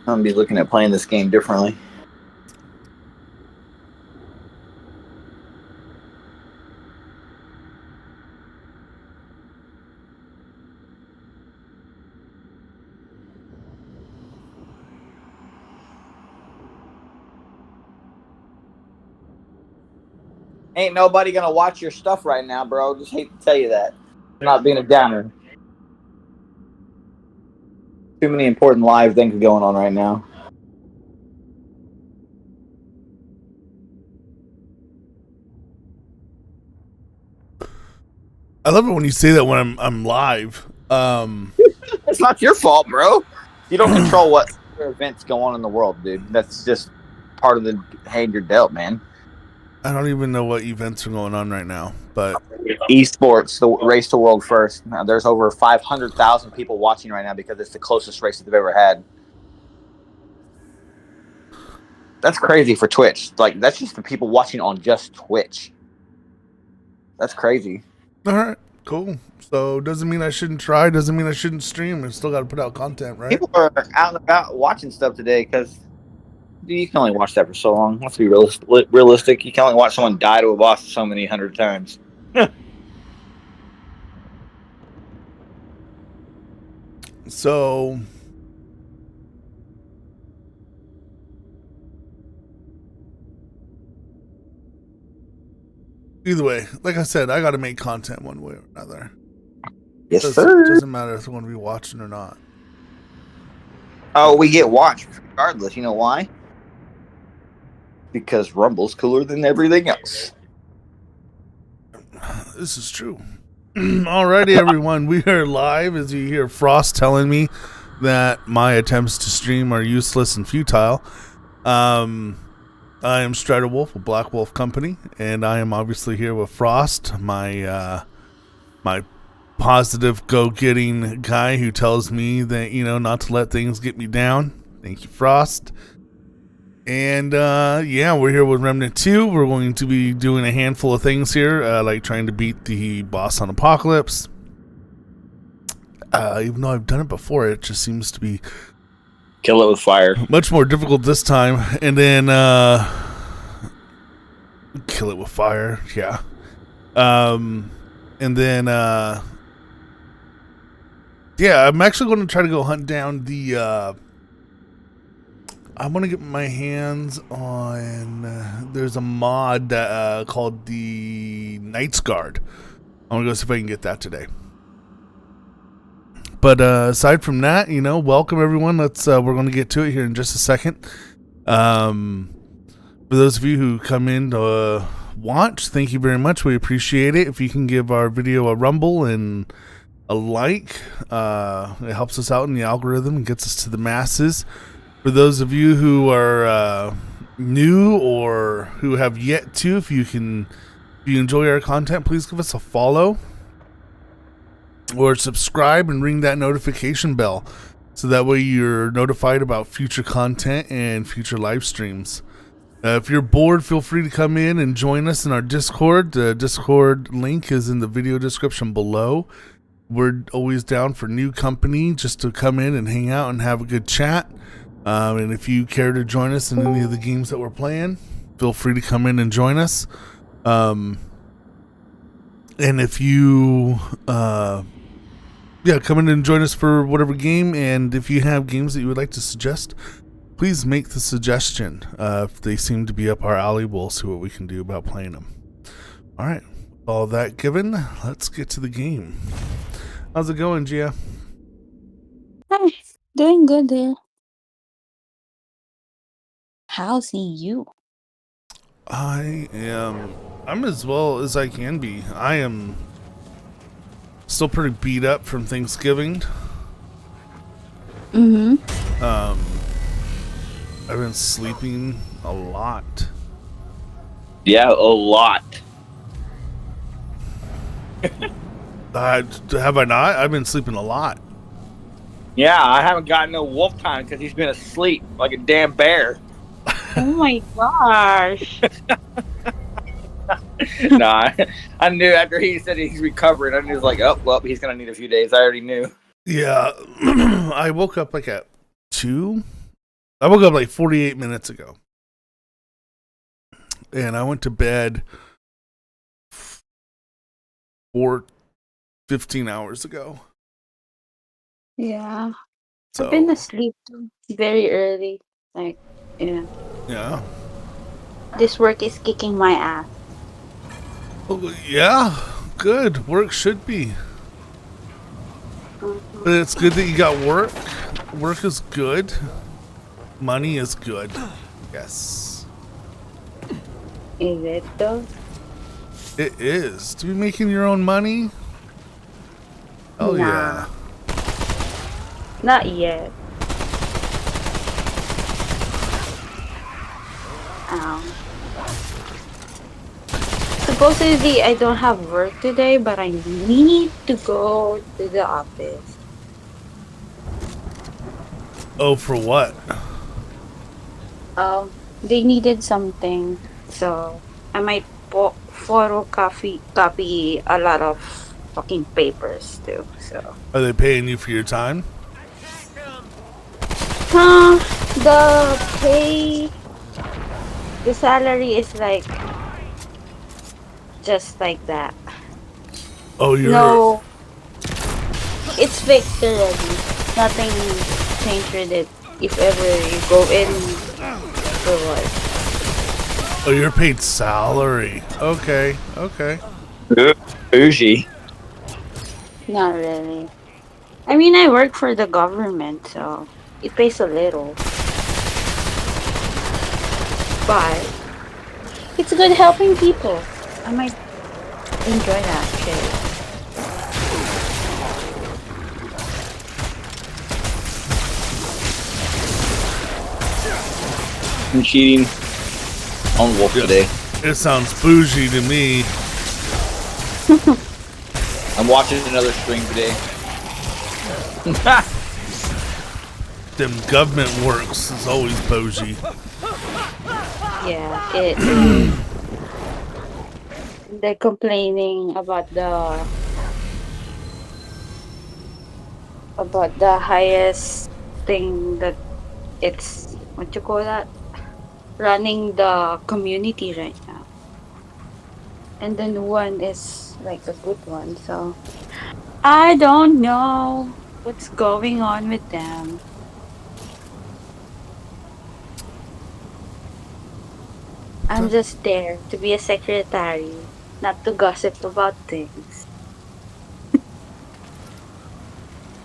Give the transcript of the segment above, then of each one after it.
I'm gonna be looking at playing this game differently. Ain't nobody gonna watch your stuff right now, bro. Just hate to tell you that. I'm not being a downer. Too many important live things going on right now. I love it when you say that when I'm live. It's not your fault, bro. You don't control what events go on in the world, dude. That's just part of the hand you're dealt, man. I don't even know what events are going on right now, but Esports, the race to world first. Now, there's over 500,000 people watching right now because it's the closest race that they've ever had. That's crazy for Twitch. Like, that's just the people watching on just Twitch. That's crazy. all right, cool. So doesn't mean I shouldn't try. Doesn't mean I shouldn't stream. I still got to put out content, right? People are out and about watching stuff today because you can only watch that for so long. Let's be realistic. You can only watch someone die to a boss so many hundred times. So either way, like I said, I got to make content one way or another. Yes, It sir. doesn't matter if it's going to be watching or not. Oh, we get watched regardless. You know why? Because Rumble's cooler than everything else. This is true. Alrighty, everyone. We are live as you hear Frost telling me that my attempts to stream are useless and futile. I am Strider Wolf of Black Wolf Company, and I am obviously here with Frost, my positive go-getting guy who tells me that, not to let things get me down. Thank you, Frost. And yeah, we're here with Remnant 2. We're going to be doing a handful of things here, like trying to beat the boss on Apocalypse. Even though I've done it before, it just seems to be Kill it with fire. much more difficult this time. And then kill it with fire, yeah. And then yeah, I'm actually going to try to go hunt down the I want to get my hands on there's a mod that called the Knight's Guard. I want to go see if I can get that today. But aside from that, welcome everyone. Let's we're going to get to it here in just a second. For those of you who come in to watch, thank you very much. We appreciate it. If you can give our video a rumble and a like, it helps us out in the algorithm and gets us to the masses. For those of you who are new or who have yet to, if you enjoy our content, please give us a follow or subscribe and ring that notification bell so that way you're notified about future content and future live streams. If you're bored, feel free to come in and join us in our Discord. The Discord link is in the video description below. We're always down for new company just to come in and hang out and have a good chat. And if you care to join us in any of the games that we're playing, feel free to come in and join us. And if you, come in and join us for whatever game. And if you have games that you would like to suggest, please make the suggestion. If they seem to be up our alley, we'll see what we can do about playing them. All right. All that given, let's get to the game. How's it going, Gia? Hi, doing good there. How's you? I'm as well as I can be. I am still pretty beat up from Thanksgiving. Mm-hmm. I've been sleeping a lot. Yeah, a lot. Have I not? I've been sleeping a lot. Yeah, I haven't gotten no wolf time because he's been asleep like a damn bear. Oh my gosh. Nah, I knew after he said he's recovering, I knew like, oh, well, he's going to need a few days. I already knew. Yeah. I woke up like at 2 I woke up like 48 minutes ago. And I went to bed 15 hours ago. Yeah. So I've been asleep very early. Like, yeah. yeah. This work is kicking my ass. Oh, yeah. Good. Work should be. Mhm. But it's good that you got work. Work is good. Money is good. Yes. Is it though? It is. To be making your own money? Oh, Nah, yeah. not yet. Um, Supposedly I don't have work today, but I need to go to the office. Oh, for what? They needed something, so I might copy a lot of fucking papers too. So, Are they paying you for your time? the pay, the salary is like just like that. Oh, you're. No, it's fixed already. Nothing changed with it. If ever you go in for what? Oh, you're paid salary. Okay. Okay. Bougie. Not really. I mean, I work for the government, so it pays a little. But it's good helping people. I might enjoy that shit. I'm cheating on Wolf today. It sounds bougie to me. I'm watching another stream today. Them government works is always bougie. Yeah, it is. They're complaining about the highest thing that it's what you call that, running the community right now, and the new one is like a good one. So I don't know what's going on with them. I'm just there to be a secretary, not to gossip about things.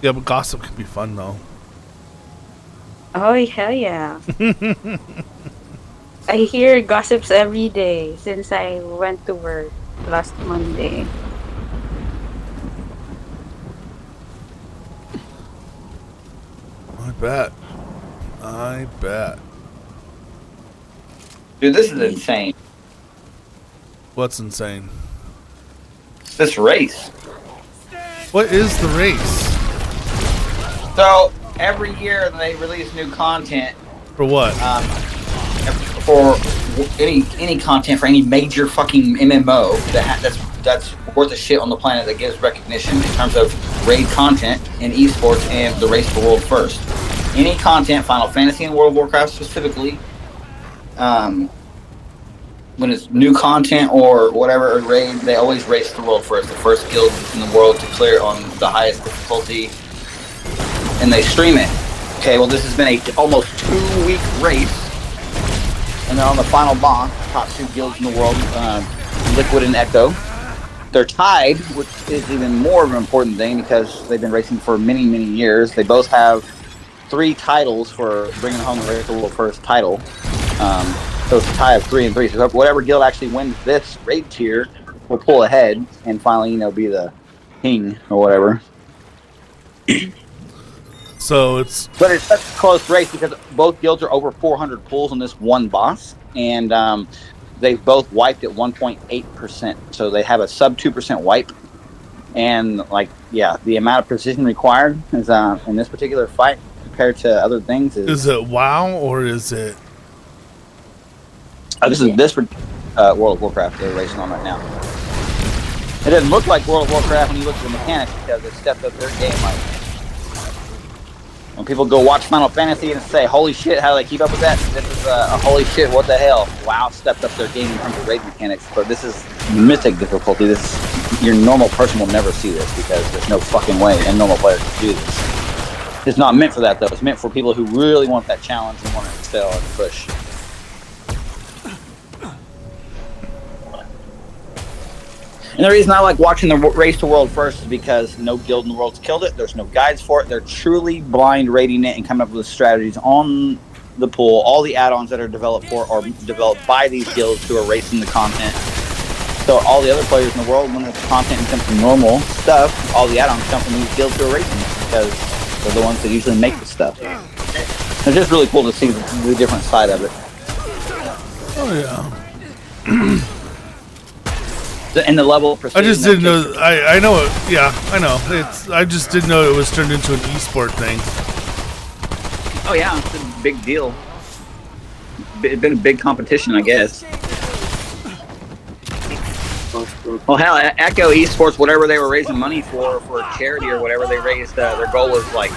Yeah, but gossip can be fun though. Oh, hell yeah. I hear gossips every day since I went to work last Monday. I bet. I bet. Dude, this is insane. What's insane? This race. What is the race? So every year they release new content. For what? For any content for any major fucking MMO that's worth a shit on the planet that gives recognition in terms of raid content in esports and the race for world first. Any content, Final Fantasy and World of Warcraft specifically, when it's new content or whatever, or raid, they always race the world first. The first guild in the world to clear on the highest difficulty, and they stream it. Okay, well, this has been a almost 2-week race, and they're on the final boss. Top two guilds in the world, Liquid and Echo. They're tied, which is even more of an important thing because they've been racing for many, many years. They both have 3 titles for bringing home the race the world first title. So it's a tie of 3-3. So whatever guild actually wins this raid tier will pull ahead and finally, be the king or whatever. So it's. But it's such a close race because both guilds are over 400 pulls on this one boss, and they've both wiped at 1.8%. So they have a sub 2% wipe, and the amount of precision required is in this particular fight compared to other things Is it WoW or is it? This is World of Warcraft they're racing on right now. It doesn't look like World of Warcraft when you look at the mechanics because they stepped up their game. When people go watch Final Fantasy and say, "Holy shit, how do they keep up with that?" This is a holy shit, what the hell? WoW stepped up their game in terms of raid mechanics, but this is mythic difficulty. This your normal person will never see this because there's no fucking way a normal player can do this. It's not meant for that though. It's meant for people who really want that challenge and want to excel and push. And the reason I like watching the race to world first is because no guild in the world's killed it. There's no guides for it. They're truly blind rating it and coming up with strategies on the pool. All the add-ons that are developed for are developed by these guilds who are racing the content. So all the other players in the world, when the content becomes normal stuff, all the add-ons come from these guilds who are racing it because they're the ones that usually make the stuff. It's just really cool to see the different side of it. Oh yeah. And the level of precision. I just didn't know. I know it. Yeah, I know. I just didn't know it was turned into an esport thing. Oh yeah, it's a big deal. It's been a big competition, I guess. Well, hell, Echo Esports, whatever they were raising money for charity or whatever they raised, their goal was like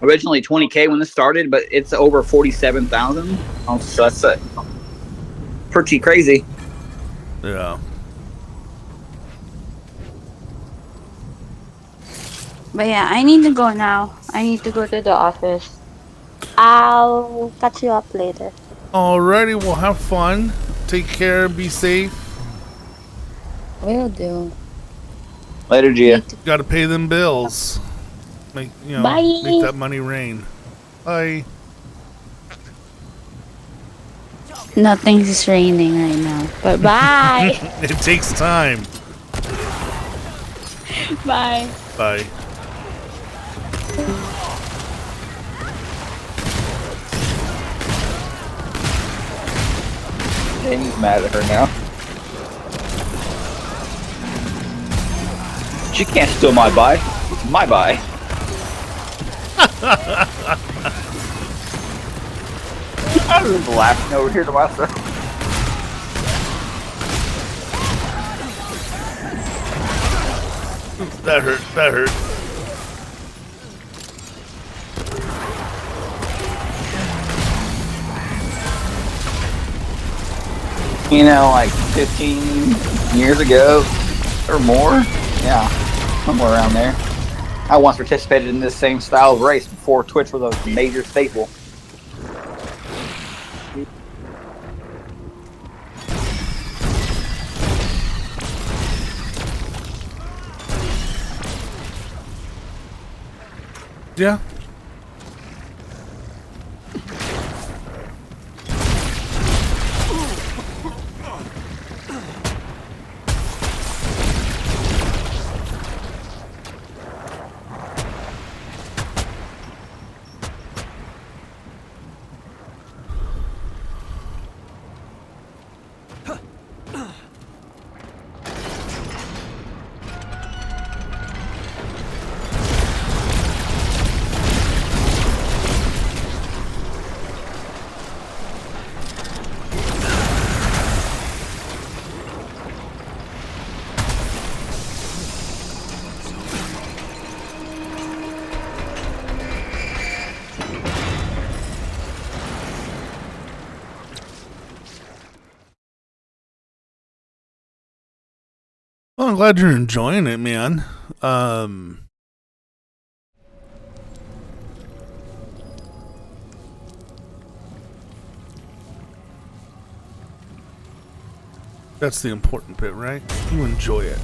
originally 20K when this started, but it's over 47,000. So that's pretty crazy. Yeah. But yeah, I need to go now. I need to go to the office. I'll catch you up later. Alrighty, well, have fun. Take care. Be safe. Will do. Later, Gia. Got to pay them bills. Make Bye. Make that money rain. Bye. Nothing's raining right now. But bye. It takes time. Bye. Bye. Jamie's mad at her now. She can't steal my buy. It's my buy. I was laughing over here to myself. That hurt. That hurt. You know, like 15 years ago or more. Yeah, somewhere around there. I once participated in this same style of race before Twitch was a major staple. Yeah. Well, I'm glad you're enjoying it, man. That's the important bit, right? You enjoy it.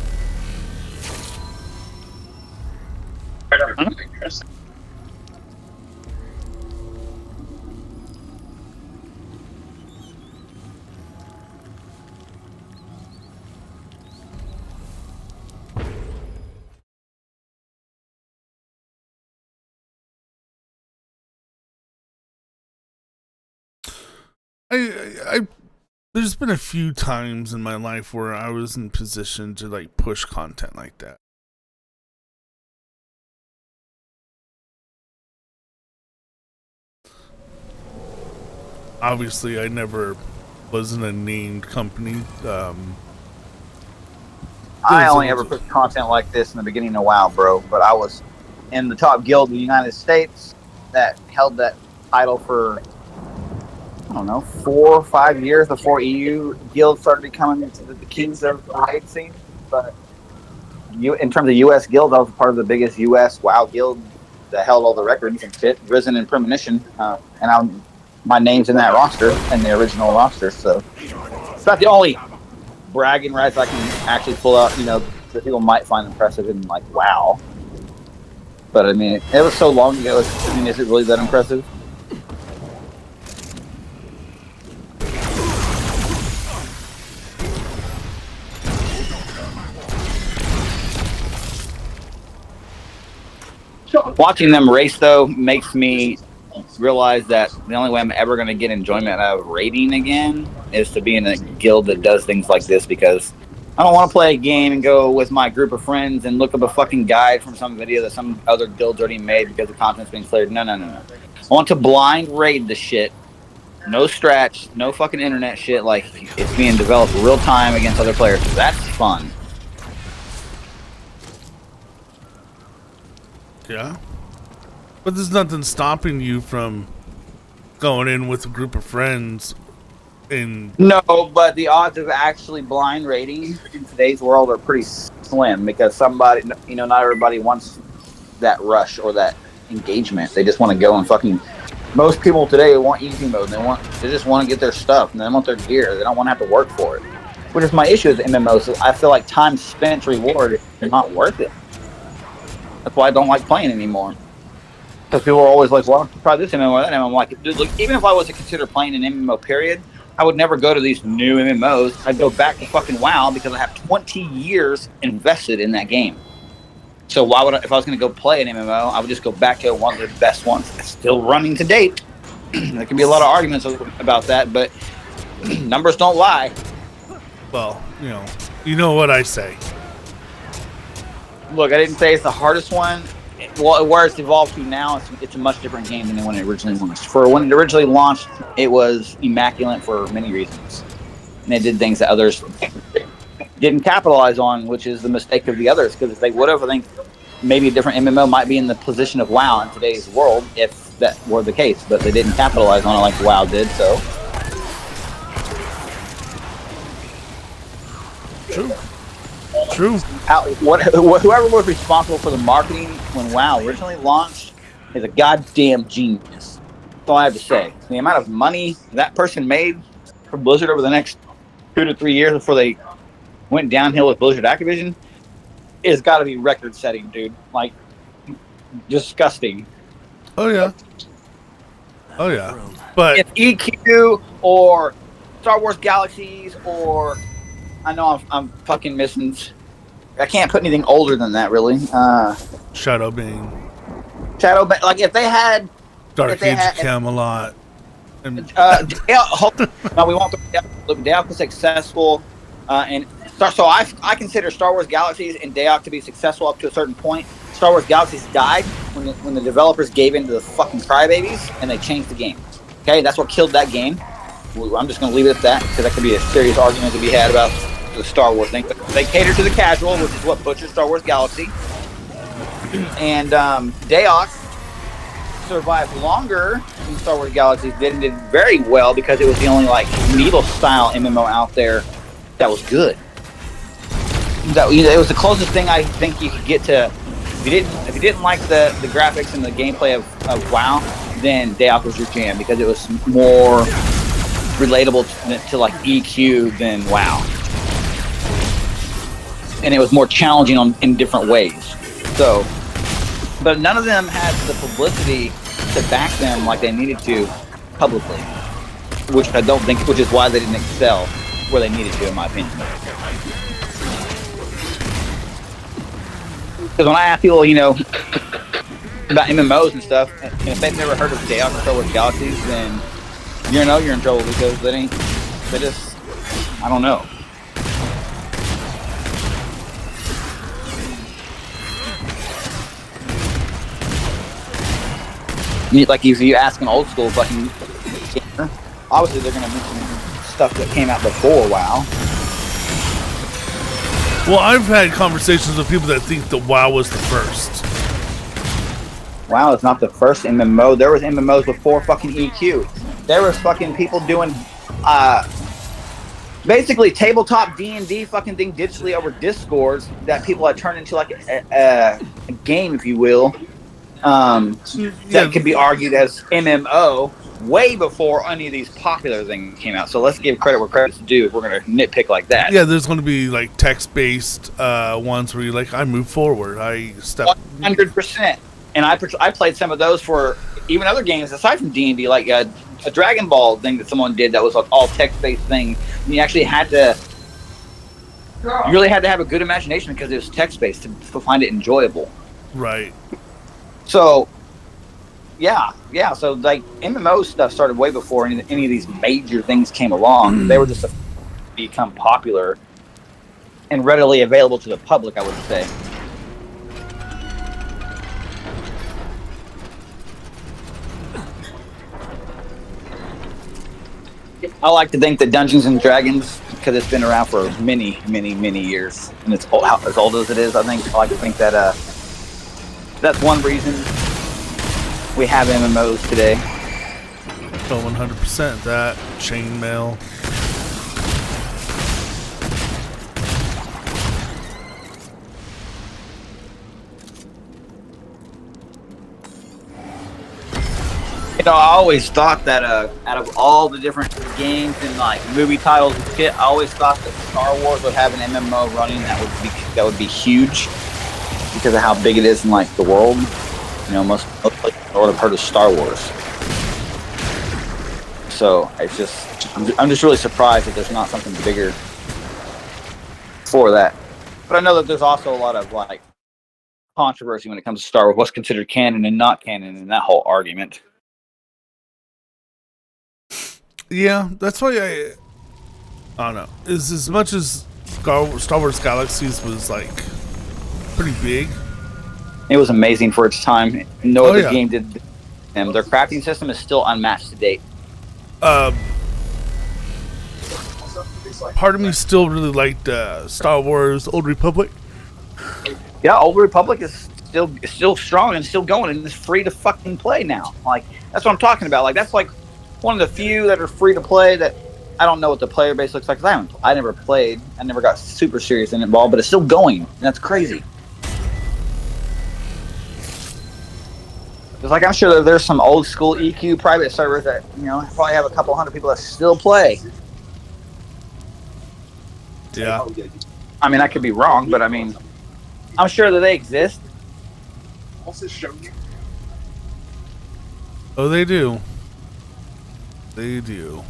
I there's been a few times in my life where I was in position to like push content like that. Obviously, I never was in a named company. I only ever put content like this in the beginning of WoW, bro. But I was in the top guild in the United States. that held that title for, I don't know, 4 or 5 years before EU guilds started becoming the kings of the raid scene. But in terms of U.S. guilds, I was part of the biggest U.S. WoW guild that held all the records and shit, Risen and Premonition, my name's in that roster, in the original roster. So it's about the only bragging rights I can actually pull out, that people might find impressive in like WoW. But I mean, it was so long ago. I mean, is it really that impressive? Watching them race, though, makes me realize that the only way I'm ever going to get enjoyment out of raiding again is to be in a guild that does things like this, because I don't want to play a game and go with my group of friends and look up a fucking guide from some video that some other guild's already made because the content's being cleared. No. I want to blind raid the shit. No stretch, no fucking internet shit. Like, it's being developed real time against other players. That's fun. Yeah. But there's nothing stopping you from going in with a group of friends and... No, but the odds of actually blind raiding in today's world are pretty slim, because somebody, not everybody wants that rush or that engagement. They just want to go and fucking... Most people today want easy mode. They just want to get their stuff, and they want their gear. They don't want to have to work for it. Which is my issue with MMOs. I feel like time spent reward is not worth it. That's why I don't like playing anymore. Because people are always like, well, try this MMO or that MMO. I'm like, dude, look, even if I was to consider playing an MMO, period, I would never go to these new MMOs. I'd go back to fucking WoW, because I have 20 years invested in that game. So why would if I was going to go play an MMO, I would just go back to one of the best ones that's still running to date. There can be a lot of arguments about that, but numbers don't lie. Well, you know what I say. Look, I didn't say it's the hardest one. Well, where it's evolved to now, it's a much different game than when it originally launched. For when it originally launched, it was immaculate for many reasons. And it did things that others didn't capitalize on, which is the mistake of the others. Because if they would have, I think maybe a different MMO might be in the position of WoW in today's world, if that were the case. But they didn't capitalize on it like WoW did, so. True. Whoever was responsible for the marketing when WoW originally launched is a goddamn genius. That's all I have to say. The amount of money that person made for Blizzard over the next 2 to 3 years before they went downhill with Blizzard Activision is got to be record-setting, dude. Like, disgusting. Oh yeah. But if EQ or Star Wars Galaxies or I know I'm fucking missing. I can't put anything older than that, really. Shadowbane. Like if they had Dark Age of Camelot. And no, we won't. Look, Dayoc was successful, and so I consider Star Wars Galaxies and Dayoc to be successful up to a certain point. Star Wars Galaxies died when the developers gave in to the fucking crybabies and they changed the game. Okay, that's what killed that game. I'm just going to leave it at that, because that could be a serious argument to be had about the Star Wars thing. But they cater to the casual, which is what butchered Star Wars Galaxy. And Dayoc survived longer than Star Wars Galaxy did, and did very well because it was the only like Needle style MMO out there that was good. It was the closest thing I think you could get to. If you didn't like the graphics and the gameplay of WoW, then Dayoc was your jam, because it was more relatable to like EQ than WoW, and it was more challenging in different ways. So, but none of them had the publicity to back them like they needed to publicly, which I don't think, which is why they didn't excel where they needed to, in my opinion. Because when I ask people, about MMOs and stuff, and if they've never heard of Dayoc or Star Wars Galaxies, then you're in trouble, because they just, I don't know. Like if you ask an old school fucking gamer, obviously they're gonna mention stuff that came out before WoW. Well, I've had conversations with people that think that WoW was the first. wow, it's not the first MMO. There was MMOs before fucking EQ. There was fucking people doing basically tabletop D&D fucking thing digitally over Discords that people had turned into like a game, if you will. That Yeah, could be argued as MMO way before any of these popular things came out. So let's give credit where credit's due if we're going to nitpick like that. yeah. There's going to be like text-based ones where you like, I move forward, I step. 100%. And I played some of those for even other games aside from D&D, like a Dragon Ball thing that someone did that was like all text-based thing. And you actually had to, you really had to have a good imagination because it was text-based to find it enjoyable. Right. So, yeah. So like MMO stuff started way before any of these major things came along. They were just become popular and readily available to the public, I would say. I like to think that Dungeons and Dragons, because it's been around for many, many, many years, and it's as old as it is. I like to think that that's one reason we have MMOs today. Oh, 100%. That chainmail. You know, I always thought that out of all the different games and like movie titles and shit, I always thought that Star Wars would have an MMO running that would be huge because of how big it is in like the world. You know, most people would have heard of Star Wars. So it's just, I'm just really surprised that there's not something bigger for that. But I know that there's also a lot of like controversy when it comes to Star Wars, what's considered canon and not canon, and that whole argument. Yeah, that's why I don't know. As much as Star Wars Galaxies was like pretty big. It was amazing for its time. No other yeah. game did. And their crafting system is still unmatched to date. Part of me still really liked Star Wars Old Republic. Yeah, Old Republic is still strong and still going, and it's free to fucking play now. Like that's what I'm talking about. Like that's like one of the few that are free to play that I don't know what the player base looks like. Cause I never played. I never got super serious in involved, but it's still going, and that's crazy. It's like I'm sure that there's some old school EQ private servers that probably have a couple hundred people that still play. Yeah. I mean, I could be wrong, but I mean, I'm sure that they exist. Oh, they do. They do.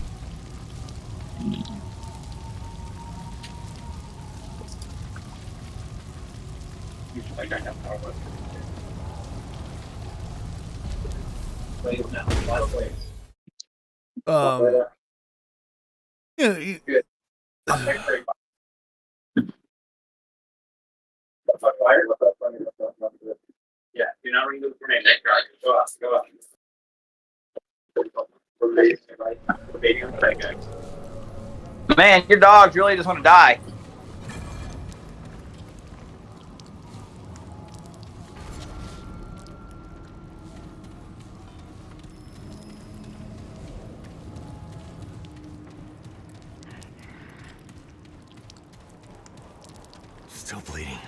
Yeah. Yeah, you're not ringing the name. Go up. Man, your dogs really just want to die. Still bleeding.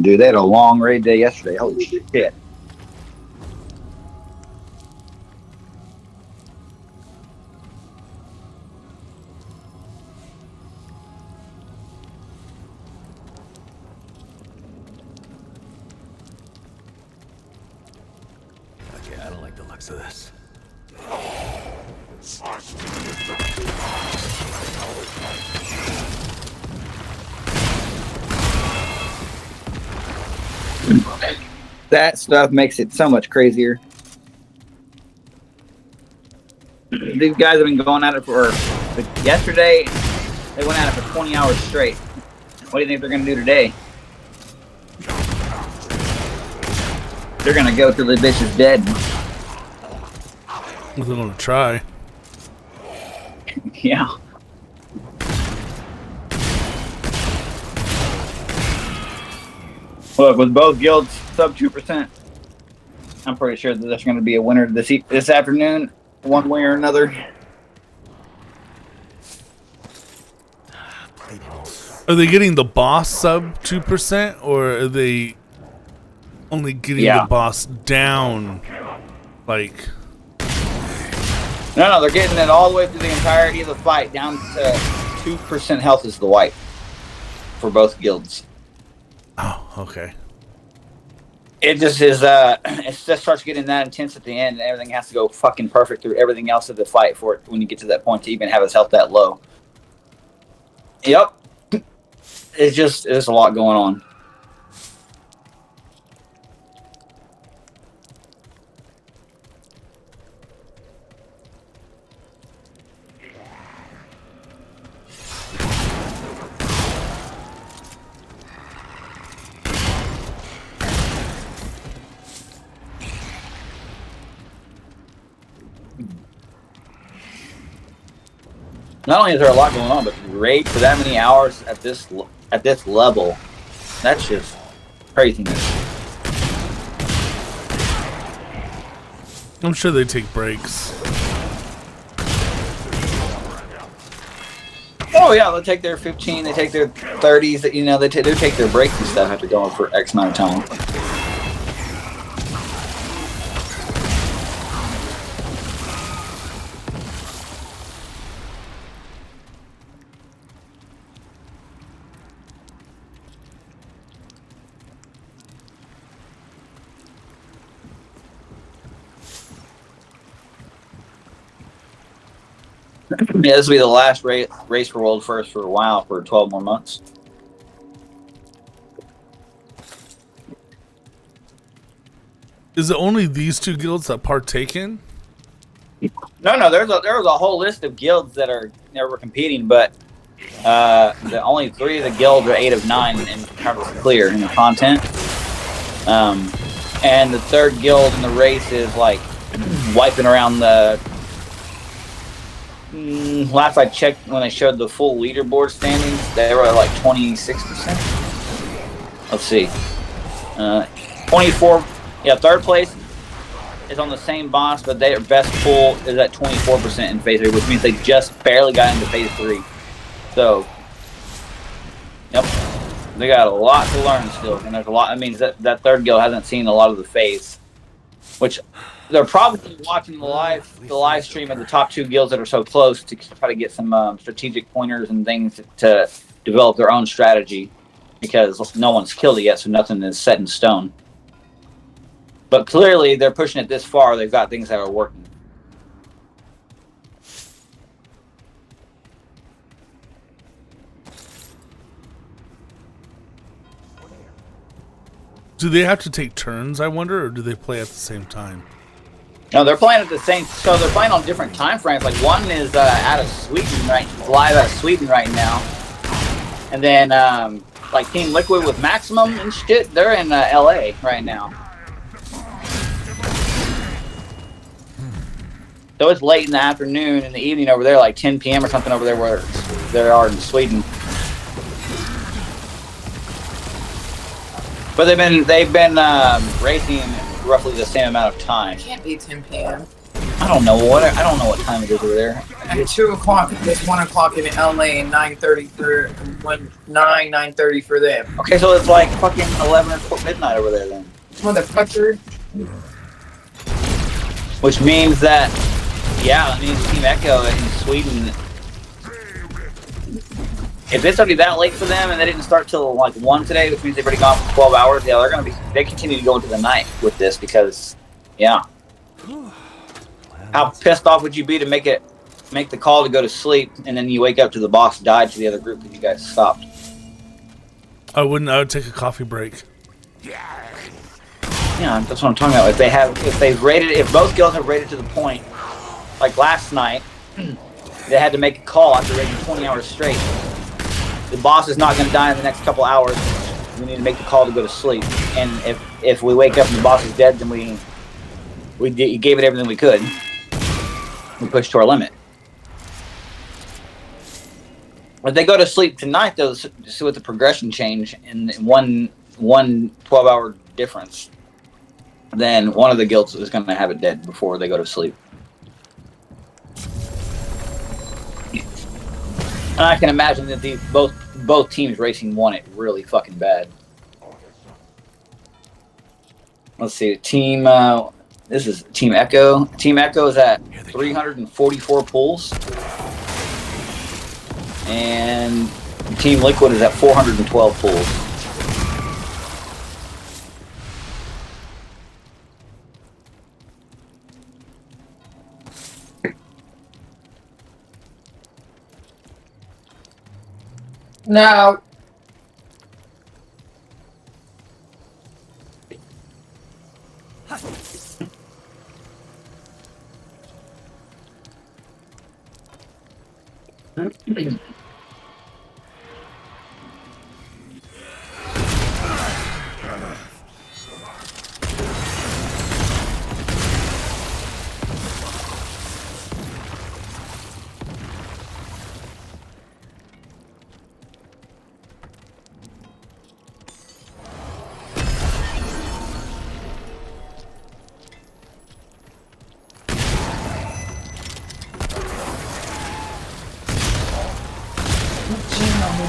Dude, they had a long raid day yesterday. Holy shit. Okay, I don't like the looks of this. That stuff makes it so much crazier. These guys have been going at it for yesterday. They went at it for 20 hours straight. What do you think they're going to do today? They're going to go till the bitch is dead. They're going to try. Yeah. Look, with both guilds sub 2%, I'm pretty sure that there's going to be a winner this afternoon, one way or another. Are they getting the boss sub 2%, or are they only getting the boss down? Like, no, they're getting it all the way through the entirety of the fight, down to 2% health is the wipe for both guilds. oh, okay. It just is, it just starts getting that intense at the end, and everything has to go fucking perfect through everything else of the fight for it when you get to that point to even have his health that low. Yep. It's a lot going on. Not only is there a lot going on, but the raid for that many hours at this level, that's just craziness. I'm sure they take breaks. Oh yeah, they'll take their 15, they take their 30s. You know, they take their breaks and stuff after going for X amount of time. Yeah, this will be the last race for World First for a while, for 12 more months. Is it only these two guilds that partake in? No, there was a whole list of guilds that were competing, but the only 3 of the guilds are 8 of 9 in terms of clear in the content. And the 3rd guild in the race is like wiping around the. Last I checked, when they showed the full leaderboard standings, they were like 26%. Let's see, 24. Yeah, 3rd place is on the same boss, but their best pull is at 24% in phase 3, which means they just barely got into phase 3. So, yep, they got a lot to learn still, and there's a lot. That means that 3rd guild hasn't seen a lot of the phase, which. They're probably watching the live stream of the top 2 guilds that are so close to try to get some strategic pointers and things to develop their own strategy, because no one's killed it yet, so nothing is set in stone. But clearly, they're pushing it this far. They've got things that are working. Do they have to take turns, I wonder, or do they play at the same time? No, they're playing at the same. So they're playing on different time frames. Like one is out of Sweden, right? Live out of Sweden right now, and then like Team Liquid with Maximum and shit. They're in LA right now. So it's late in the afternoon, in the evening over there, like 10 p.m. or something over there where they are in Sweden. But they've been racing roughly the same amount of time. It can't be 10 p.m. I don't know what time it is over there. At 2 o'clock, it's 1 o'clock in LA, and 9:30 for 9:30 for them. Okay, so it's like fucking 11 or midnight over there then. Motherfucker. Which means that, yeah, it means Team Echo in Sweden. If it's already that late for them and they didn't start till like 1 today, which means they've already gone for 12 hours, yeah, they continue to go into the night with this because, yeah. How pissed off would you be to make the call to go to sleep and then you wake up to the boss died to the other group because you guys stopped? I would take a coffee break. Yeah, that's what I'm talking about. If both guilds have raided to the point, like last night, they had to make a call after raiding 20 hours straight. The boss is not going to die in the next couple hours. We need to make the call to go to sleep. And if we wake up and the boss is dead, then we gave it everything we could. We pushed to our limit. If they go to sleep tonight, though, see what the progression change in one 12-hour difference, then one of the guilds is going to have it dead before they go to sleep. And I can imagine that both teams racing want it really fucking bad. Let's see, this is Team Echo. Team Echo is at 344 pulls. And Team Liquid is at 412 pulls. No.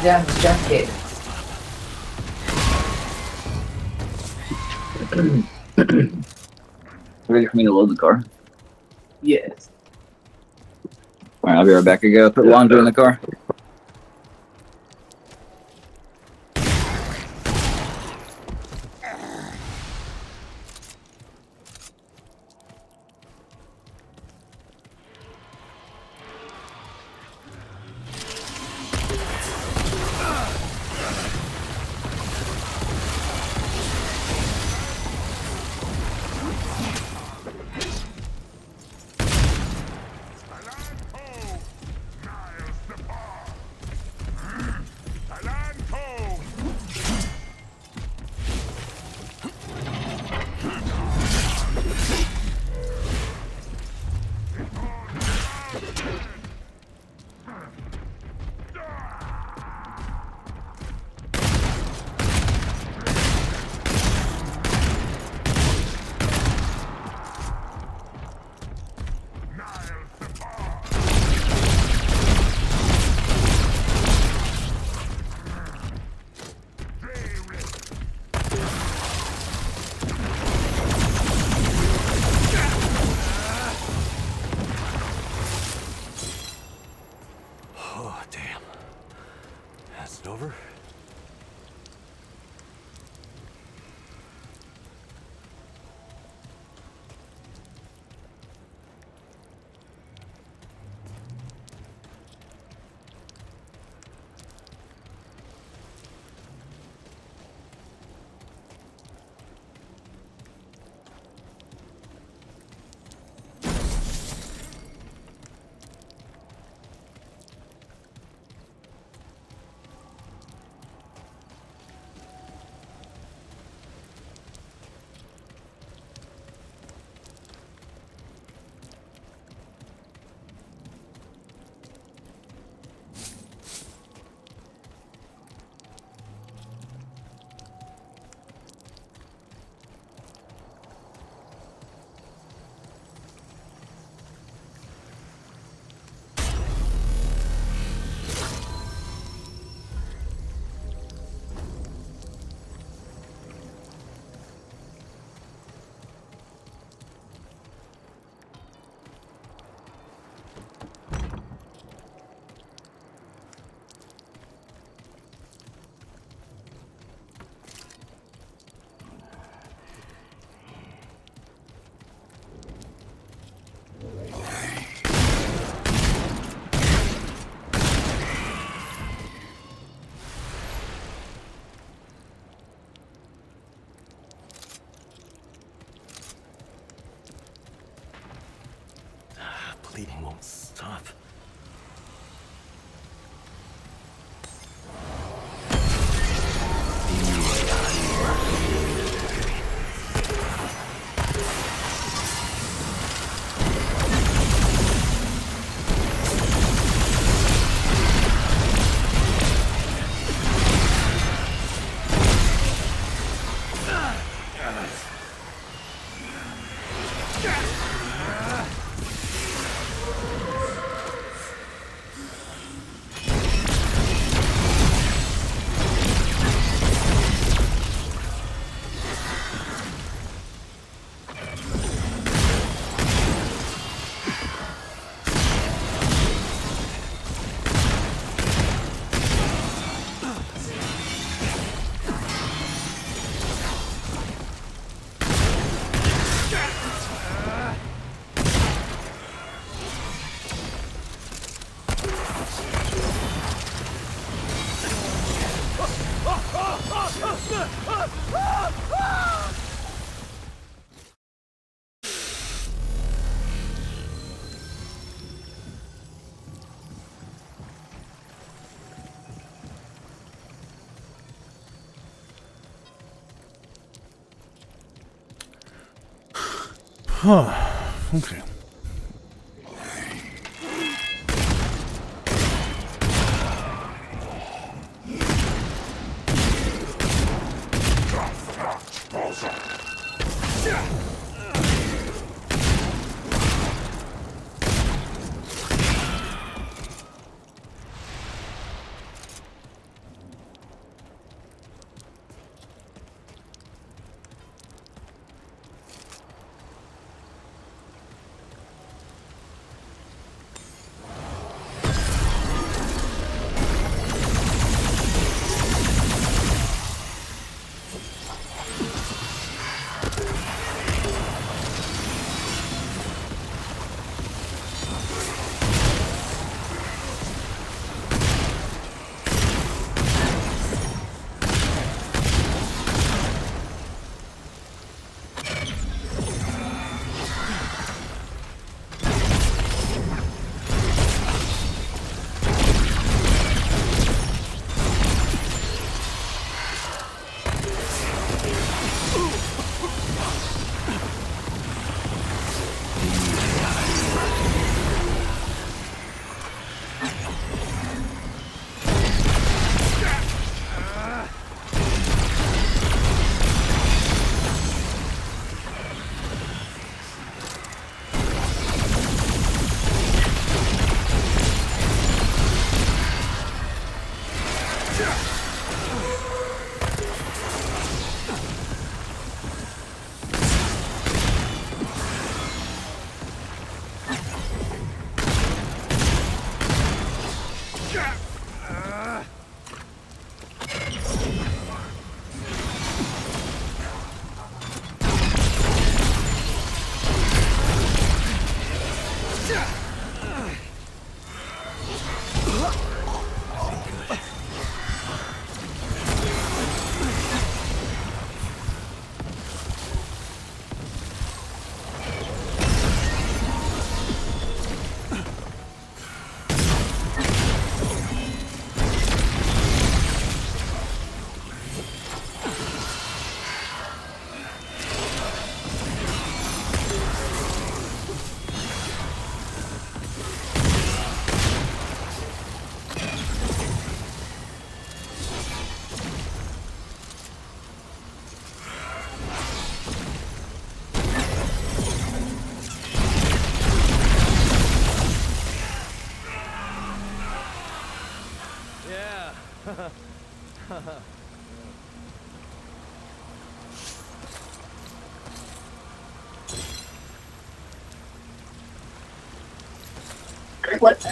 Down the jacket. Ready for me to load the car? Yes. Alright, I'll be right back. I gotta put laundry in the car. Over? Okay.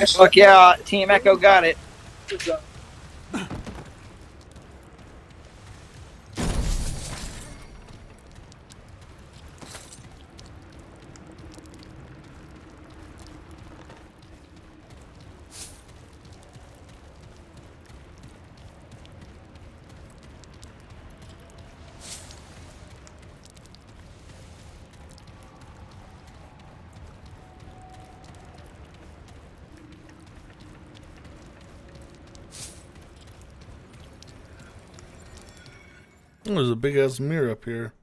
Fuck yeah, Team Echo got it. Oh, there's a big ass mirror up here.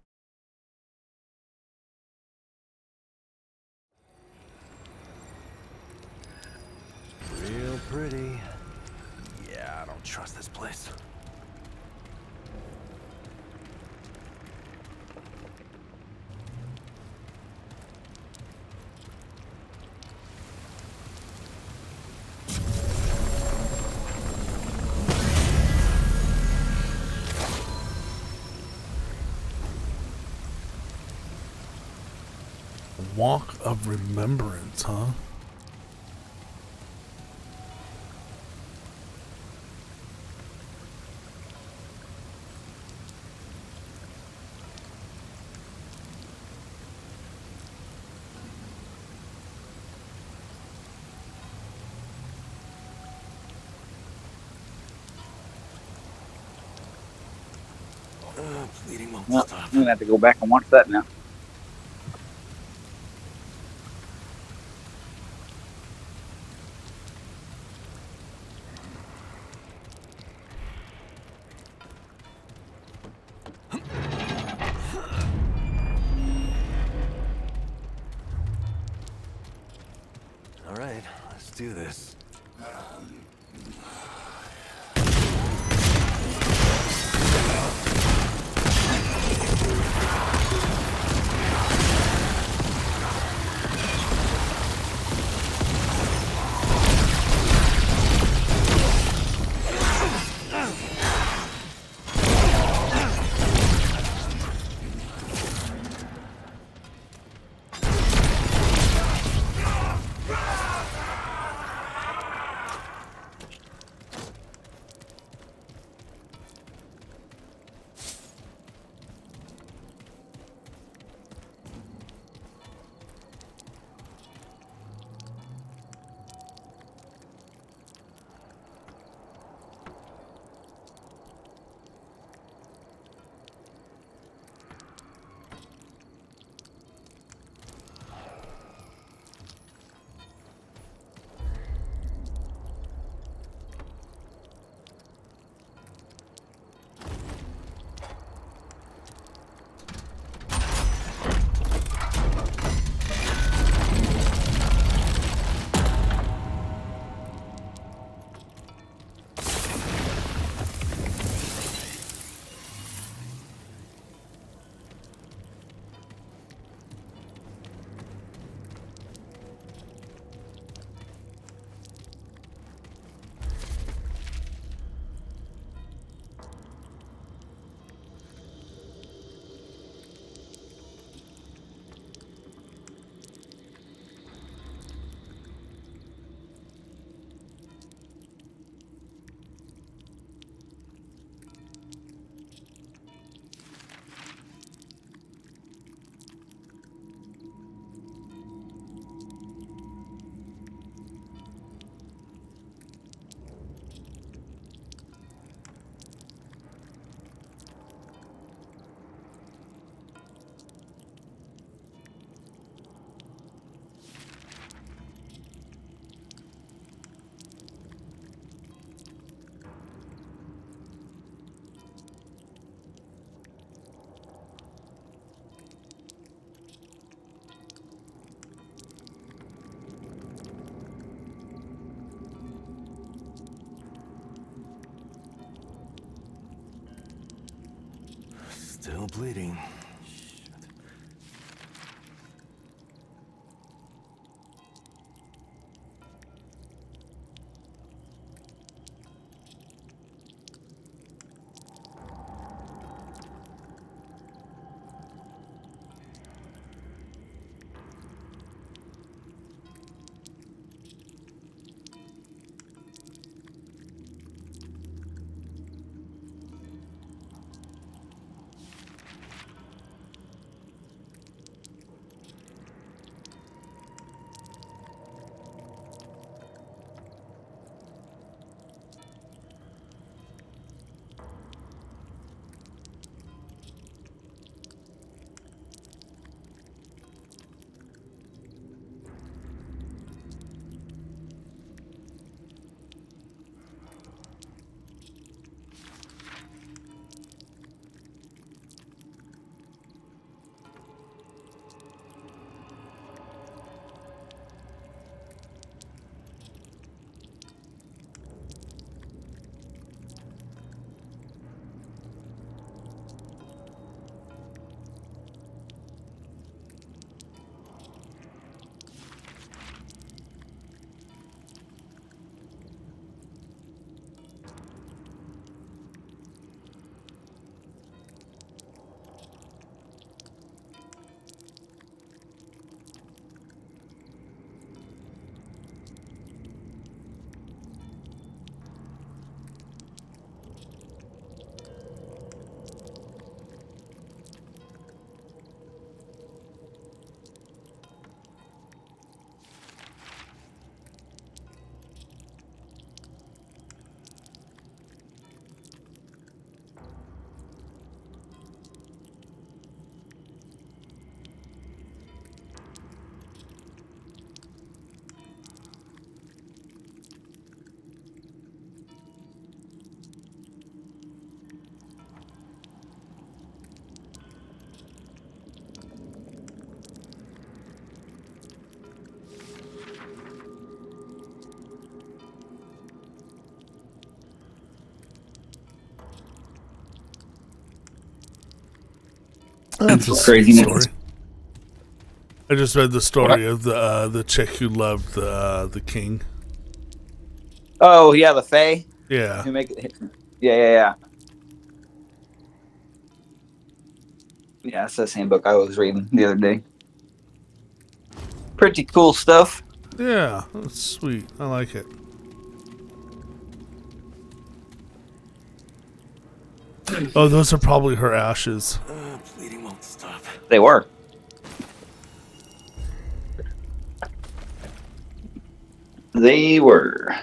Real pretty. Yeah, I don't trust this place. Walk of Remembrance, huh? Bleeding won't Well, stop. I'm gonna have to go back and watch that now. do this. Still bleeding. Shit. That's a sweet Craziness. story. I just read the story of the chick who loved the king. Oh yeah, the Fae Yeah. who make it. Yeah. Yeah, it's the same book I was reading the other day. Pretty cool stuff. Yeah, that's sweet. I like it. Oh, those are probably her ashes. Bleeding won't stop. They were. They were.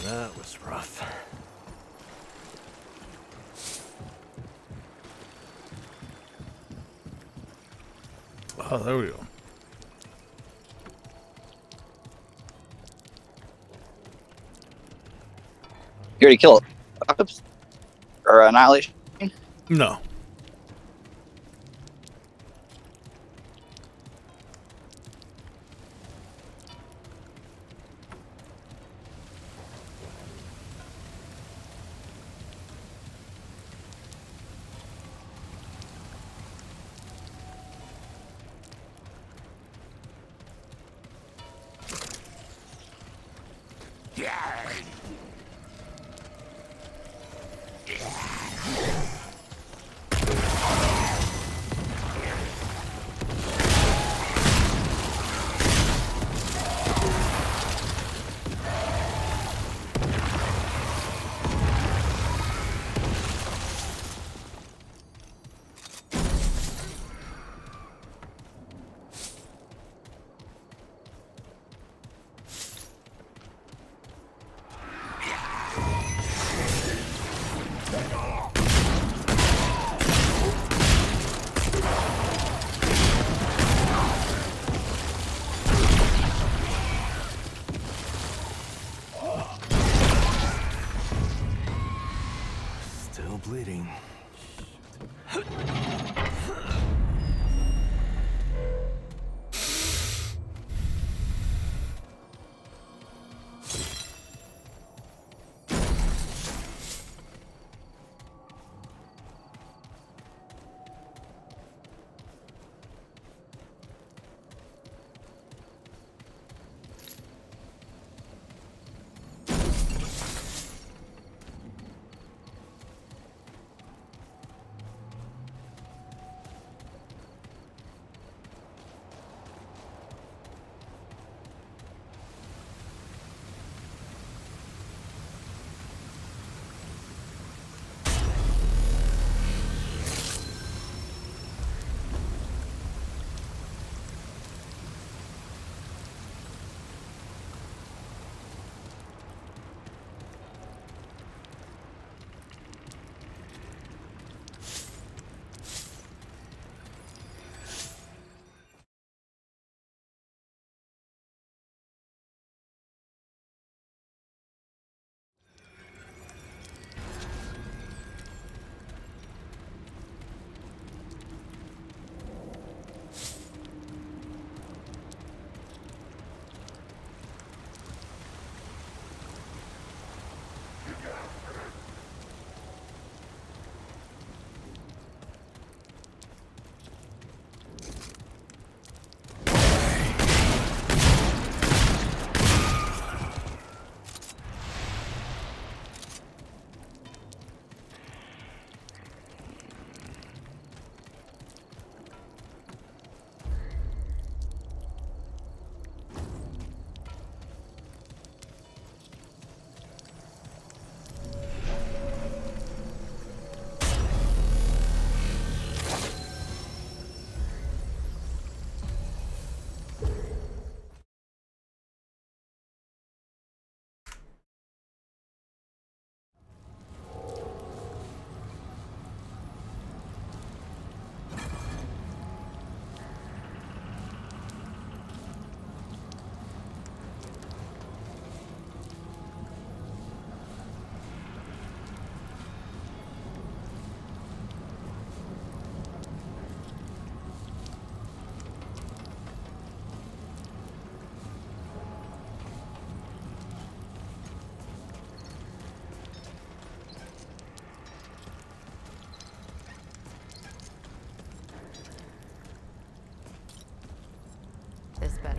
That was rough. Oh, there we go. You already killed Apocalypse? Or Annihilation? No.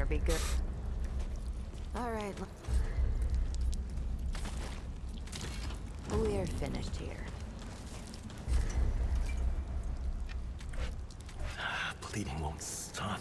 better be good. All right. We're finished here. Bleeding won't stop.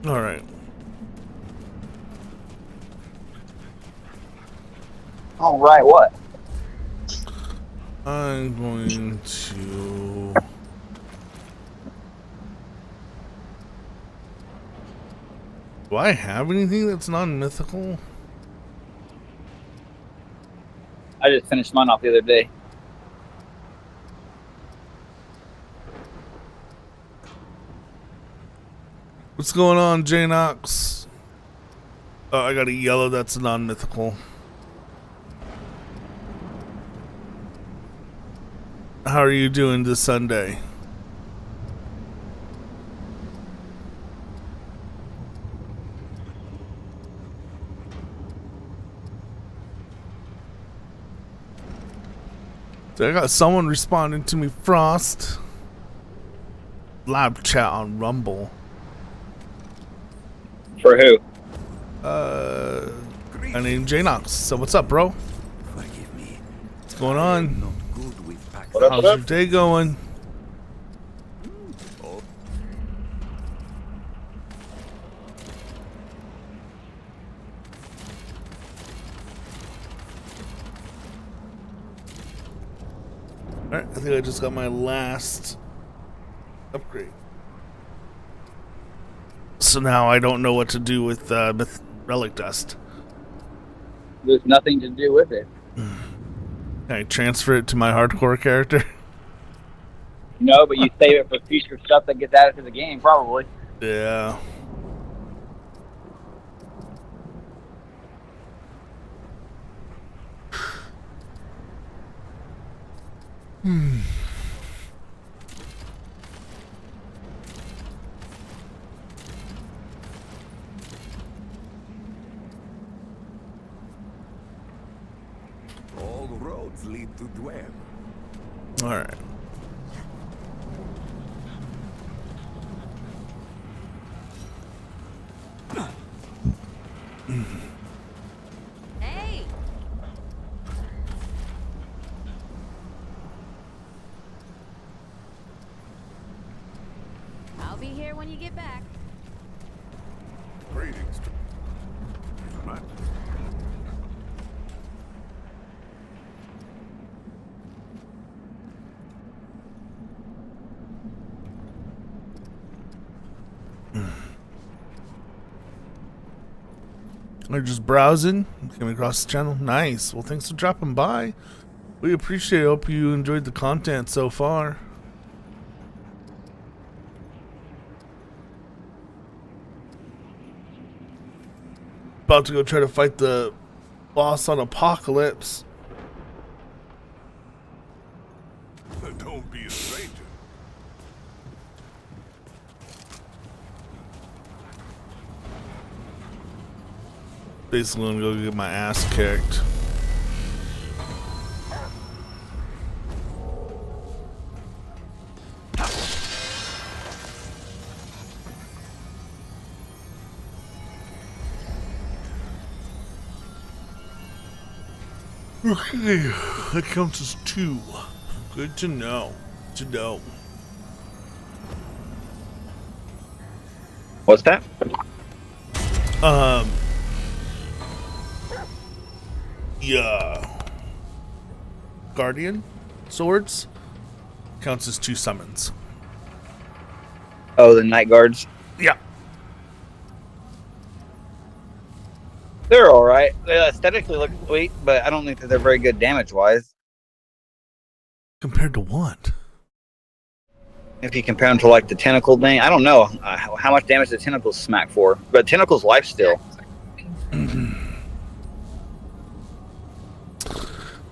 All right. All right, what? I'm going to. Do I have anything that's non-mythical? I just finished mine off the other day. What's going on, Janox? Oh, I got a yellow that's non-mythical. How are you doing this Sunday? So I got someone responding to me, Frost. Live chat on Rumble. For who? My name's Janox. So what's up, bro? Forgive me. What's going on? Not good with packs. What up, How's what your up? day going? Alright, I think I just got my last upgrade. So now I don't know what to do with relic dust. There's nothing to do with it. Can I transfer it to my hardcore character? No, but you save it for future stuff that gets added to the game, probably. Yeah. All roads lead to Dwell. Alright. there when you get back. Greetings. Right. They're just browsing, came across the channel. Nice. Well, thanks for dropping by. We appreciate it. Hope you enjoyed the content so far. About to go try to fight the boss on Apocalypse. Don't be a stranger. Basically, I'm gonna go get my ass kicked. Okay, that counts as 2. Good to know. What's that? Yeah. Guardian swords counts as 2 summons. Oh, the night guards. Yeah. They're all right. They aesthetically look sweet, but I don't think that they're very good damage-wise. Compared to what? If you compare them to like the tentacle thing, I don't know how much damage the tentacles smack for, but tentacles life steal.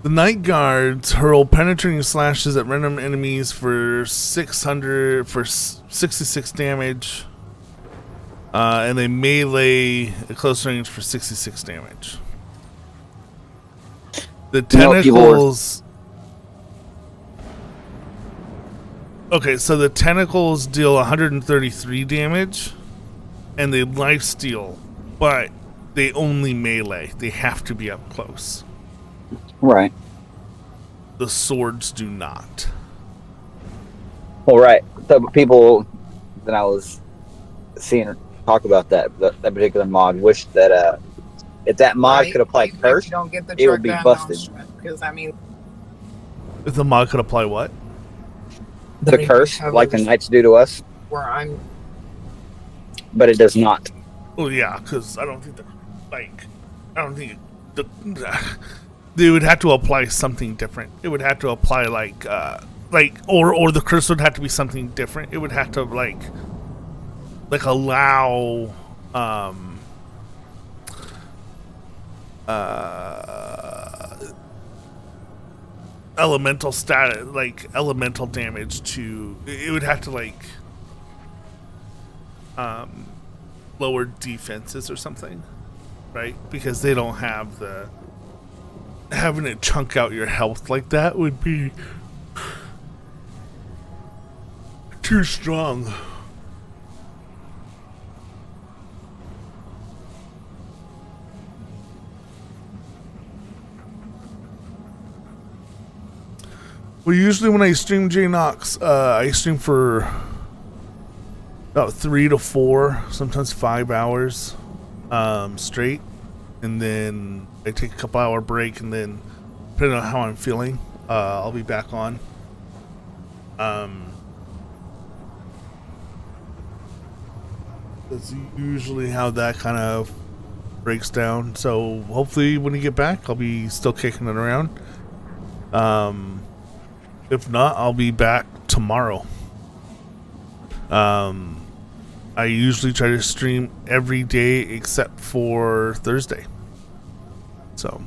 The Night Guards hurl penetrating slashes at random enemies for 66 damage, and they melee at close range for 66 damage. The tentacles. Okay, so the tentacles deal 133 damage, and they life steal, but they only melee. They have to be up close. Right. The swords do not. Well, right. So people that I was seeing talk about that particular mod wish that if that mod could apply curse, it would be busted. Because I mean, If the mod could apply what? The curse, like the knights do to us, where I'm. but it does not. Well, yeah, because I don't think they would have to apply something different. It would have to apply or the curse would have to be something different. It would have to like allow elemental status, like elemental damage to. It would have to lower defenses or something, right? Because they don't have the. Having it chunk out your health like that would be too strong. Well, usually when I stream J-Nox, I stream for about 3 to 4, sometimes 5 hours straight. And then I take a couple hour break, and then depending on how I'm feeling, I'll be back on. That's usually how that kind of breaks down. So hopefully when you get back, I'll be still kicking it around. If not, I'll be back tomorrow. I usually try to stream every day except for Thursday. So.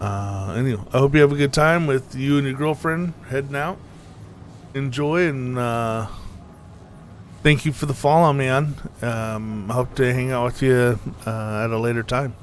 Anyway, I hope you have a good time with you and your girlfriend heading out. Enjoy, and thank you for the follow, man. I hope to hang out with you at a later time.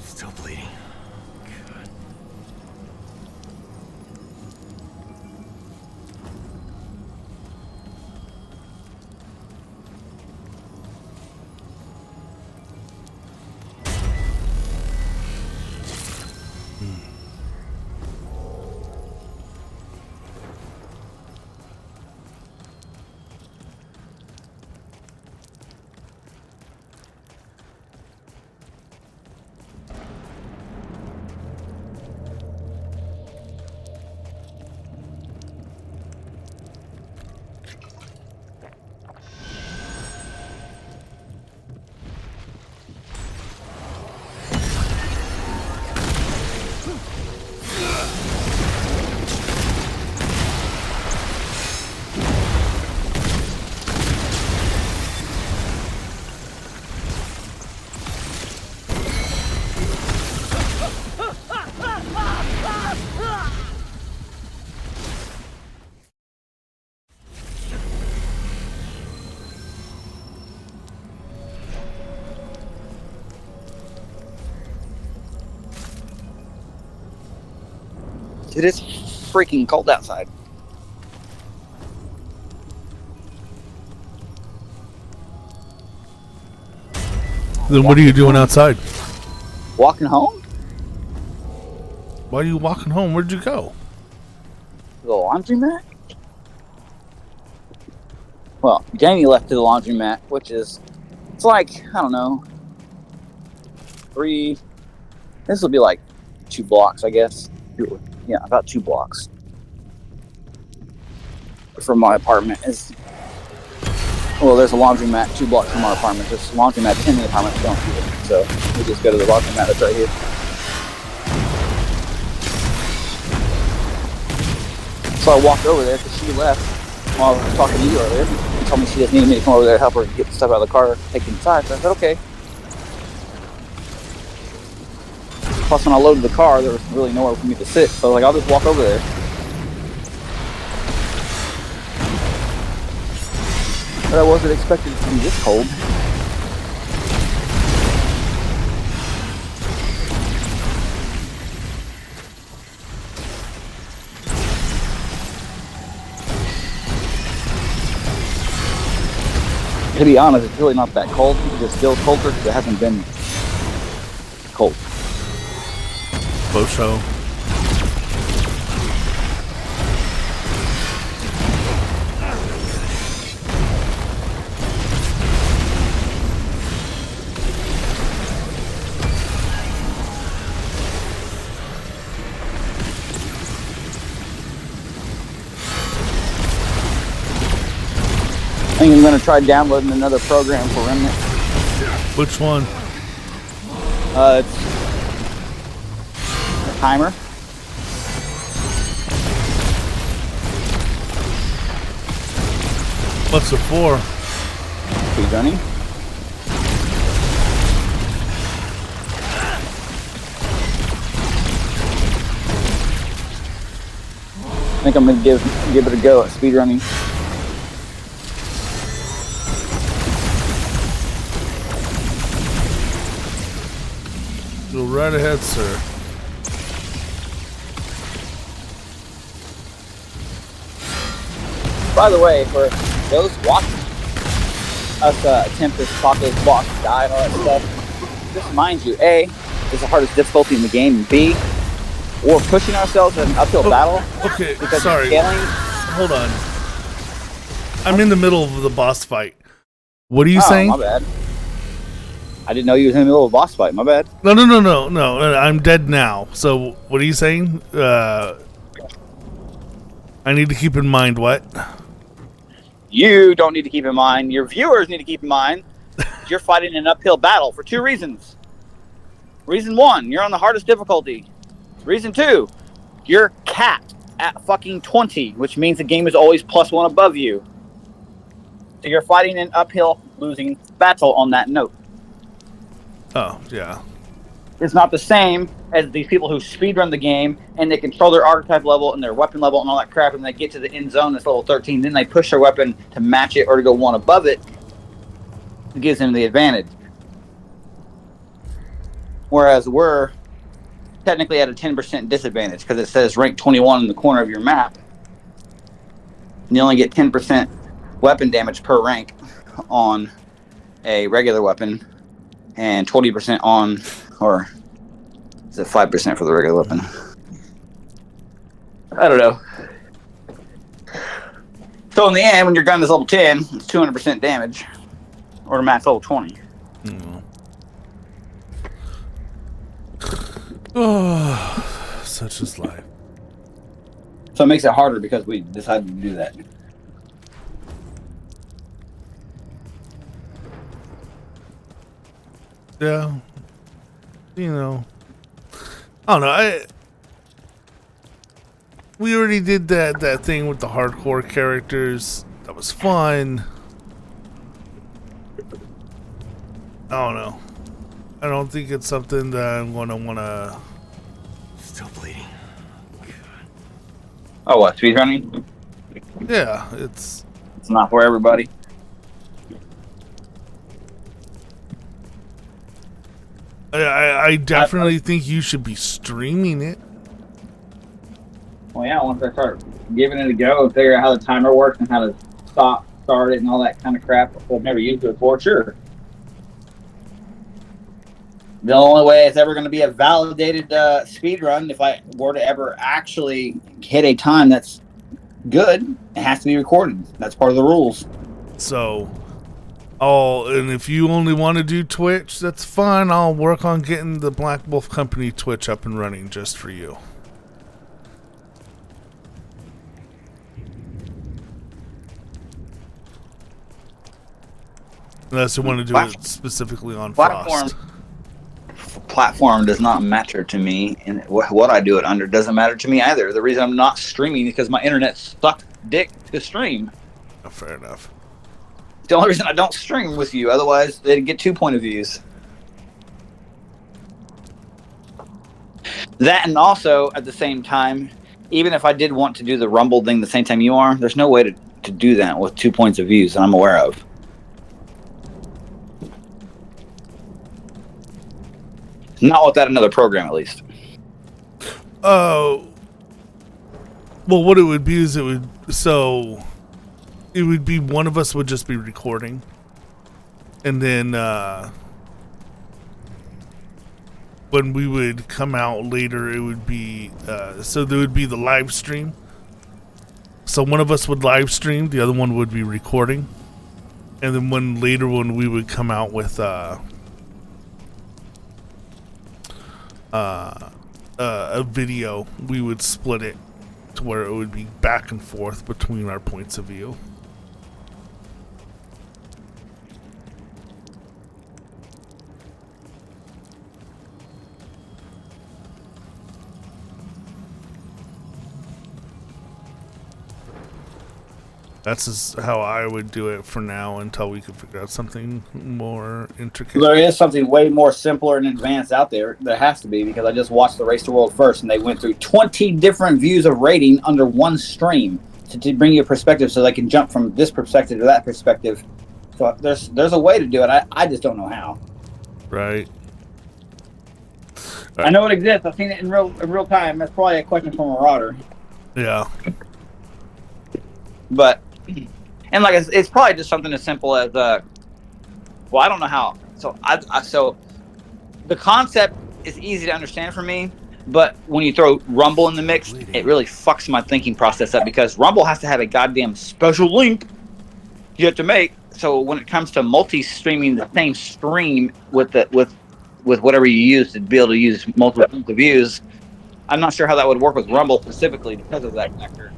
Still bleeding. Good. It is freaking cold outside. Then what are you doing outside? Walking home? Why are you walking home? Where'd you go? The laundromat? Well, Jamie left to the laundromat, which is, it's like, I don't know, this will be like 2 blocks, I guess. Yeah, about 2 blocks from my apartment. Well, there's a laundromat 2 blocks from our apartment. There's a laundromat in the apartment. We don't do it. So we just go to the laundromat that's right here. So I walked over there because she left while I was talking to you earlier. She told me she just needed me to come over there to help her get the stuff out of the car, take it inside. So I said, okay. Plus, when I loaded the car, there was really nowhere for me to sit. So I was like, I'll just walk over there. But I wasn't expecting it to be this cold. To be honest, it's really not that cold. It feels colder because it hasn't been cold. Bow show. think I'm going to try downloading another program for Remnant. Which one? It's a timer. What's it for? Speedrunning. I think I'm going to give it a go at speedrunning. Go right ahead, sir. By the way, for those watching us attempt this apocalypse boss, die and all that stuff, just mind you, A, is the hardest difficulty in the game, and B, we're pushing ourselves in an uphill battle. Okay, because sorry. scaling. Hold on. I'm in the middle of the boss fight. What are you saying? My bad. I didn't know you was in the middle of a boss fight. My bad. No. I'm dead now. So what are you saying? I need to keep in mind what? You don't need to keep in mind. Your viewers need to keep in mind. You're fighting an uphill battle for two reasons. Reason one, you're on the hardest difficulty. Reason two, you're capped at fucking 20, which means the game is always +1 above you. So you're fighting an uphill losing battle on that note. Oh, yeah. It's not the same as these people who speedrun the game and they control their archetype level and their weapon level and all that crap, and they get to the end zone that's level 13, then they push their weapon to match it or to go one above it. It gives them the advantage. Whereas we're technically at a 10% disadvantage because it says rank 21 in the corner of your map. And you only get 10% weapon damage per rank on a regular weapon and 20% on, or is it 5% for the regular weapon? I don't know. So in the end, when your gun is level 10, it's 200% damage, or to max level 20. Oh, such is life. So it makes it harder because we decided to do that. Yeah. You know. I don't know. We already did that thing with the hardcore characters. That was fun. I don't know. I don't think it's something that I'm gonna wanna. Still bleeding. Oh, what? Speedrunning? Yeah, it's not for everybody. I definitely think you should be streaming it. Well, yeah, once I start giving it a go and figure out how the timer works and how to start it and all that kind of crap, I've never used it before, sure. The only way it's ever going to be a validated speed run, if I were to ever actually hit a time that's good, it has to be recorded. That's part of the rules. So, and if you only want to do Twitch, that's fine. I'll work on getting the Black Wolf Company Twitch up and running just for you. Unless you want to do it specifically on Frost. Platform does not matter to me, and what I do it under doesn't matter to me either. The reason I'm not streaming is because my internet sucked dick to stream. Oh, fair enough. The only reason I don't stream with you, otherwise they'd get 2 point of views. That, and also at the same time, even if I did want to do the Rumble thing the same time you are, there's no way to do that with 2 points of views that I'm aware of. Not without another program, at least. Oh. Well, what it would be is it would be one of us would just be recording. And then when we would come out later, it would be so there would be the live stream. So one of us would live stream, the other one would be recording. And then when we would come out with a video, we would split it to where it would be back and forth between our points of view. That's how I would do it for now until we could figure out something more intricate. There is something way more simpler and advanced out there. There has to be, because I just watched the Race to World first, and they went through 20 different views of rating under one stream to bring you a perspective, so they can jump from this perspective to that perspective. So there's a way to do it. I just don't know how. Right. I know it exists. I've seen it in real time. That's probably a question from a Marauder. Yeah. But, and like it's probably just something as simple as well, I don't know how. So so the concept is easy to understand for me, but when you throw Rumble in the mix, it really fucks my thinking process up, because Rumble has to have a goddamn special link you have to make. So when it comes to multi-streaming the same stream with whatever you use to be able to use multiple views, I'm not sure how that would work with Rumble specifically because of that factor.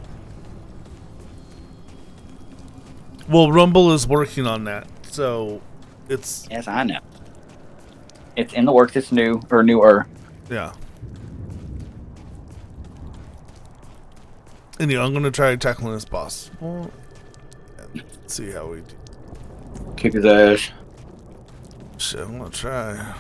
Well, Rumble is working on that, so it's... Yes, I know. It's in the works. It's new, or newer. Yeah. Anyway, I'm going to try tackling this boss. Well, let's see how we do. Kick his ass. Shit, I'm going to try.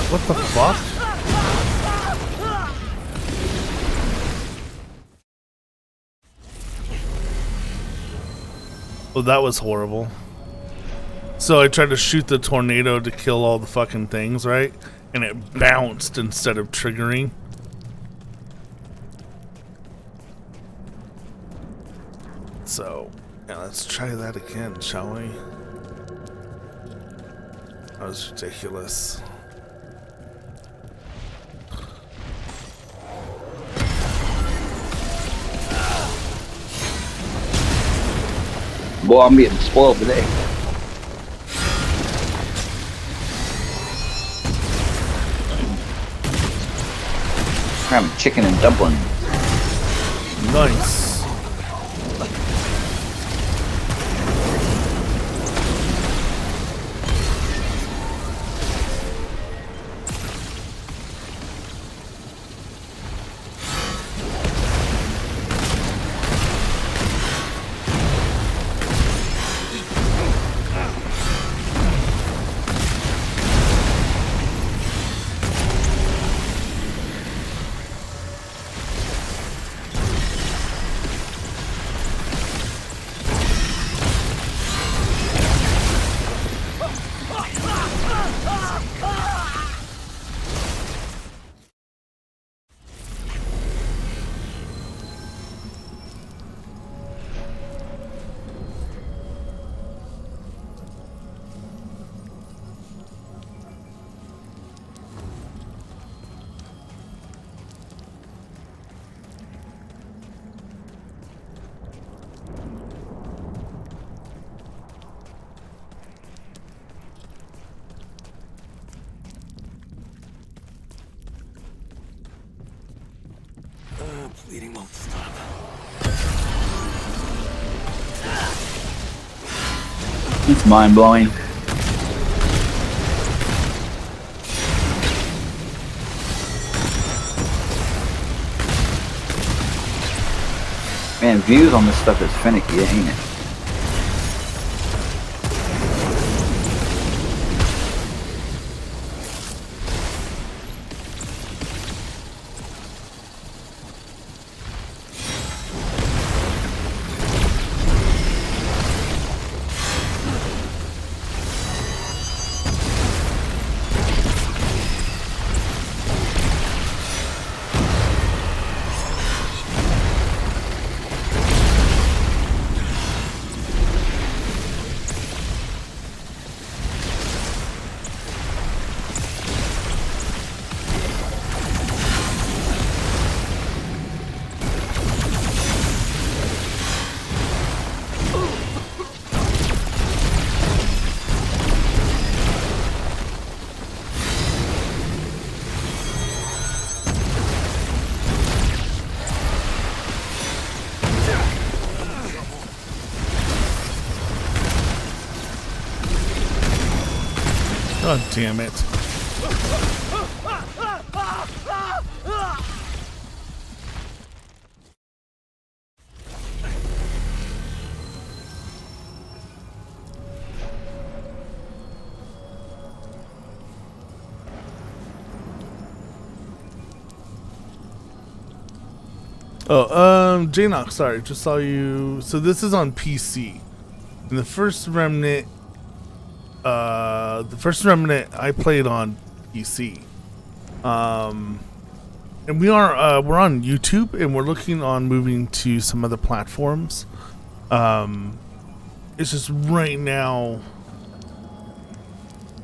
What the fuck? Oh, that was horrible. So I tried to shoot the tornado to kill all the fucking things, right? And it bounced instead of triggering. So, yeah, let's try that again, shall we? That was ridiculous. Boy, I'm getting spoiled today. Having chicken and dumpling. Nice. Bleeding won't stop. It's mind blowing. Man, views on this stuff is finicky, ain't it? God damn it. Oh, Janox, sorry, just saw you. So this is on PC. And the first Remnant I played on PC. And we're on YouTube, and we're looking on moving to some other platforms. It's just right now.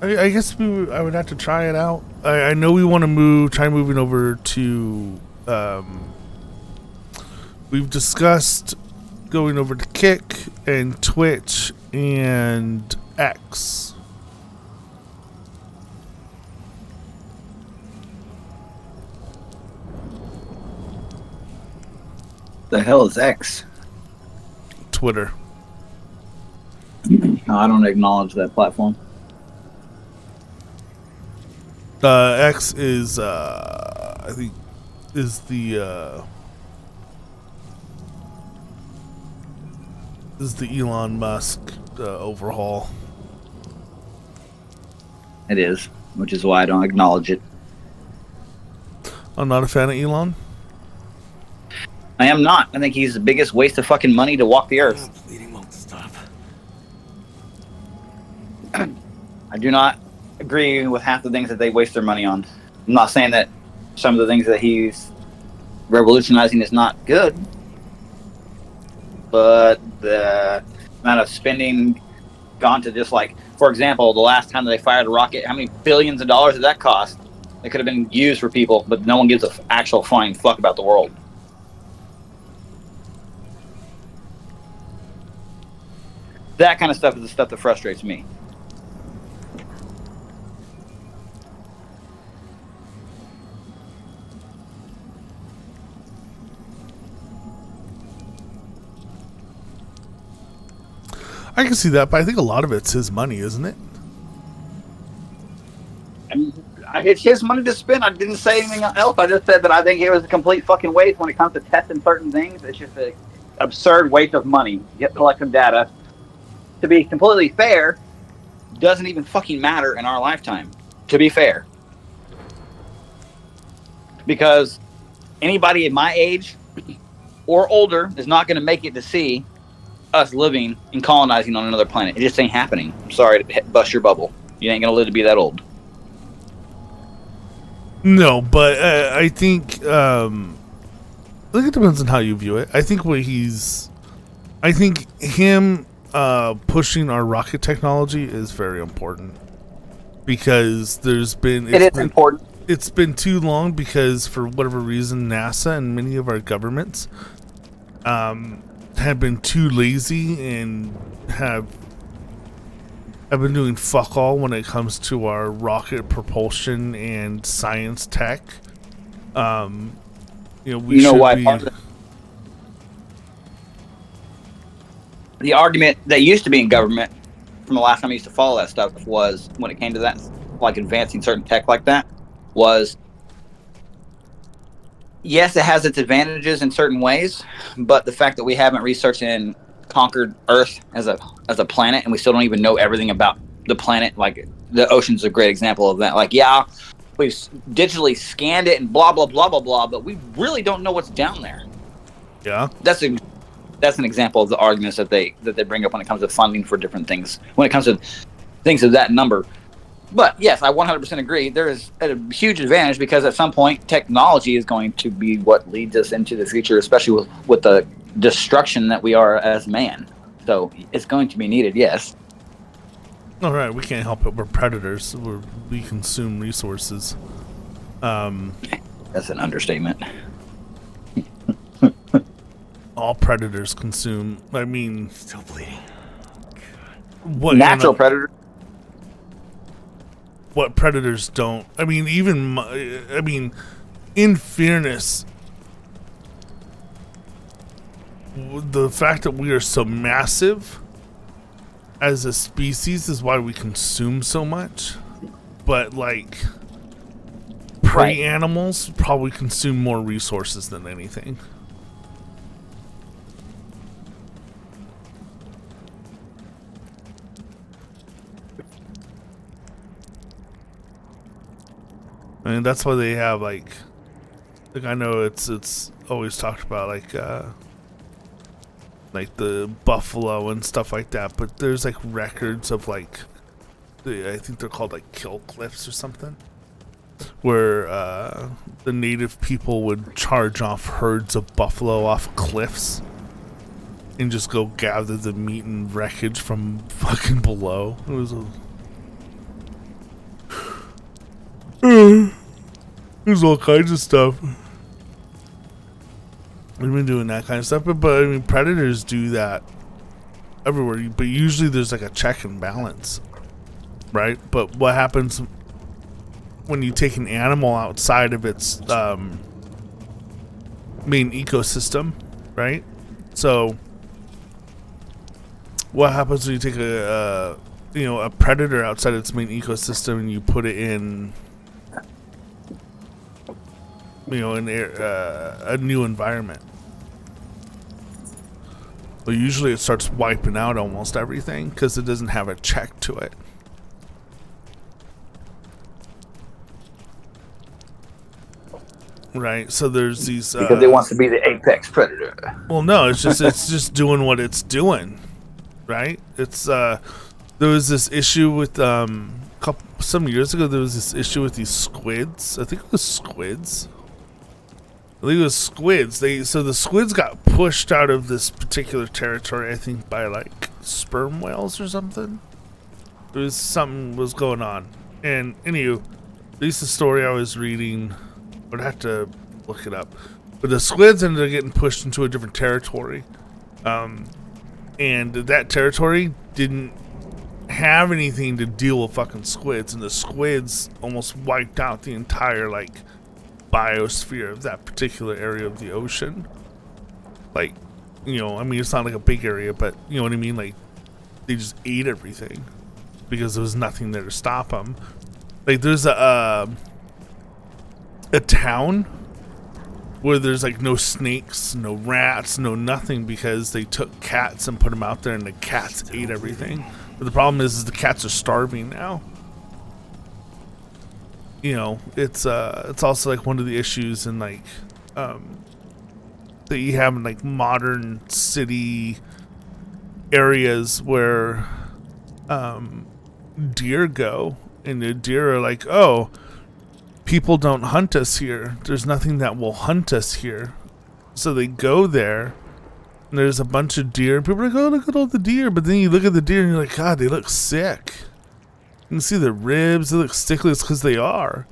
I guess I would have to try it out. I know we want to try moving over to. We've discussed going over to Kick and Twitch and X. The hell is X? Twitter. No, I don't acknowledge that platform. X is I think is the Elon Musk overhaul. It is, which is why I don't acknowledge it. I'm not a fan of Elon. I am not. I think he's the biggest waste of fucking money to walk the earth. Bleeding won't stop. I do not agree with half the things that they waste their money on. I'm not saying that some of the things that he's revolutionizing is not good, but the amount of spending gone to just like, for example, the last time that they fired a rocket, how many billions of dollars did that cost? It could have been used for people, but no one gives an actual flying fuck about the world. That kind of stuff is the stuff that frustrates me. I can see that, but I think a lot of it's his money, isn't it? I mean, it's his money to spend. I didn't say anything else. I just said that I think it was a complete fucking waste when it comes to testing certain things. It's just an absurd waste of money. Get collecting data. To be completely fair, doesn't even fucking matter in our lifetime. To be fair. Because anybody at my age or older is not going to make it to see us living and colonizing on another planet. It just ain't happening. I'm sorry to bust your bubble. You ain't going to live to be that old. No, but I think it depends on how you view it. I think him pushing our rocket technology is very important, because it's important. It's been too long, because for whatever reason NASA and many of our governments have been too lazy and have been doing fuck all when it comes to our rocket propulsion and science tech. The argument that used to be in government from the last time I used to follow that stuff was, when it came to that, like advancing certain tech like that, was yes, it has its advantages in certain ways, but the fact that we haven't researched and conquered Earth as a planet, and we still don't even know everything about the planet, like the ocean's a great example of that. Like, yeah, we've digitally scanned it and blah blah blah blah blah, but we really don't know what's down there. Yeah, that's an example of the arguments that they bring up when it comes to funding for different things, when it comes to things of that number. But yes, I 100% agree. There is a huge advantage, because at some point technology is going to be what leads us into the future, especially with the destruction that we are as man. So it's going to be needed, yes. All right, we can't help it. We're predators. We consume resources. That's an understatement. All predators consume. I mean, still bleeding. What natural predator? What predators don't? I mean, in fairness, the fact that we are so massive as a species is why we consume so much. but like prey Right. animals probably consume more resources than anything. I mean, that's why they have like I know it's always talked about like the buffalo and stuff like that, but there's like records of like I think they're called like kill cliffs or something, where the native people would charge off herds of buffalo off cliffs and just go gather the meat and wreckage from fucking below. It was there's all kinds of stuff. We've been doing that kind of stuff, but I mean, predators do that everywhere. But usually there's like a check and balance, right? But what happens when you take an animal outside of its main ecosystem, right? So what happens when you take a predator outside its main ecosystem and you put it in a new environment? Well, usually it starts wiping out almost everything because it doesn't have a check to it. Right, so there's these Because it wants to be the apex predator. well, no, it's just doing what it's doing, right? It's there was this issue with some years ago. There was this issue with these squids. I think it was squids. So the squids got pushed out of this particular territory, I think, by like sperm whales or something. Something was going on. And anywho, at least the story I was reading, I'd have to look it up. But the squids ended up getting pushed into a different territory. And that territory didn't have anything to deal with fucking squids. And the squids almost wiped out the entire like biosphere of that particular area of the ocean. Like, I mean, it's not like a big area, but you know what I mean? Like, they just ate everything because there was nothing there to stop them. Like, there's a town where there's like no snakes, no rats, no nothing, because they took cats and put them out there and the cats ate everything. But the problem is the cats are starving now. It's also like one of the issues in like that you have in like modern city areas where deer go, and the deer are like, oh, people don't hunt us here. There's nothing that will hunt us here. So they go there and there's a bunch of deer. People are like, oh, look at all the deer. But then you look at the deer and you're like, God, they look sick. You can see the ribs, they look sickly. It's because they are.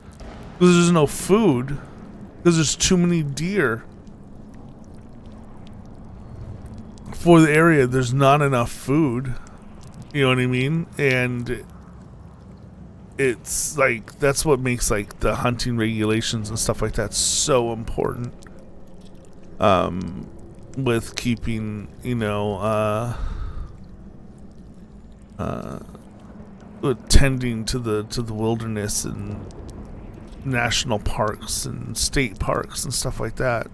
Because there's no food. Because there's too many deer. For the area, there's not enough food. You know what I mean? And it's like, that's what makes like the hunting regulations and stuff like that so important. With keeping, tending to the wilderness and national parks and state parks and stuff like that.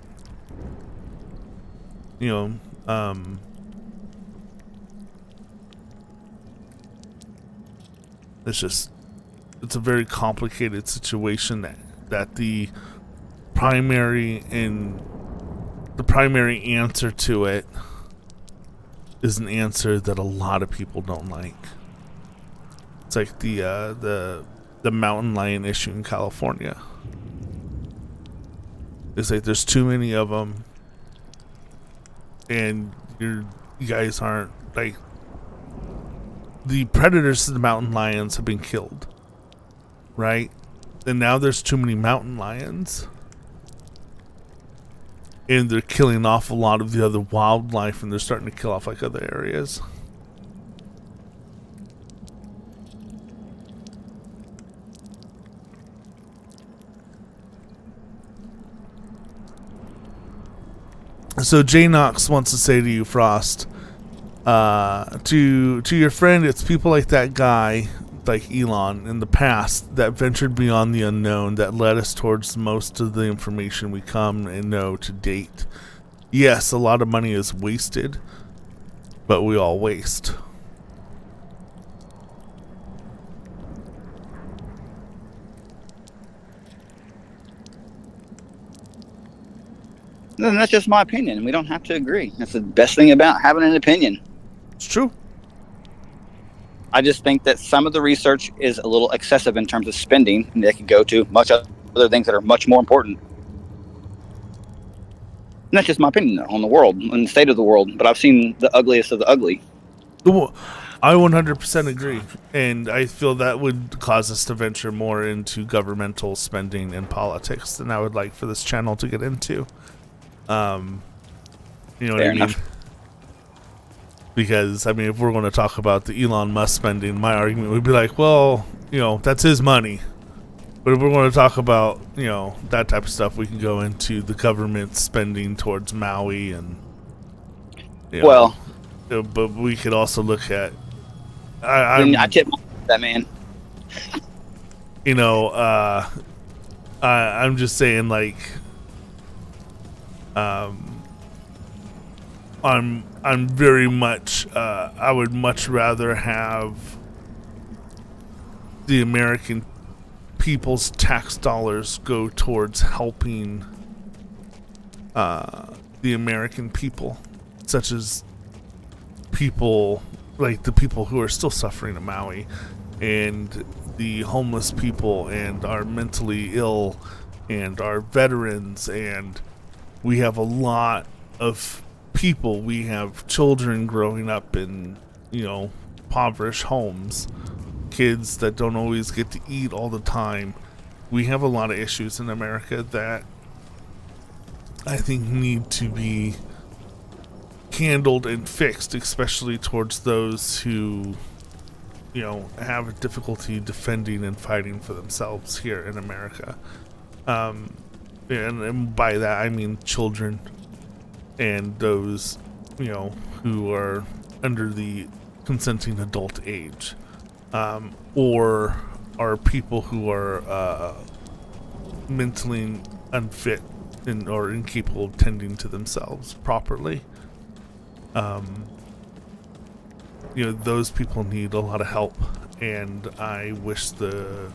It's a very complicated situation that the primary answer to it is an answer that a lot of people don't like. It's like the mountain lion issue in California. It's like there's too many of them, and you guys aren't like, the predators to the mountain lions have been killed, right? And now there's too many mountain lions, and they're killing off a lot of the other wildlife, and they're starting to kill off like other areas. So J Knox wants to say to you, Frost, to your friend, it's people like that guy like Elon in the past that ventured beyond the unknown, that led us towards most of the information we come and know to date. Yes, a lot of money is wasted, but we all waste. And that's just my opinion. We don't have to agree. That's the best thing about having an opinion. It's true. I just think that some of the research is a little excessive in terms of spending, and they could go to much other things that are much more important. And that's just my opinion on the world and the state of the world. But I've seen the ugliest of the ugly. I 100% agree, and I feel that would cause us to venture more into governmental spending and politics than I would like for this channel to get into. You know what Fair I mean? enough. Because, I mean, if we're going to talk about the Elon Musk spending, my argument would be like, well, you know, that's his money. But if we're going to talk about, you know, that type of stuff, we can go into the government spending towards Maui and, you know, Well, but we could also look at, I tip that man. you know, I'm just saying, like, I'm very much, I would much rather have the American people's tax dollars go towards helping the American people, such as people like the people who are still suffering in Maui, and the homeless people, and our mentally ill, and our veterans, and we have a lot of people. We have children growing up in, you know, impoverished homes, kids that don't always get to eat all the time. We have a lot of issues in America that I think need to be handled and fixed, especially towards those who, you know, have difficulty defending and fighting for themselves here in America. And by that I mean children and those, you know, who are under the consenting adult age, or are people who are mentally unfit and or incapable of tending to themselves properly. You know, those people need a lot of help, and I wish the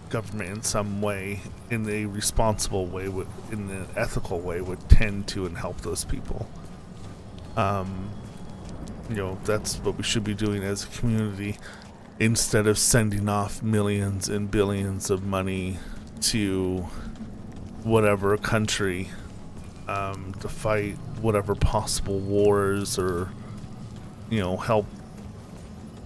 government in some way, in a responsible way, in an ethical way, would tend to and help those people. You know, that's what we should be doing as a community, instead of sending off millions and billions of money to whatever country to fight whatever possible wars, or, you know, help.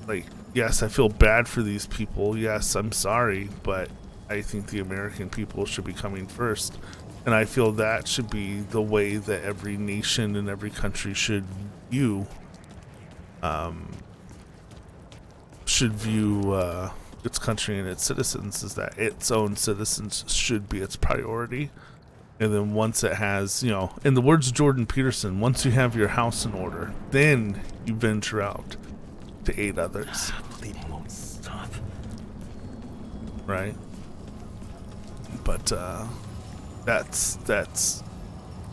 Like, yes, I feel bad for these people. Yes, I'm sorry, but I think the American people should be coming first. And I feel that should be the way that every nation and every country should view its country and its citizens, is that its own citizens should be its priority. And then once it has, you know, in the words of Jordan Peterson, once you have your house in order, then you venture out to aid others. Bleeding won't stop. Right? But that's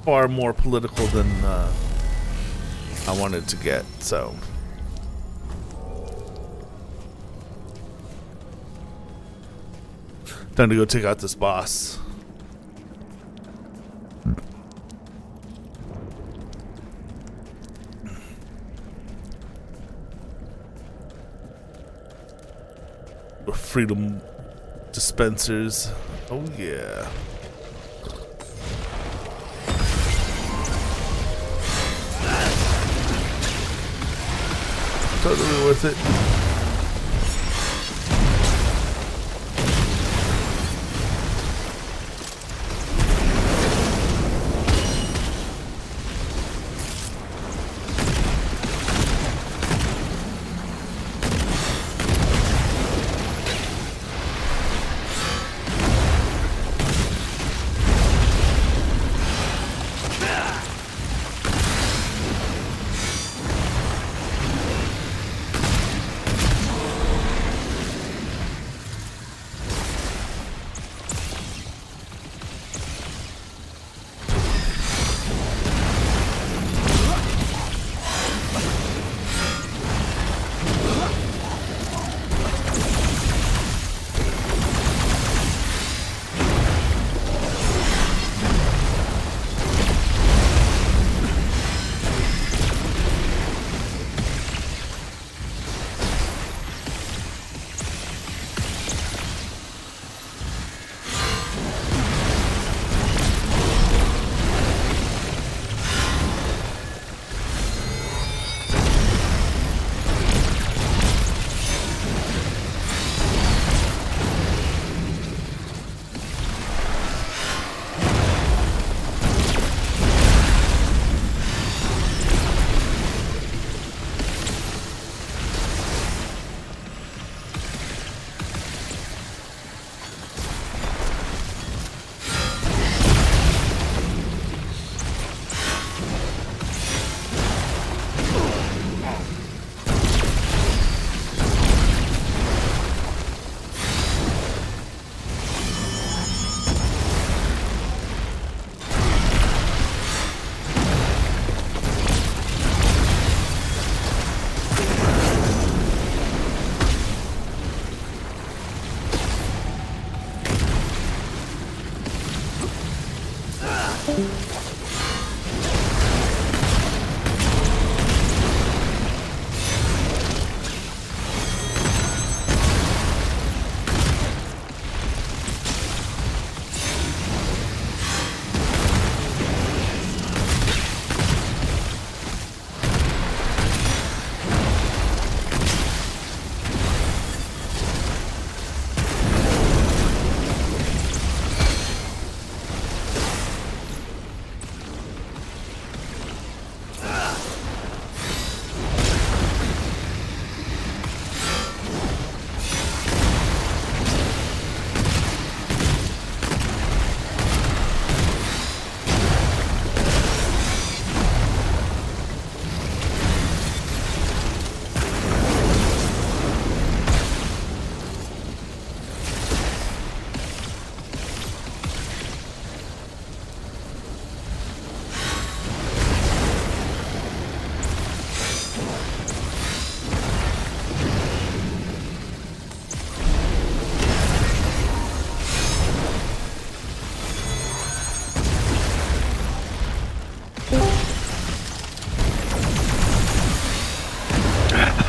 far more political than I wanted to get, so time to go take out this boss. Freedom dispensers. Oh yeah. Totally worth it.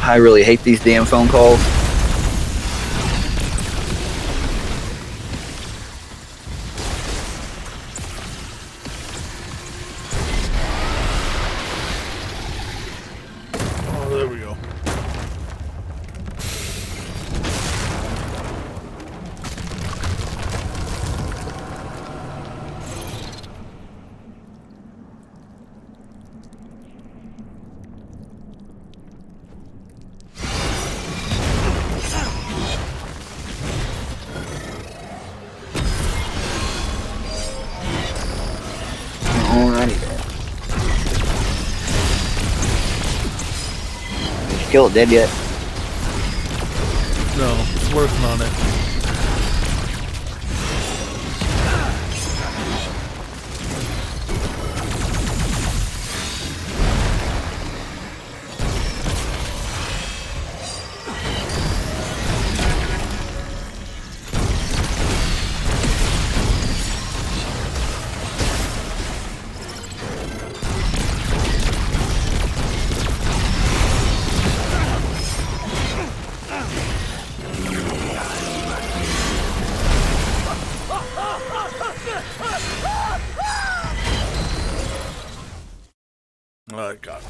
I really hate these damn phone calls. Oh, there we go. Alrighty then. Did you kill it dead yet? No, it's working on it. Oh, God.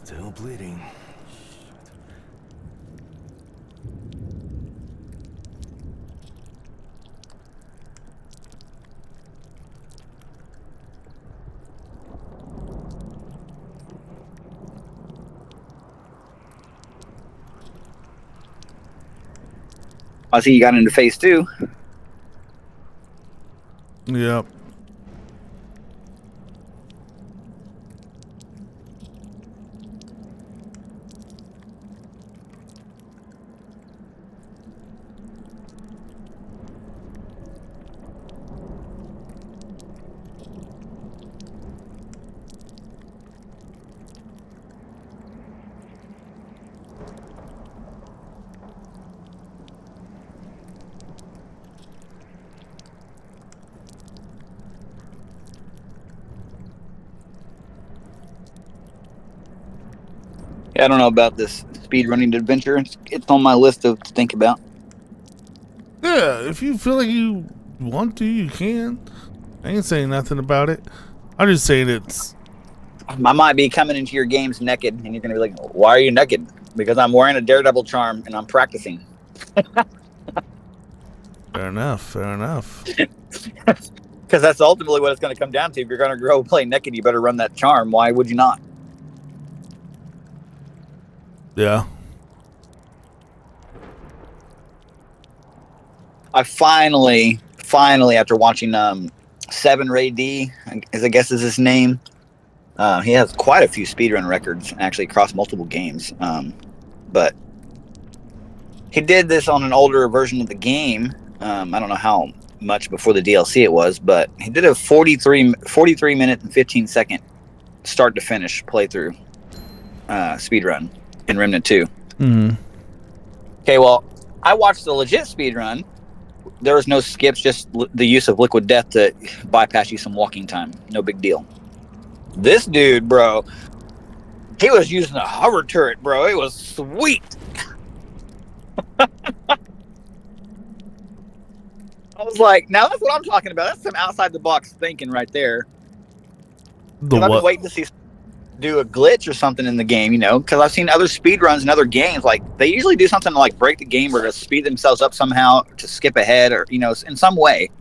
Still bleeding. I see you got into phase 2. Yep. Yeah, I don't know about this speedrunning adventure. It's on my list to think about. Yeah, if you feel like you want to, you can. I ain't saying nothing about it. I'm just saying it's... I might be coming into your games naked, and you're going to be like, why are you naked? Because I'm wearing a Daredevil charm, and I'm practicing. Fair enough, fair enough. Because that's ultimately what it's going to come down to. If you're going to grow play naked, you better run that charm. Why would you not? Yeah. I finally, after watching 7 Ray D, as I guess is his name, he has quite a few speedrun records, actually, across multiple games. But he did this on an older version of the game. I don't know how much before the DLC it was, but he did a 43 minute and 15 second start to finish playthrough speedrun in Remnant 2. Mm-hmm. Okay, well, I watched the legit speedrun. There was no skips, just the use of liquid death to bypass you some walking time. No big deal. This dude, bro, he was using a hover turret, bro. It was sweet. I was like, now that's what I'm talking about. That's some outside the box thinking right there. The I've been what? waiting to see do a glitch or something in the game, you know, because I've seen other speedruns in other games. Like, they usually do something to, like, break the game or to speed themselves up somehow, to skip ahead, or, you know, in some way.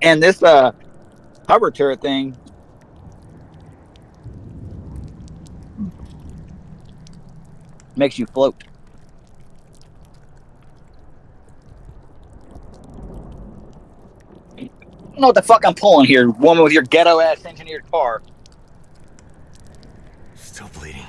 And this hover turret thing, makes you float. I don't know what the fuck I'm pulling here, woman with your ghetto ass engineered car. Still bleeding.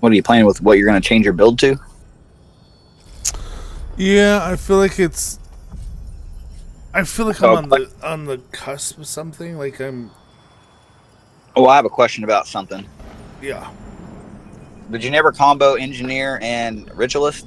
What are you planning with? What you're going to change your build to? Yeah, I feel like it's. I feel like I'm Oh, on the cusp of something. Like I'm. I have a question about something. Yeah. Did you never combo engineer and ritualist?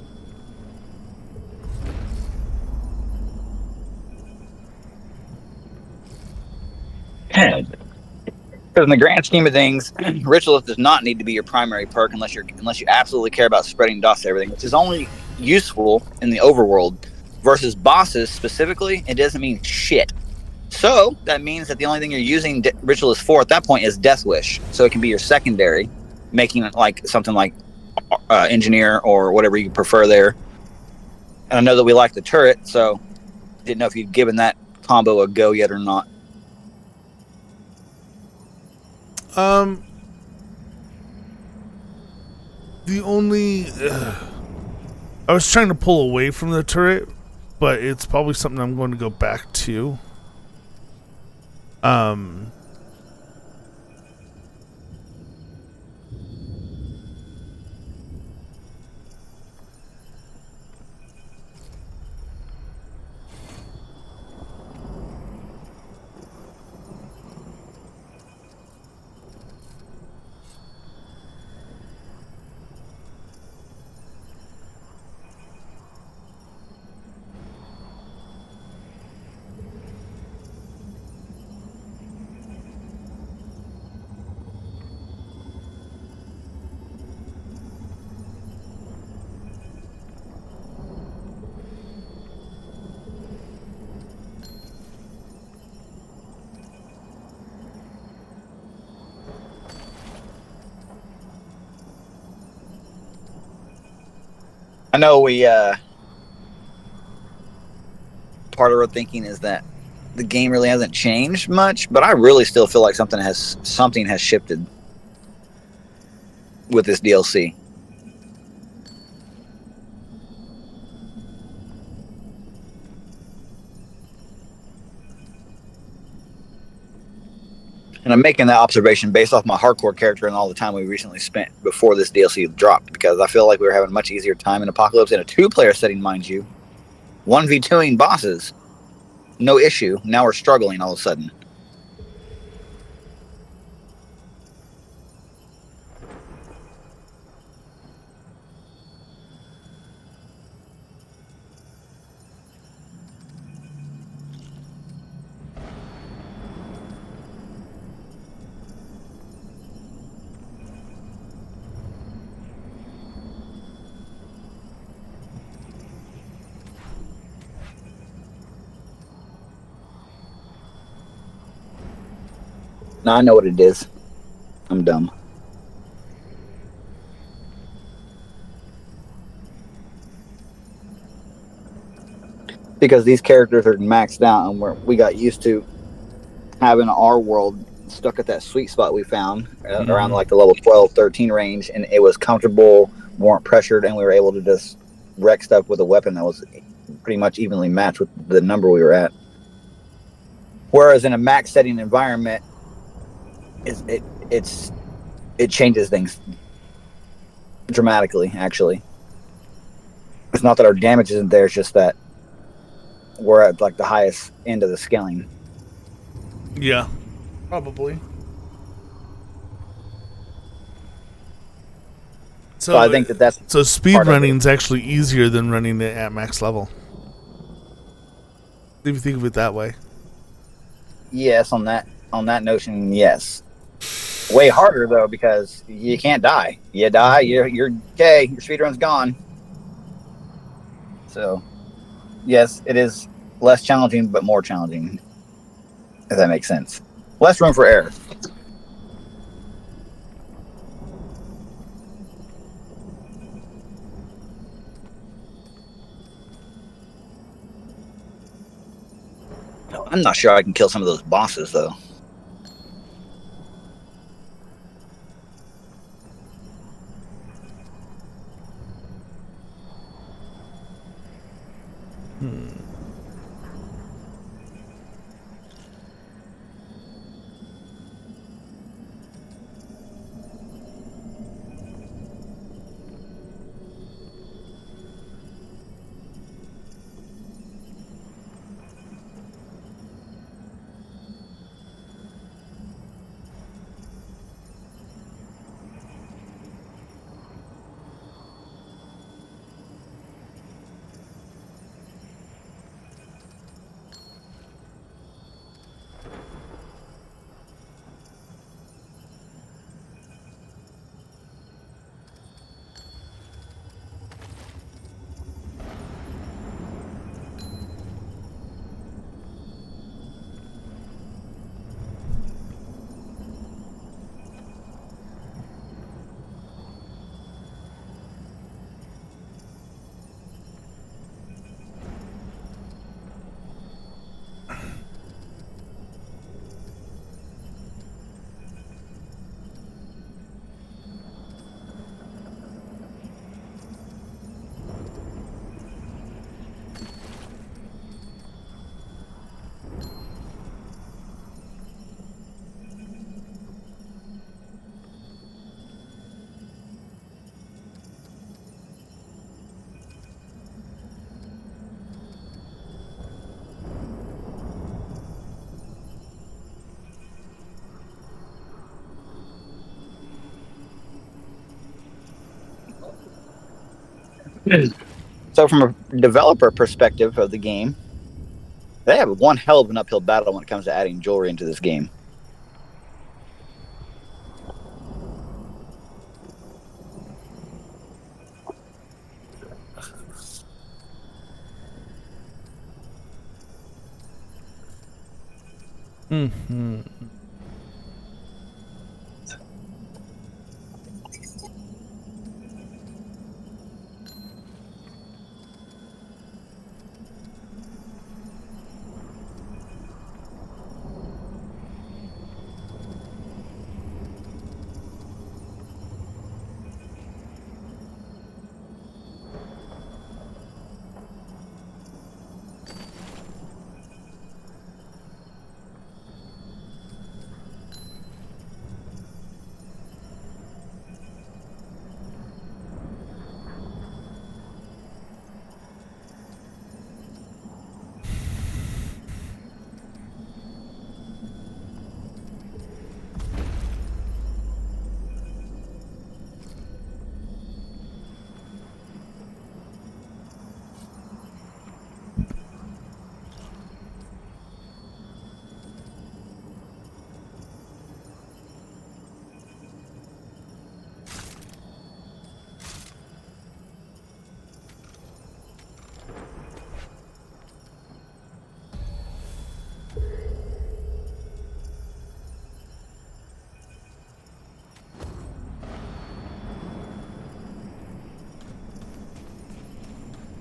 Because in the grand scheme of things, ritualist does not need to be your primary perk unless you absolutely care about spreading dust to everything, which is only useful in the overworld. Versus bosses specifically, it doesn't mean shit. So that means that the only thing you're using ritualist for at that point is death wish. So it can be your secondary, making it like something like engineer or whatever you prefer there. And I know that we like the turret, so didn't know if you'd given that combo a go yet or not. Um. The only. I was trying to pull away from the turret, but it's probably something I'm going to go back to. Um. I know we part of our thinking is that the game really hasn't changed much, but I really still feel like something has shifted with this DLC. And I'm making that observation based off my hardcore character and all the time we recently spent before this DLC dropped, because I feel like we were having a much easier time in Apocalypse in a 2-player setting, mind you. 1v2ing bosses, no issue. Now we're struggling all of a sudden. Now I know what it is. I'm dumb. Because these characters are maxed out, and we got used to having our world stuck at that sweet spot we found around like the level 12, 13 range, and it was comfortable, weren't pressured, and we were able to just wreck stuff with a weapon that was pretty much evenly matched with the number we were at. Whereas in a max setting environment, it changes things dramatically. Actually, it's not that our damage isn't there; it's just that we're at like the highest end of the scaling. Yeah. Probably. So I think that's so speed part of it. running's actually easier than running it at max level. If you think of it that way. Yes, on that notion, yes. Way harder though, because you can't die. You die, you're okay. Your speed run's gone. So, yes, it is less challenging, but more challenging. If that makes sense. Less room for error. I'm not sure I can kill some of those bosses though. So, from a developer perspective of the game, they have one hell of an uphill battle when it comes to adding jewelry into this game. Mm-hmm.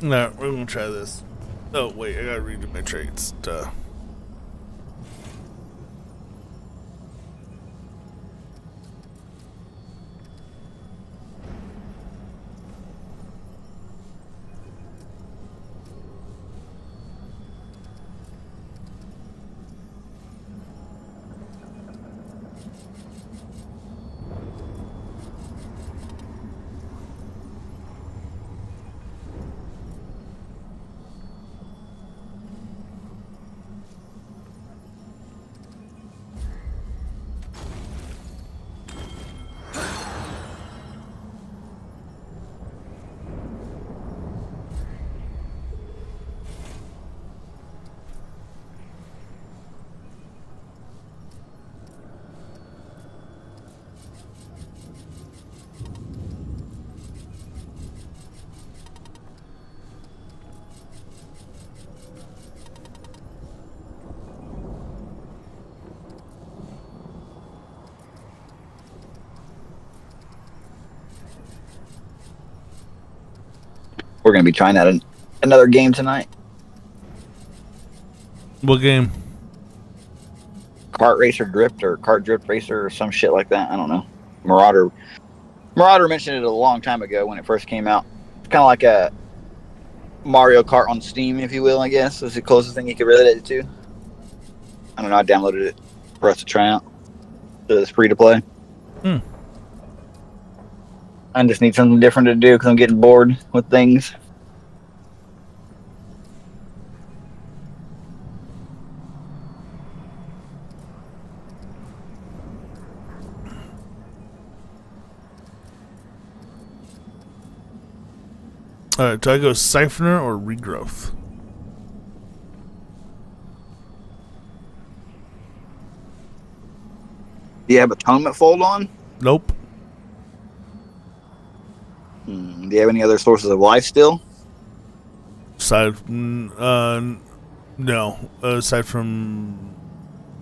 No, we're gonna try this. Oh wait, I gotta redo my traits. Duh. We're going to be trying that in another game tonight. What game? Kart Racer Drift or Kart Drift Racer or some shit like that. I don't know. Marauder mentioned it a long time ago when it first came out. It's kind of like a Mario Kart on Steam, if you will, I guess. Is the closest thing you could relate it to. I don't know. I downloaded it for us to try out. So it's free to play. I just need something different to do because I'm getting bored with things. Alright, do I go Siphoner or Regrowth? Do you have Atonement Fold on? Nope. Do you have any other sources of life still? No. Aside from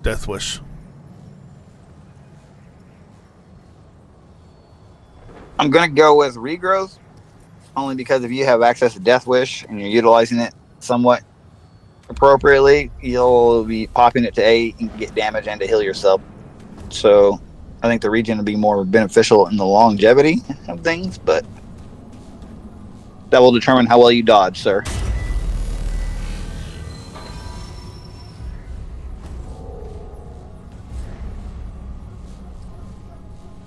Death Wish. I'm going to go with Regrowth, only because if you have access to Death Wish and you're utilizing it somewhat appropriately, you'll be popping it to 8 and get damage and to heal yourself. So I think the regen will be more beneficial in the longevity of things, but that will determine how well you dodge, sir.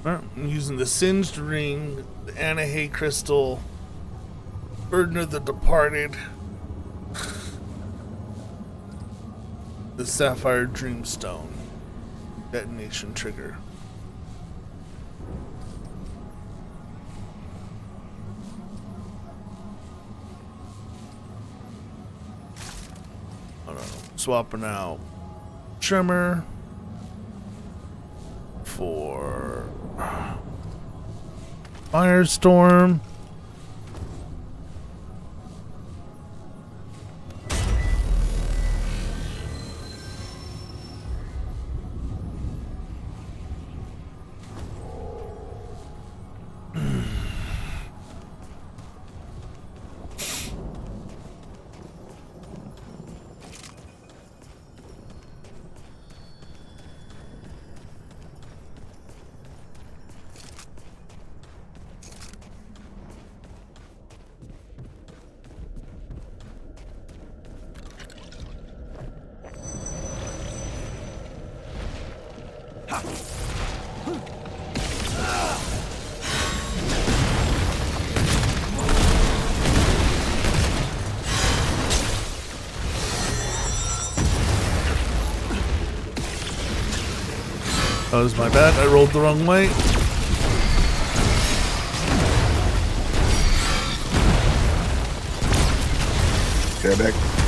Alright, I'm using the Singed Ring, the Anahe Crystal, Burden of the Departed, the Sapphire Dreamstone, Detonation Trigger. Swapping out Tremor for Firestorm. That was my bad. I rolled the wrong way. Okay, back.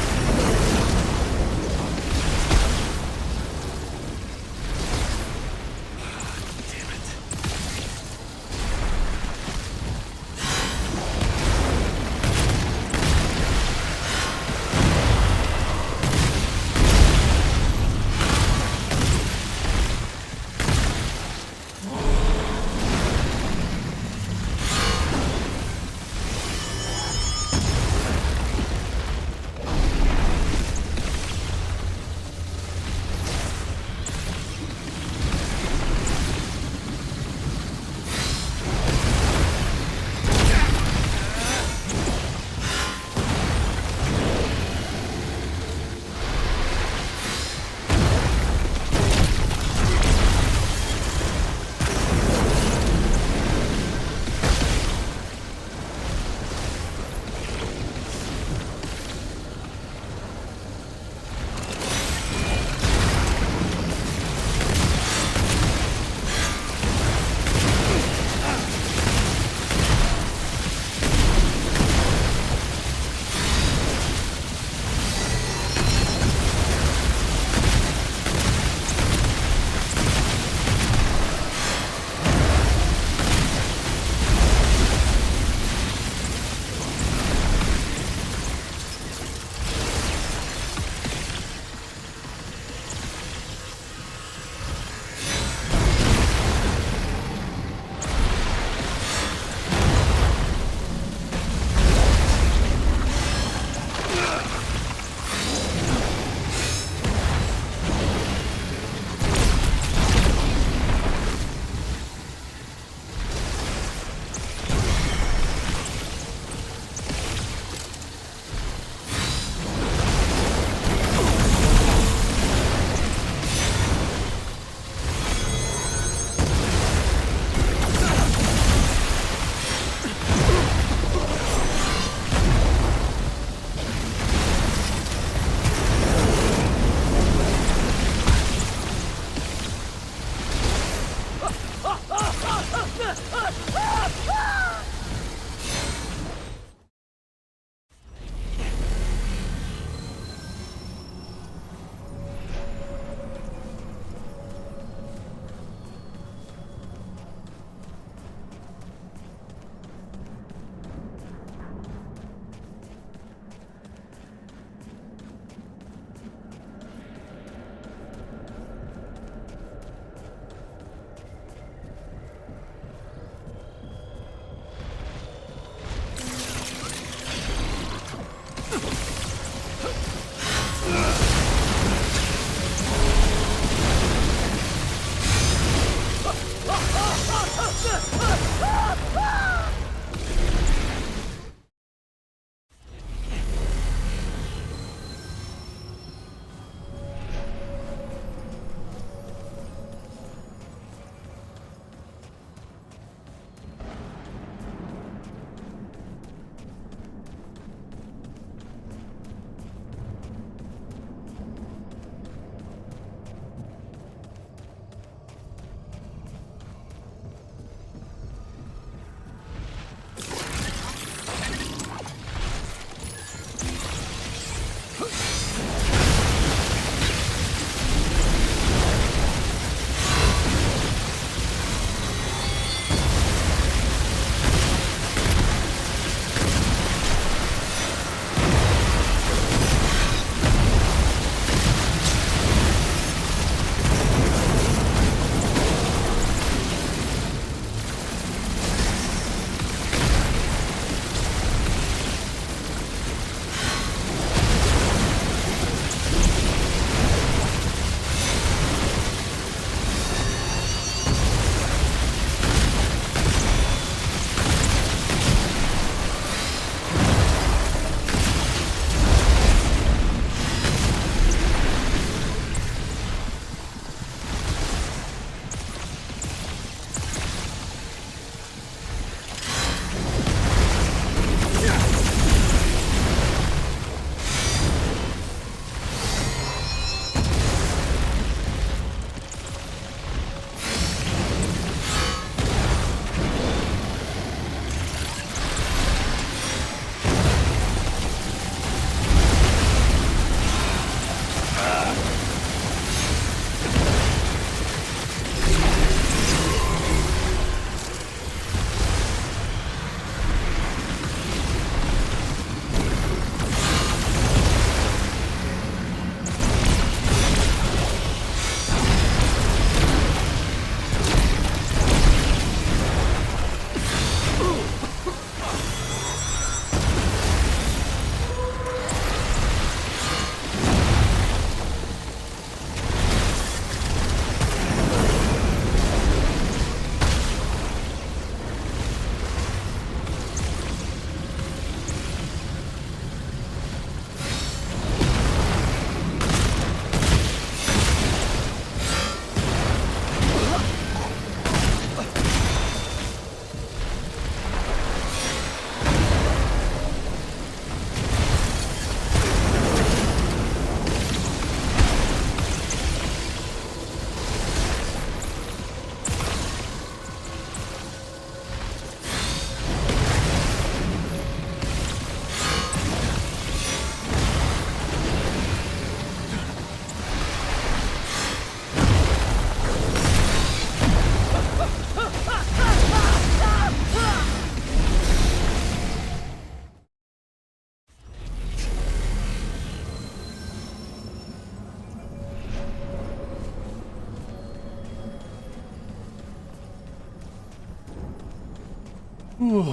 We've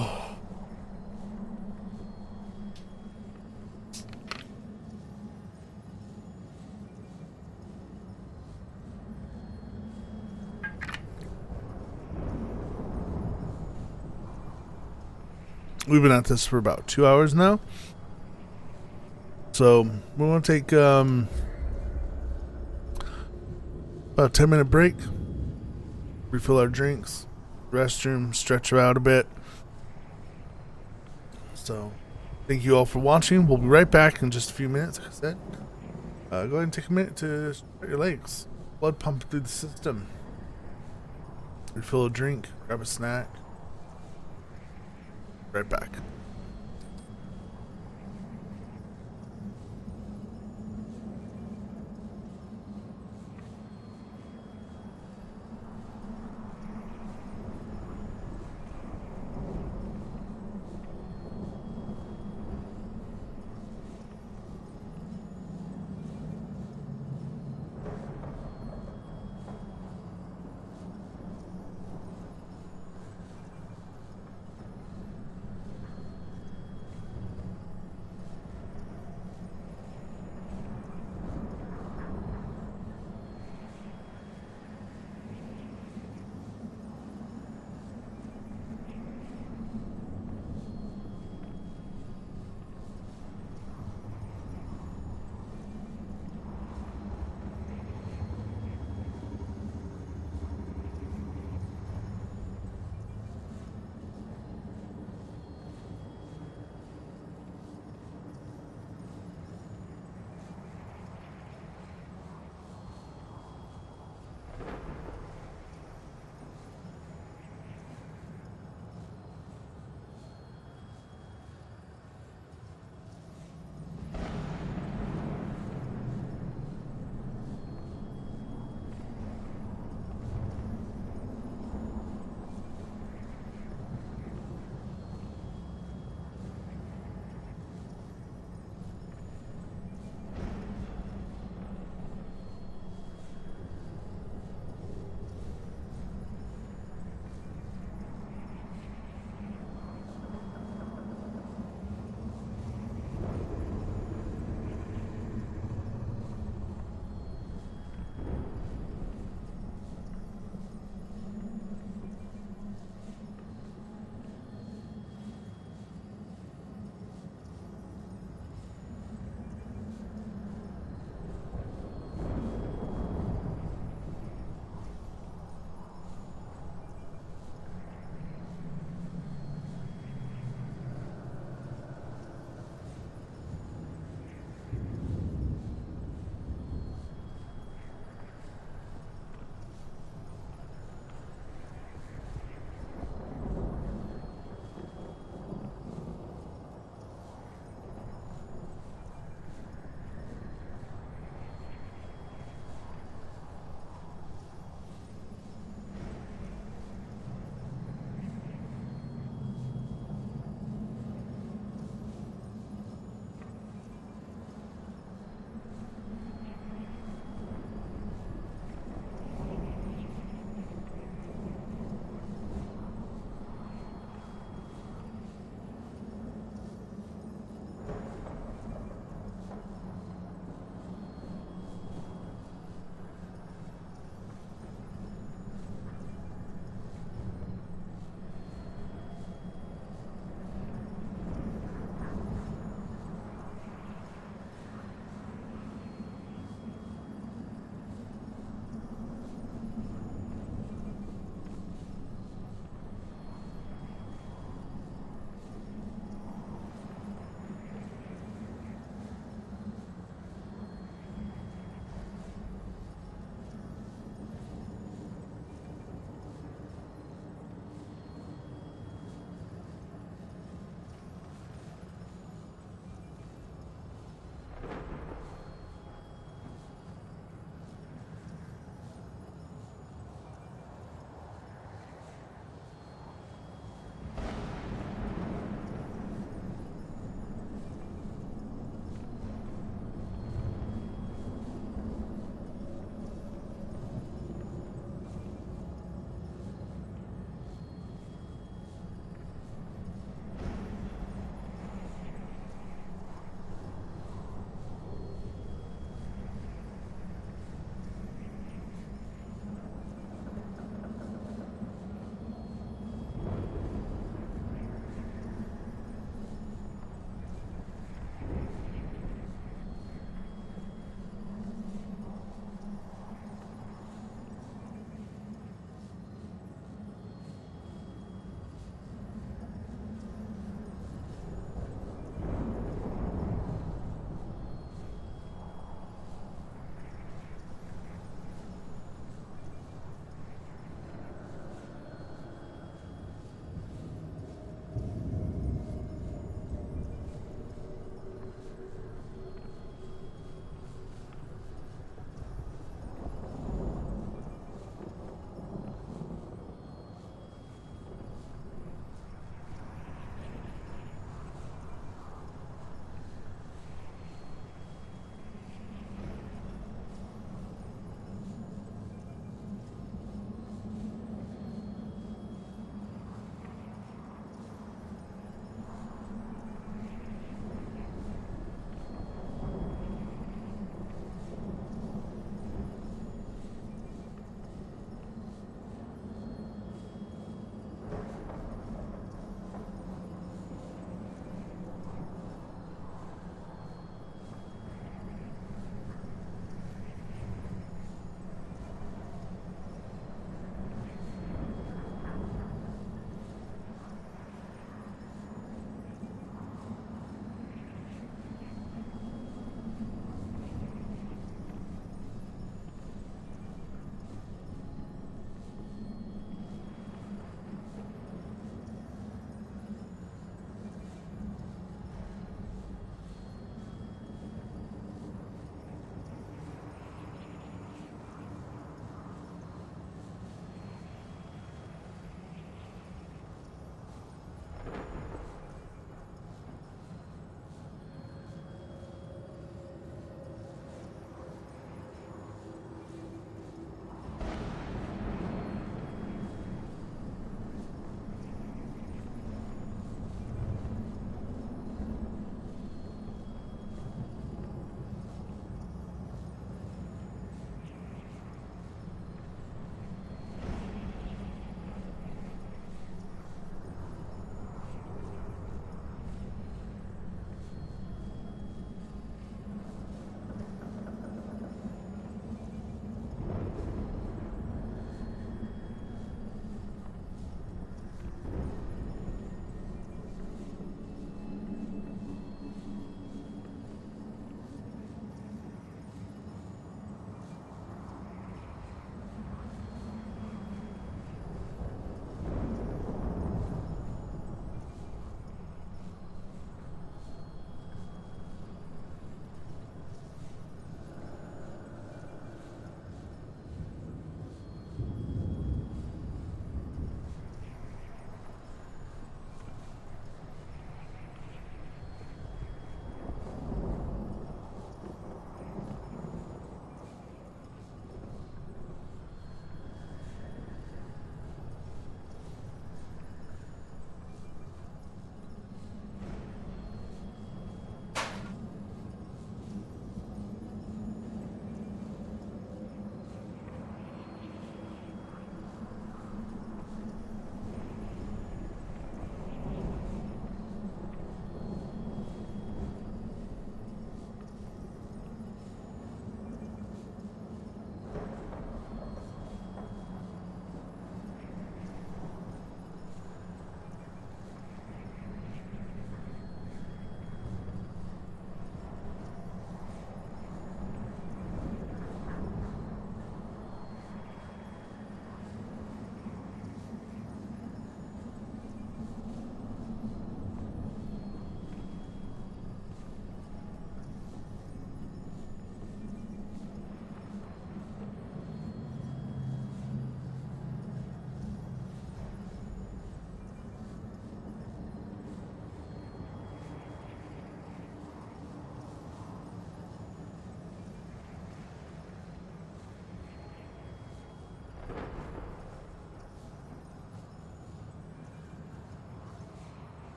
been at this for about 2 hours now. So we want to take about a 10-minute break, refill our drinks, restroom, stretch out a bit. So thank you all for watching. We'll be right back in just a few minutes, like I said. Go ahead and take a minute to stretch your legs. Blood pumping through the system. Refill a drink, grab a snack. Right back.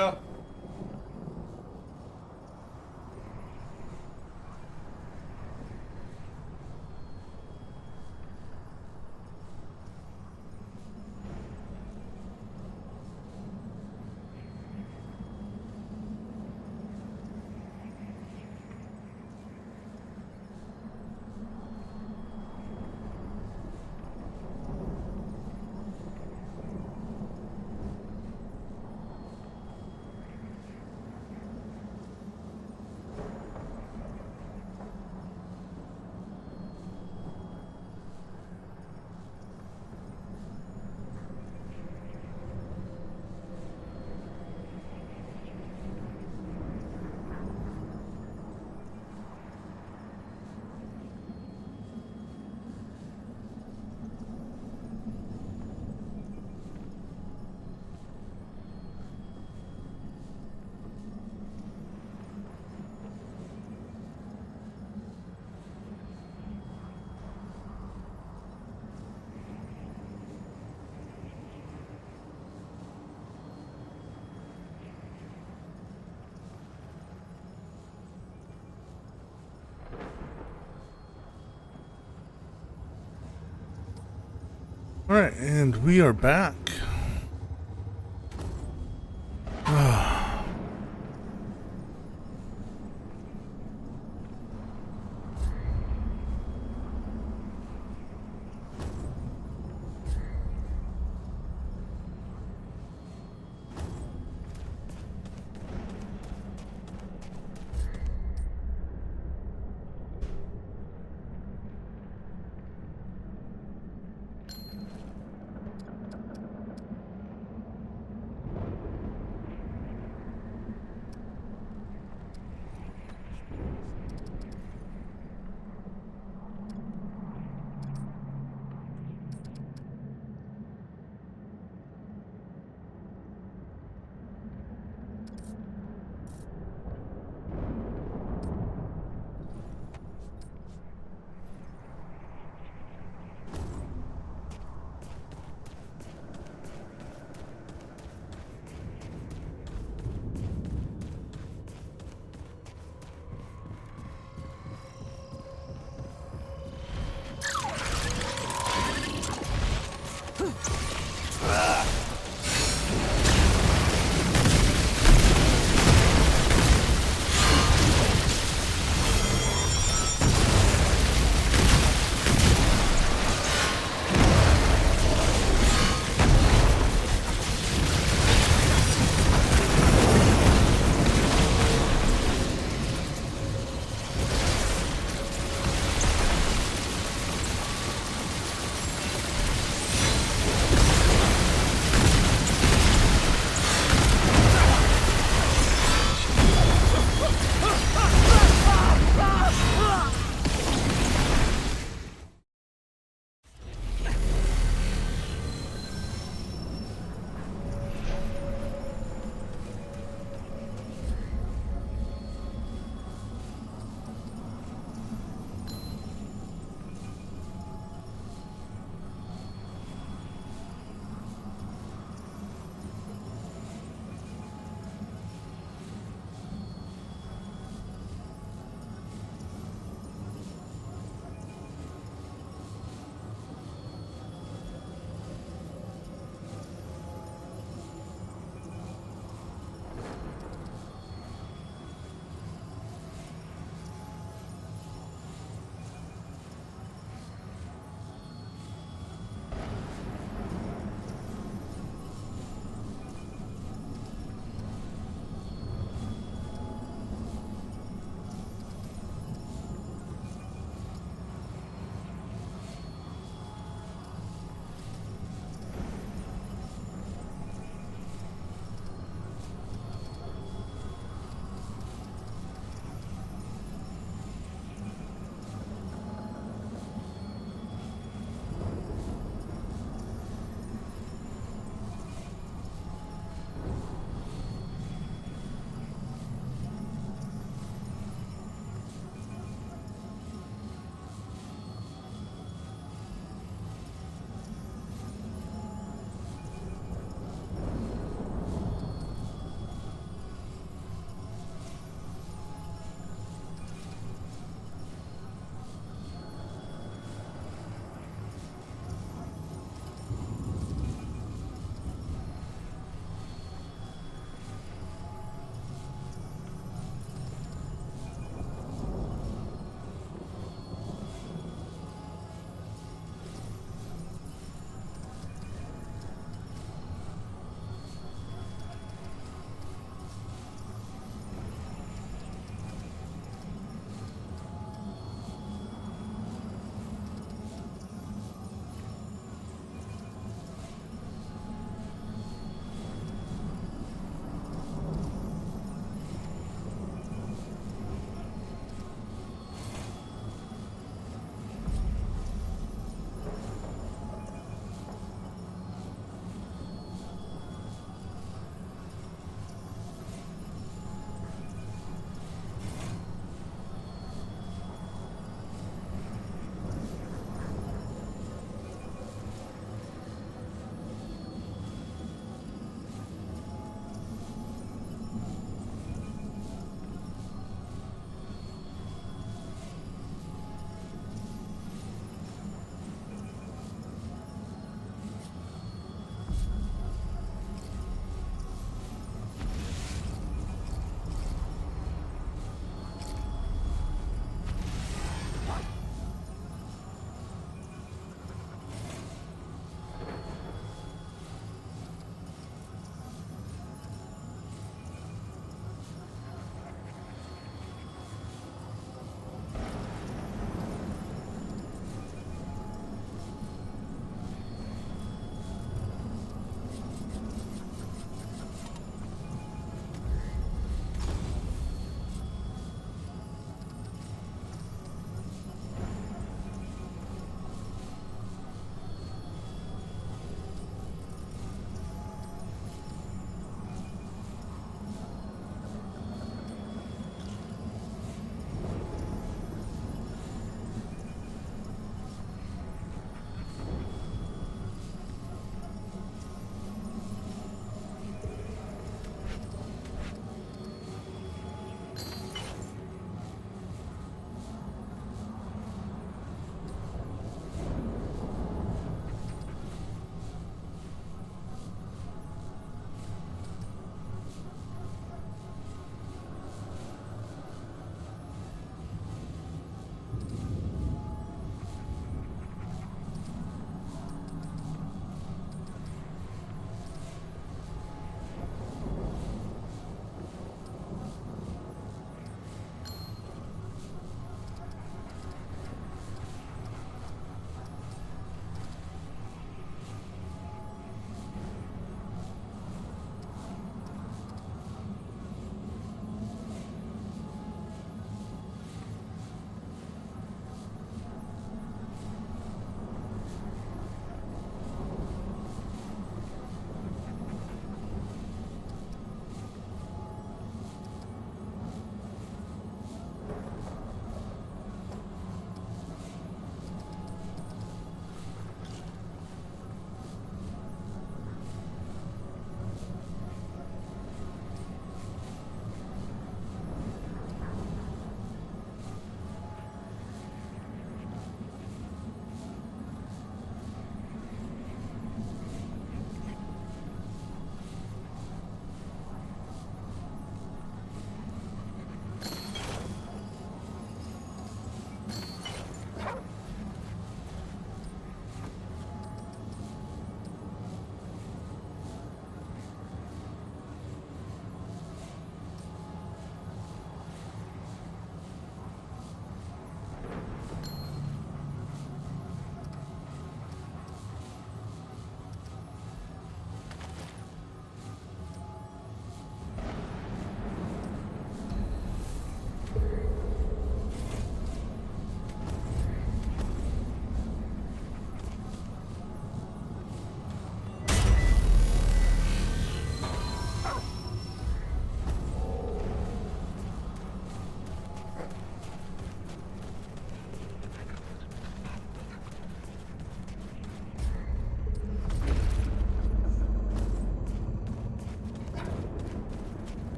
Yeah. All right, and we are back.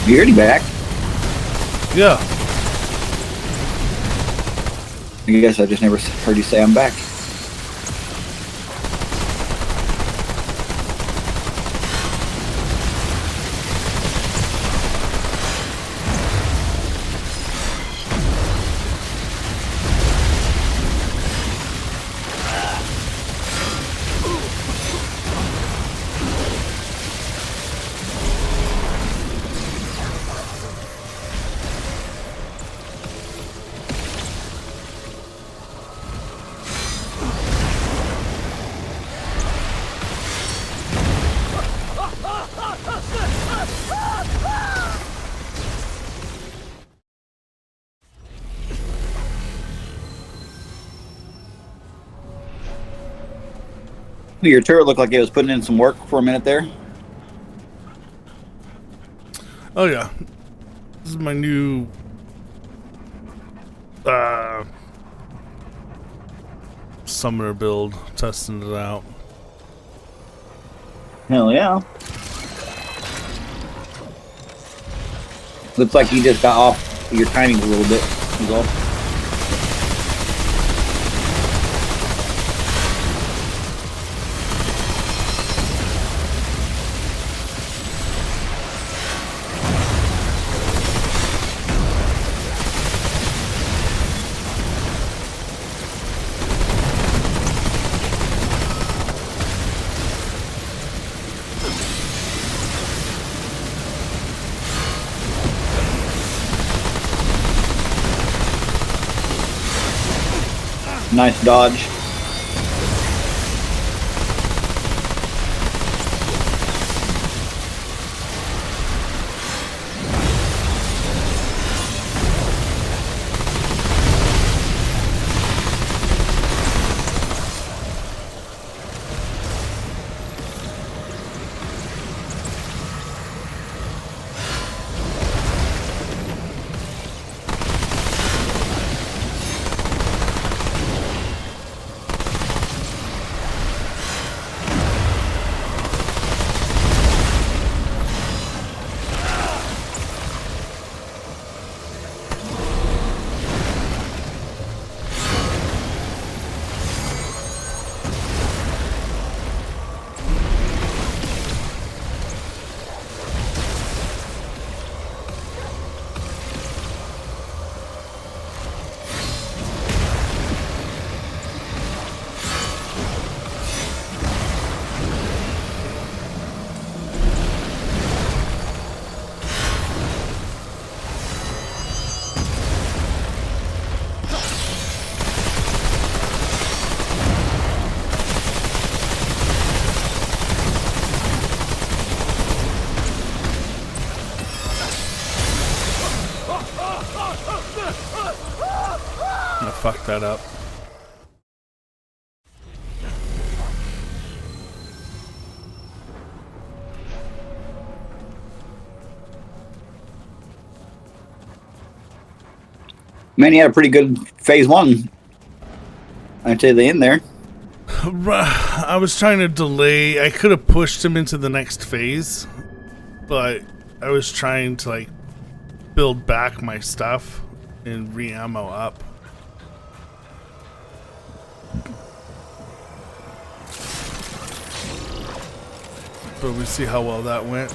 You already back? Yeah. I guess I just never heard you say I'm back. Your turret looked like it was putting in some work for a minute there. Oh yeah. This is my new summoner build. Testing it out. Hell yeah. Looks like you just got off your timing a little bit. Is all. Nice dodge. I fucked that up. Man, you had a pretty good phase one until the end there. I was trying to delay. I could have pushed him into the next phase, but I was trying to like build back my stuff and re-ammo up. But we see how well that went.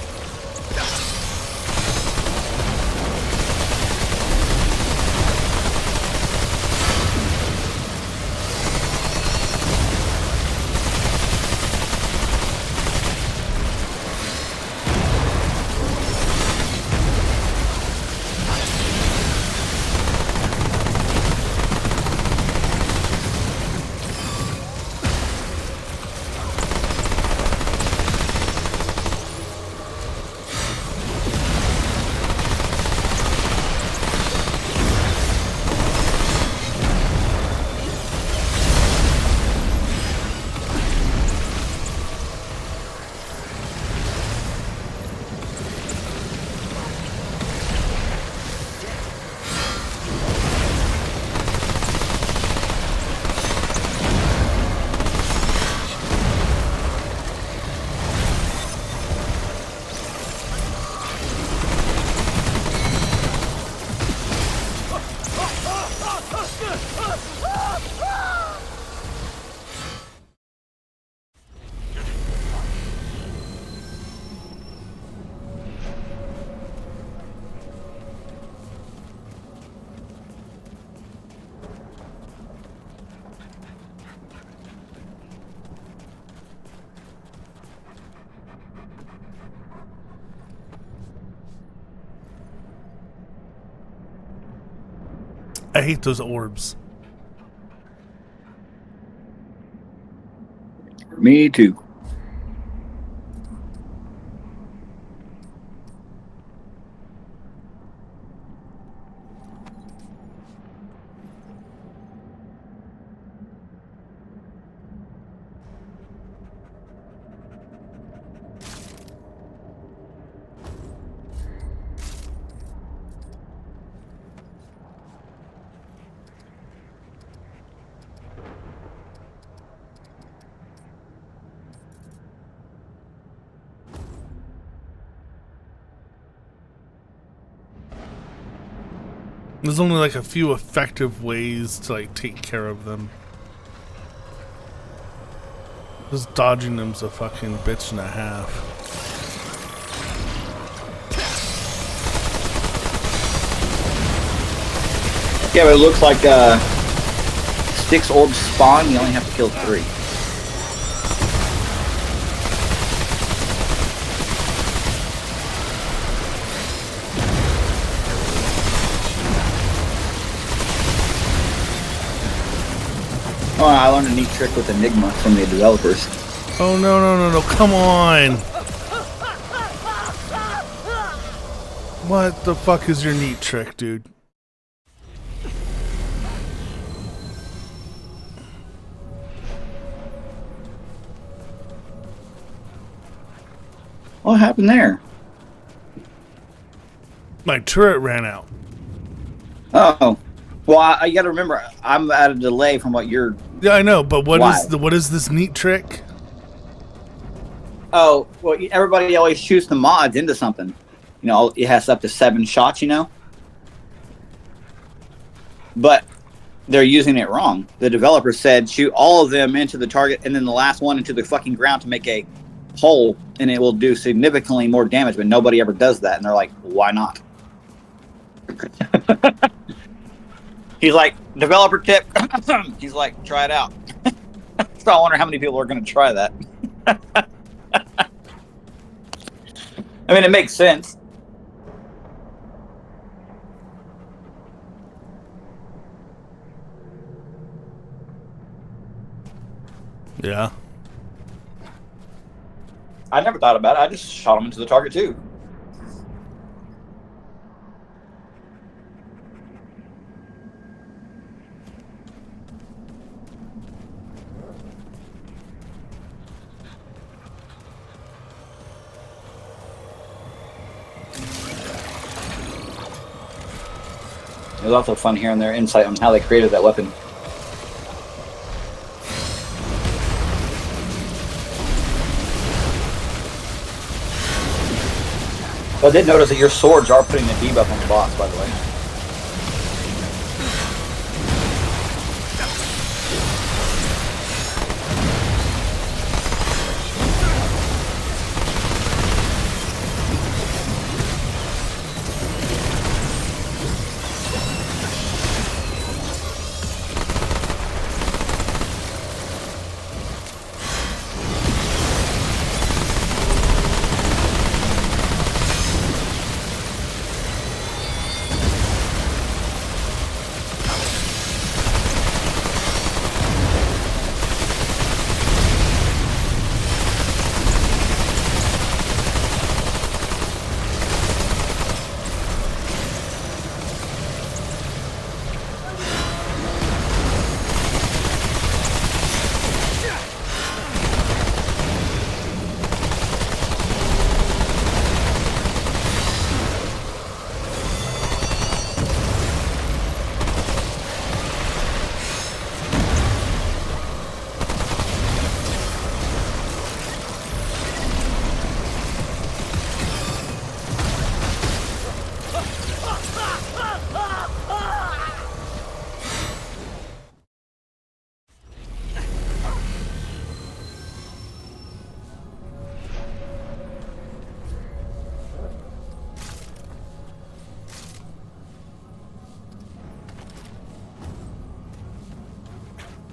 I hate those orbs. Me too. There's only like a few effective ways to like take care of them. Just dodging them's a fucking bitch and a half. Yeah, but it looks like 6 orbs spawn. You only have to kill 3. Oh, I learned a neat trick with Enigma from the developers. Oh no, come on! What the fuck is your neat trick, dude? What happened there? My turret ran out. Oh. Well, you got to remember, I'm at a delay from what you're... Yeah, I know, but what Why? is this neat trick? Oh, well, everybody always shoots the mods into something. You know, it has up to 7 shots, you know? But they're using it wrong. The developer said shoot all of them into the target and then the last one into the fucking ground to make a hole, and it will do significantly more damage, but nobody ever does that. And they're like, why not? He's like, developer tip. He's like, try it out. So I wonder how many people are going to try that. I mean, it makes sense. Yeah. I never thought about it. I just shot him into the target too. It was also fun hearing their insight on how they created that weapon. I did notice that your swords are putting a debuff on the boss, by the way.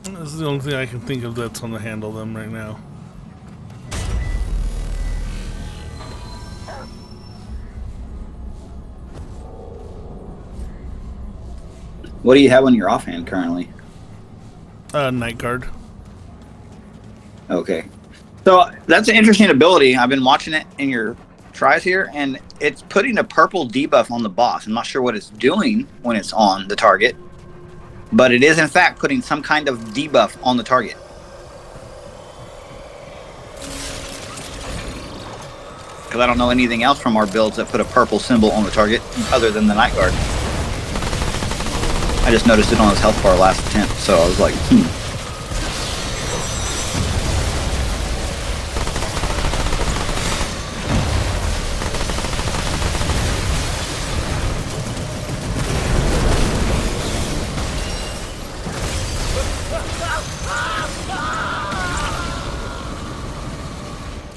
This is the only thing I can think of that's going to handle them right now. What do you have on your offhand currently? Night Guard. Okay. So that's an interesting ability. I've been watching it in your tries here, and it's putting a purple debuff on the boss. I'm not sure what it's doing when it's on the target, but it is in fact putting some kind of debuff on the target. Because I don't know anything else from our builds that put a purple symbol on the target other than the Night Guard. I just noticed it on his health bar last attempt, so I was like,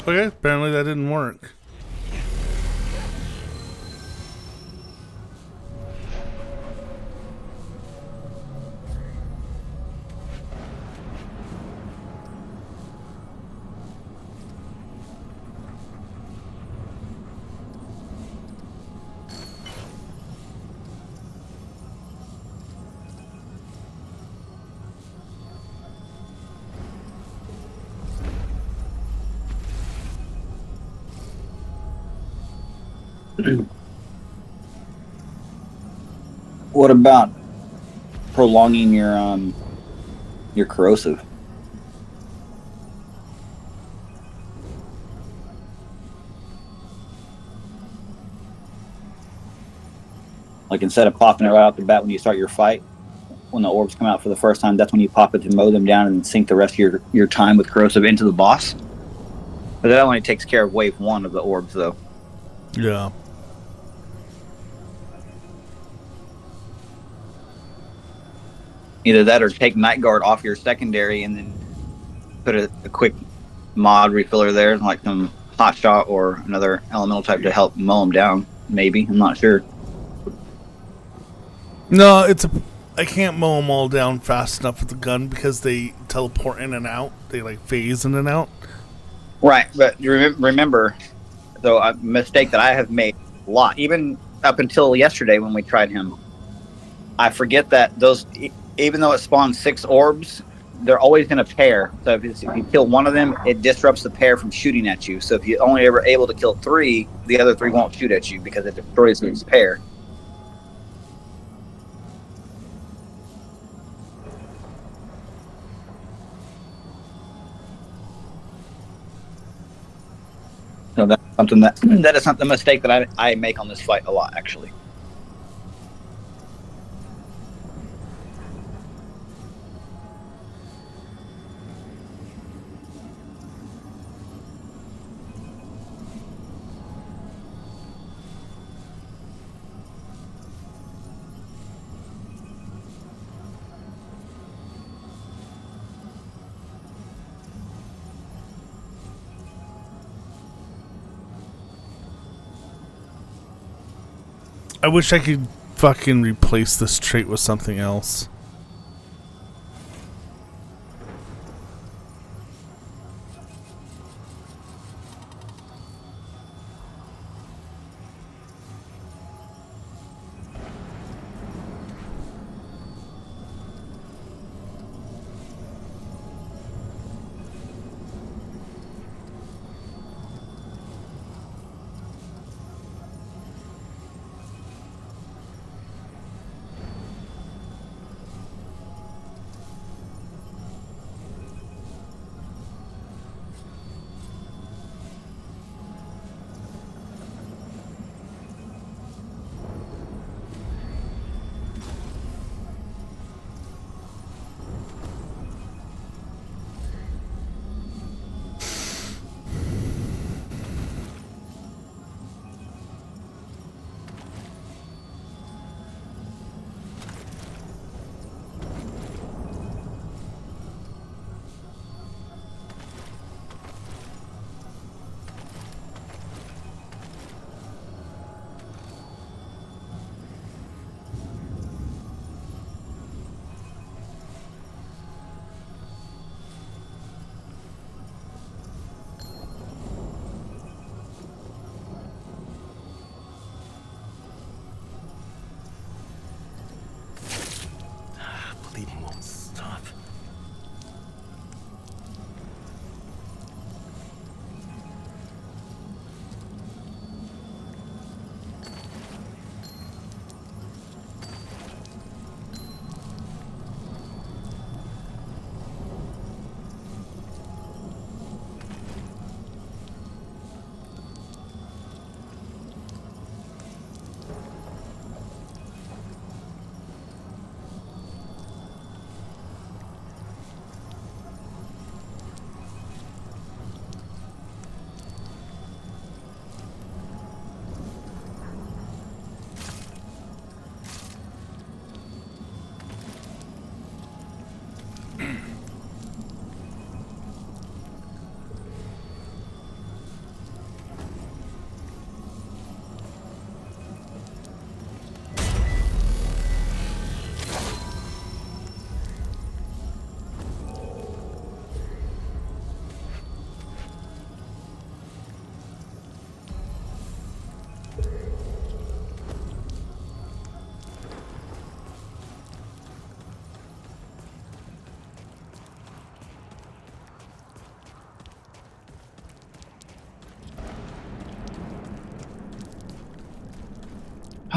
Okay, apparently that didn't work. what about prolonging your corrosive? Like instead of popping it right off the bat when you start your fight, when the orbs come out for the first time, that's when you pop it to mow them down and sink the rest of your time with corrosive into the boss. But that only takes care of wave 1 of the orbs, though. Yeah. Either that or take Night Guard off your secondary and then put a quick mod refiller there, like some hot shot or another elemental type to help mow them down. Maybe, I'm not sure. No, I can't mow them all down fast enough with the gun because they teleport in and out. They like phase in and out. Right, but remember, though, a mistake that I have made a lot, even up until yesterday when we tried him. I forget that those, even though it spawns 6 orbs, they're always going to pair. So if you kill one of them, it disrupts the pair from shooting at you. So if you only ever able to kill 3, the other 3 won't shoot at you because it destroys its pair. So that's something that is not the mistake that I make on this fight a lot, actually. I wish I could fucking replace this trait with something else.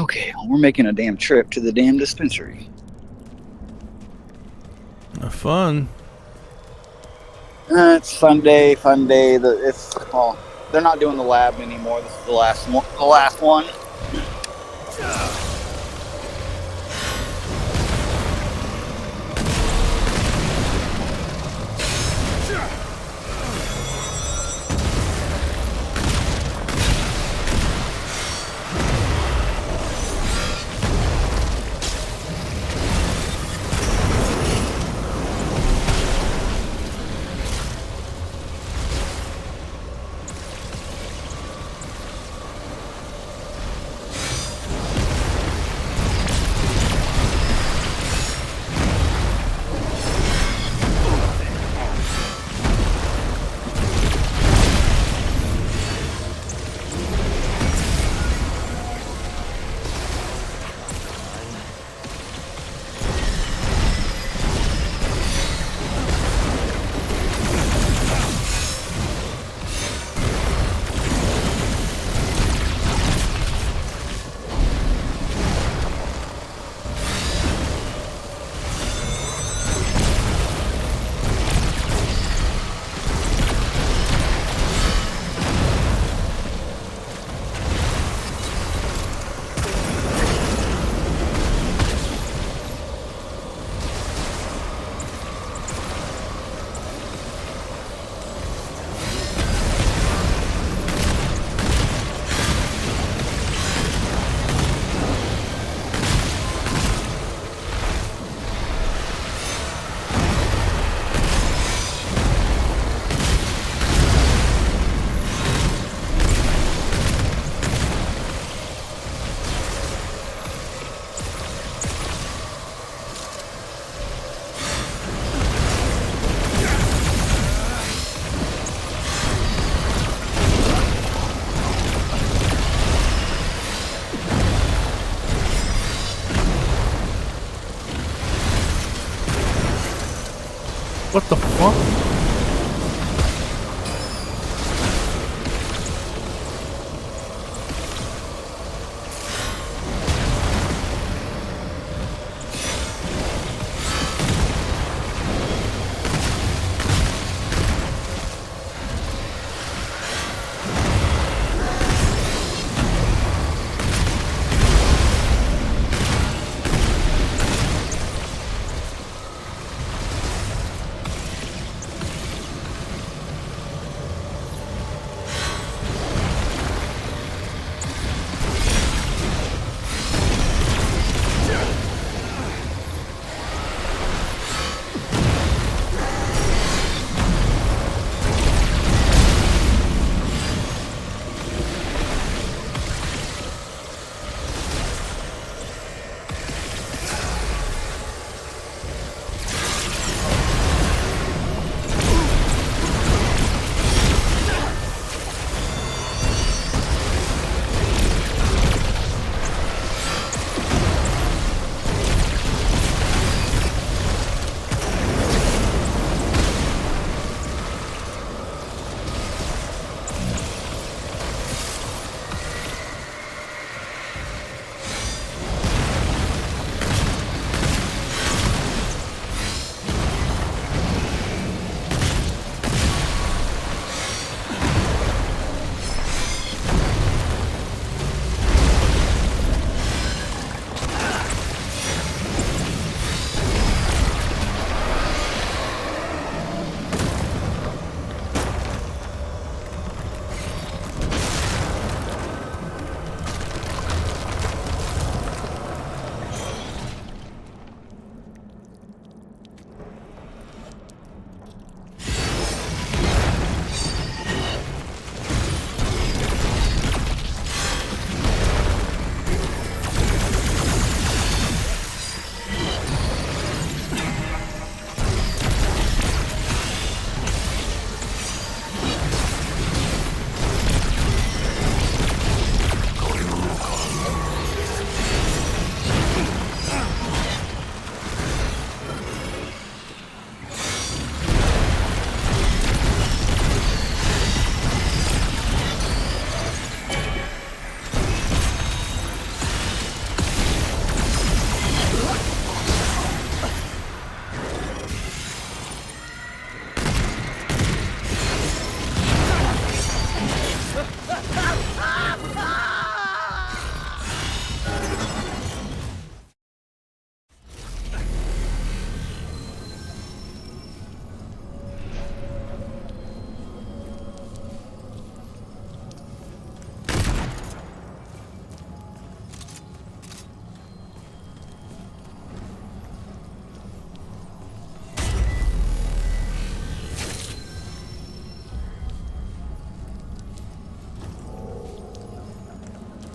Okay, well, we're making a damn trip to the damn dispensary. Fun. It's fun day, fun day. They're not doing the lab anymore. This is the last one. The last one. What the fuck?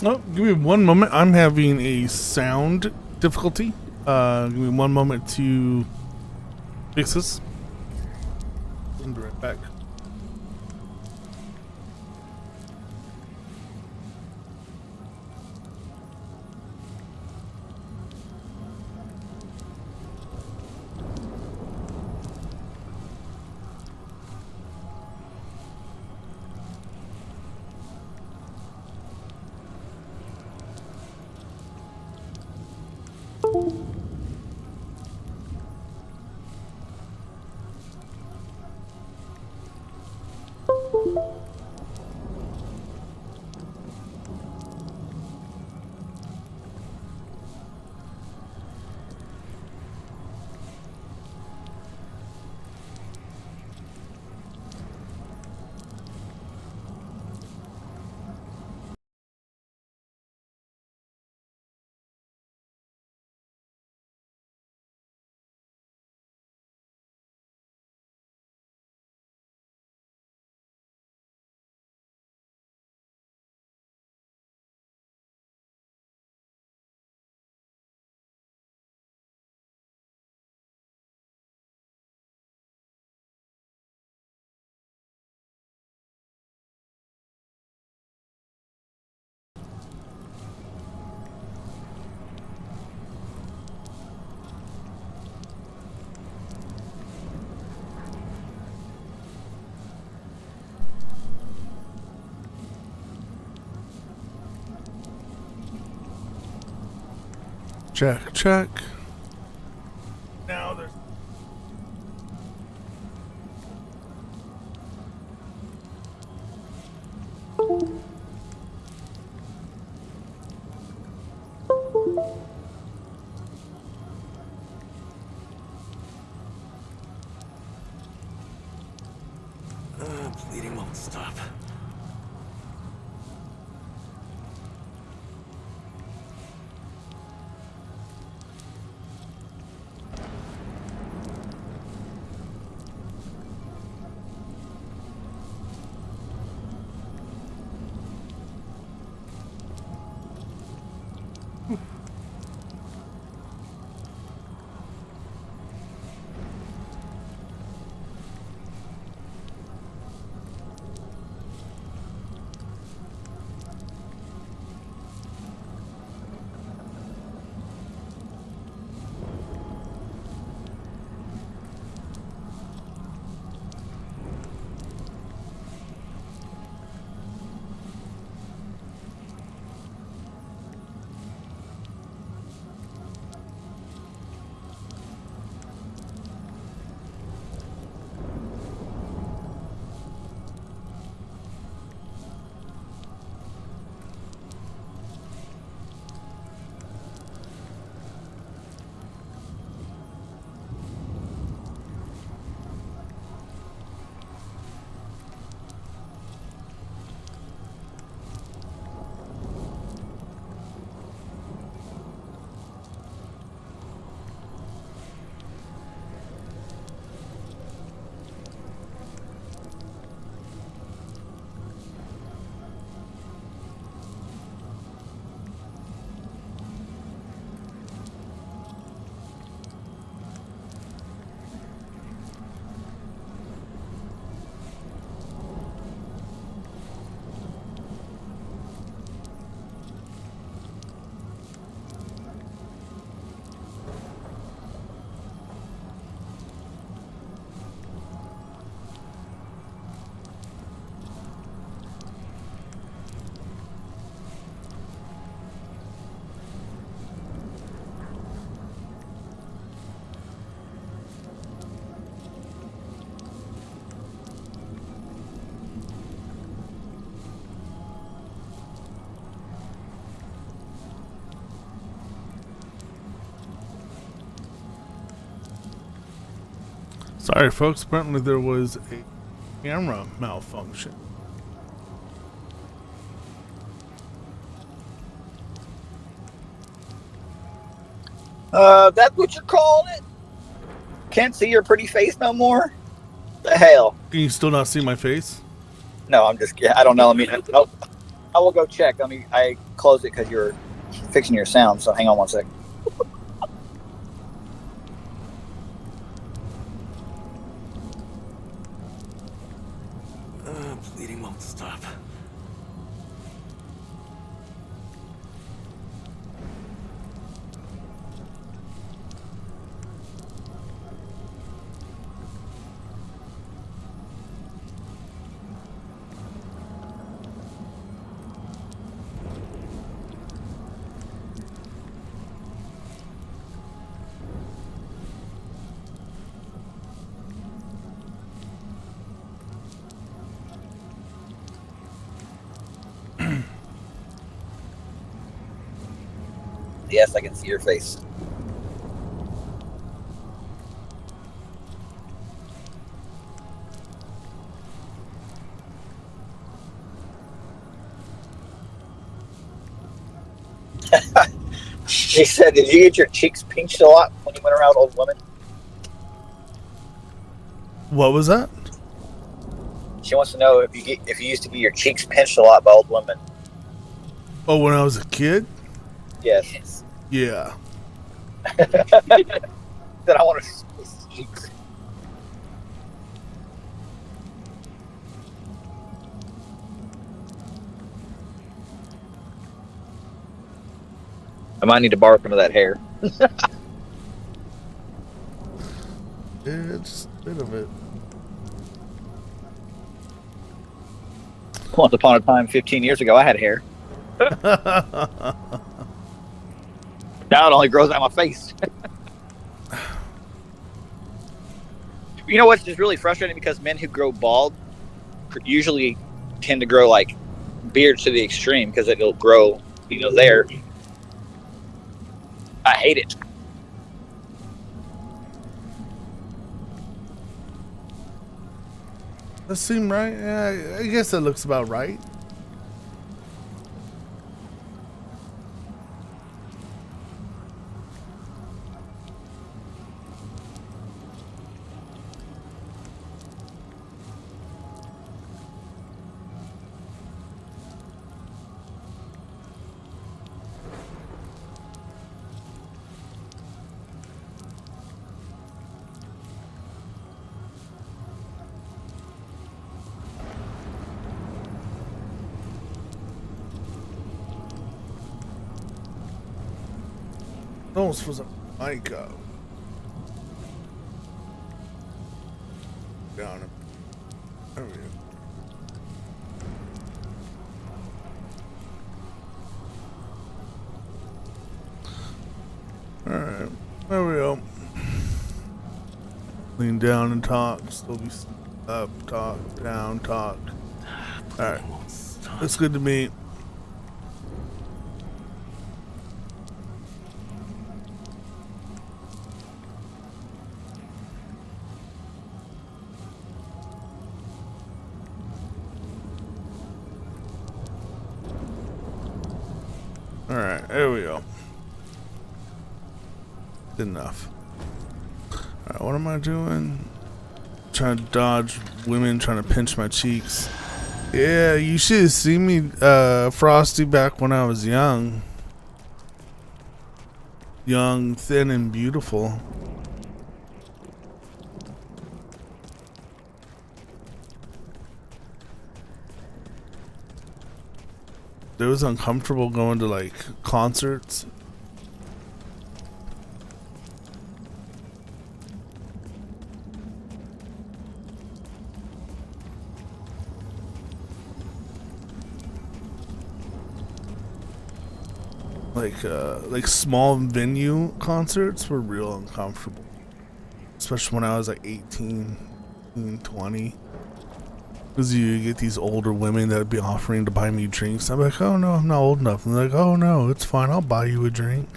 Oh, give me one moment. I'm having a sound difficulty. Give me one moment to fix this. I'll be right back. Check. Now there's. Bleeding won't stop. Sorry, folks. Apparently there was a camera malfunction. That's what you're calling it? Can't see your pretty face no more? The hell? Can you still not see my face? No, I'm just kidding. I don't know. I mean, nope. I will go check. I closed it because you're fixing your sound. So hang on one sec. Bleeding won't stop. Yes, I can see your face. She said, "Did you get your cheeks pinched a lot when you went around old women?" What was that? She wants to know if you used to get your cheeks pinched a lot by old women. Oh, when I was a kid? Yes. Yeah. Then I want to see his cheeks. I might need to borrow some of that hair. Yeah, just a bit of it. Once upon a time, 15 years ago, I had hair. Now it only grows out my face. You know what's just really frustrating? Because men who grow bald usually tend to grow like beards to the extreme because it'll grow, there. I hate it. That seem right? Yeah, I guess that looks about right. Almost was a mic up. Down. There we go. Alright, there we go. Lean down and talk. Still be up, talk, down, talk. Alright, it's good to meet. Alright, there we go. Good enough. Alright, what am I doing? Trying to dodge women trying to pinch my cheeks. Yeah, you should have seen me, Frosty, back when I was young. Young, thin, and beautiful. It was uncomfortable going to like concerts. Like small venue concerts were real uncomfortable. Especially when I was like 18, 20. Because you get these older women that would be offering to buy me drinks. I'm like, oh no, I'm not old enough. And they're like, oh no, it's fine. I'll buy you a drink.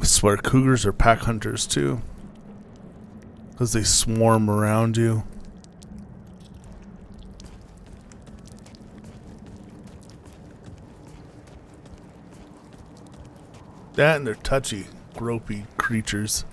I swear cougars are pack hunters too. Because they swarm around you. That and they're touchy, gropey creatures.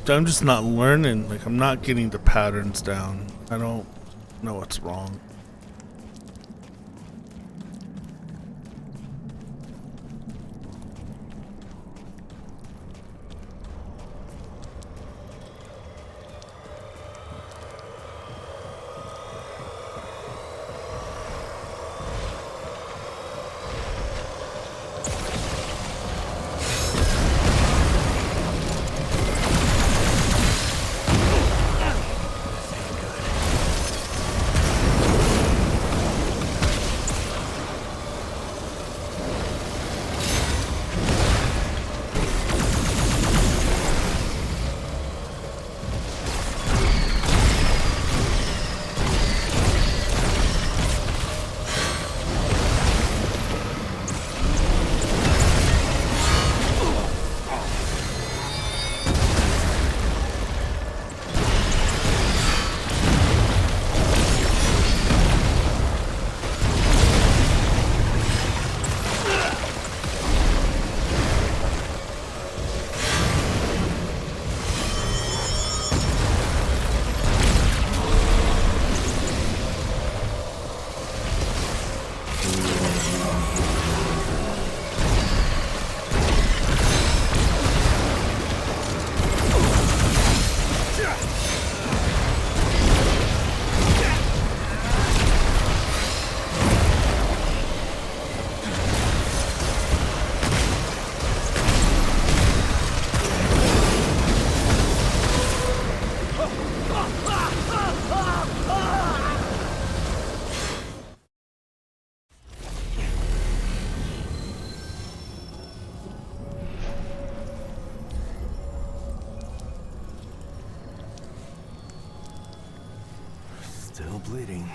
I'm just not learning. Like, I'm not getting the patterns down. I don't know what's wrong. Still bleeding.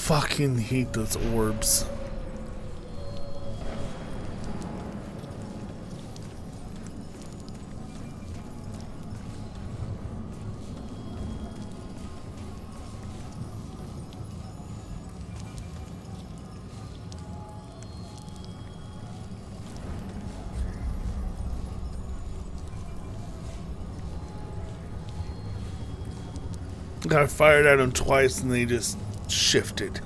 fucking hate those orbs. I fired at them twice and they just shifted.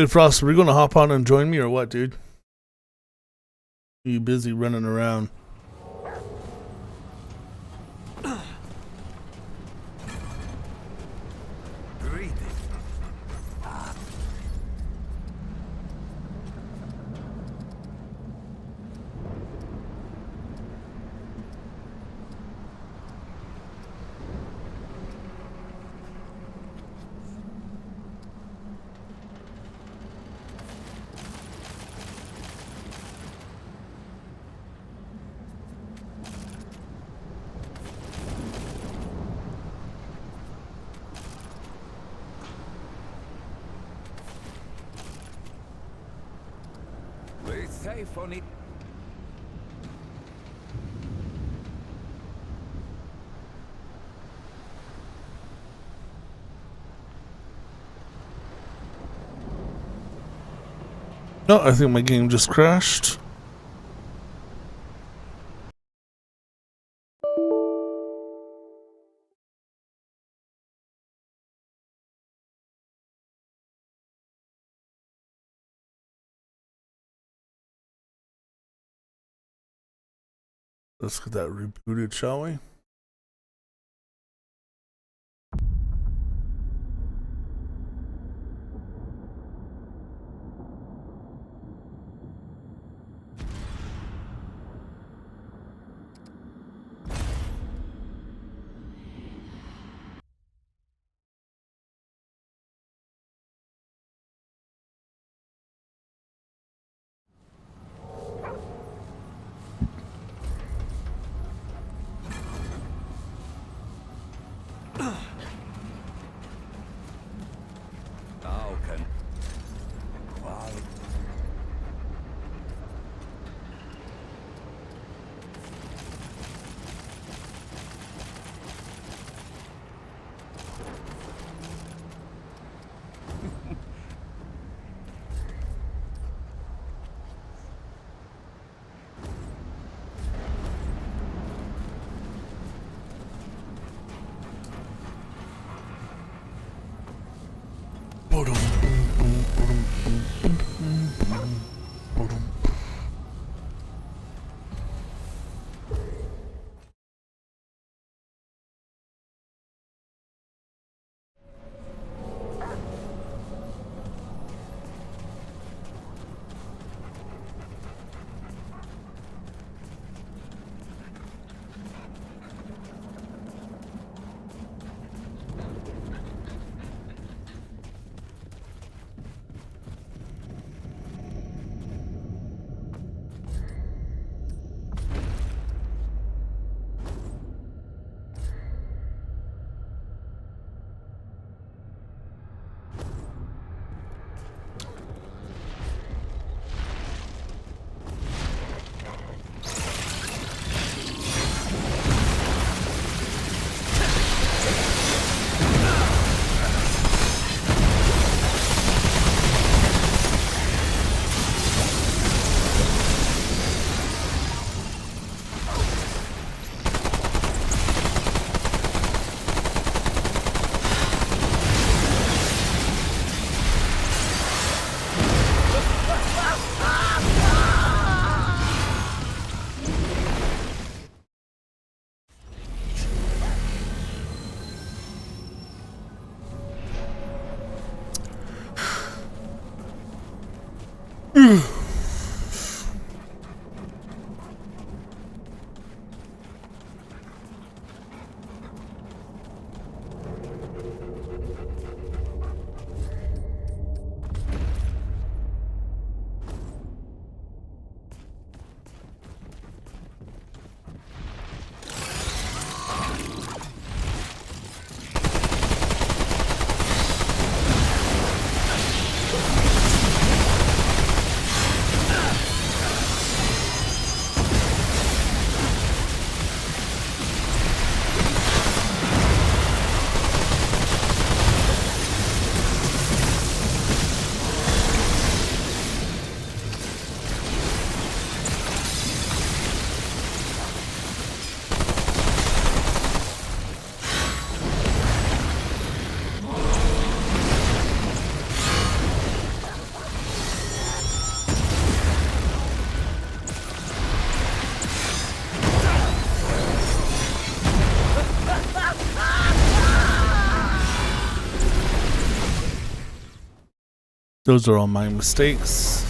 Hey, Frost, are we going to hop on and join me or what, dude? Are you busy running around? Play safe on it. Oh, I think my game just crashed. Let's get that rebooted, shall we? Oh, okay. Wow. Those are all my mistakes.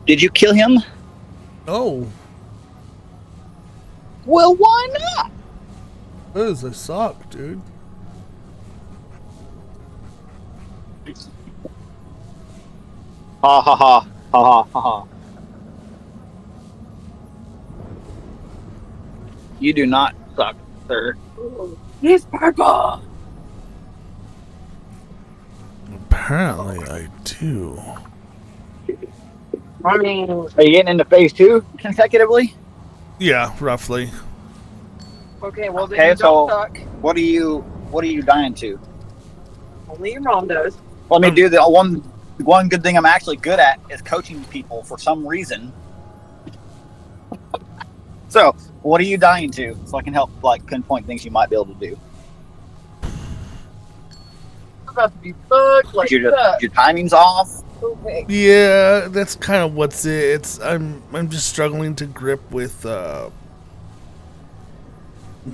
Did you kill him? Oh, Well, why not? that is a sock, dude. Ha ha ha ha ha ha. You do not suck, sir. He's purple. Apparently, I do. I mean, are you getting into phase 2 consecutively? Yeah, roughly. Okay, well then Okay, you don't so suck. what are you dying to? Only your mom does. Let me do the one good thing I'm actually good at is coaching people for some reason. So, what are you dying to? So I can help like pinpoint things you might be able to do. I'm about to be fucked like that. Your timing's off. Okay. Yeah, that's kind of what's it. It's I'm just struggling to grip with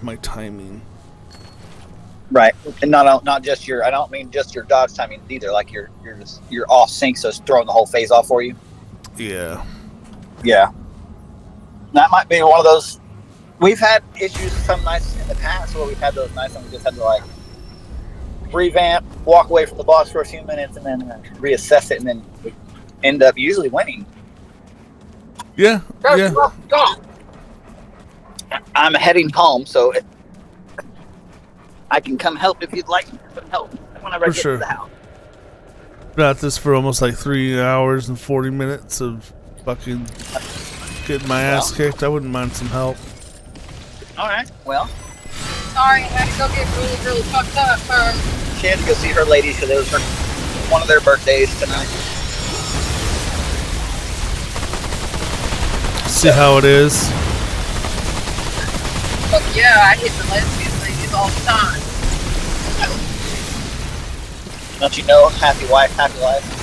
my timing. Right, and not just your. I don't mean just your dodge timing either. Like you're off sync, so it's throwing the whole phase off for you. Yeah. Yeah, that might be one of those. We've had issues some nights in the past where we've had those nights and we just had to like revamp, walk away from the boss for a few minutes, and then reassess it, and then end up usually winning. Yeah. Yeah. I'm heading home, so I can come help if you'd like some help whenever I For get sure. to the house. Been at this for almost like 3 hours and 40 minutes of fucking getting my ass kicked. I wouldn't mind some help. All right. Well, Sorry, I had to go get really, really fucked up first. she had to go see her lady because it was one of their birthdays tonight. See how it is. Fuck yeah, I hit the lesbian ladies all the time. Don't you know, happy wife, happy life.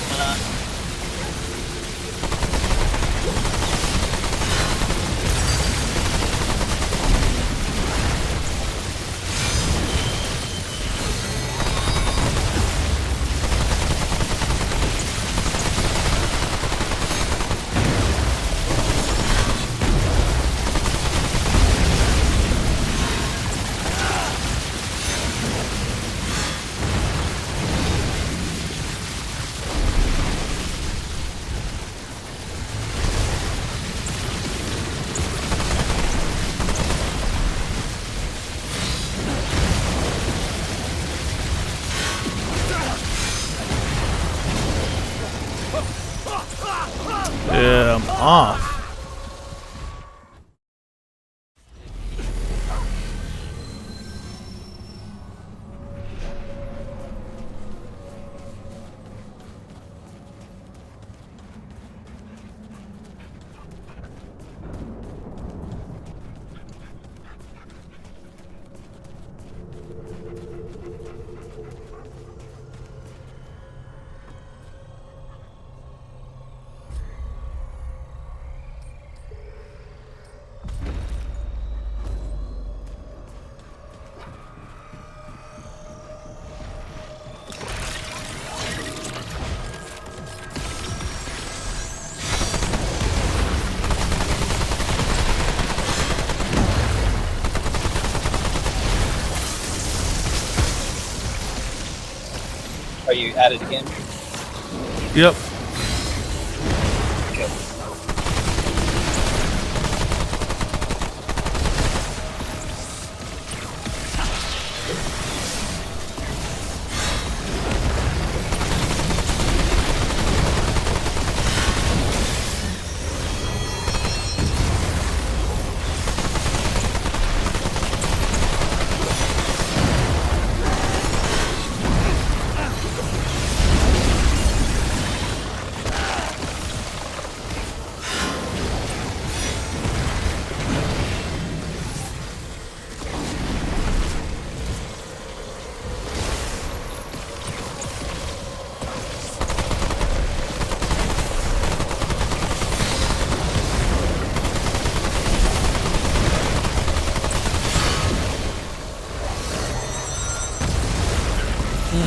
Yeah, I'm off. Are you at it again? Yep.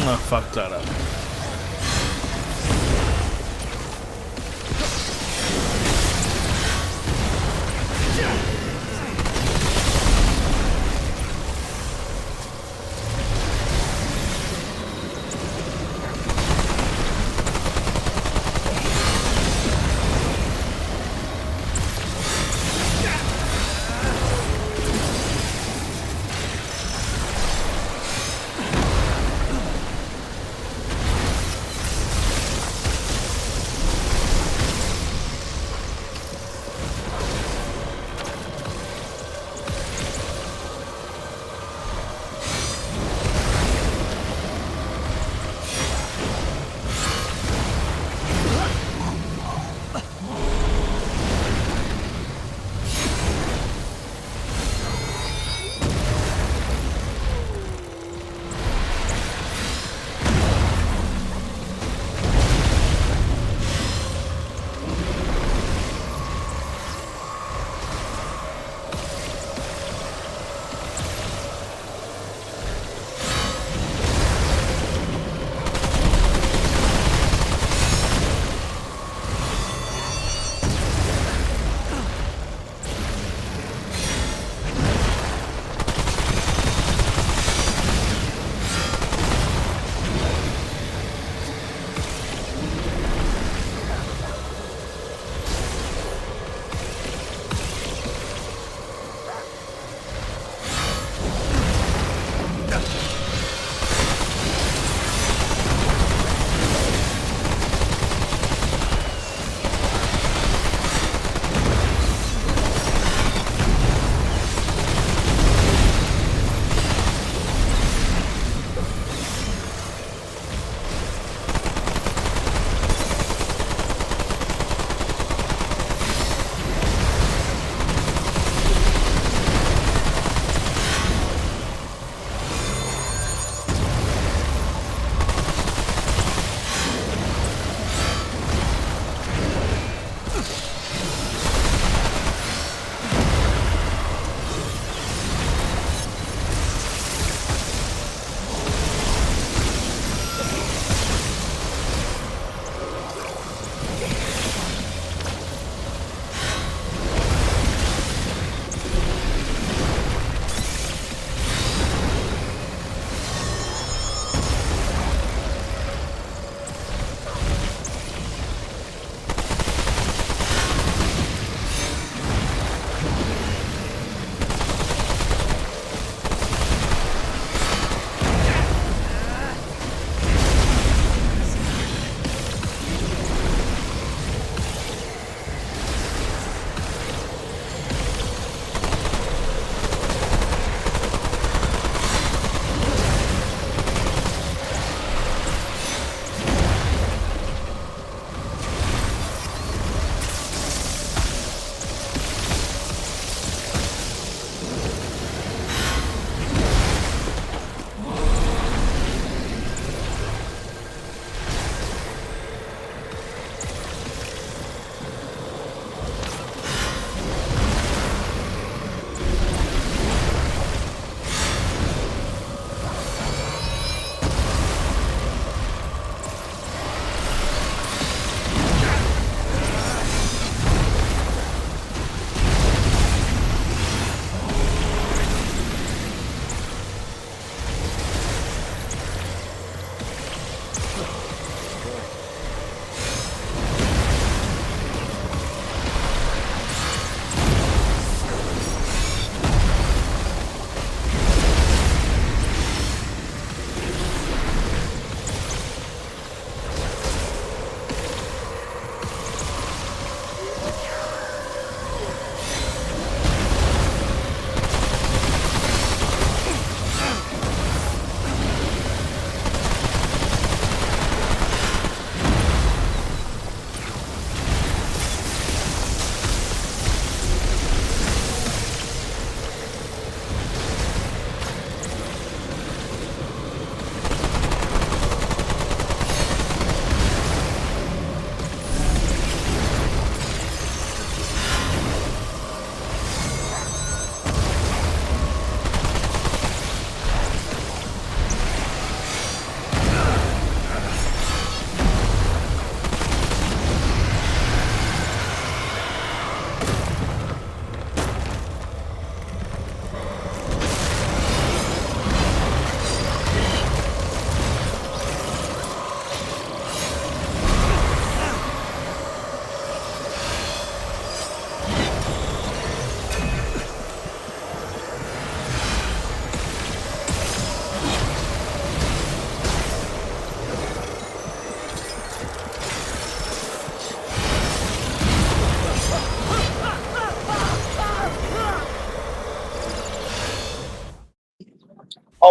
I fucked that up.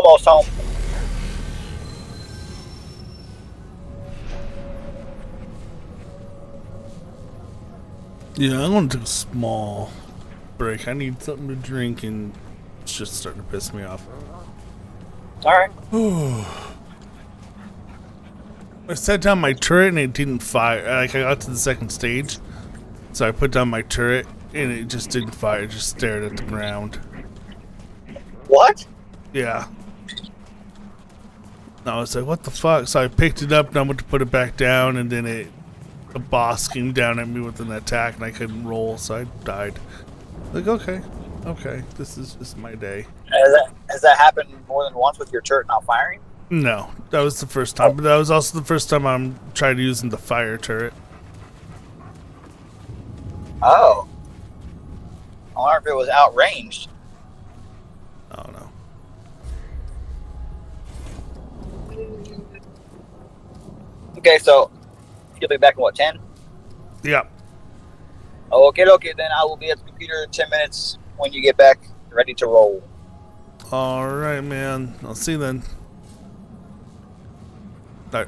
almost home. Yeah, I'm gonna take a small break. I need something to drink, and it's just starting to piss me off. All right. I set down my turret and it didn't fire. Like, I got to the second stage, so I put down my turret and it just didn't fire. It just stared at the ground. What? Yeah. I was like, what the fuck? So I picked it up and I went to put it back down, and then a boss came down at me with an attack and I couldn't roll, so I died. Like, okay, this is just my day. Has that happened more than once with your turret not firing? No, that was the first time, but that was also the first time I'm trying using the fire turret. Oh. I wonder if it was outranged. I don't know. Okay, so you'll be back in what, 10? Yeah. Okay, then I will be at the computer in 10 minutes when you get back ready to roll. All right, man. I'll see you then. All right.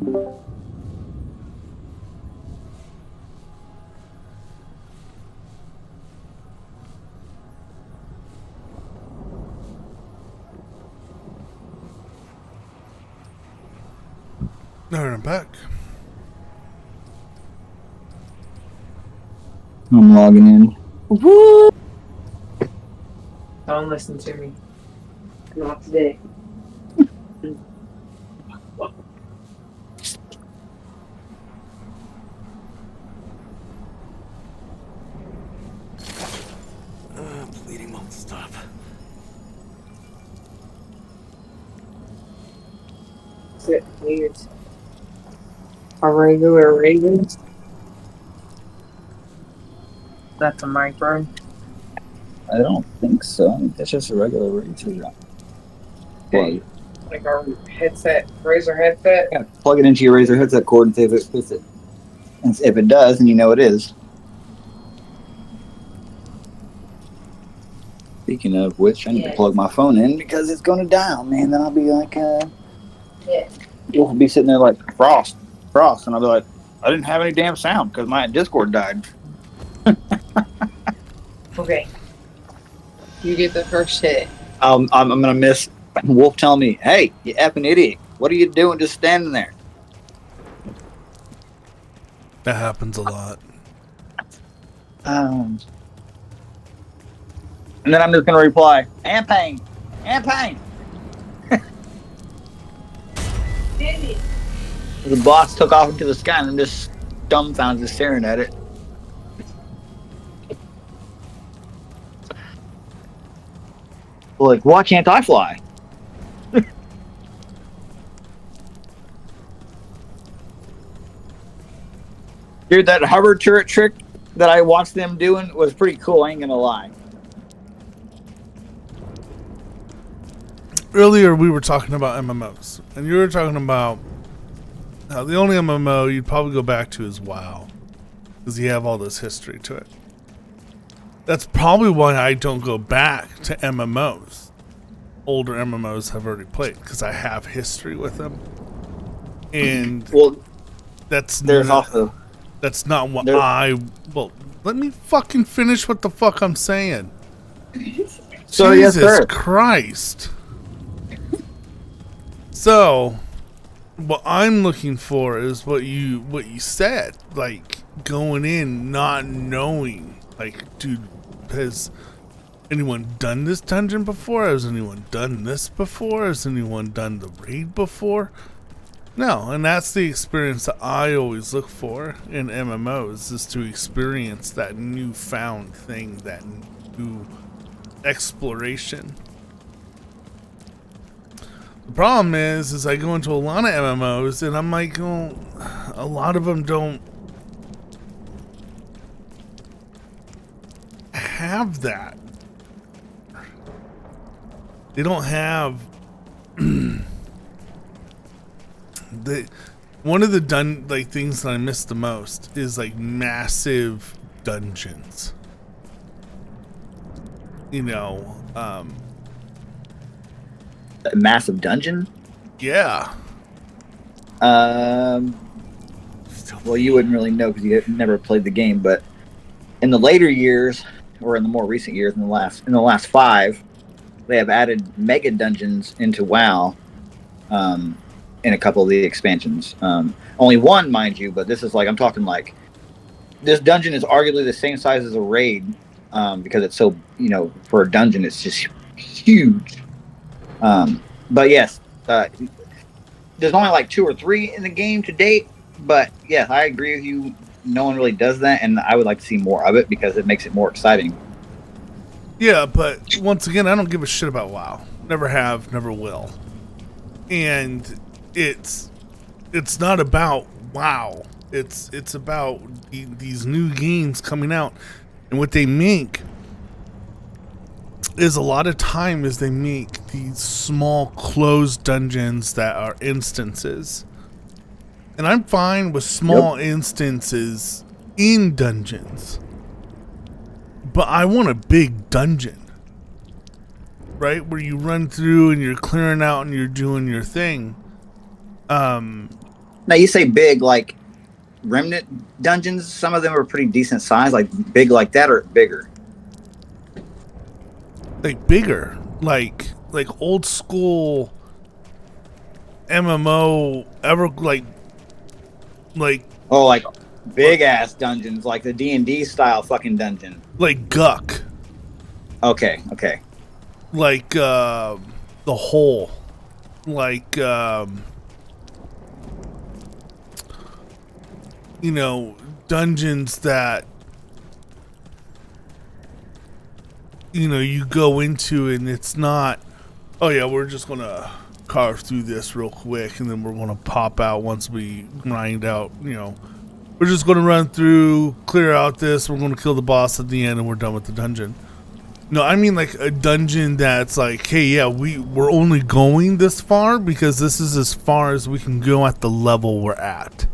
All right, I'm back. I'm logging in. Woo! Don't listen to me. Not today. Bleeding won't stop. Is it weird? A regular Ravens? That's a micro. I don't think so. I think that's just a regular Razer plug. Like our headset, Razer headset. Yeah, plug it into your Razer headset cord and see if it fits it. And if it does, then you know it is. Speaking of which, I need to plug my phone in because it's going to down, man. Then I'll be like, we'll be sitting there like Frost, and I'll be like, I didn't have any damn sound because my Discord died. Okay. You get the first hit. I'm gonna miss Wolf telling me, "Hey, you effing idiot! What are you doing just standing there?" That happens a lot. And then I'm just gonna reply, "And pain, and pain." The boss took off into the sky, and I'm just dumbfounded, just staring at it. Like, why can't I fly? Dude, that hover turret trick that I watched them doing was pretty cool, I ain't gonna lie. Earlier we were talking about MMOs, and you were talking about how the only MMO you'd probably go back to is WoW, because you have all this history to it. That's probably why I don't go back to MMOs. Older MMOs I've already played, because I have history with them. And well, that's not what well, let me fucking finish what the fuck I'm saying. So Jesus yes, sir. Christ. So what I'm looking for is what you said, like going in not knowing, like, dude, has anyone done this dungeon before? Has anyone done this before? Has anyone done the raid before? No, and that's the experience that I always look for in MMOs, is to experience that newfound thing, that new exploration. The problem is I go into a lot of MMOs and I'm like, oh, a lot of them don't have that. They don't have one of the things that I miss the most is like massive dungeons. You know, A massive dungeon? yeah. Well, you wouldn't really know because you have never played the game, but in the later years, or in the more recent years, in the last 5, they have added mega dungeons into WoW. In a couple of the expansions. Only one, mind you, but this is like, I'm talking like, this dungeon is arguably the same size as a raid, because it's so, for a dungeon, it's just huge. But yes, there's only like 2 or 3 in the game to date, but yes, I agree with you. No one really does that, and I would like to see more of it because it makes it more exciting. Yeah, but once again, I don't give a shit about WoW. Never have, never will. And it's not about WoW. It's about these new games coming out, and what they make is a lot of time is they make these small closed dungeons that are instances, and I'm fine with small instances in dungeons, but I want a big dungeon, right, where you run through and you're clearing out and you're doing your thing. Now you say big, like Remnant dungeons. Some of them are pretty decent size, like big like that, or bigger. Like bigger, like old school MMO ever like Oh, like big ass dungeons, like the D&D style fucking dungeon. like Guck, Okay. like the Hole, like you know, dungeons that you go into and it's not, oh yeah, we're just gonna carve through this real quick and then we're gonna pop out once we grind out, we're just gonna run through, clear out this, we're gonna kill the boss at the end and we're done with the dungeon. No, I mean like a dungeon that's like, hey, yeah, we're only going this far because this is as far as we can go at the level we're at.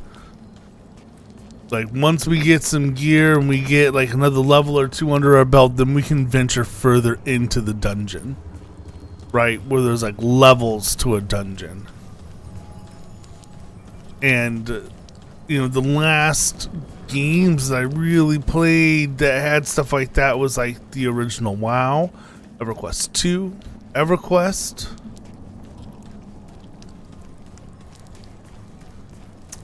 Like once we get some gear and we get like another level or two under our belt, then we can venture further into the dungeon, right? Where there's like levels to a dungeon. And the last games that I really played that had stuff like that was like the original WoW, EverQuest 2, EverQuest.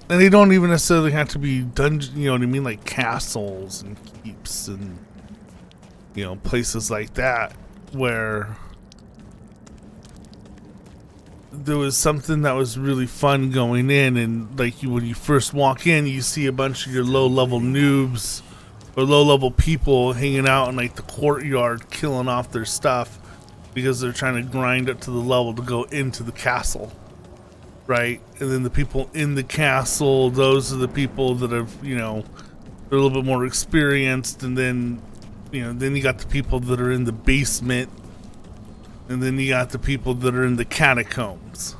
And they don't even necessarily have to be dungeons, you know what I mean? Like castles and keeps and, places like that where there was something that was really fun going in. And like when you first walk in, you see a bunch of your low level noobs or low level people hanging out in like the courtyard, killing off their stuff because they're trying to grind up to the level to go into the castle. Right, and then the people in the castle, those are the people that have, they're a little bit more experienced, and then, then you got the people that are in the basement, and then you got the people that are in the catacombs.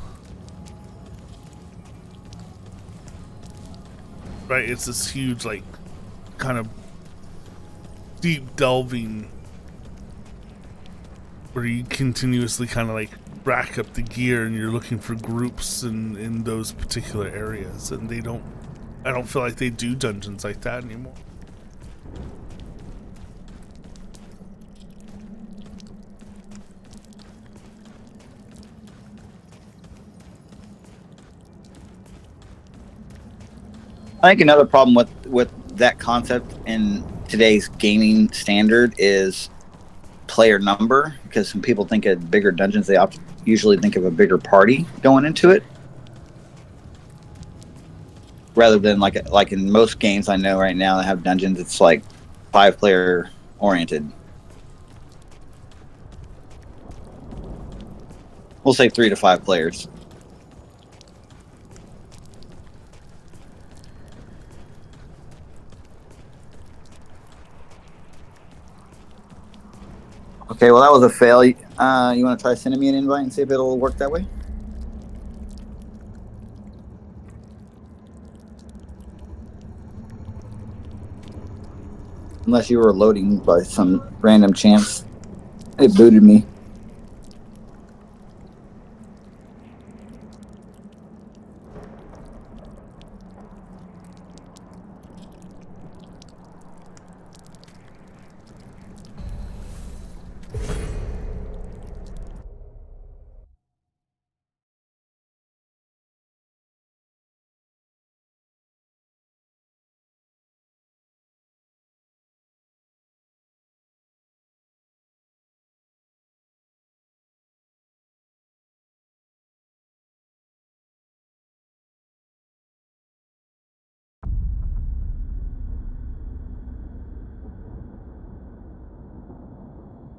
Right, it's this huge, like, kind of deep delving where you continuously kind of like rack up the gear and you're looking for groups in those particular areas, and I don't feel like they do dungeons like that anymore. I think another problem with that concept in today's gaming standard is player number, because when people think of bigger dungeons, they usually think of a bigger party going into it, rather than like in most games I know right now that have dungeons, it's like 5-player oriented. We'll say 3 to 5 players. Okay, well that was a fail. You want to try sending me an invite and see if it'll work that way? Unless you were loading by some random chance. It booted me.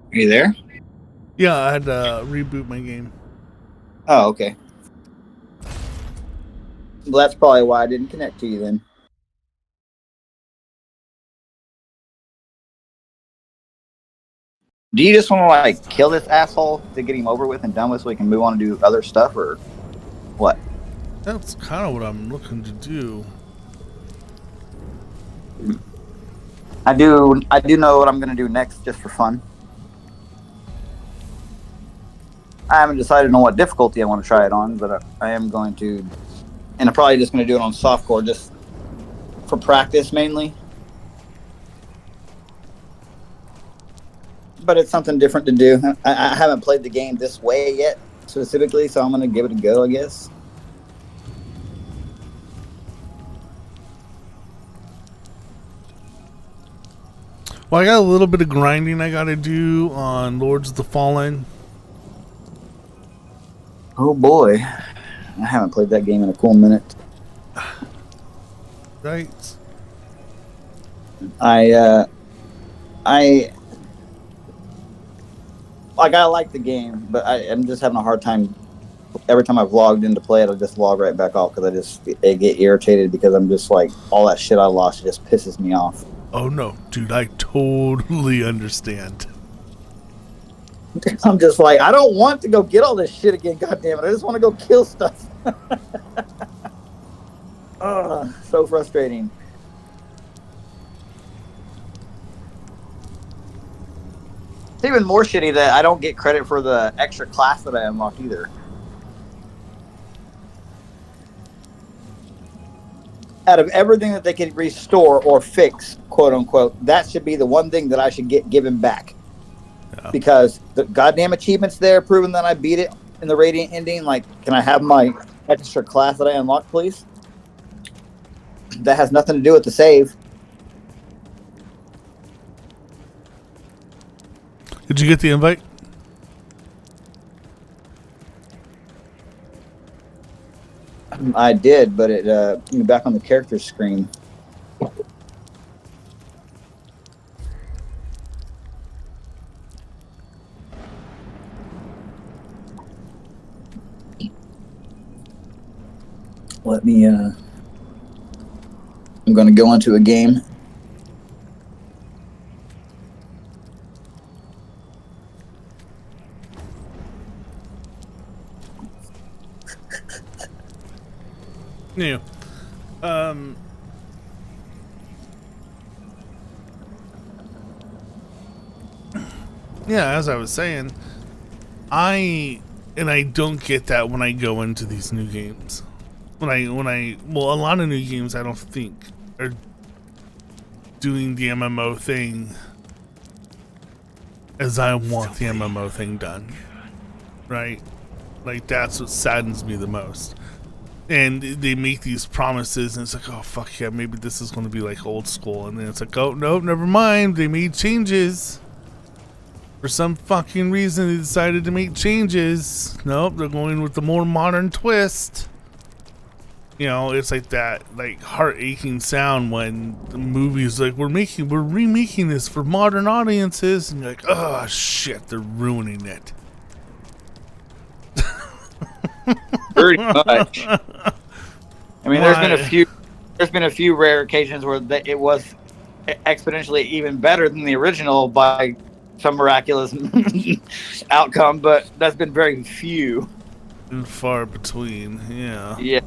Are you there? Yeah, I had to reboot my game. Oh, okay. Well, that's probably why I didn't connect to you then. Do you just want to like kill this asshole to get him over with and done with so we can move on and do other stuff, or what? That's kind of what I'm looking to do. I do know what I'm going to do next, just for fun. I haven't decided on what difficulty I want to try it on, but I am going to and I'm probably just going to do it on softcore just for practice mainly. But it's something different to do. I haven't played the game this way yet specifically, so I'm going to give it a go, I guess. Well, I got a little bit of grinding I got to do on Lords of the Fallen. Oh boy, I haven't played that game in a cool minute. Right. I like the game, but I'm just having a hard time. Every time I've logged in to play it, I just log right back off because I get irritated because I'm just like, all that shit I lost just pisses me off. Oh no, dude, I totally understand. I'm just like, I don't want to go get all this shit again. God damn it! I just want to go kill stuff. So frustrating. It's even more shitty that I don't get credit for the extra class that I unlocked either. Out of everything that they can restore or fix, quote unquote, that should be the one thing that I should get given back. Yeah. Because the goddamn achievements there proving that I beat it in the Radiant ending, like, can I have my extra class that I unlocked, please? That has nothing to do with the save. Did you get the invite? I did, but it put me back on the character screen. Let me, I'm going to go into a game. Yeah. Yeah, as I was saying, I don't get that when I go into these new games. Well, a lot of new games I don't think are doing the MMO thing as I want the MMO thing done. Right? Like, that's what saddens me the most. And they make these promises, and it's like, oh, fuck yeah, maybe this is going to be like old school. And then it's like, oh, no, never mind. They made changes. For some fucking reason, they decided to make changes. Nope, they're going with the more modern twist. You know, it's like that, like, heart-aching sound when the movie's like, we're remaking this for modern audiences. And you're like, oh, shit, they're ruining it. Pretty much. I mean, there's been a few rare occasions where it was exponentially even better than the original by some miraculous outcome, but that's been very few and far between. Yeah,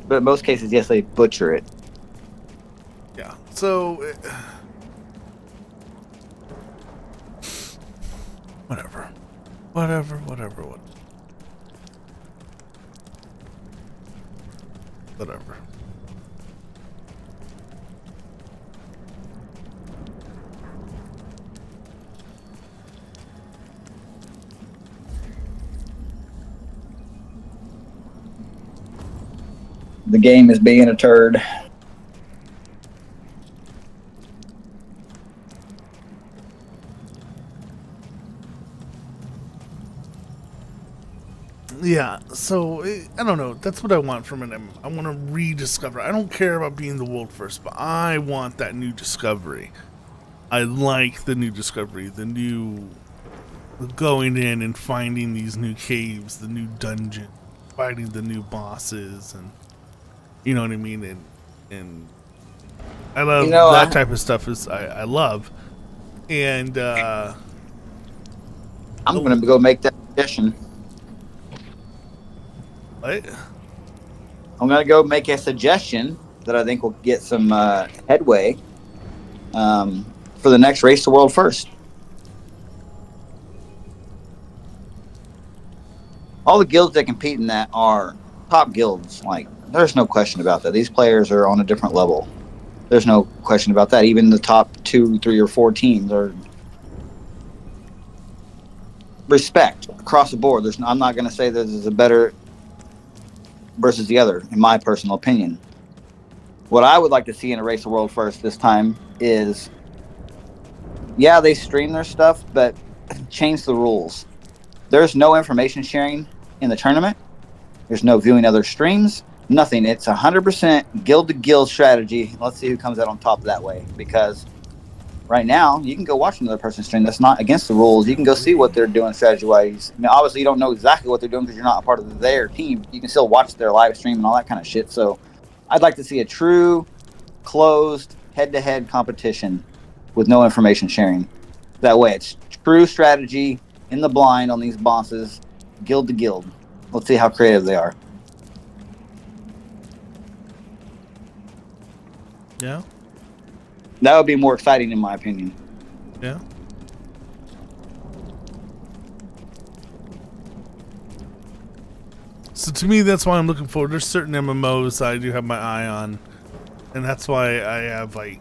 but in most cases, yes, they butcher it. Yeah, so whatever. The game is being a turd. Yeah, so I don't know. That's what I want from an MMO. I want to rediscover. I don't care about being the world first, but I want that new discovery. I like the new discovery, the new going in and finding these new caves, the new dungeon, fighting the new bosses, and you know what I mean. And I love that type of stuff. I love, and I'm gonna go make that suggestion. What? I'm gonna go make a suggestion that I think will get some headway for the next Race to World First. All the guilds that compete in that are top guilds. Like, there's no question about that. These players are on a different level. There's no question about that. Even the top 2, 3, or 4 teams are respect across the board. I'm not going to say there's a better versus the other, in my personal opinion. What I would like to see in a Race the World First this time is, yeah, they stream their stuff, but change the rules. There's no information sharing in the tournament. There's no viewing other streams. Nothing. It's 100% guild to guild strategy. Let's see who comes out on top that way. Because right now, you can go watch another person's stream. That's not against the rules. You can go see what they're doing strategy wise. I mean, obviously, you don't know exactly what they're doing because you're not a part of their team. You can still watch their live stream and all that kind of shit. So, I'd like to see a true, closed, head-to-head competition with no information sharing. That way, it's true strategy in the blind on these bosses, guild to guild. Let's see how creative they are. Yeah. That would be more exciting, in my opinion. Yeah. So to me, that's why I'm looking forward. There's certain MMOs that I do have my eye on, and that's why I have like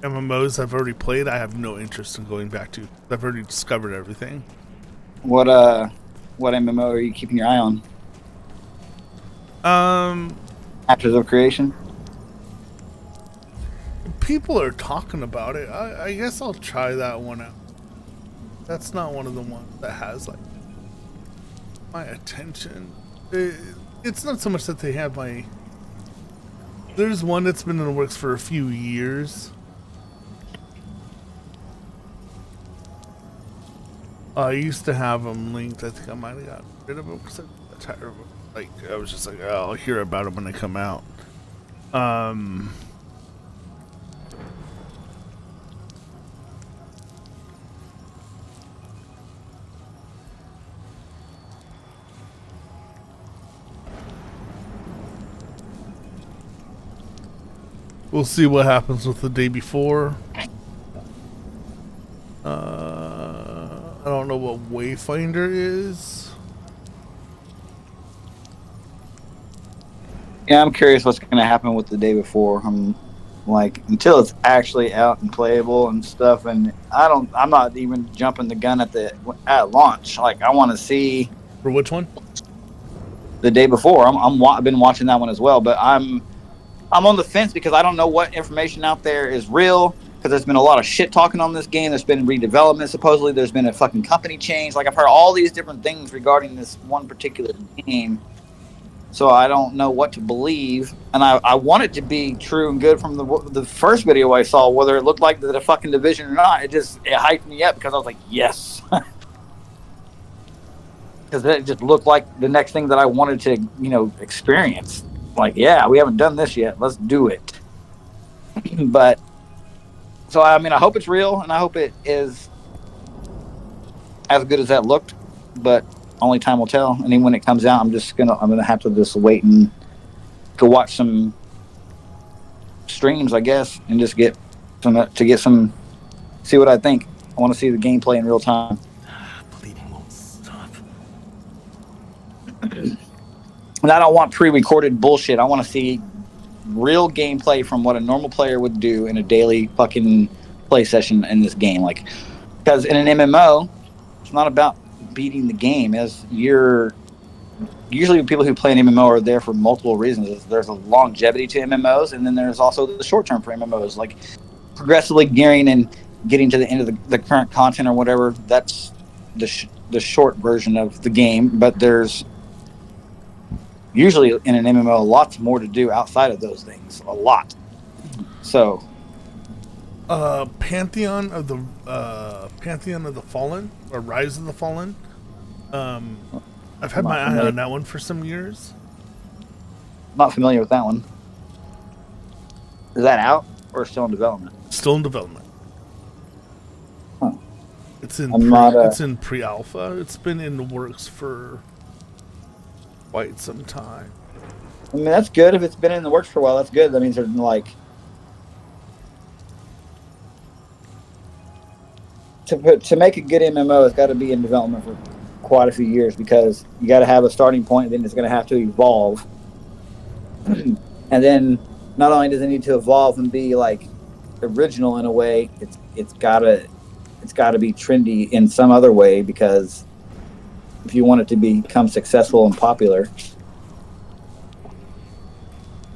MMOs I've already played. I have no interest in going back to. I've already discovered everything. What MMO are you keeping your eye on? Masters of Creation. People are talking about it. I guess I'll try that one out. That's not one of the ones that has like my attention. It's not so much that they have my. There's one that's been in the works for a few years. I used to have them linked. I think I might have got rid of them because I'm tired of them. Like, I was just like, oh, I'll hear about them when they come out. We'll see what happens with the day before. I don't know what Wayfinder is. Yeah, I'm curious what's going to happen with the day before. I'm like, until it's actually out and playable and stuff, and I'm not even jumping the gun at launch. Like, I want to see For which one? the day before. I've been watching that one as well, but I'm on the fence because I don't know what information out there is real. Because there's been a lot of shit talking on this game. There's been redevelopment. Supposedly, there's been a fucking company change. Like, I've heard all these different things regarding this one particular game. So I don't know what to believe. And I want it to be true and good from the first video I saw, whether it looked like the fucking Division or not. It hyped me up because I was like, yes. Because it just looked like the next thing that I wanted to, experience. Like, yeah, we haven't done this yet. Let's do it. But... So, I mean, I hope it's real, and I hope it is as good as that looked, but only time will tell. And then when it comes out, I'm gonna have to just wait and go watch some streams, I guess, and just see what I think. I want to see the gameplay in real time. Bleeding won't stop. And I don't want pre-recorded bullshit. I want to see real gameplay from what a normal player would do in a daily fucking play session in this game. Like, because in an MMO, it's not about beating the game. Usually people who play an MMO are there for multiple reasons. There's a longevity to MMOs, and then there's also the short term for MMOs, like progressively gearing and getting to the end of the current content or whatever. That's the short version of the game, but there's usually in an MMO lots more to do outside of those things. A lot. So Pantheon of the Fallen, or Rise of the Fallen. I've had my eye on that one for some years. Not familiar with that one. Is that out or still in development? Still in development. Huh. It's in pre-alpha. It's been in the works for quite some time. I mean, that's good. If it's been in the works for a while, that's good. That means there's like to make a good MMO, it's got to be in development for quite a few years because you got to have a starting point, and then it's going to have to evolve. and then not only does it need to evolve and be like original in a way, it's gotta be trendy in some other way, because if you want it to become successful and popular.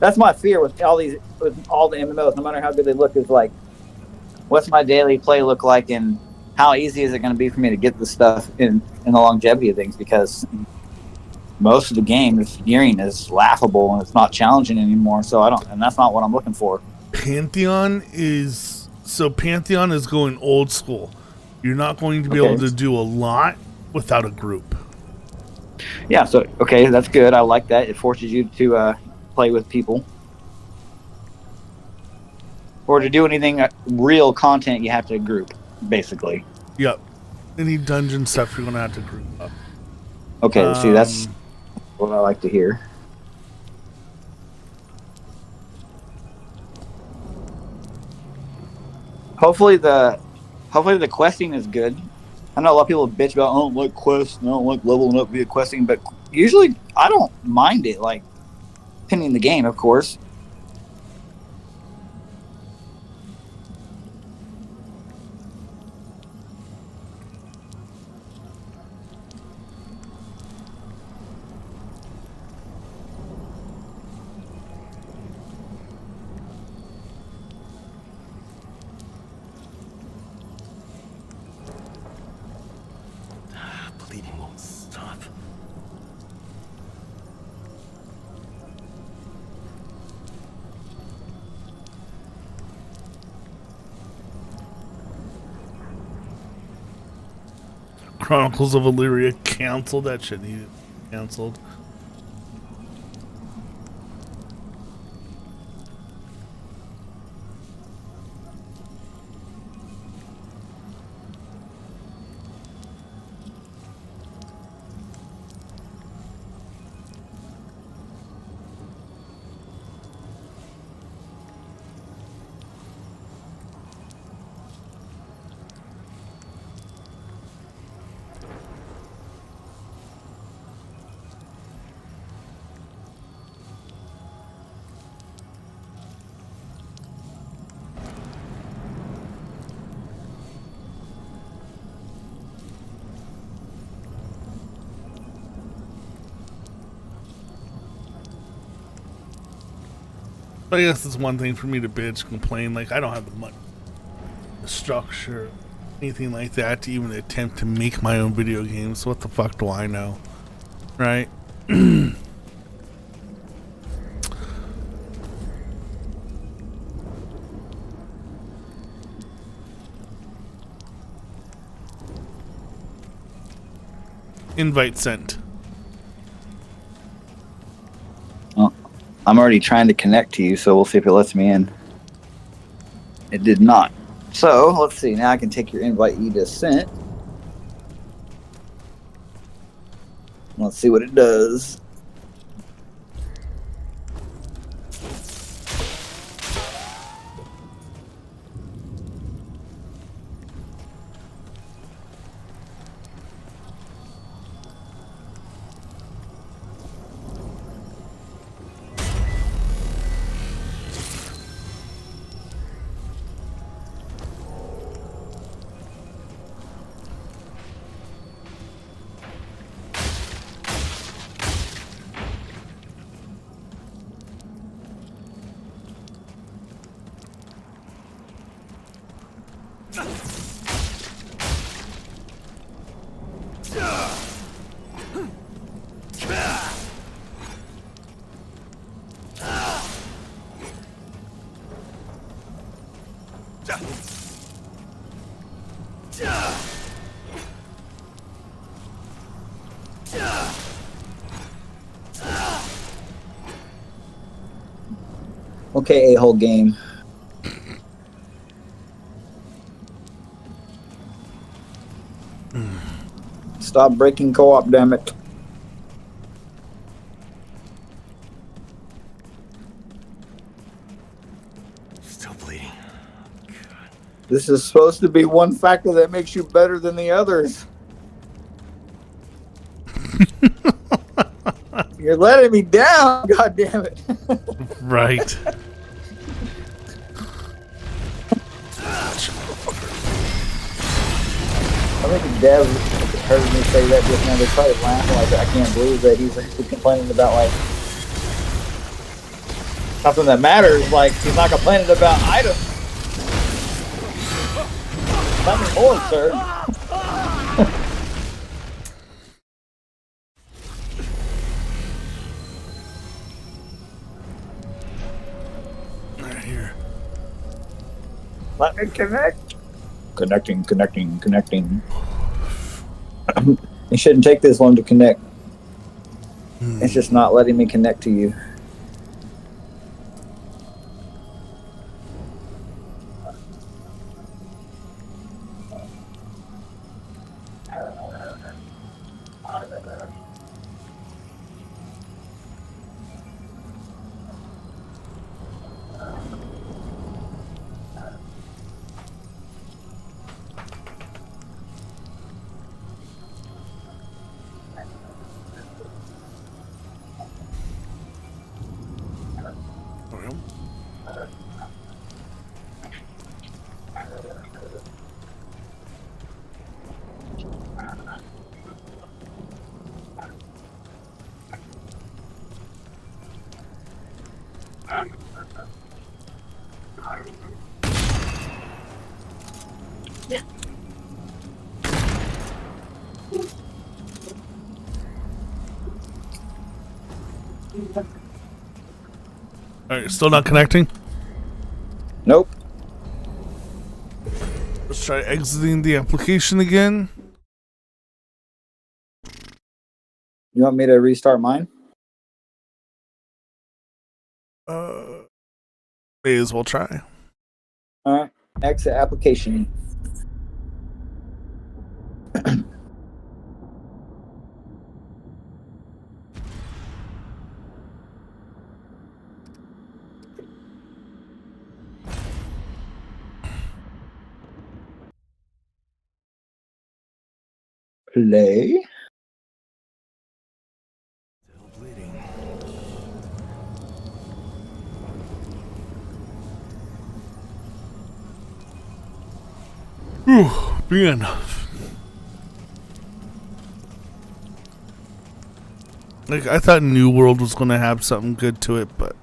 That's my fear with all the MMOs, no matter how good they look, is like, what's my daily play look like, and how easy is it going to be for me to get the stuff in the longevity of things? Because most of the game, the gearing is laughable and it's not challenging anymore. So and that's not what I'm looking for. Pantheon is going old school. You're not going to be able to do a lot without a group. Yeah, so okay, that's good. I like that. It forces you to play with people. Or to do anything real content, you have to group, basically. Yep. Any dungeon stuff, you're going to have to group up. Okay, see, that's what I like to hear. Hopefully the questing is good. I know a lot of people bitch about, I don't like quests, I don't like leveling up via questing, but usually I don't mind it, like, depending on the game, of course. Bleeding won't stop. Chronicles of Illyria canceled. That shit needed canceled. I guess it's one thing for me to bitch, complain, like I don't have the money, the structure, anything like that to even attempt to make my own video games. So what the fuck do I know, right? Invite sent. I'm already trying to connect to you, so we'll see if it lets me in. It did not. So, let's see. Now I can take your invite you just sent. Let's see what it does. Okay, a-hole game. Stop breaking co-op, damn it. Still bleeding. God. This is supposed to be one factor that makes you better than the others. You're letting me down. God damn it. Right. I think the dev heard me say that just now. They're probably laughing like, I can't believe that he's actually complaining about like something that matters. Like he's not complaining about items. Tell me more, sir. Right here. Let me connect. Connecting. You shouldn't take this long to connect. It's just not letting me connect to you. All right, still not connecting? Nope. Let's try exiting the application again. You want me to restart mine? May as well try. All right. Exit application. Play. Still bleeding. Whew, man. Like, I thought New World was going to have something good to it, but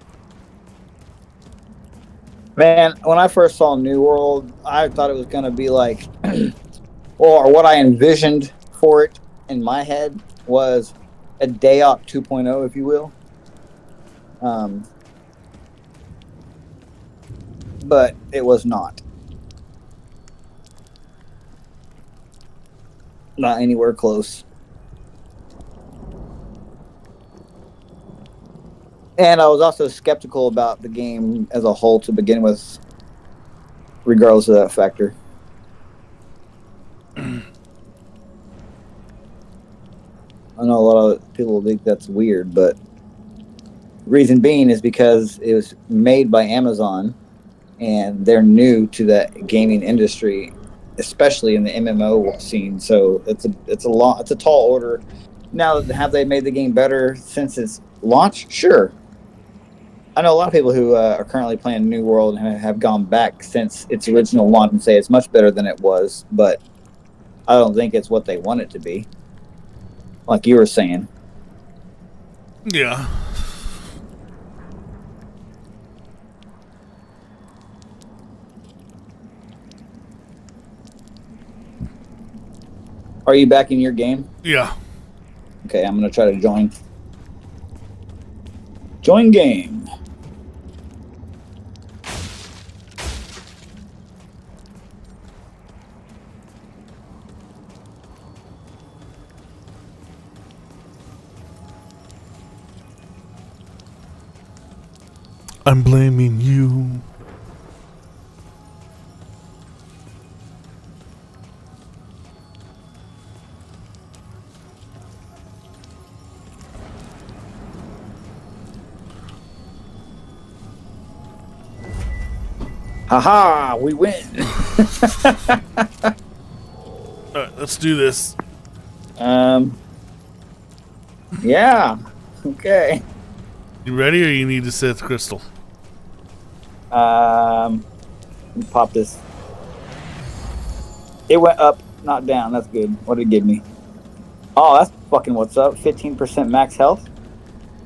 Man, when I first saw New World, I thought it was going to be like, or what I envisioned for it in my head was a Dayok 2.0, if you will. But it was not. Not anywhere close. And I was also skeptical about the game as a whole to begin with, regardless of that factor. I know a lot of people think that's weird, but reason being is because it was made by Amazon and they're new to that gaming industry, especially in the MMO scene. So it's a tall order. Now, have they made the game better since its launch? Sure. I know a lot of people who are currently playing New World and have gone back since its original launch and say it's much better than it was, but I don't think it's what they want it to be. Like you were saying. yeah. Are you back in your game? Yeah. Okay, I'm going to try to join. Join game. I'm blaming you. Haha, we win. All right, let's do this. Yeah. Okay. You ready, or you need to Sith crystal? Let me pop this. It went up, not down. That's good. What did it give me? Oh, that's fucking what's up. 15% max health.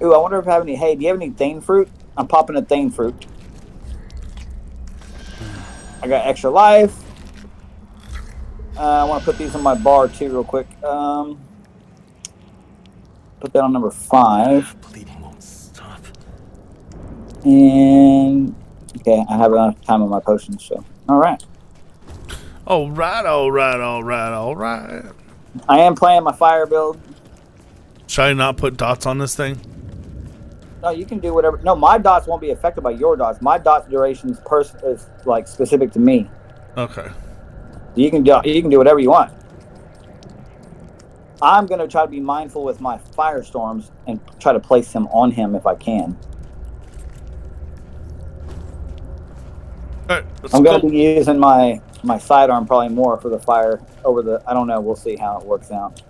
Ooh, I wonder if I have any. Hey, do you have any Thane fruit? I'm popping a Thane fruit. I got extra life. I want to put these on my bar too, real quick. Put that on number 5. Bleeding won't stop. And okay, I have enough time on my potions, so all right. All right, all right, all right, all right. I am playing my fire build. Should I not put dots on this thing? No, you can do whatever. No, my dots won't be affected by your dots. My dots duration is like specific to me. Okay. You can do whatever you want. I'm gonna try to be mindful with my firestorms and try to place them on him if I can. All right, let's I'm go. gonna be using my sidearm probably more for the fire over the. I don't know. We'll see how it works out.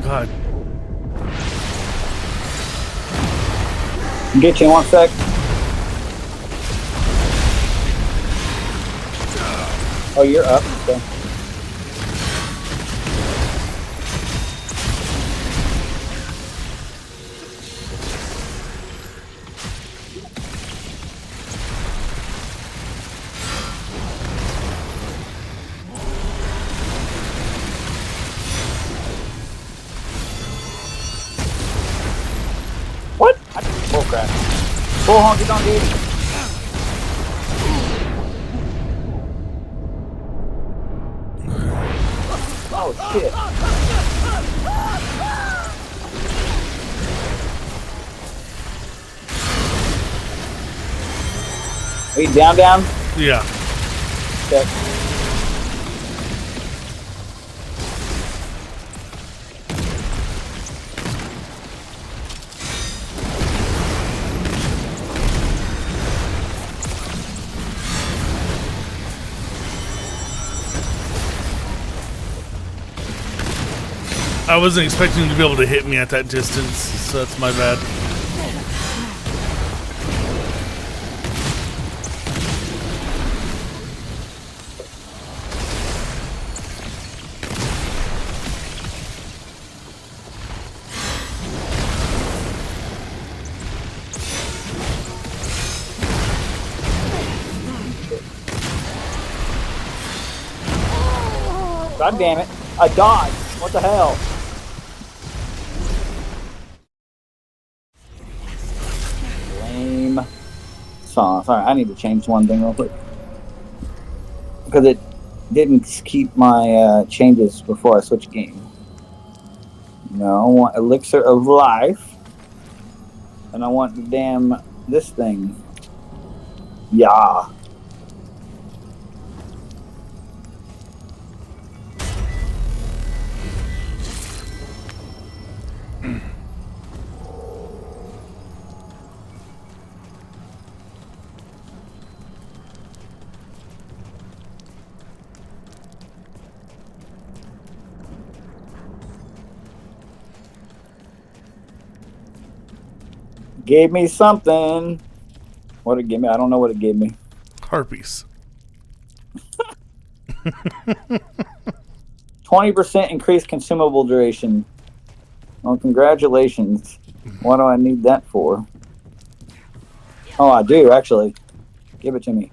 God. Get you in 1 sec. Oh, you're up. Okay. What? Bull crap. Bull honky donkey. Oh shit. Are you down? Yeah. Okay. I wasn't expecting him to be able to hit me at that distance, so that's my bad. God damn it. I dodged. What the hell? Lame. Sorry, I need to change one thing real quick. Because it didn't keep my changes before I switch game. No, I want Elixir of Life. And I want the damn this thing. Yeah. Gave me something. What it gave me? I don't know what it gave me. Harpies. 20% increased consumable duration. Well, congratulations. What do I need that for? Oh, I do, actually. Give it to me.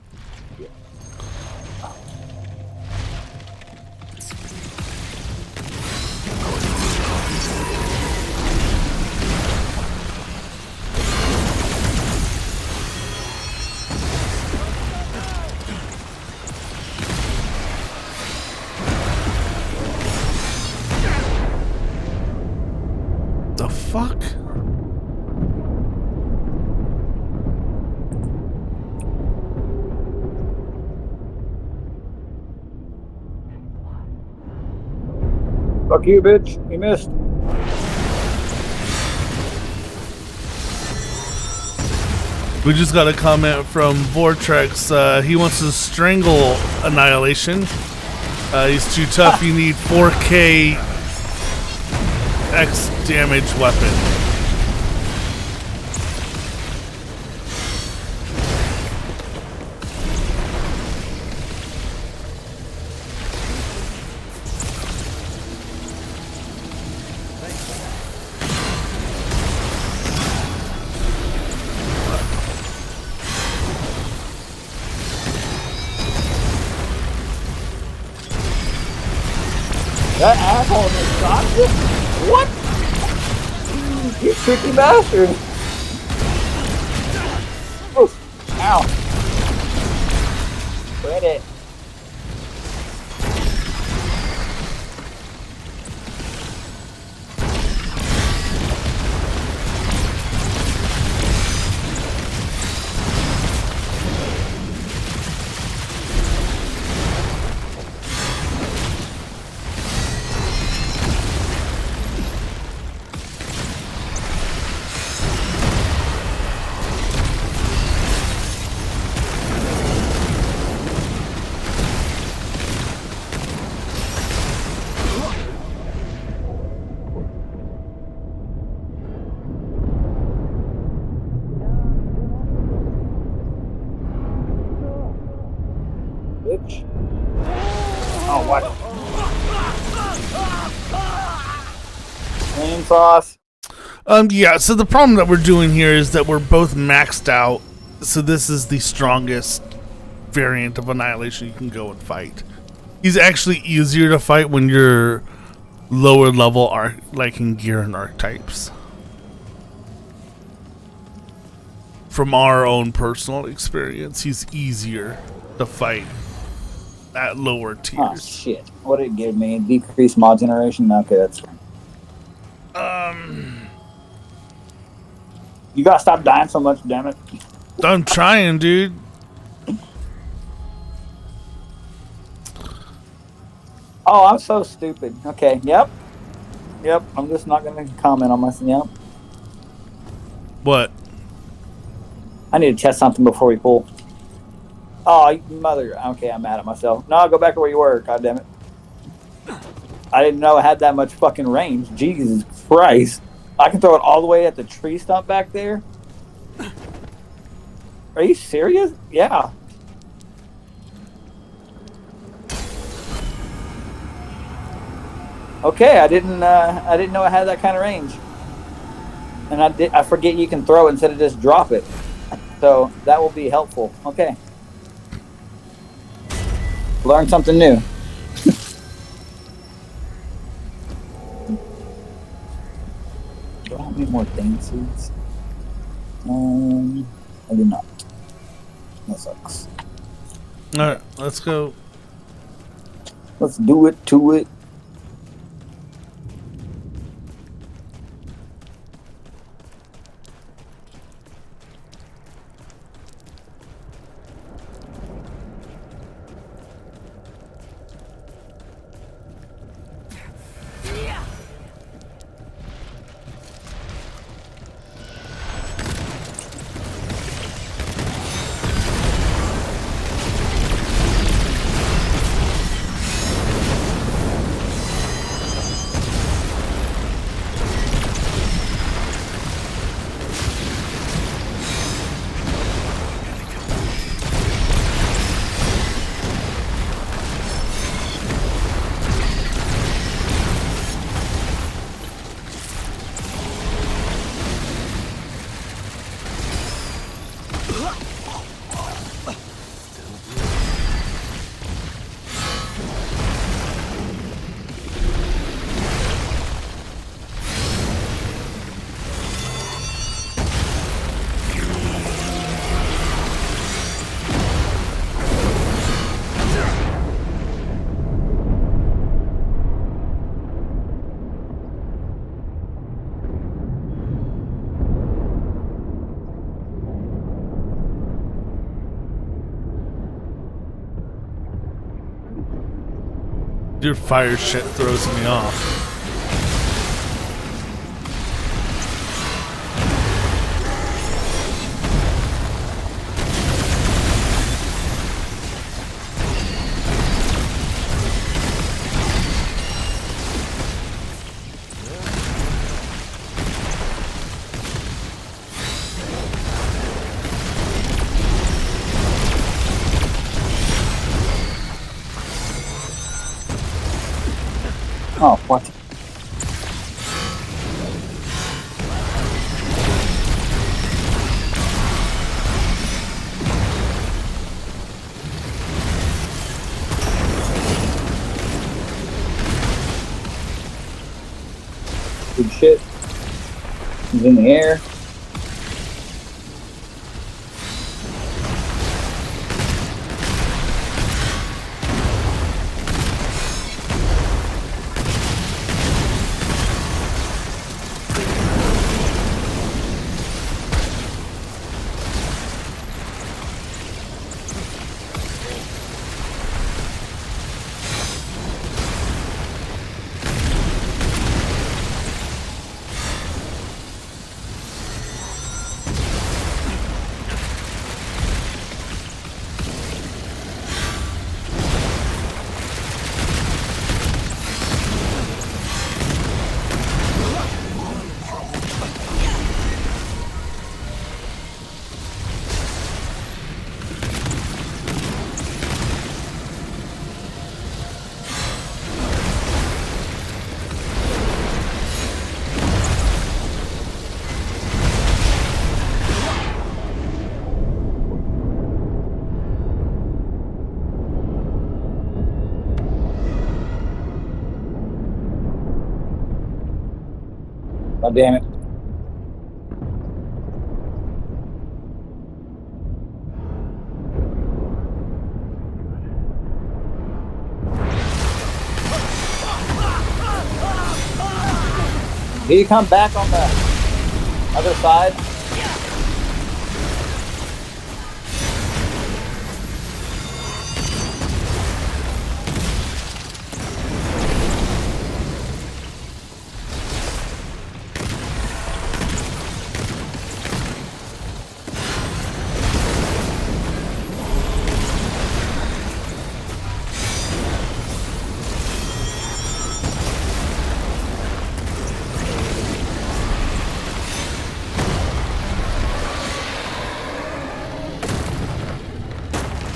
Fuck you, bitch. You missed. We just got a comment from Vortex. He wants to strangle Annihilation. He's too tough. You need 4K X damage weapon. That asshole just shot you? What? You tricky bastard. Oof. Ow. Quit it. Bitch. Oh, what? Green sauce. Yeah, so the problem that we're doing here is that we're both maxed out. So this is the strongest variant of Annihilation you can go and fight. He's actually easier to fight when you're lower level like in gear and archetypes. From our own personal experience, he's easier to fight at lower tiers. Oh, shit. What did it give me? Decreased mod generation? Okay, that's fine. You gotta stop dying so much, damn it. I'm trying, dude. Oh, I'm so stupid. Okay, yep. Yep, I'm just not gonna comment on myself. Yep. What? I need to test something before we pull. Oh, you mother. Okay, I'm mad at myself. No, go back to where you were. God damn it. I didn't know it had that much fucking range. Jesus Christ. I can throw it all the way at the tree stump back there? Are you serious? Yeah. Okay, I didn't know it had that kind of range. And I forget you can throw it instead of just drop it. So that will be helpful. Okay. Learn something new. Do I have any more thing seeds? I do not. That sucks. Alright, let's go. Let's do it to it. Your fire shit throws me off. Oh, what? Good shit. He's in the air. God damn it. Did he come back on the other side?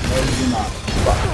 No, you do not. Fuck.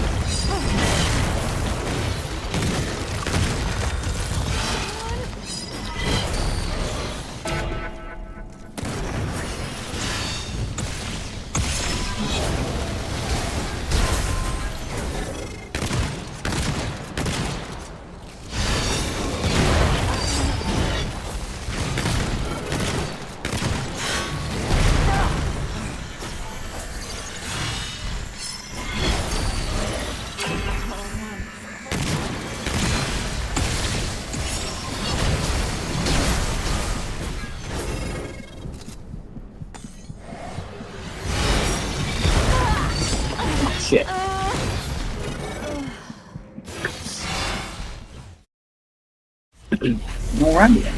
Shit. No run yet.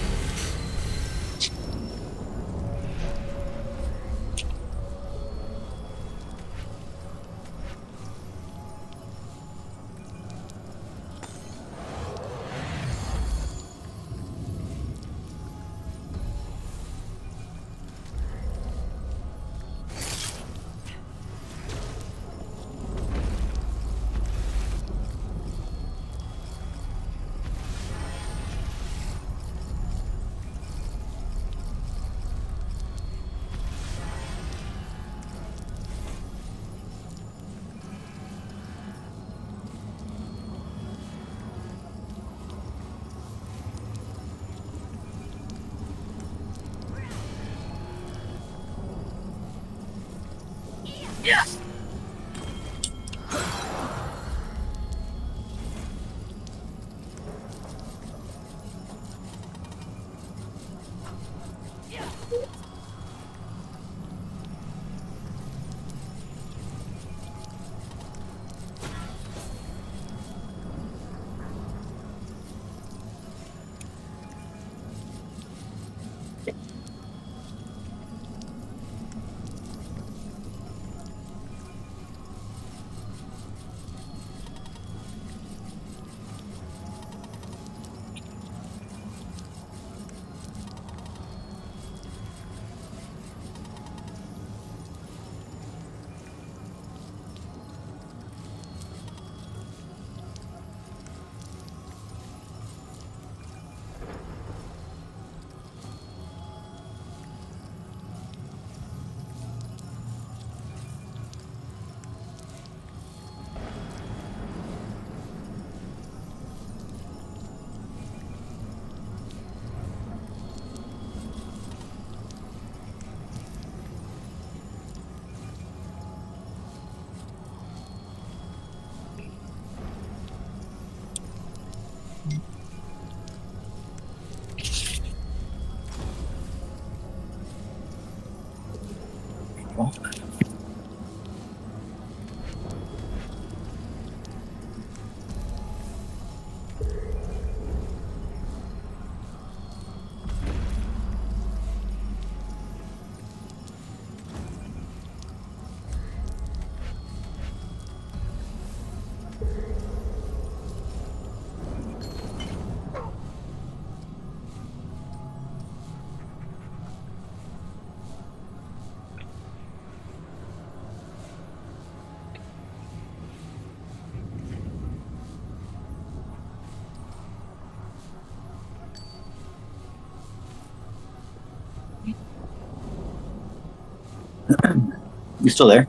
You still there?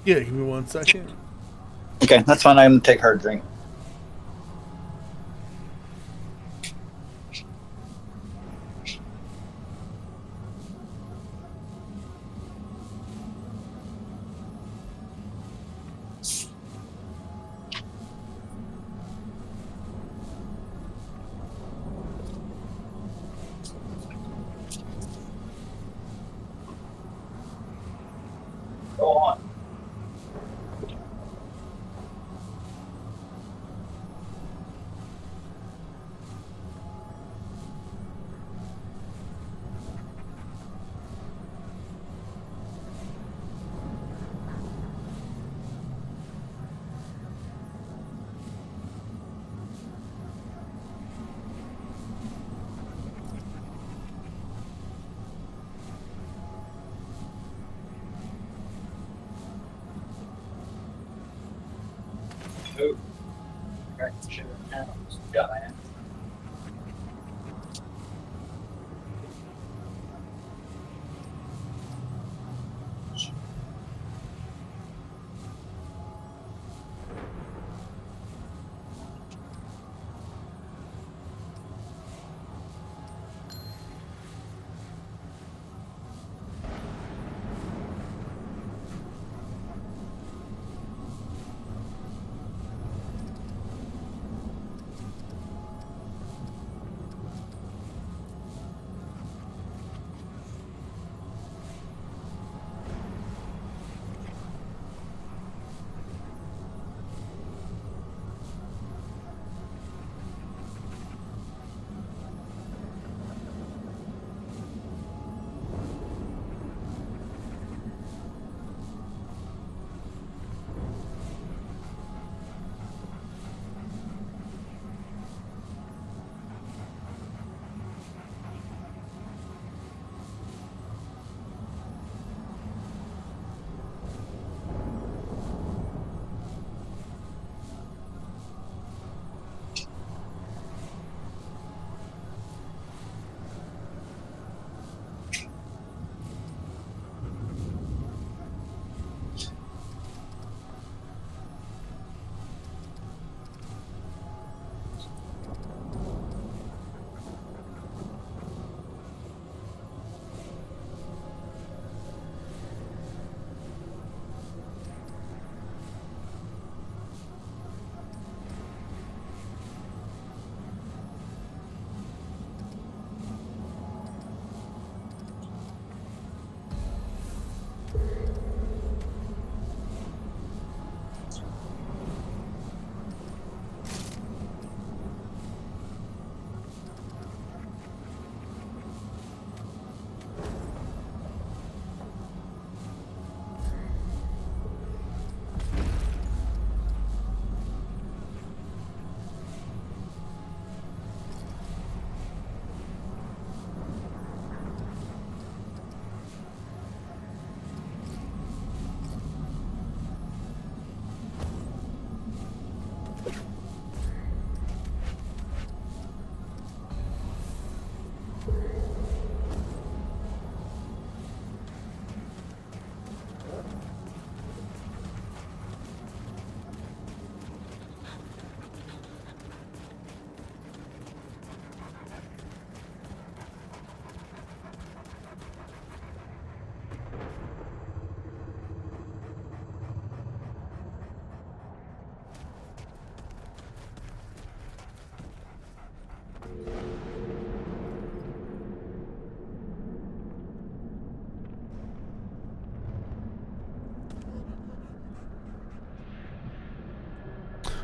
Yeah, give me 1 second. Okay, that's fine. I'm gonna take her drink. Go on. Ooh. Right, sugar now. Got it.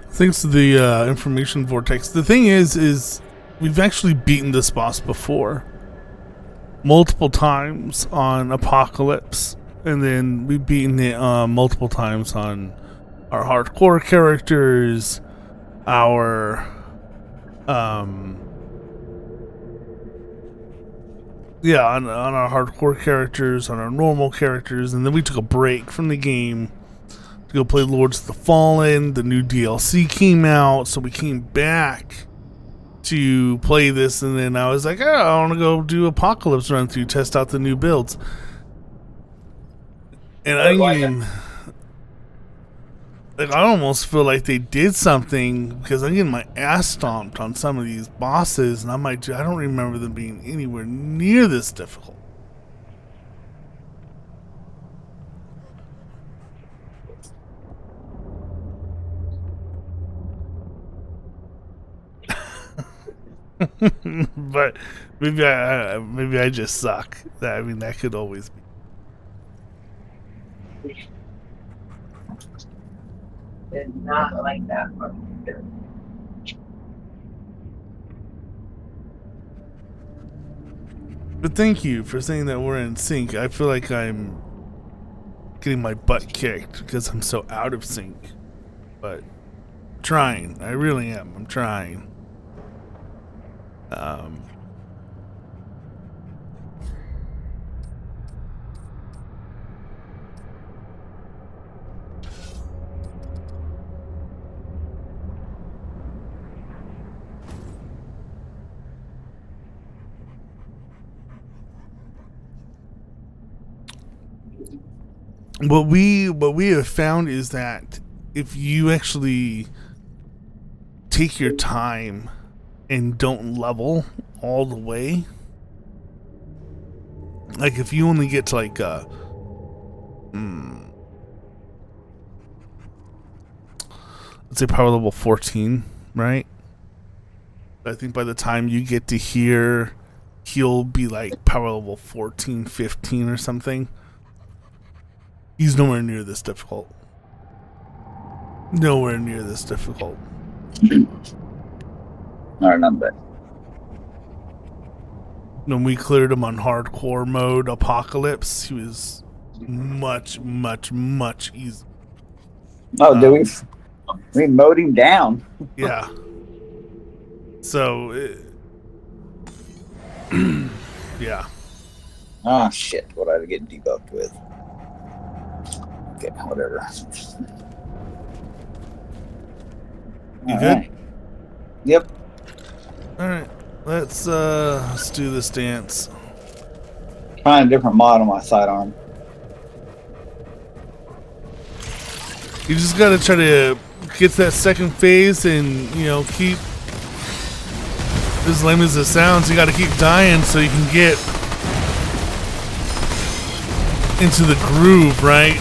Thanks to the information vortex. The thing is we've actually beaten this boss before, multiple times on Apocalypse, and then we've beaten it multiple times on our hardcore characters, our on our hardcore characters, on our normal characters, and then we took a break from the game to go play Lords of the Fallen. The new DLC came out, so we came back to play this, and then I was like, oh, I want to go do Apocalypse run through, test out the new builds. And I mean, like, I almost feel like they did something because I'm getting my ass stomped on some of these bosses, and I don't remember them being anywhere near this difficult. But maybe I just suck. I mean, that could always be. Did not like that one. But thank you for saying that we're in sync. I feel like I'm getting my butt kicked because I'm so out of sync. But I'm trying. I really am. I'm trying. What we have found is that if you actually take your time and don't level all the way, like if you only get to like let's say power level 14, right? I think by the time you get to here, he'll be like power level 14, 15 or something. He's nowhere near this difficult. Nowhere near this difficult. I remember. When we cleared him on hardcore mode Apocalypse, he was much, much, much easier. Oh, did we mowed him down? Yeah. So, yeah. Ah, shit. What did I get debuffed with? Okay, whatever. You All good? right. Yep. All right. Let's do this dance. Trying a different mod on my sidearm. You just gotta try to get to that second phase and, you know, keep, as lame as it sounds, you gotta keep dying so you can get into the groove, right?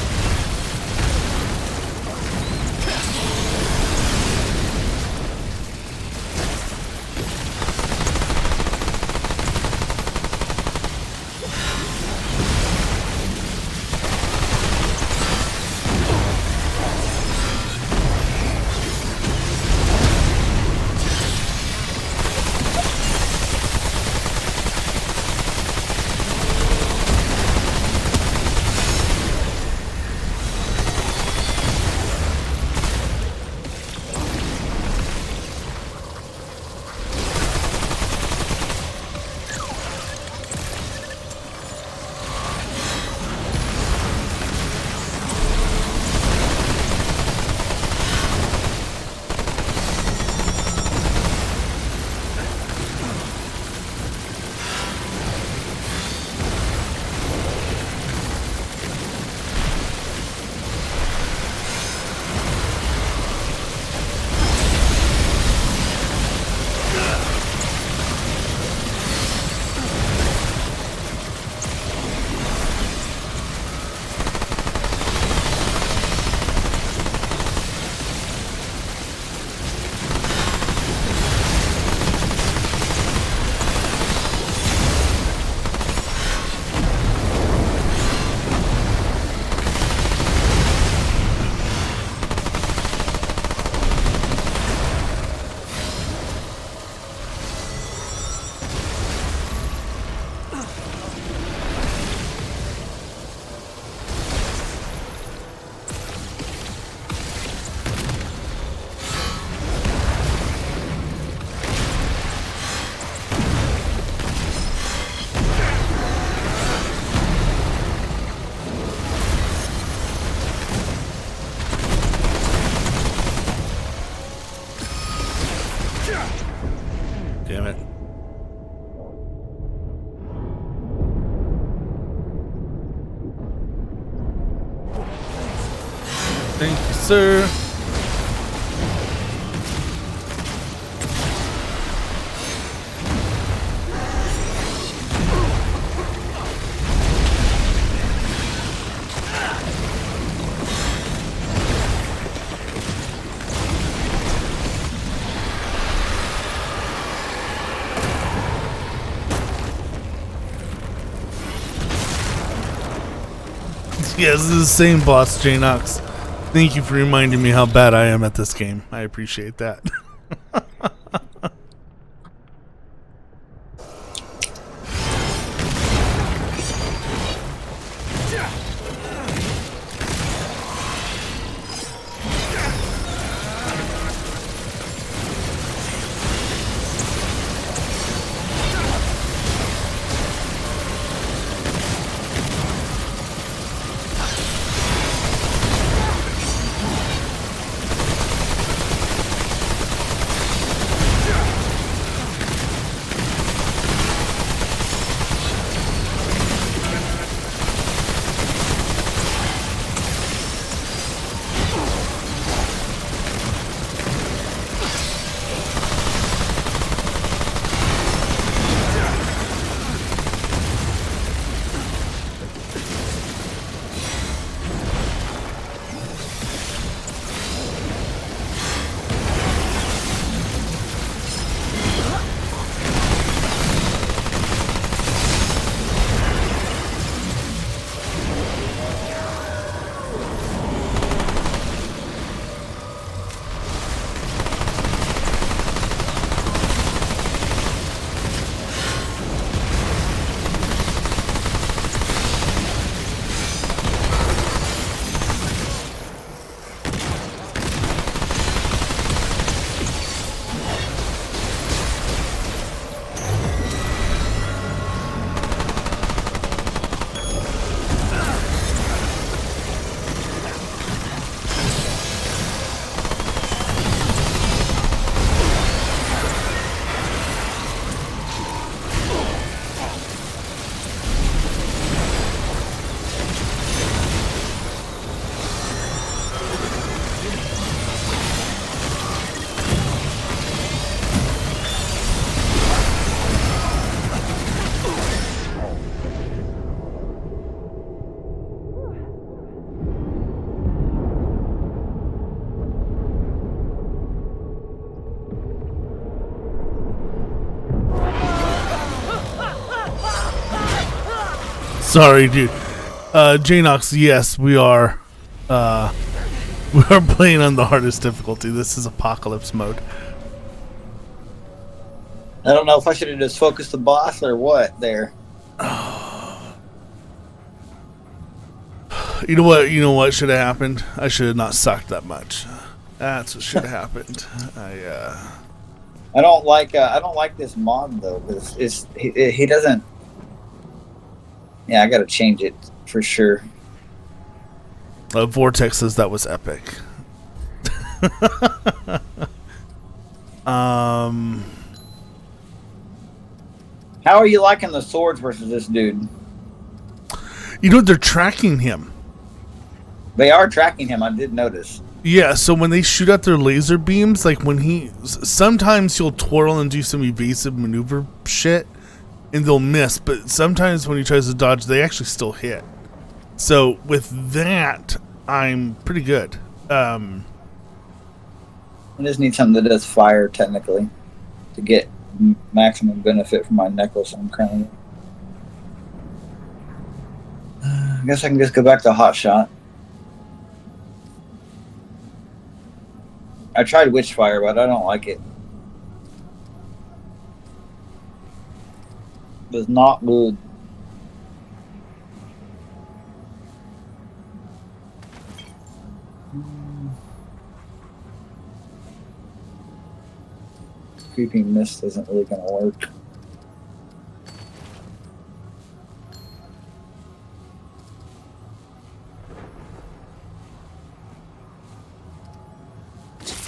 sir. Yes, this is the same boss, Janox. Thank you for reminding me how bad I am at this game. I appreciate that. Sorry, dude. Janox, yes, we are. We are playing on the hardest difficulty. This is Apocalypse mode. I don't know if I should have just focused the boss or what there. You know what? You know what should have happened? I should have not sucked that much. That's what should have happened. I don't like this mod though, because he doesn't. Yeah, I gotta change it for sure. Vortex says that was epic. How are you liking the swords versus this dude? You know, they're tracking him. They are tracking him. I did notice. Yeah, so when they shoot out their laser beams, like when sometimes he'll twirl and do some evasive maneuver shit, and they'll miss, but sometimes when he tries to dodge, they actually still hit. So with that, I'm pretty good. I just need something that does fire technically to get maximum benefit from my necklace I'm currently. I guess I can just go back to Hot Shot. I tried Witchfire, but I don't like it. It's not good. Creeping Mist isn't really going to work.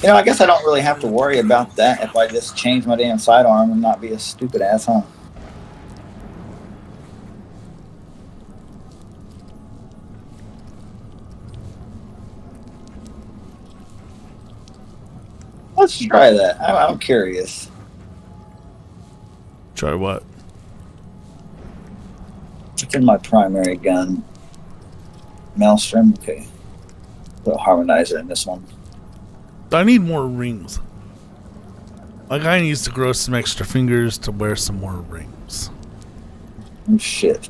You know, I guess I don't really have to worry about that if I just change my damn sidearm and not be a stupid ass, huh? let's try that. I'm curious. Try what? It's in my primary gun. Maelstrom, okay. Put a harmonizer in this one. I need more rings. My guy needs to grow some extra fingers to wear some more rings. Oh, shit.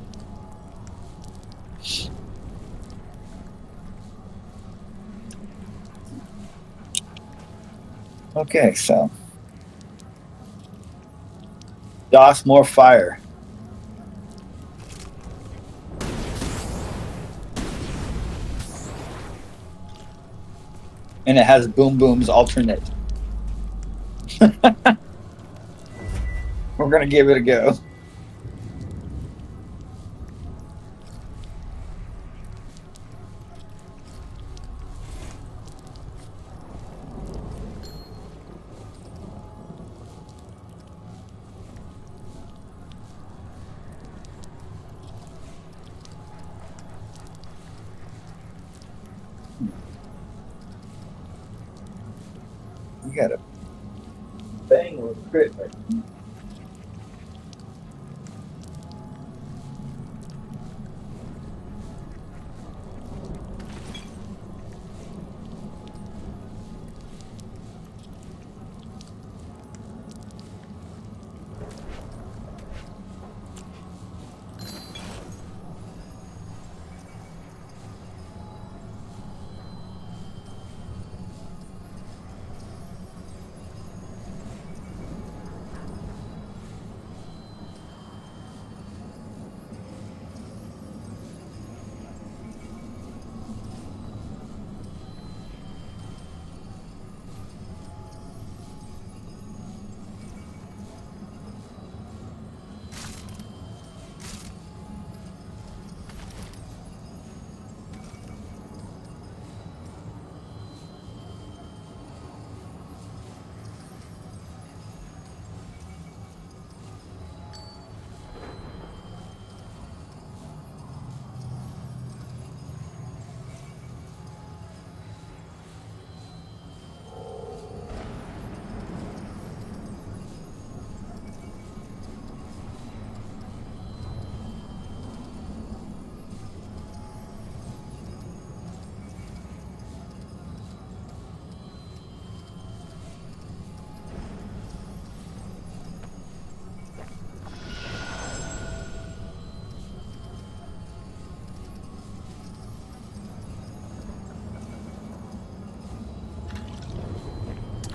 Okay, so. DOS, more fire. And it has Boom Boom's alternate. We're gonna give it a go. You got a bang with a crit right now.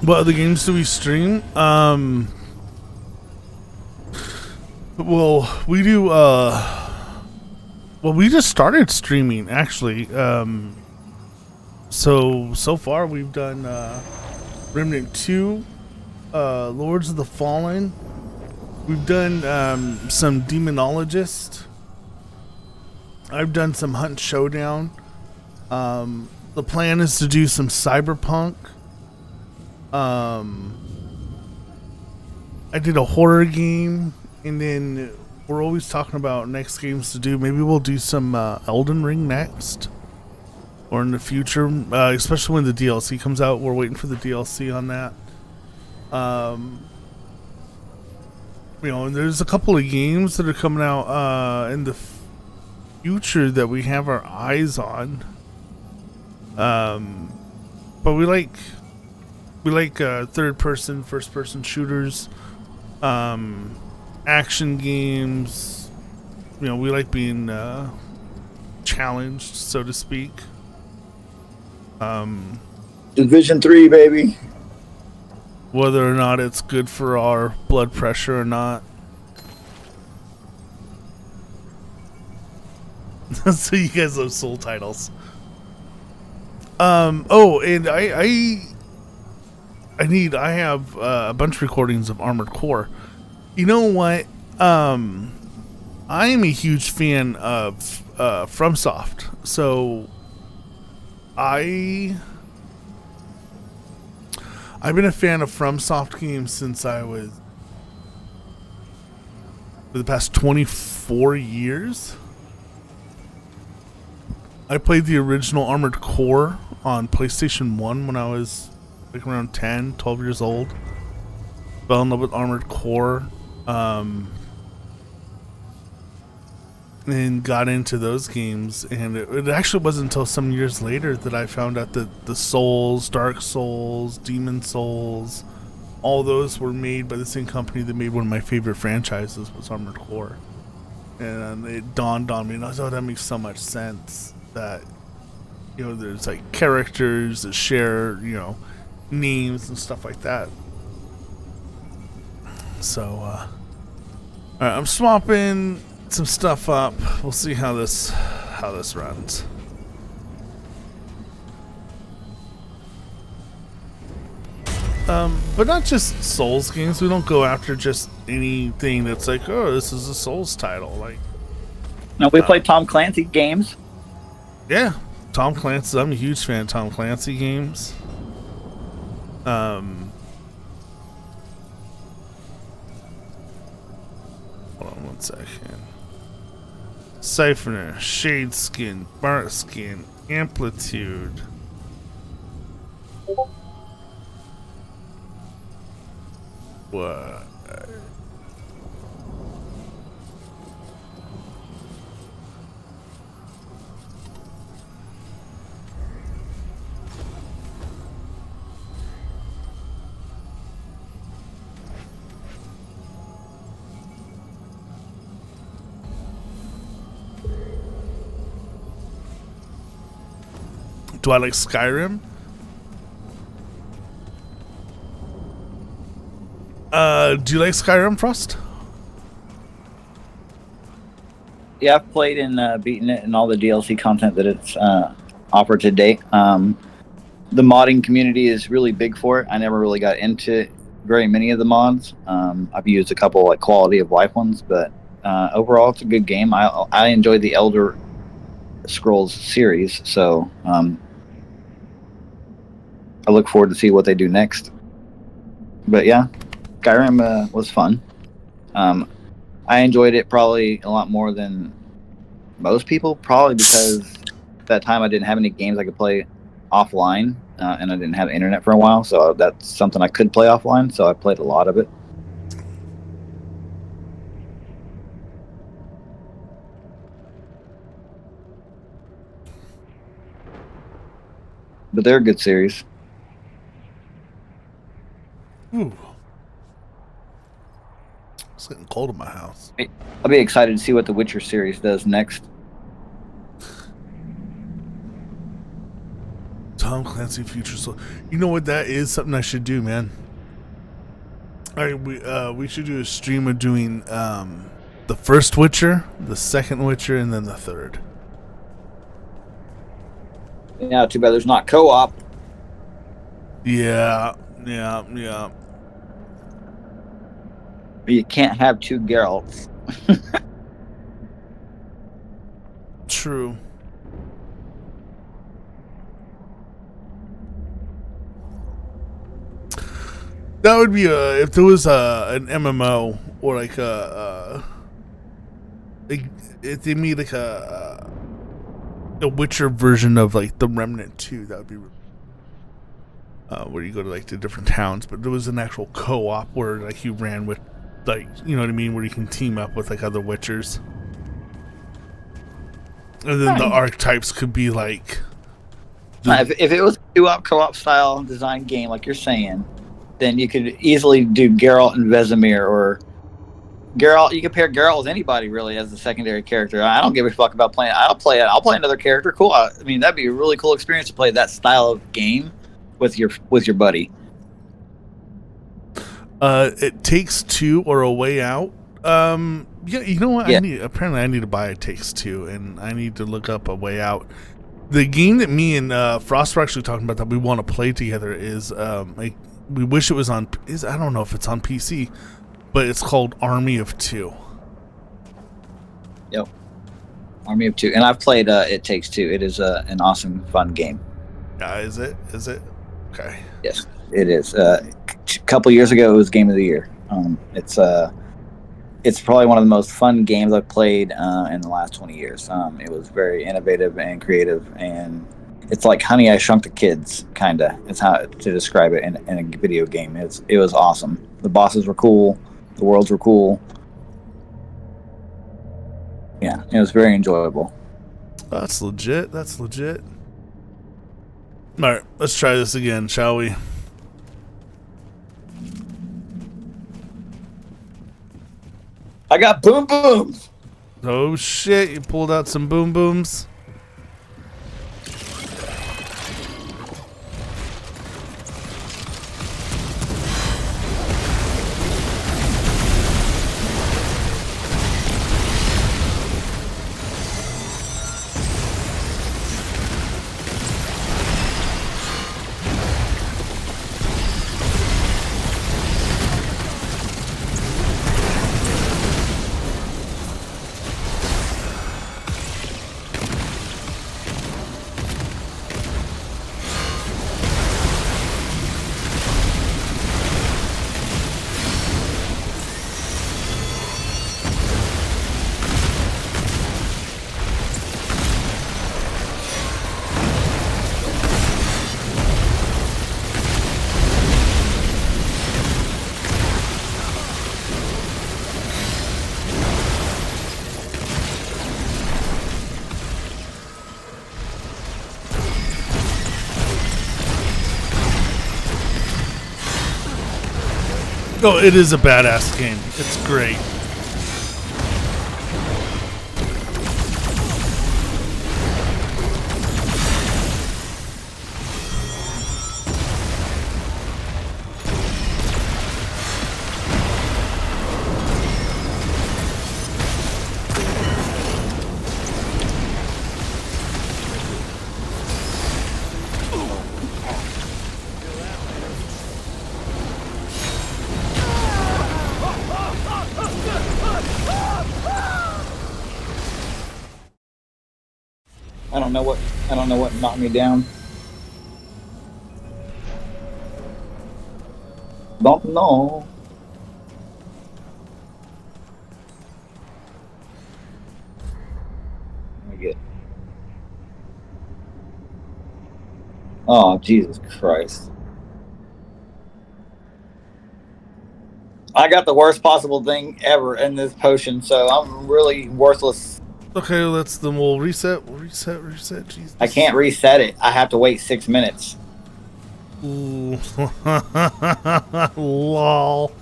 What other games do we stream? Well, we do, well, we just started streaming, actually. So far we've done, Remnant 2, Lords of the Fallen. We've done, some Demonologist. I've done some Hunt Showdown. The plan is to do some Cyberpunk. I did a horror game, and then we're always talking about next games to do. Maybe we'll do some Elden Ring next, or in the future, especially when the DLC comes out. We're waiting for the DLC on that. You know, and there's a couple of games that are coming out in the future that we have our eyes on. But we like third person, first person shooters, action games. You know, we like being challenged, so to speak. Division 3, baby. Whether or not it's good for our blood pressure or not. So you guys love soul titles. Oh, and I have a bunch of recordings of Armored Core. You know what? I am a huge fan of FromSoft. So I've been a fan of FromSoft games since I was, for the past 24 years. I played the original Armored Core on PlayStation 1 when I was like around 10, 12 years old. Fell in love with Armored Core. And got into those games, and it actually wasn't until some years later that I found out that the Souls, Dark Souls, Demon Souls, all those were made by the same company that made one of my favorite franchises, was Armored Core. And it dawned on me, and I was, oh, that makes so much sense that, you know, there's like characters that share, you know, names and stuff like that. So, alright, I'm swapping some stuff up. We'll see how this runs. But not just Souls games. We don't go after just anything that's like, oh, this is a Souls title. Like, No, we play Tom Clancy games. yeah, Tom Clancy. I'm a huge fan of Tom Clancy games. Hold on one second. Siphoner, Shade Skin, Bart Skin, Amplitude. What? Do I like Skyrim? Do you like Skyrim, Frost? Yeah, I've played and beaten it and all the DLC content that it's offered to date. The modding community is really big for it. I never really got into very many of the mods. I've used a couple like quality of life ones, but overall it's a good game. I enjoy the Elder Scrolls series, so I look forward to see what they do next. But yeah, Skyrim was fun. I enjoyed it probably a lot more than most people, probably because at that time I didn't have any games I could play offline, and I didn't have internet for a while, so that's something I could play offline, so I played a lot of it. But they're a good series. Ooh. It's getting cold in my house. I'll be excited to see what the Witcher series does next. Tom Clancy Future Soul. You know what? That is something I should do, man. All right, we should do a stream of doing the first Witcher, the second Witcher, and then the third. Yeah, too bad there's not co-op. Yeah. You can't have two Geralts. True. That would be if there was an MMO or like if they made like a Witcher version of like the Remnant 2, that would be where you go to like the different towns, but there was an actual co-op where like you ran with, like, you know what I mean, where you can team up with like other Witchers, and then the archetypes could be like If it was a two-op co-op style design game like you're saying, then you could easily do Geralt and Vesemir, or Geralt. You could pair Geralt with anybody really as the secondary character. I don't give a fuck about playing. I'll play another character. Cool. I mean, that'd be a really cool experience to play that style of game with your buddy. It Takes Two or A Way Out. Yeah, you know what? Yeah. I need to buy It Takes Two, and I need to look up A Way Out. The game that me and Frost were actually talking about that we want to play together is we wish it was on. I don't know if it's on PC, but it's called Army of Two. Yep, Army of Two, and I've played It Takes Two. It is an awesome, fun game. Is it? Okay. Yes, it is. A couple years ago, it was Game of the Year. It's probably one of the most fun games I've played in the last 20 years. It was very innovative and creative, and It's like Honey, I Shrunk the Kids, kind of. It's how to describe it in a video game. It was awesome. The bosses were cool. The worlds were cool. Yeah, it was very enjoyable. That's legit. That's legit. All right, let's try this again, shall we? I got boom booms. Oh shit! You pulled out some boom booms. Oh, it is a badass game. It's great. I don't know what knocked me down. Don't know. Let me get. Oh, Jesus Christ. I got the worst possible thing ever in this potion, so I'm really worthless. Okay, we'll reset. We'll reset. Jesus. I can't reset it. I have to wait 6 minutes. Ooh. Lol.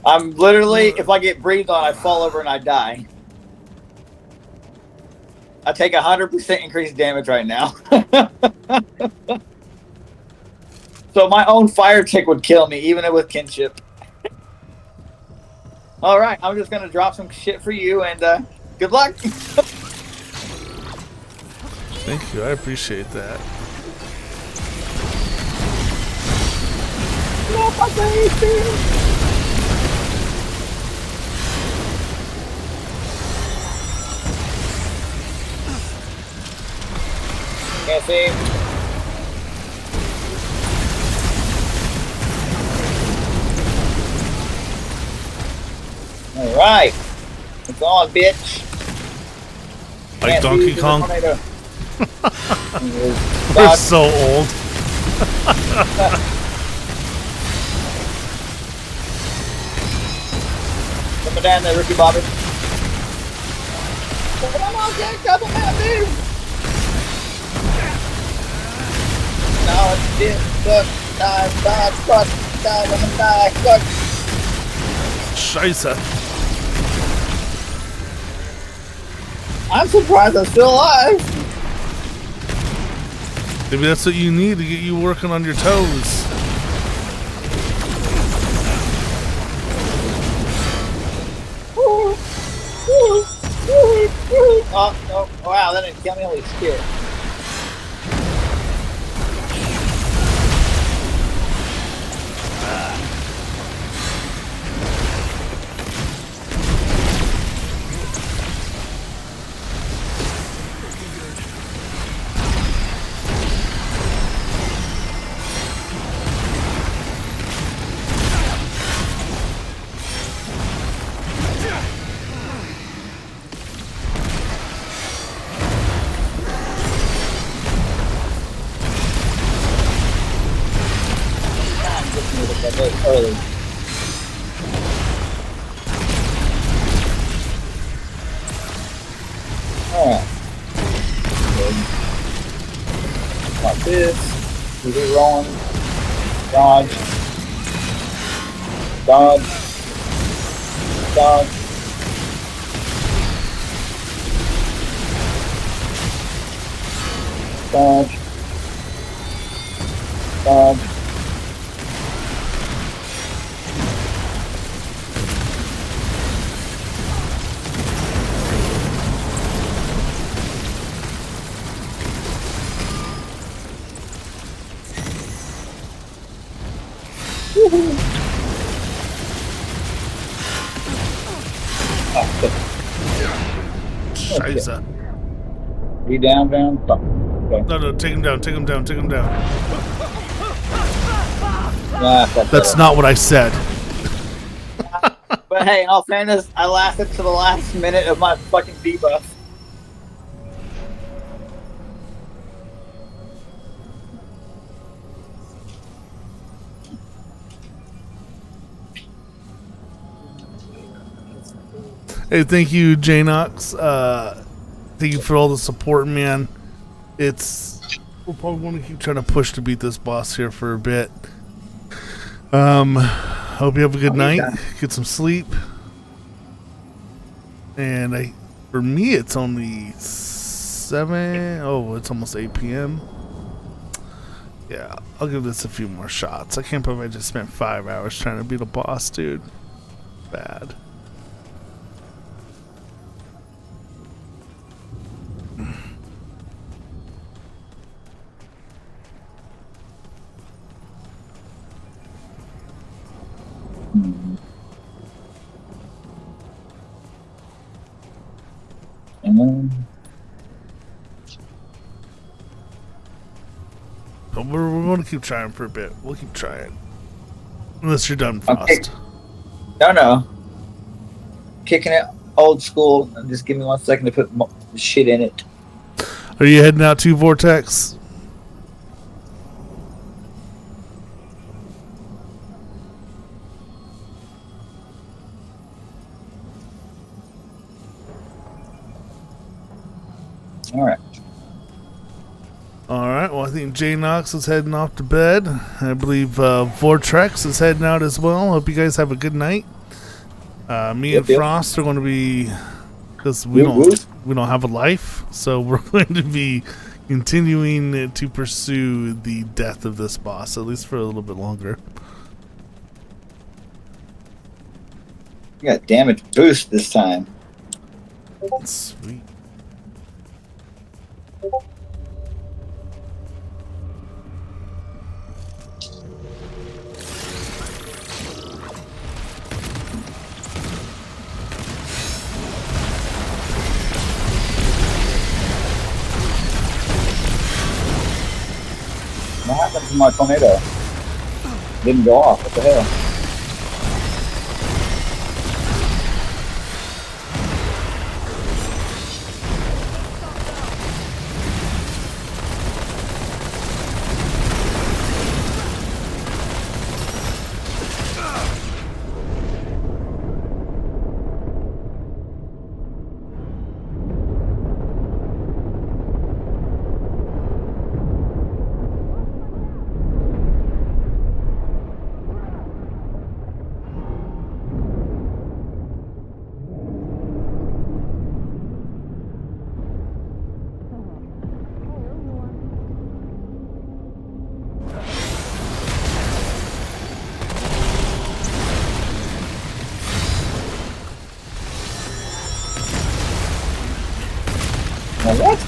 I'm literally, if I get breathed on, I fall over and I die. I take 100% increased damage right now. So my own fire tick would kill me, even with kinship. All right, I'm just gonna drop some shit for you, and good luck. Thank you. I appreciate that. Can't see. All right, it's on, bitch. Like Can't Donkey see Kong. the We're so old. Come down there, Ricky Bobby. Come on, get double man, dude. No, it's this. Look, die, fuck, die, woman, die, fuck. Scheiße. I'm surprised I'm still alive. Maybe that's what you need to get you working on your toes. Oh, wow, that didn't kill me, holy shit. That goes early. Alright. Like this. Keep it rolling. Dodge. Dodge. Dodge. Dodge. Dodge. Scheiße. Be down. Okay. No, take him down, take him down, take him down. Yeah, That's not what I said. But hey, in all fairness, I lasted to the last minute of my fucking debuff. Hey, thank you, Janox. Thank you for all the support, man. We'll probably want to keep trying to push to beat this boss here for a bit. Hope you have a good night. Get some sleep. And for me, it's only 7. Oh, it's almost 8 p.m. Yeah, I'll give this a few more shots. I can't believe I just spent 5 hours trying to beat a boss, dude. Bad. But we're going to keep trying for a bit. We'll keep trying. Unless you're done, Frost. Okay. No. Kicking it old school. Just give me 1 second to put shit in it. Are you heading out to Vortex? Alright. Alright, well, I think J-Nox is heading off to bed. I believe Vortex is heading out as well. Hope you guys have a good night. Me and Frost are going to be... Because we don't have a life, so we're going to be continuing to pursue the death of this boss, at least for a little bit longer. You got damage boost this time. Sweet. What happened to my tornado? Didn't go off. What the hell? Now what?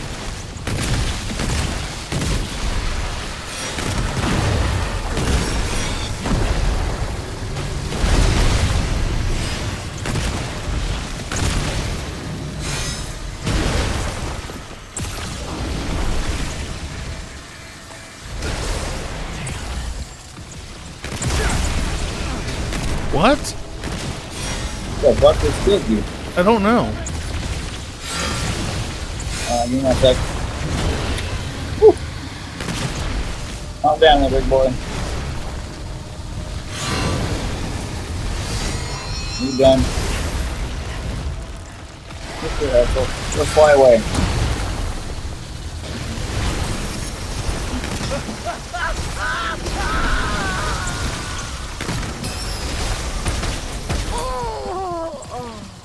What? The fuck just killed you? I don't know. Give me 1 sec. Woo. Calm down there, big boy. You done? Let's fly away.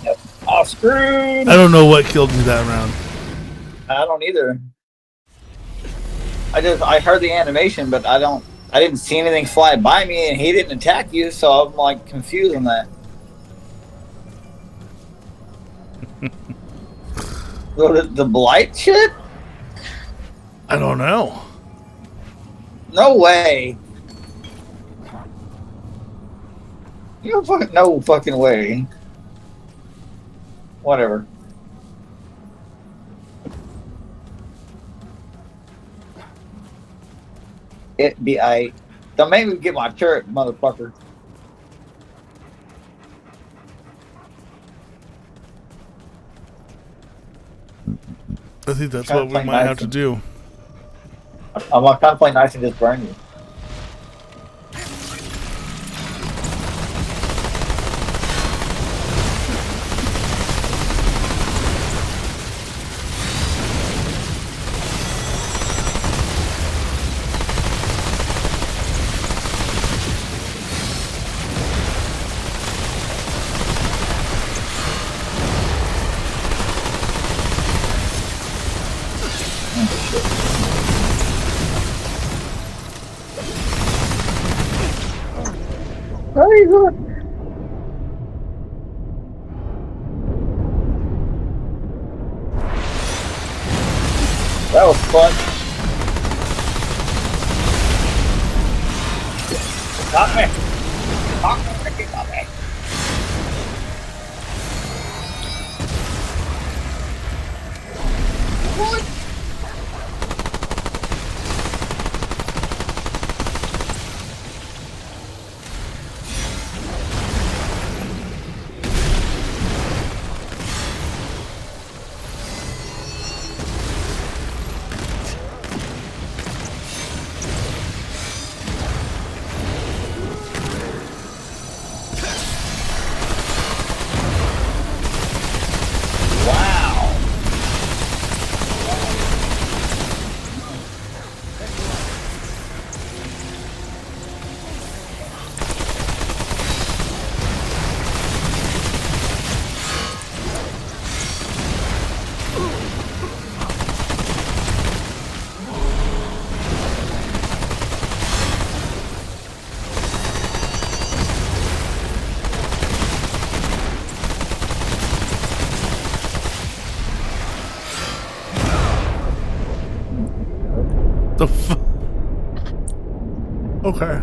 Yep. Oh, screwed! I don't know what killed me that round. I don't either. I heard the animation, but I didn't see anything fly by me, and he didn't attack you, so I'm like confused on that. The blight shit? I don't know. No way. No fucking way. Whatever. It be I. Don't make me get my turret, motherfucker. I think that's Trying what to we play might nice have to and- do. I'm trying to play nice and just burn you. Very good. That was fun. Got me. Got me. What? Wow. The Okay.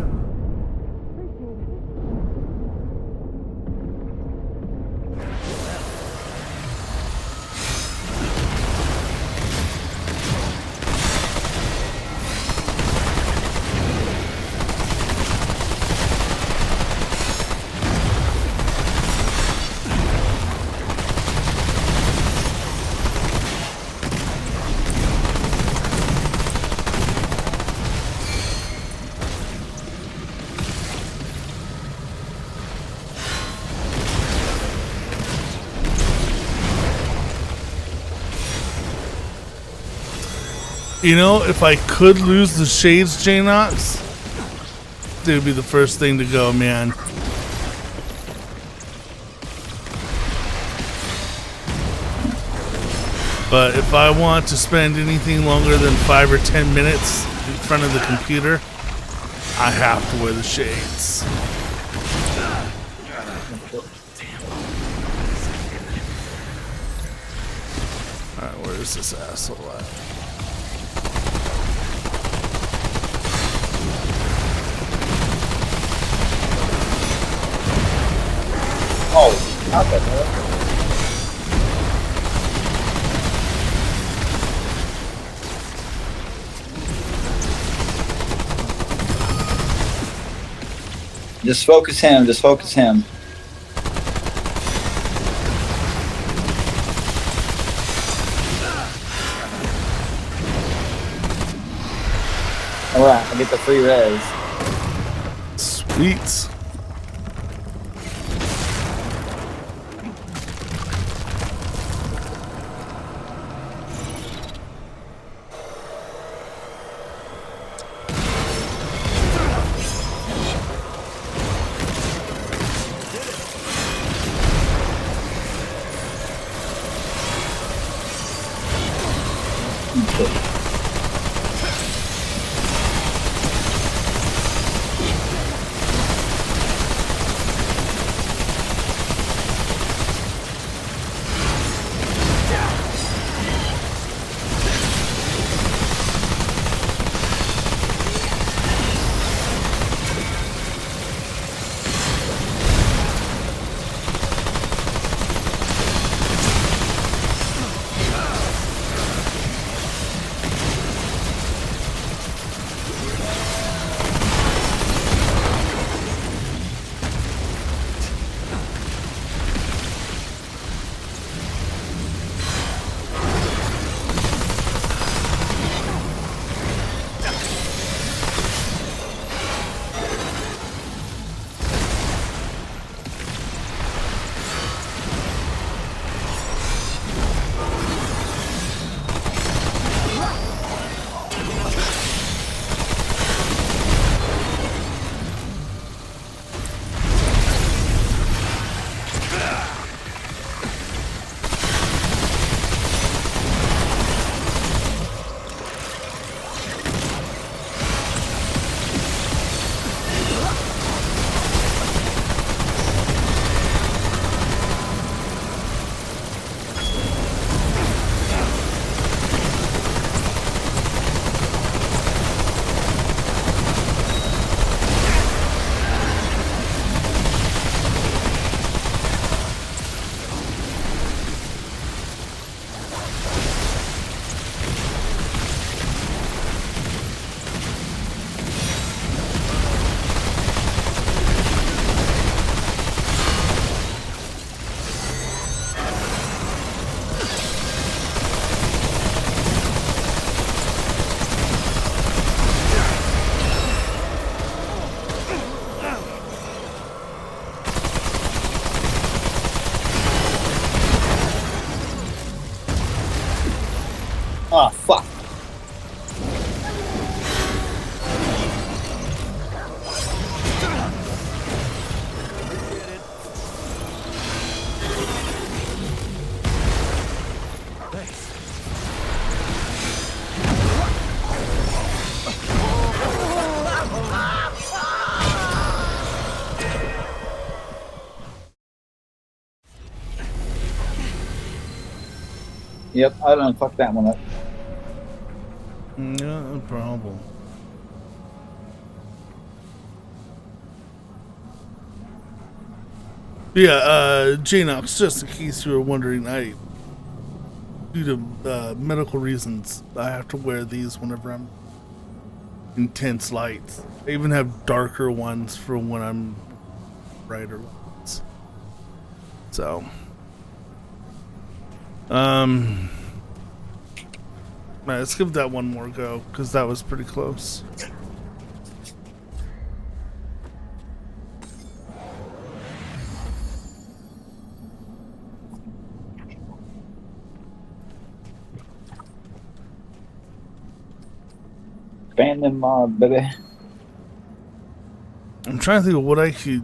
You know, if I could lose the shades, J-Nox, it would be the first thing to go, man. But if I want to spend anything longer than 5 or 10 minutes in front of the computer, I have to wear the shades. Alright, where is this asshole at? Oh, not that bad. Just focus him. Just focus him. All right, I get the free res. Sweet. Oh, fuck. Yep, I done fucked that one up. No problem. Yeah, Janox, just in case you were wondering, due to medical reasons, I have to wear these whenever I'm intense lights. I even have darker ones for when I'm brighter ones. So, let's give that one more go, because that was pretty close. Ban them mod, baby. I'm trying to think of what I could.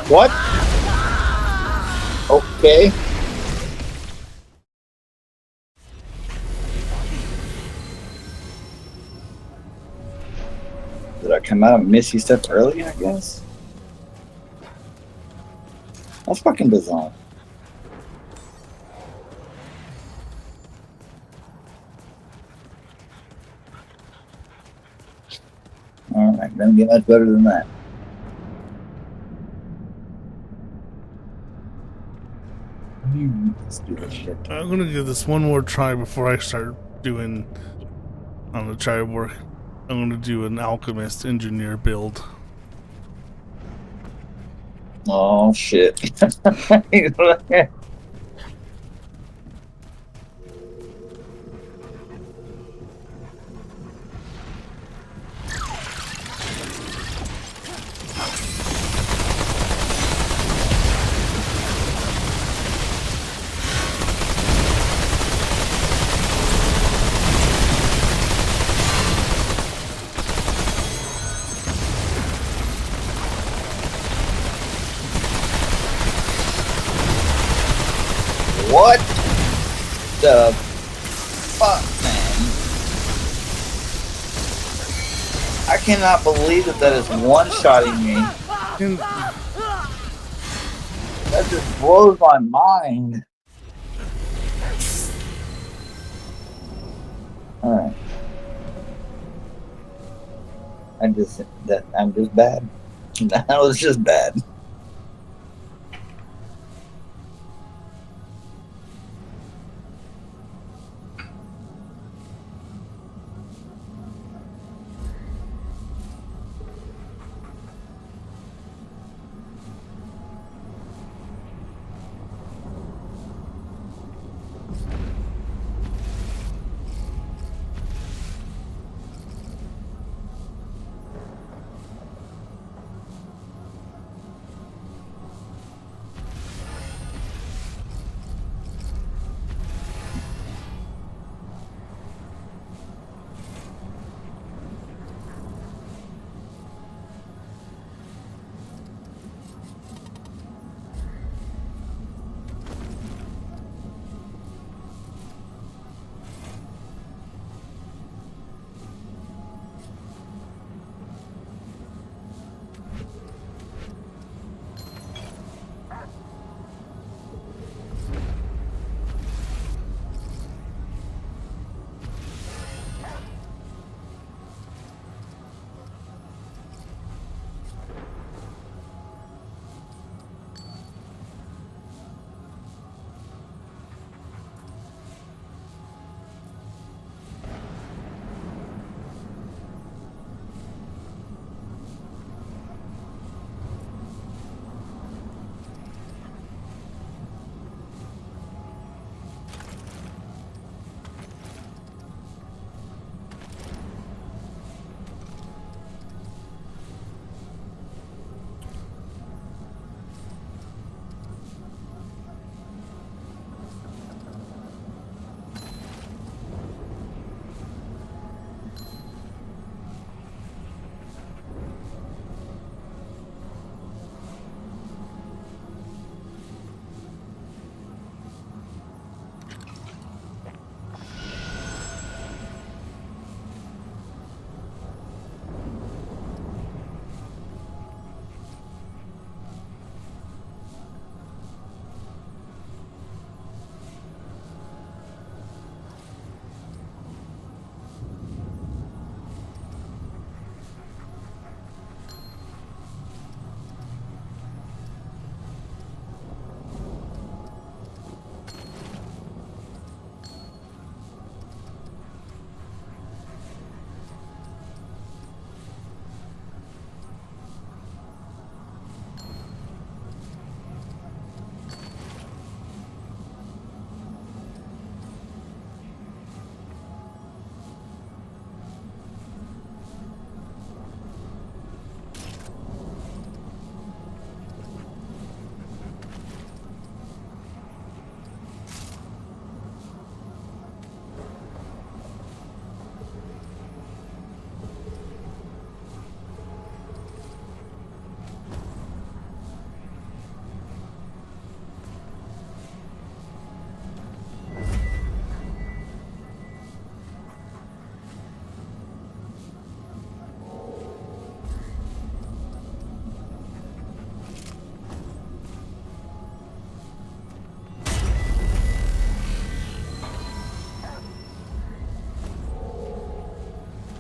What? Okay. Did I come out of Missy stuff early, I guess? That's fucking bizarre. Alright, doesn't get much better than that. Stupid shit. I'm gonna give this one more try before I start doing on the try work. I'm gonna do an alchemist engineer build. Oh shit. What the fuck, man? I cannot believe that is one-shotting me. That just blows my mind. Alright. I'm just bad. That was just bad.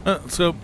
Let's go.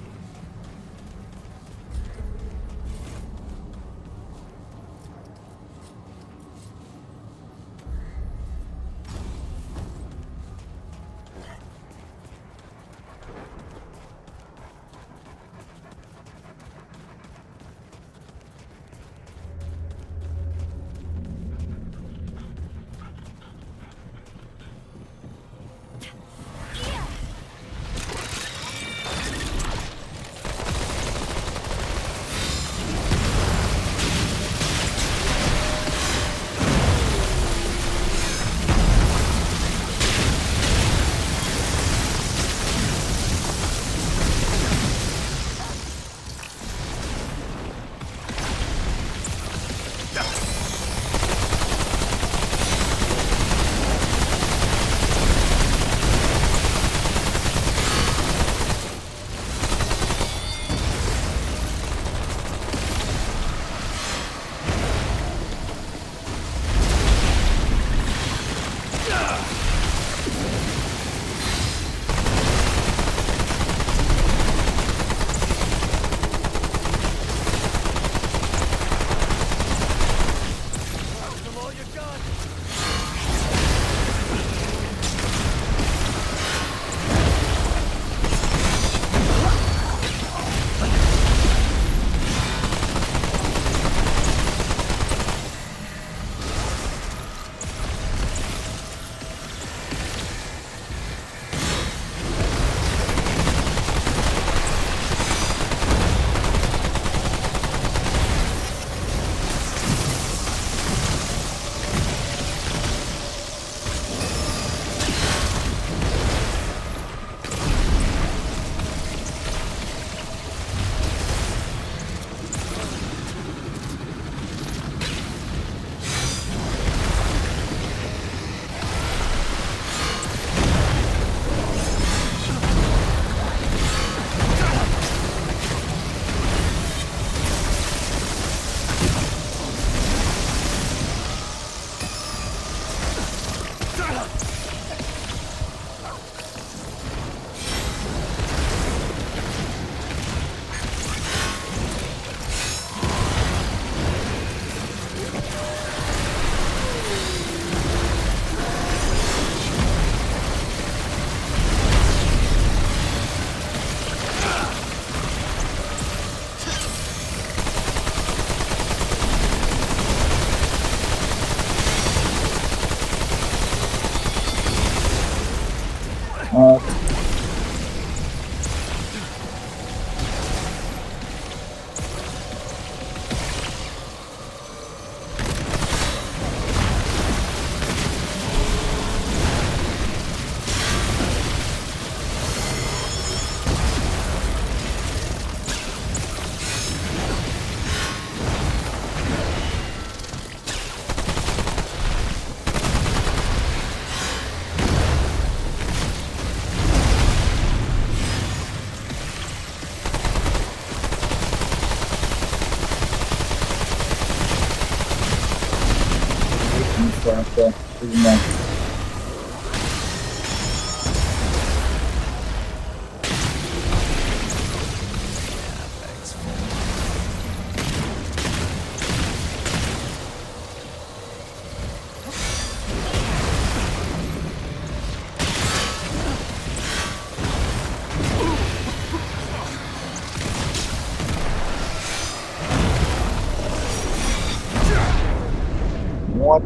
What?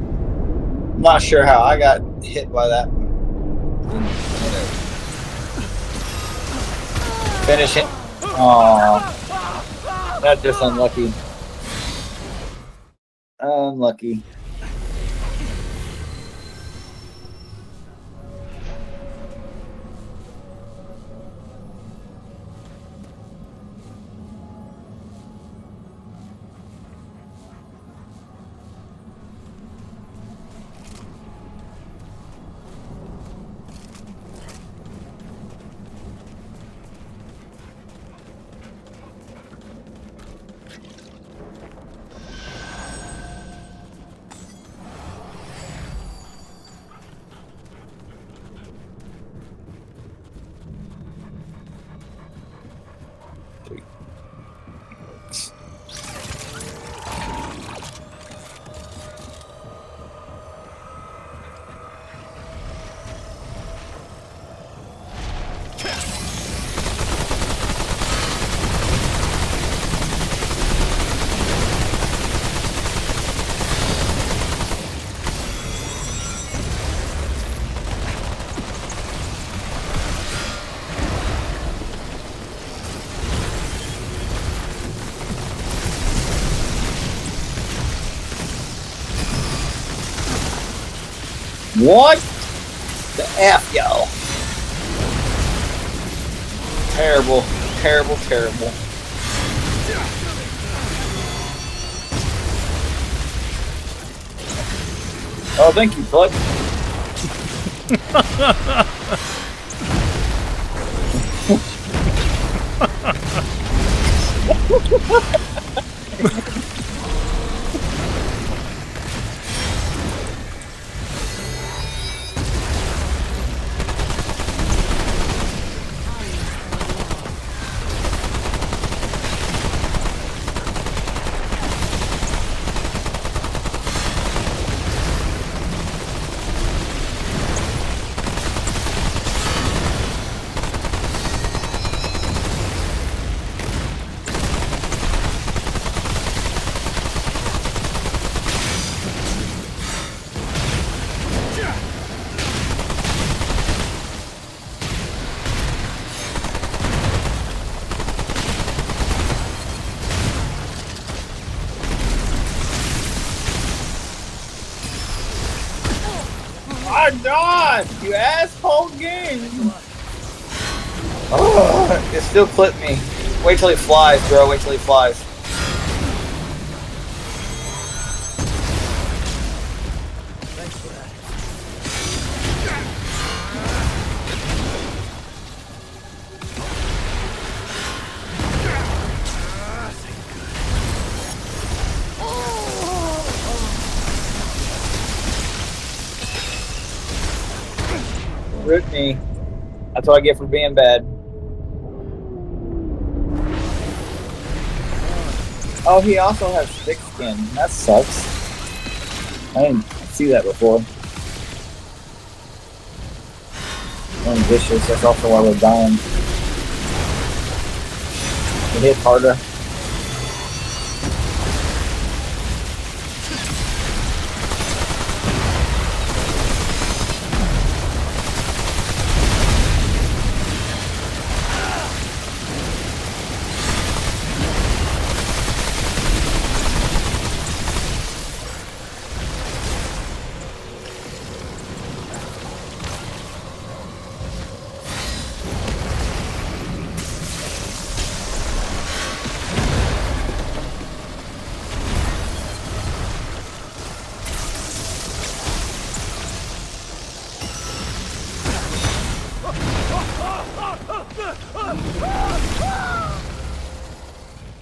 Not sure how I got hit by that. Finish it. Aw. That's just unlucky. Unlucky. What the F, yo? Terrible, terrible, terrible. Oh, thank you, bud. My God, you asshole game. Oh, it still clipped me. Wait till he flies, bro. Wait till he flies. Thanks for that. Rip me. That's what I get for being bad. Oh, he also has thick skin. That sucks. I didn't see that before. And vicious. That's also why we're dying. It hit harder.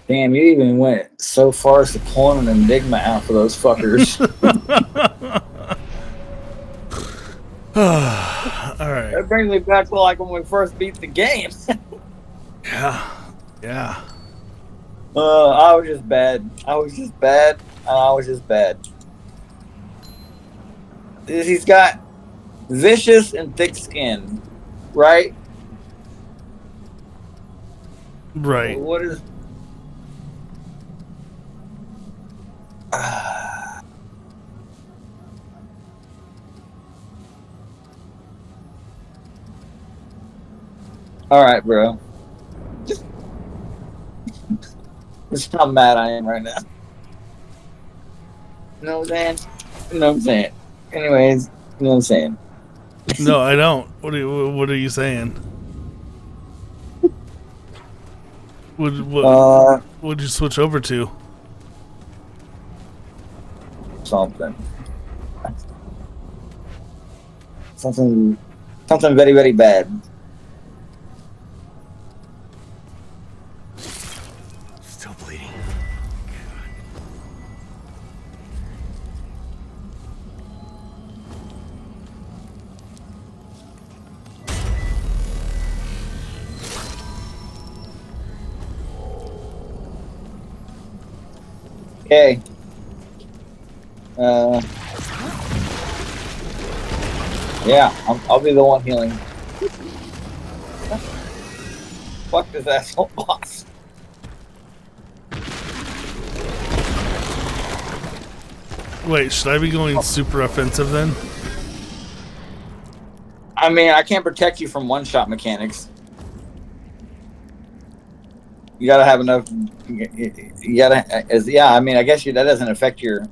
Damn, you even went so far as to pull an Enigma out for those fuckers. All right. That brings me back to like when we first beat the game. Yeah. Yeah. I was just bad. I was just bad. I was just bad. He's got vicious and thick skin, right? Right. What is? All right, bro. That's how mad I am right now. You know what I'm saying? You know what I'm saying? Anyways, you know what I'm saying? No, I don't. What are you saying? What'd you switch over to? Something very, very bad. Still bleeding. Okay. Yeah, I'll be the one healing. Fuck this asshole boss. Wait, should I be going super offensive then? I mean, I can't protect you from one-shot mechanics. You gotta have enough. You gotta, yeah. I mean, I guess that doesn't affect your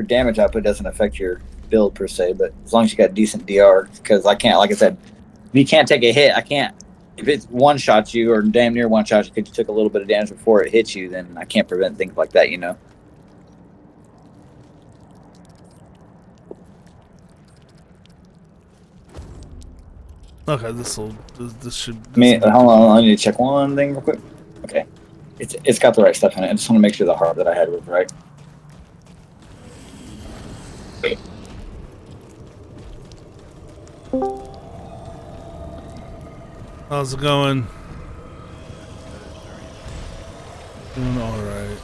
damage output. Doesn't affect your build per se, but as long as you got decent DR, because I can't, like I said, if you can't take a hit, I can't. If it's one shot you or damn near one shot you because you took a little bit of damage before it hits you, then I can't prevent things like that, you know. Okay, this should. I mean, hold on, I need to check one thing real quick. Okay, it's got the right stuff in it. I just want to make sure the heart that I had was right. How's it going? Doing all right.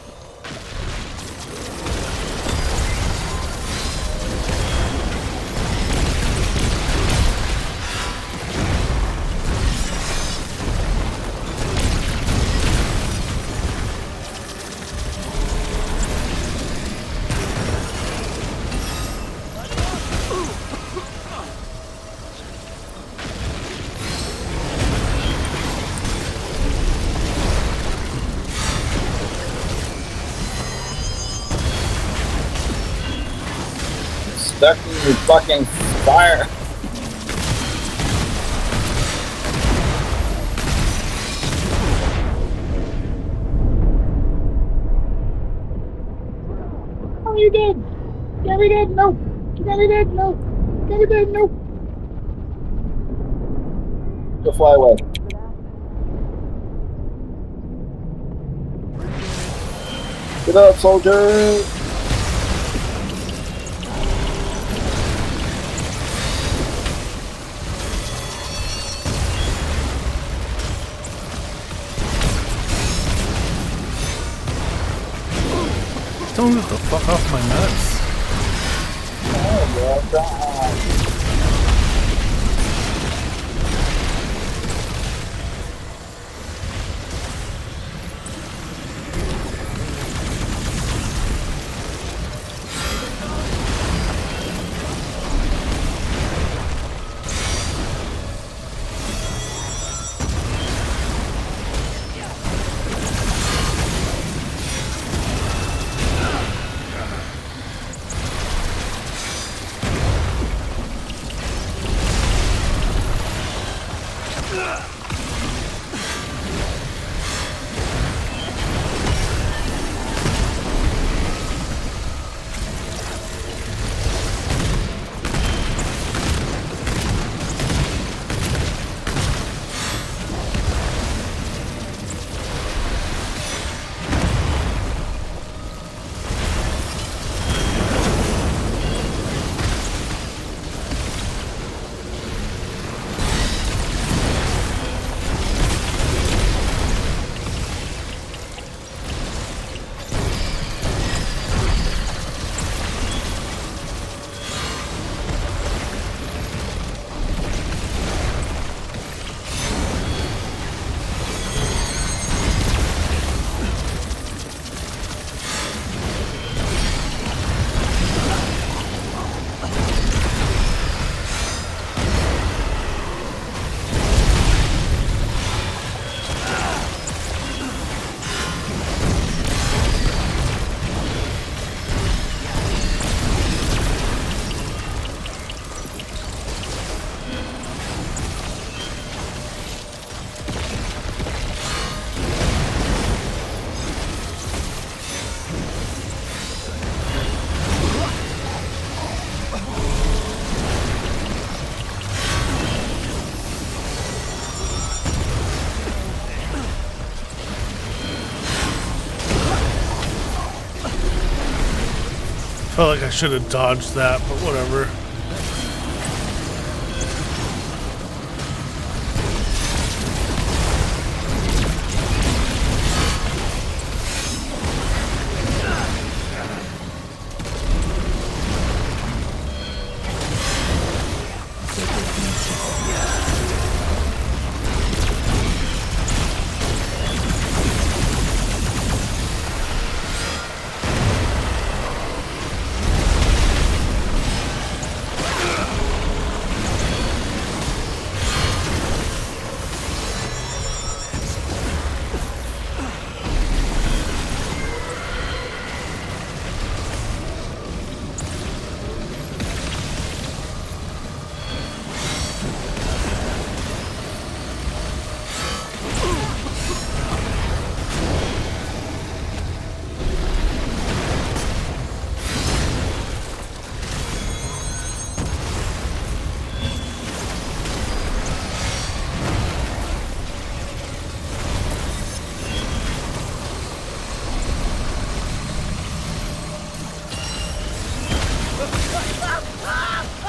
Stuck in your fucking fire. Oh, you did. Yeah, we did. No. Yeah, we did. No. Yeah, we did. No. Go fly away. Get up, soldier. Don't get the fuck off my nuts. Oh, God. Felt like I should have dodged that, but whatever.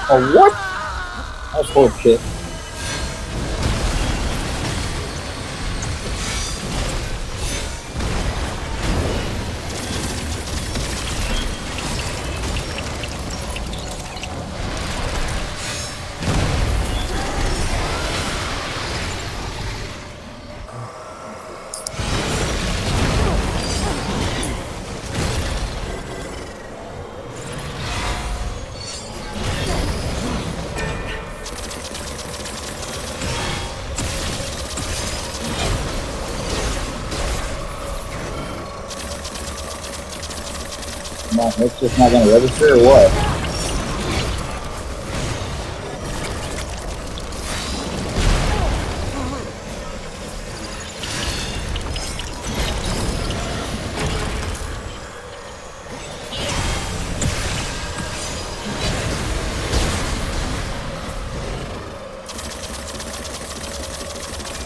Oh, what? That's horseshit. Come on, it's just not going to register or what?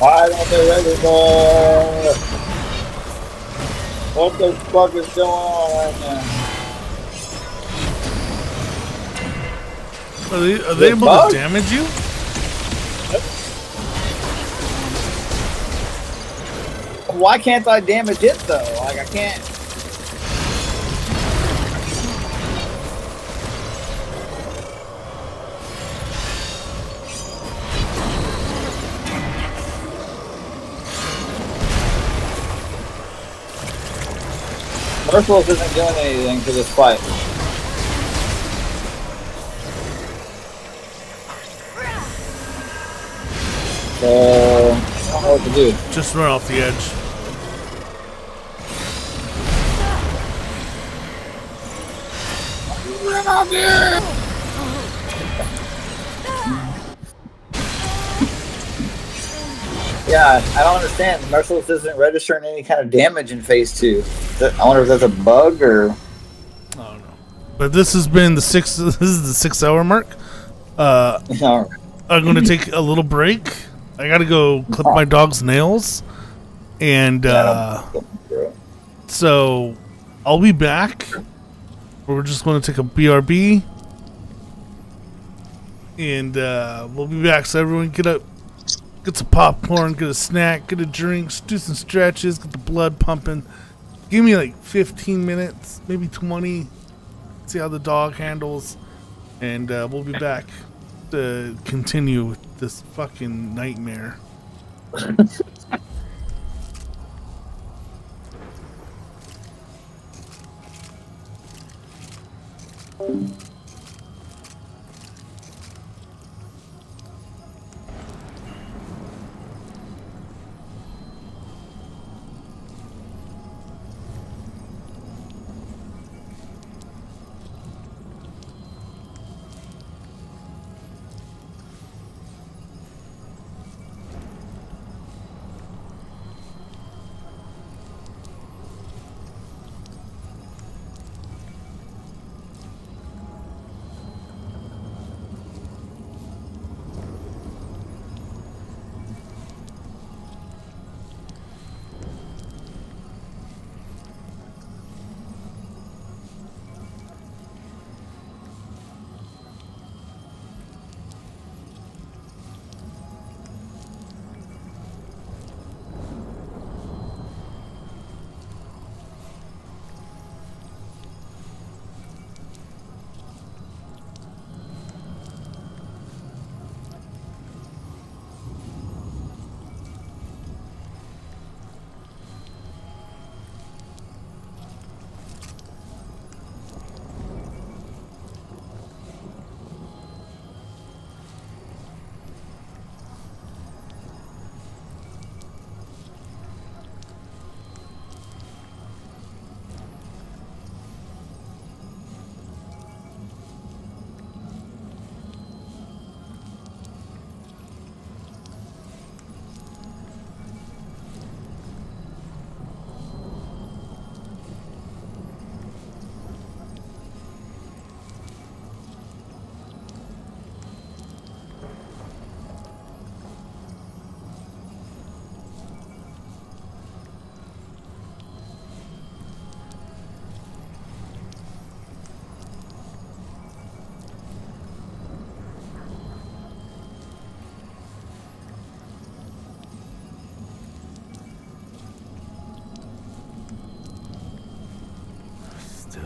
Why don't they register? What the fuck is going on right now? Are they able bug? to damage you? Why can't I damage it though? Like I can't. Merciless isn't doing anything for this fight. So I don't know what to do. Just run off the edge. Yeah, I don't understand. Merciless isn't registering any kind of damage in phase 2. I wonder if that's a bug or. I don't know. But this has been the 6. This is the 6 hour mark. I'm going to take a little break. I got to go clip my dog's nails, and so I'll be back. We're just going to take a BRB, and we'll be back. So everyone, get up, get some popcorn, get a snack, get a drink, do some stretches, get the blood pumping. Give me like 15 minutes, maybe 20. See how the dog handles, and we'll be back to continue with this fucking nightmare.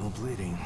Still bleeding.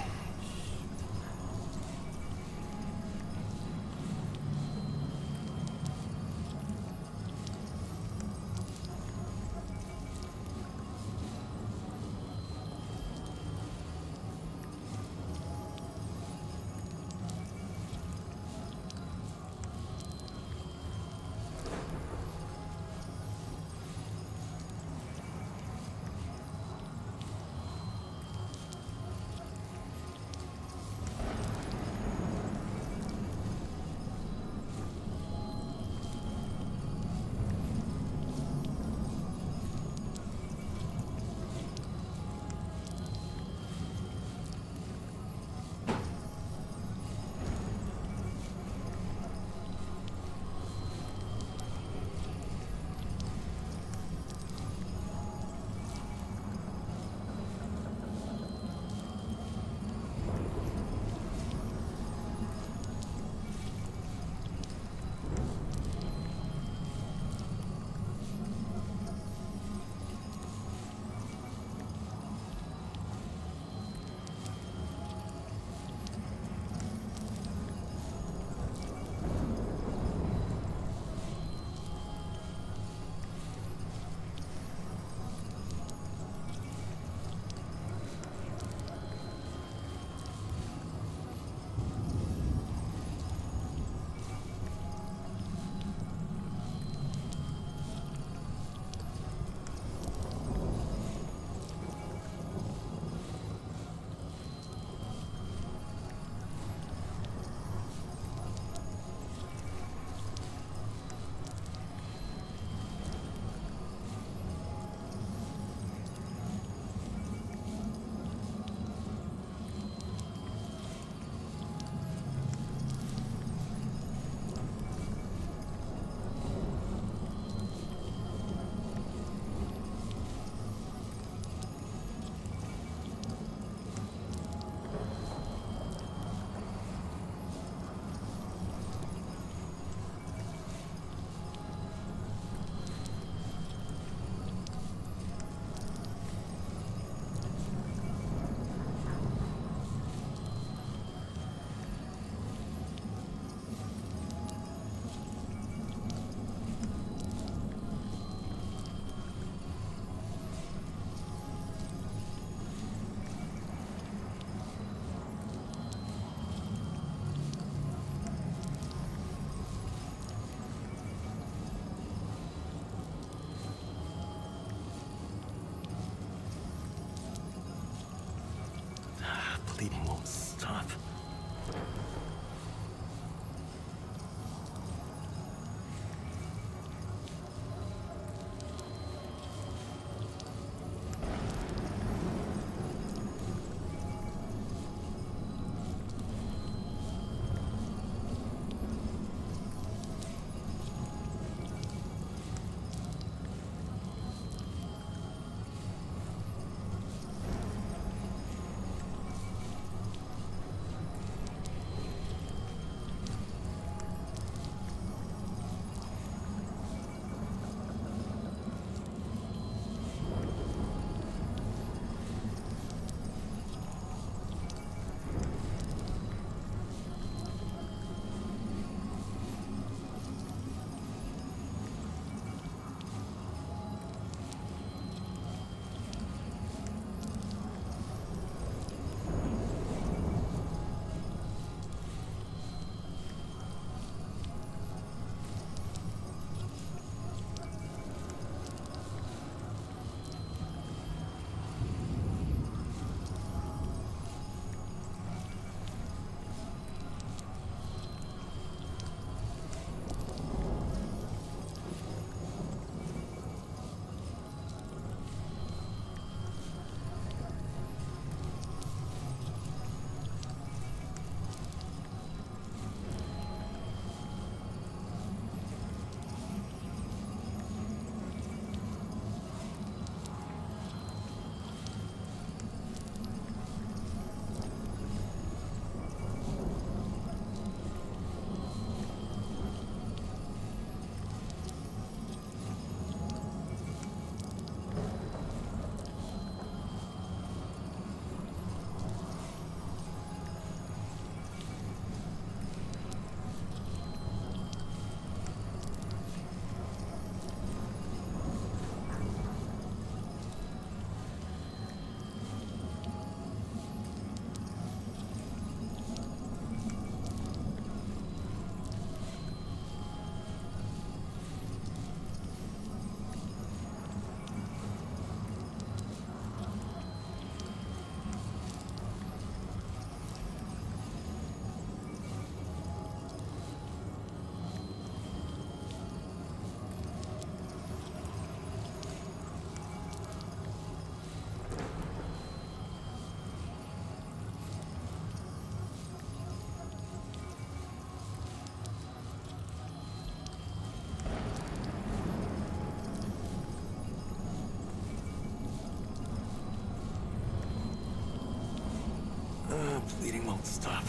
Bleeding won't stop. Bleeding won't stop.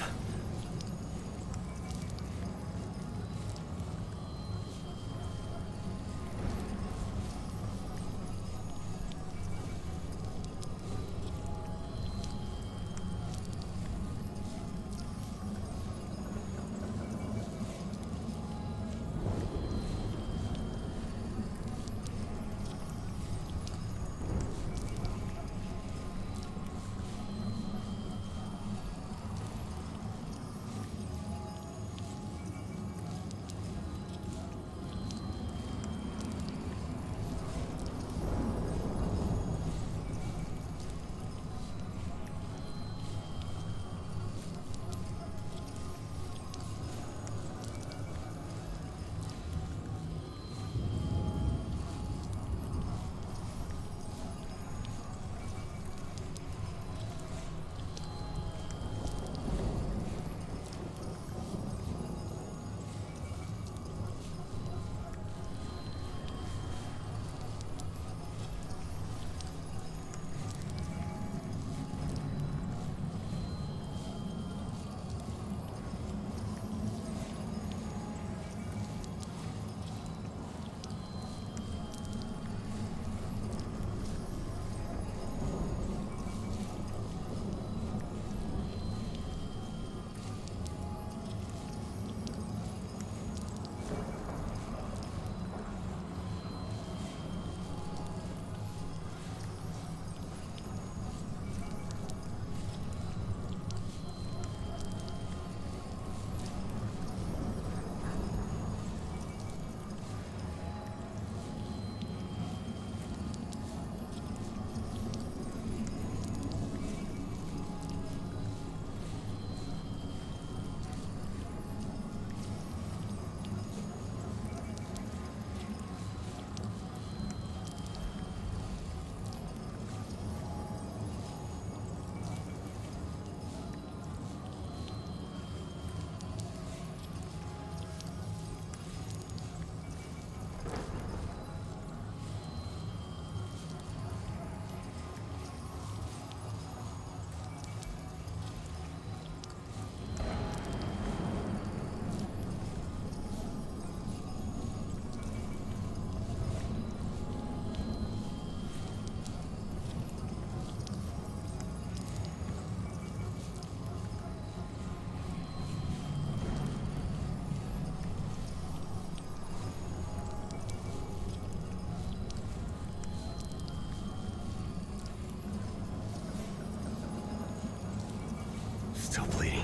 Still bleeding.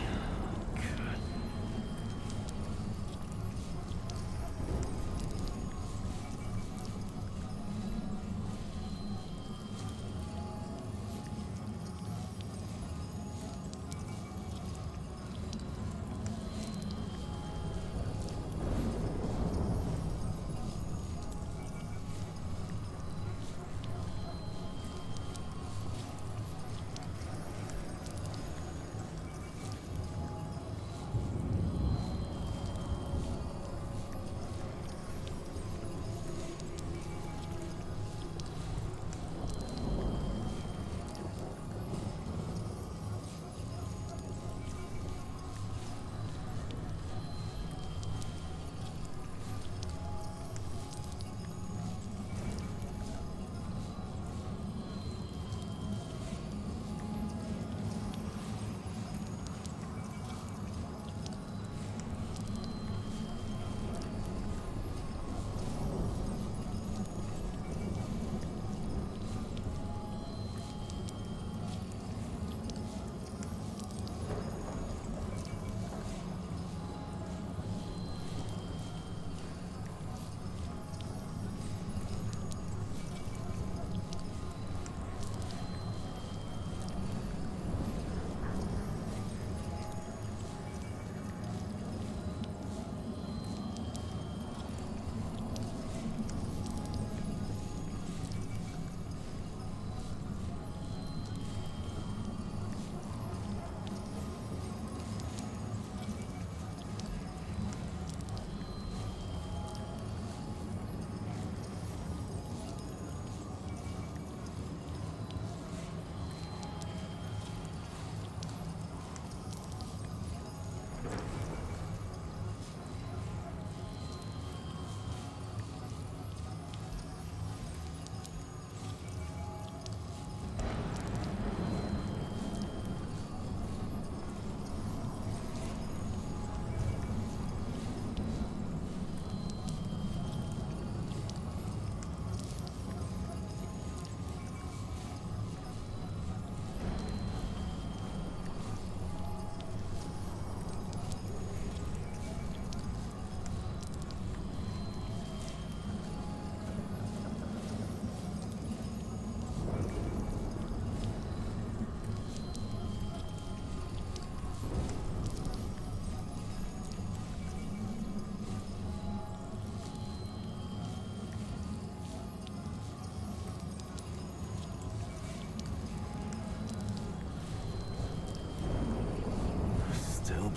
God.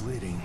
bleeding.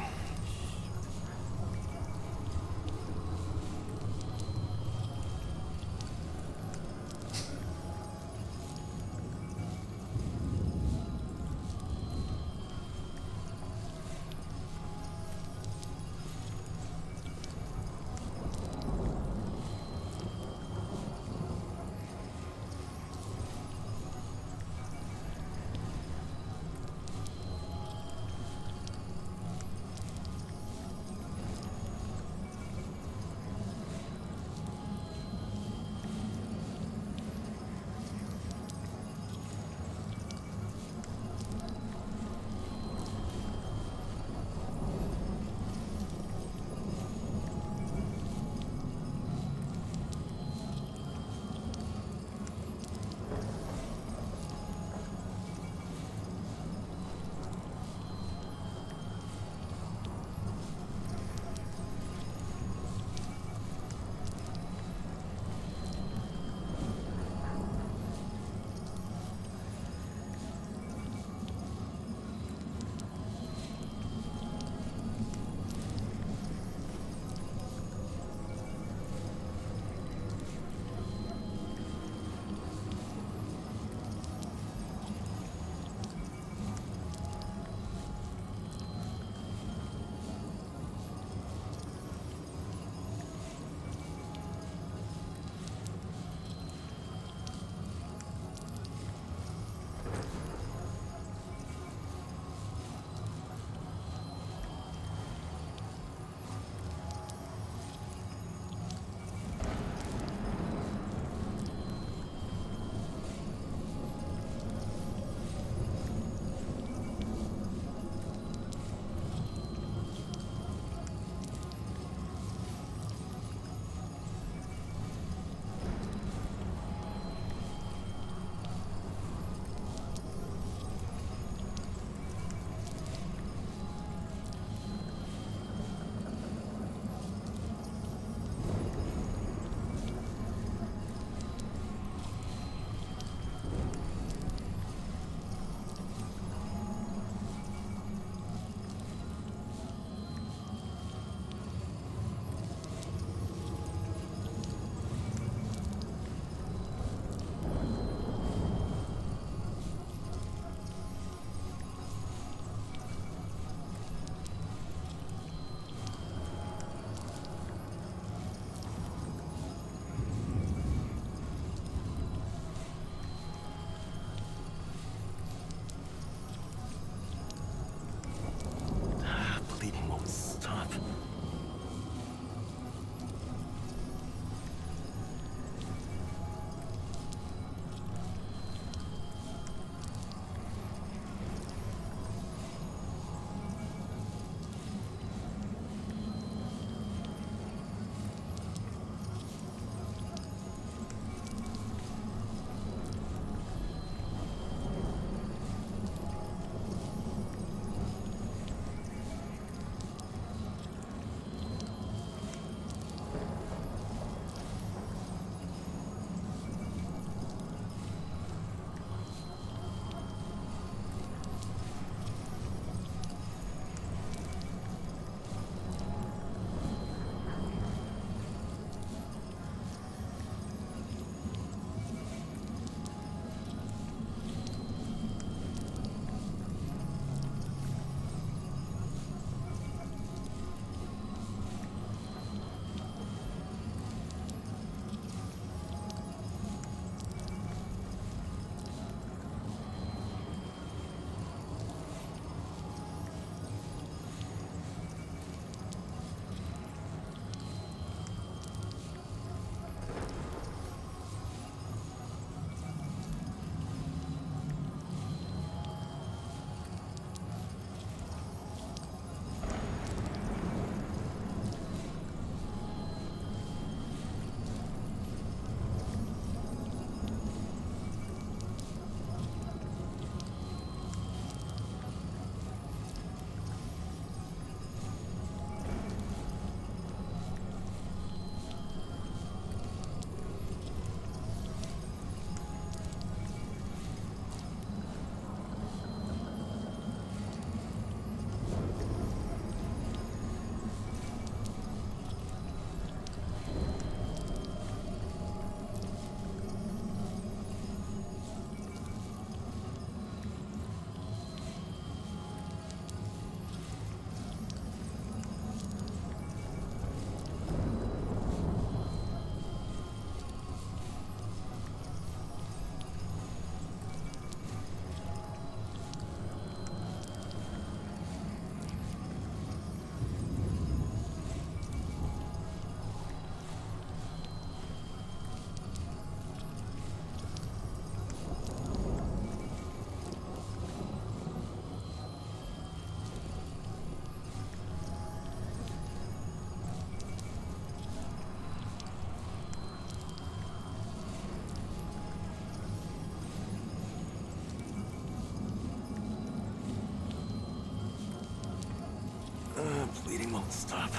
bleeding won't stop.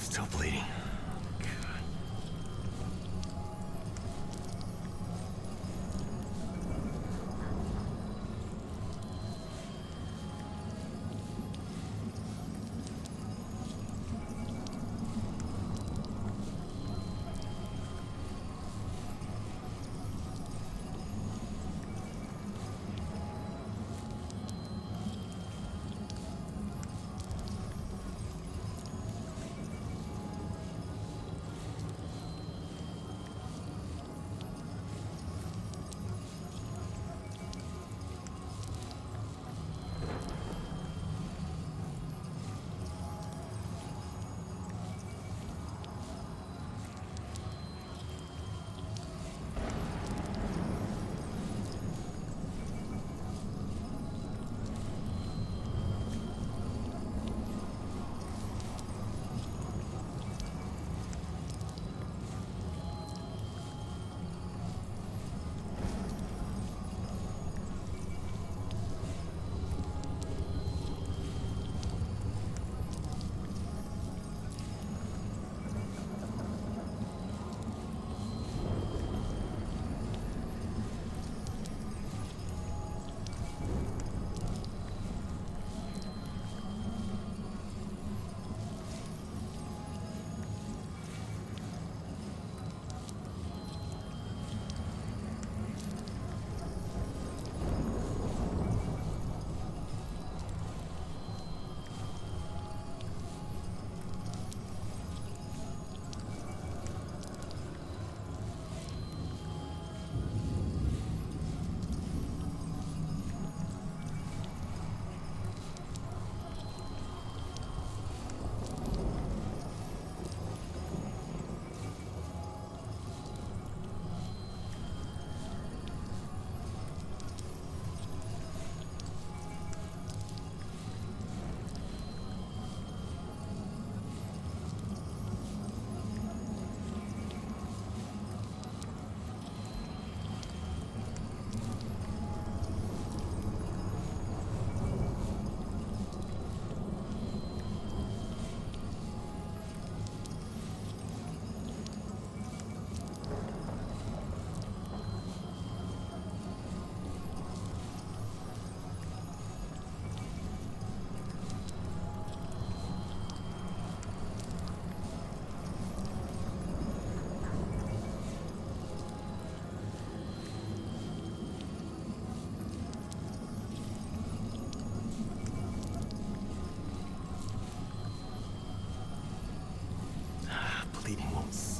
Still bleeding.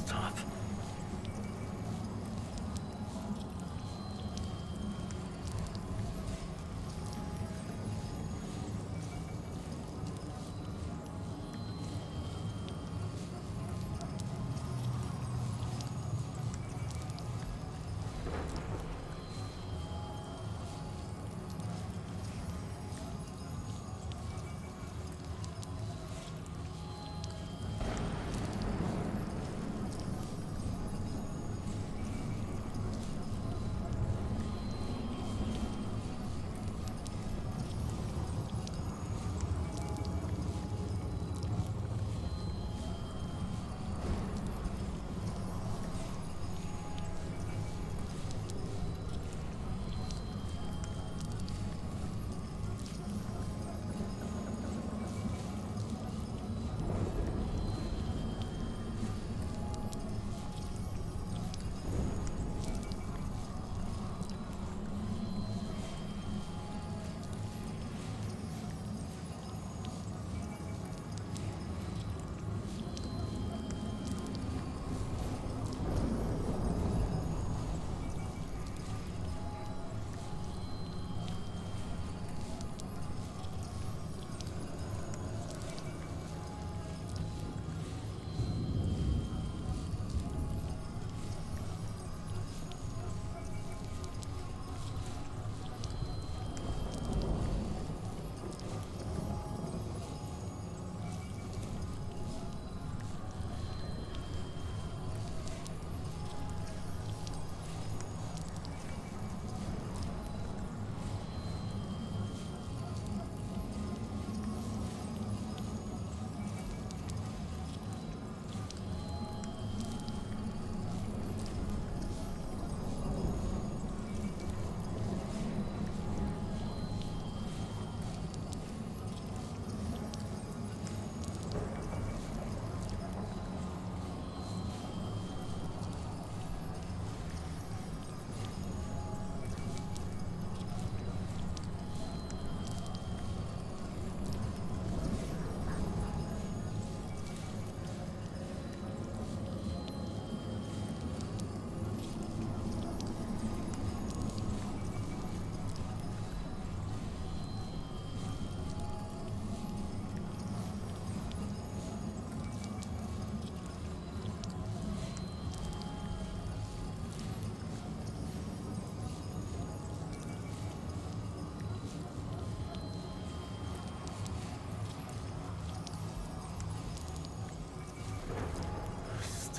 stop.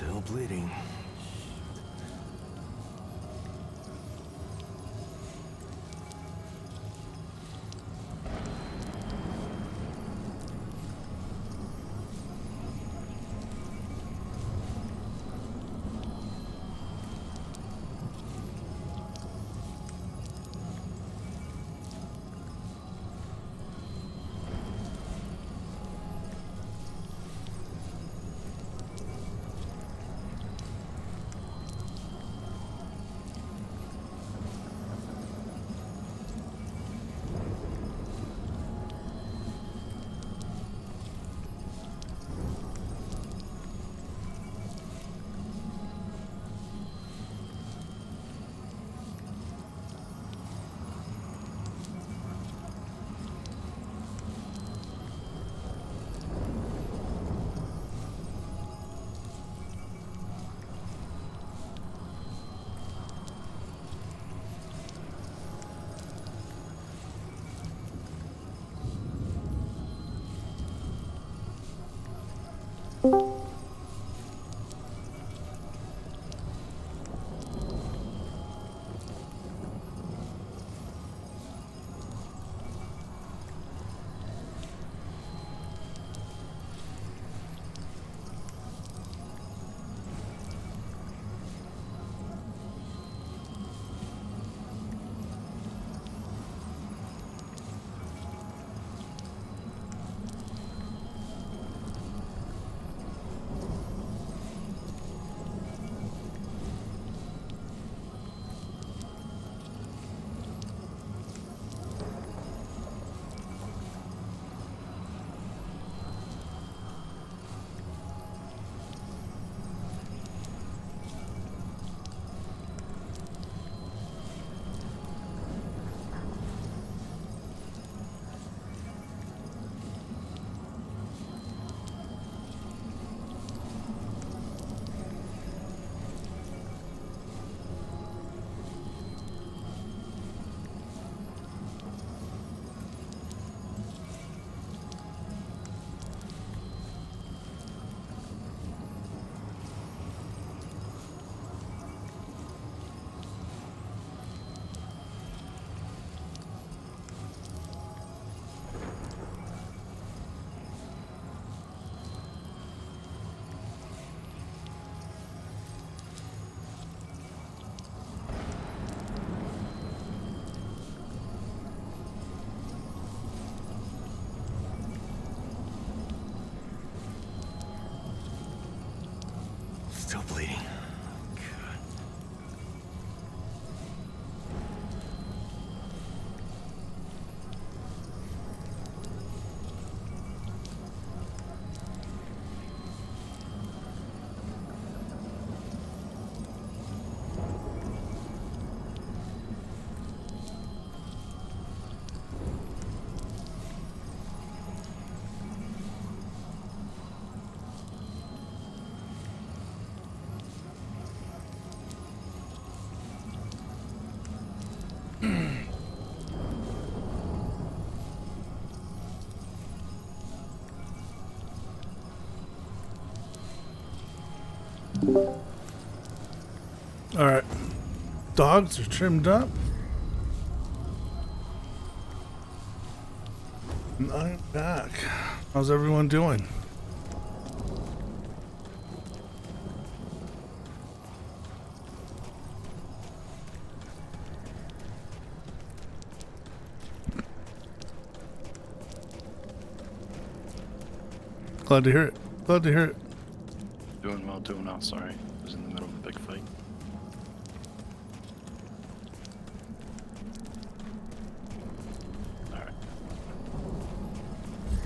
Still bleeding. All right. Dogs are trimmed up. And I'm back. How's everyone doing? Glad to hear it. Glad to hear it. Doing well, sorry. I was in the middle of a big fight. Alright.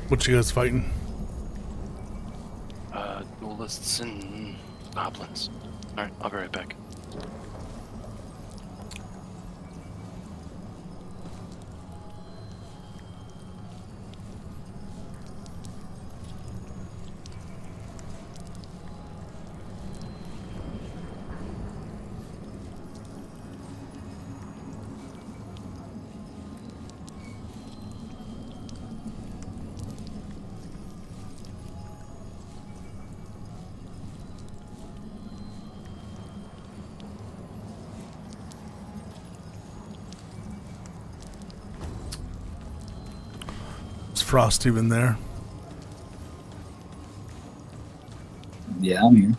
What you guys fighting? Duelists and goblins. Alright, I'll be right back. Is Frost even there? Yeah, I'm here.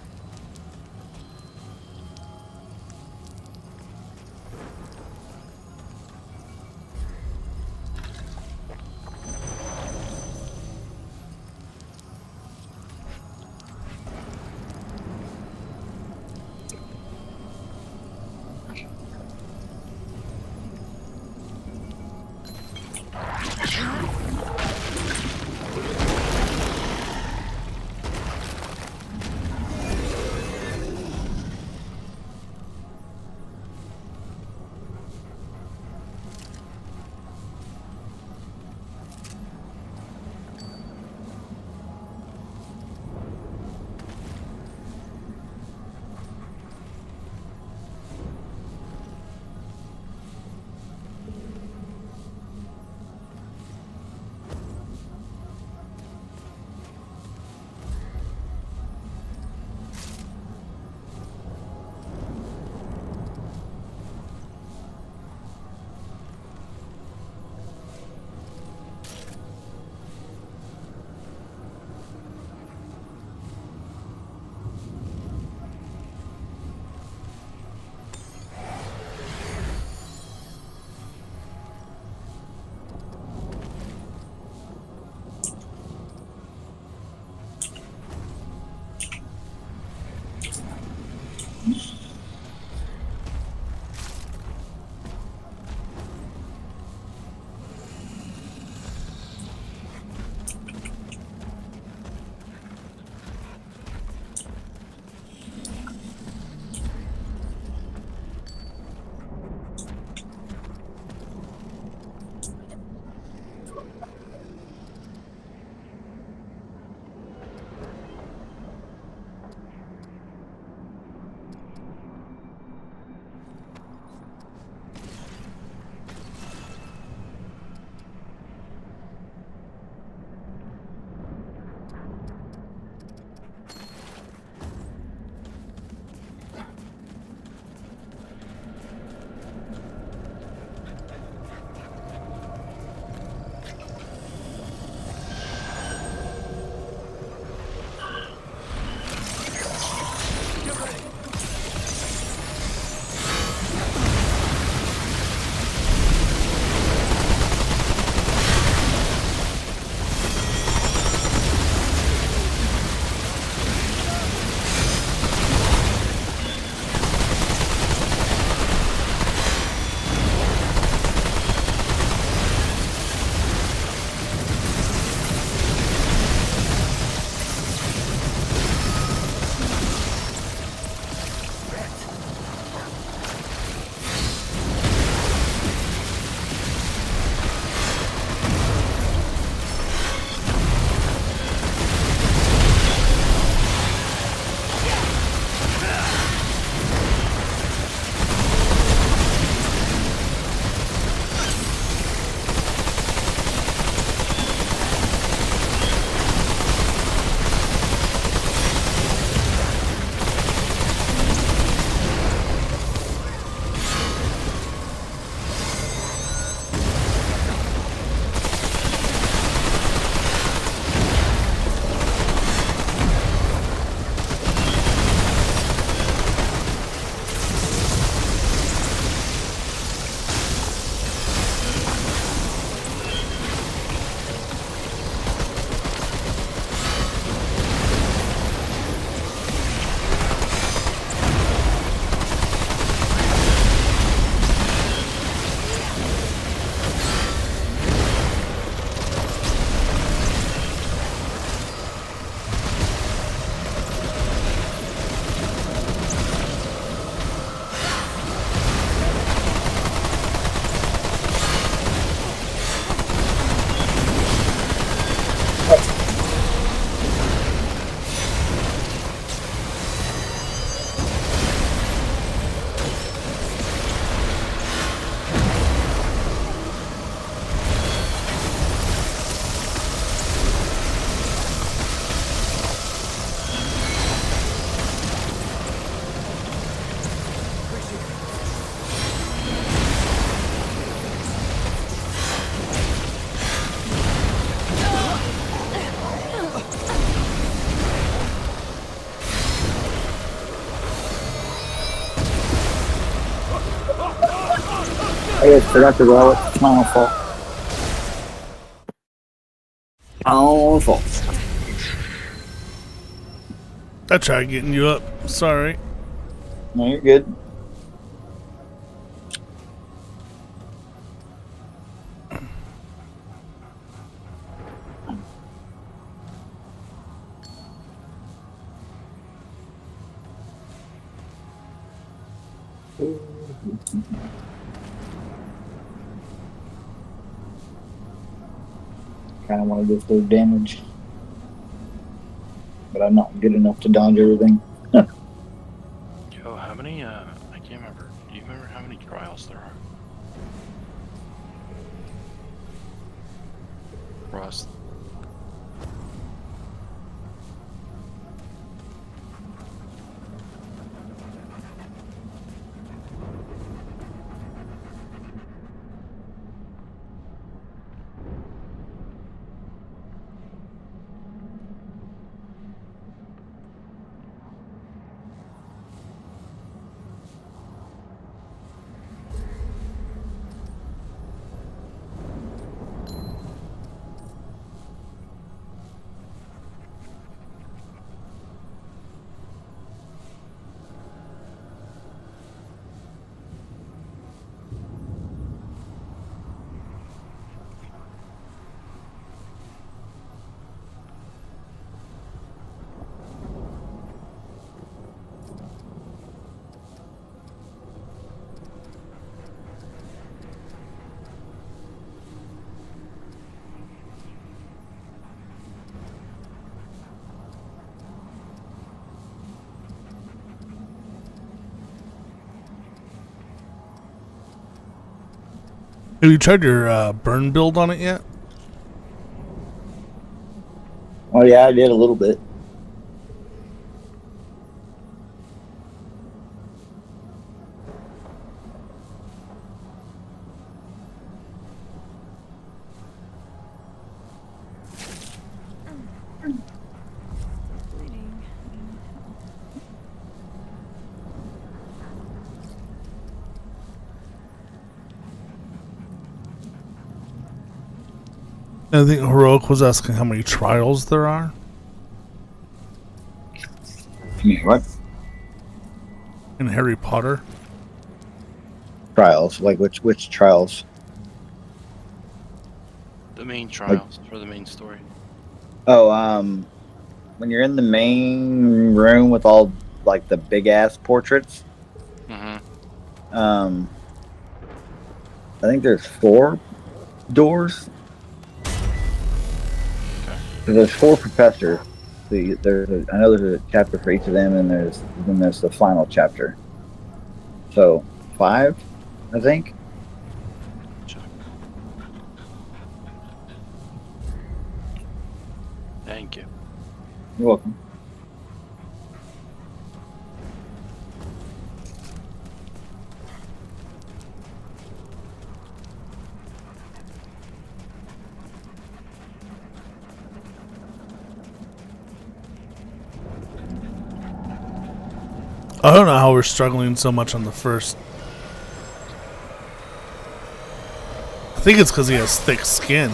it's productive, well, it's my own fault. My own fault. I tried getting you up. Sorry. No, you're good. Kind of want to get through damage, but I'm not good enough to dodge everything. Yo, how many? I can't remember. Do you remember how many trials there are? Ross. Have you tried your burn build on it yet? Oh yeah, I did a little bit. Bleeding. I think Heroic was asking how many trials there are. What? In Harry Potter. Trials? Like which trials? The main trials for the main story. Oh, when you're in the main room with all like the big ass portraits, Mm-hmm. I think there's 4 doors. Okay. So there's 4 professors. So I know there's a chapter for each of them, and then there's the final chapter. So 5, I think. Check. Thank you. You're welcome. I don't know how we're struggling so much on the first. I think it's because he has thick skin.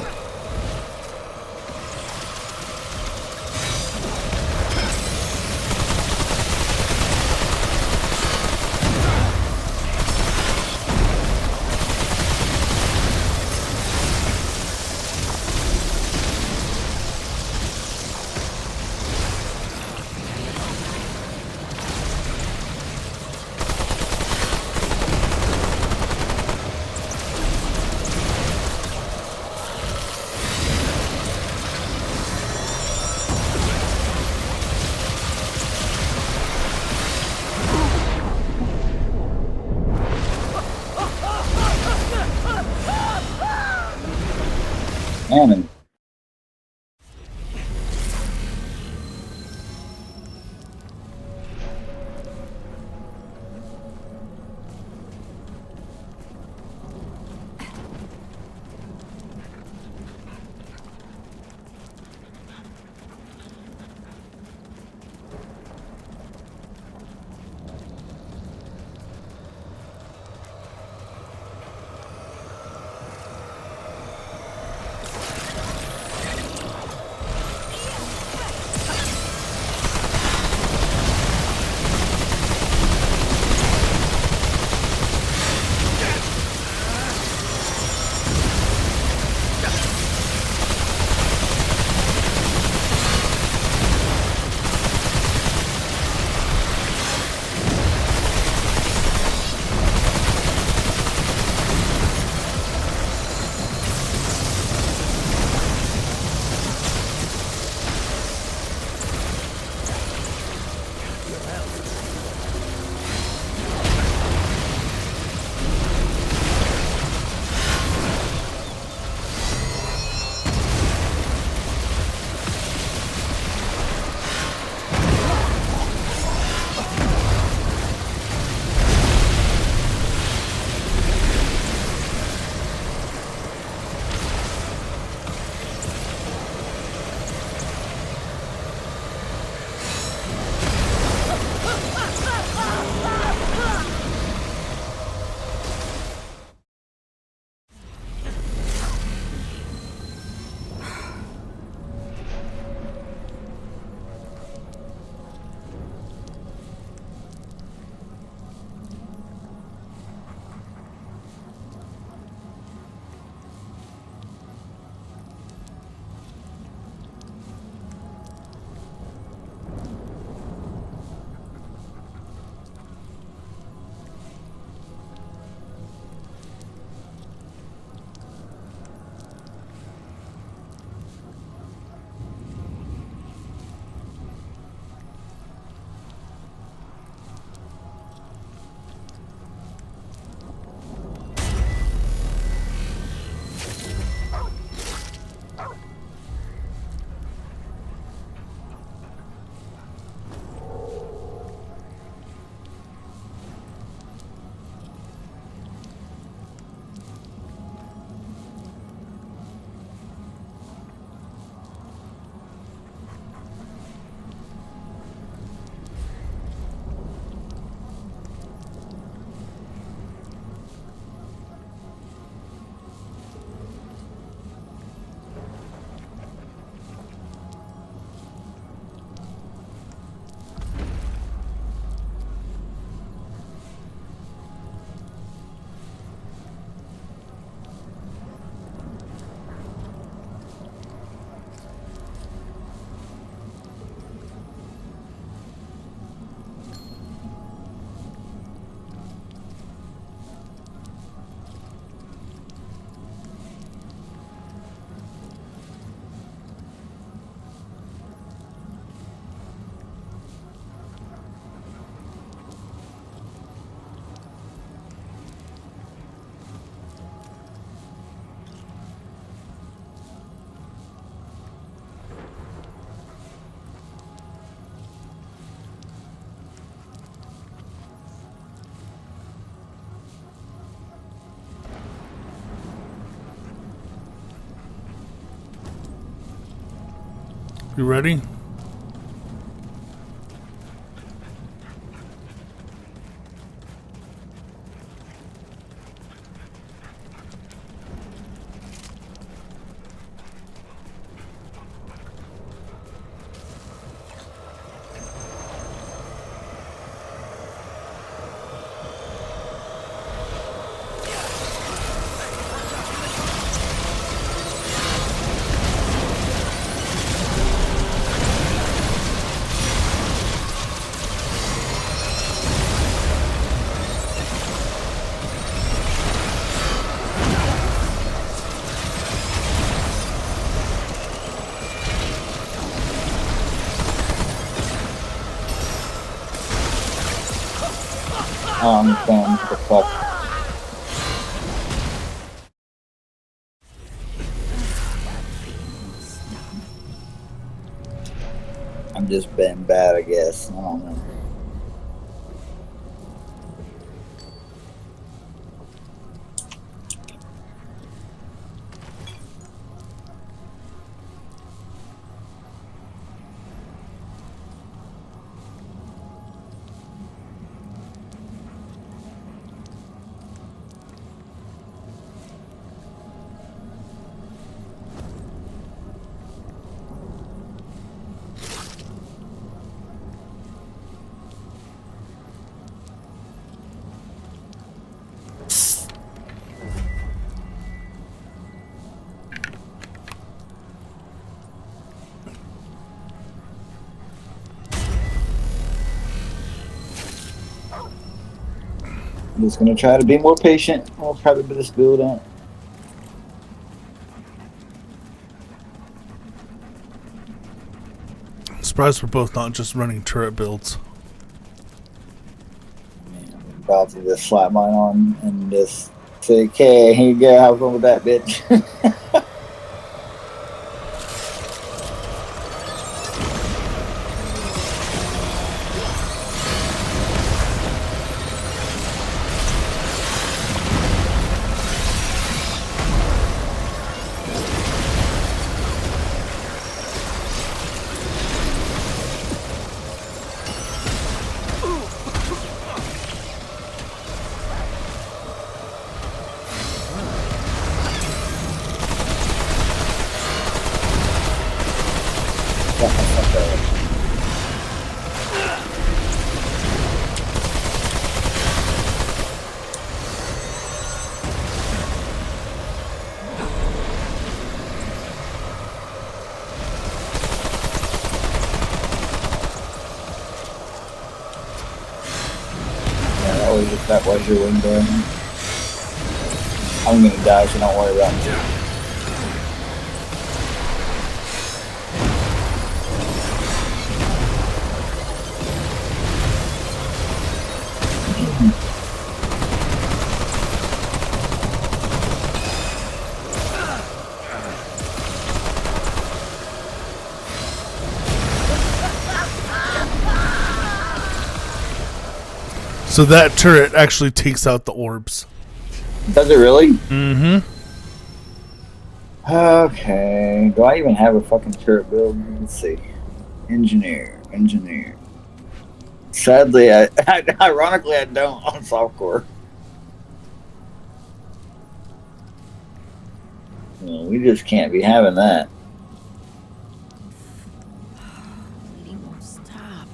You ready? I'm going to the fuck. I'm just being bad, I guess. I don't know. I'm just gonna try to be more patient. I'll probably be this build out. Surprised we're both not just running turret builds. I'm about to just slap mine on and just say, okay, here you go, have fun with that, bitch. That was your window. I'm gonna die, so don't worry about it. So that turret actually takes out the orbs. Does it really? Mm-hmm. Okay. Do I even have a fucking turret build? Let's see. Engineer. Sadly, ironically, I don't on softcore. Well, we just can't be having that. Bleeding won't stop.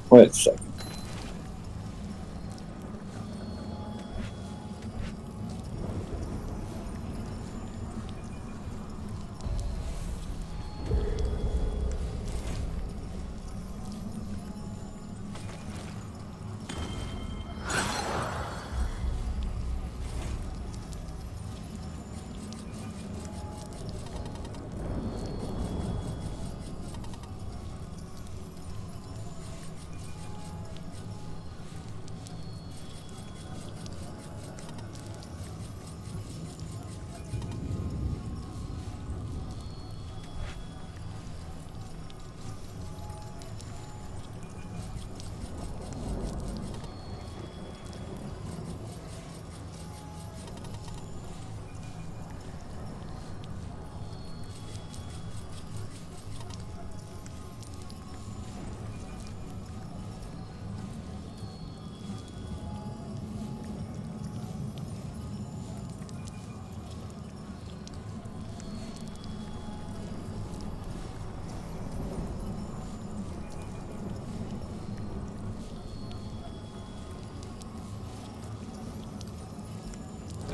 Wait a second.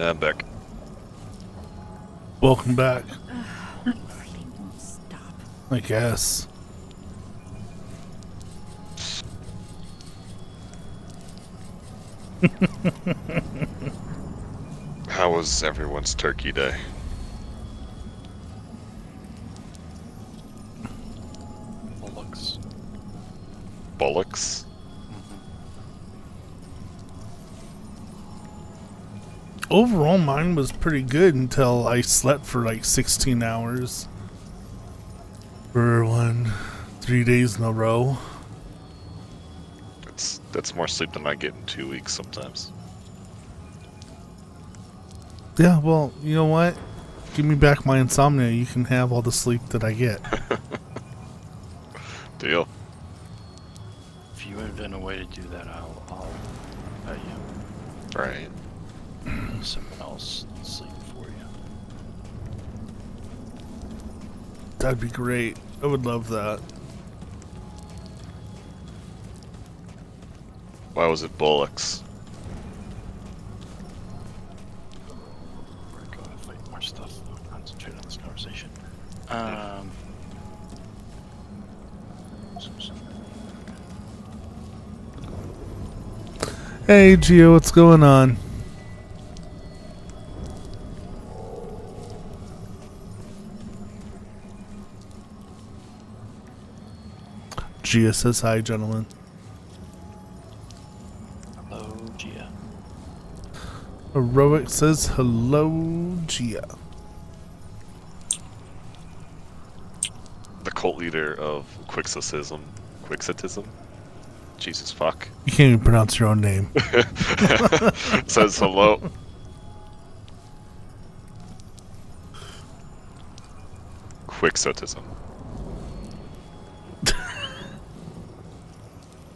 I'm back. Welcome back. Breathing won't stop. I guess. How was everyone's turkey day? Bullocks. Bullocks? Overall, mine was pretty good until I slept for like 16 hours. For 3 days in a row. That's more sleep than I get in 2 weeks sometimes. Yeah, well, you know what? Give me back my insomnia. You can have all the sleep that I get. Deal. If you invent a way to do that, I'll pay you. Right. Someone else sleep for you. That'd be great. I would love that. Why was it bullocks? We're going to fight more stuff. I'll concentrate on this conversation. Hey, Gio, what's going on? Gia says hi, gentlemen. Hello, Gia. Heroic says hello, Gia. The cult leader of Quixotism. Quixotism? Jesus fuck. You can't even pronounce your own name. Says hello. Quixotism.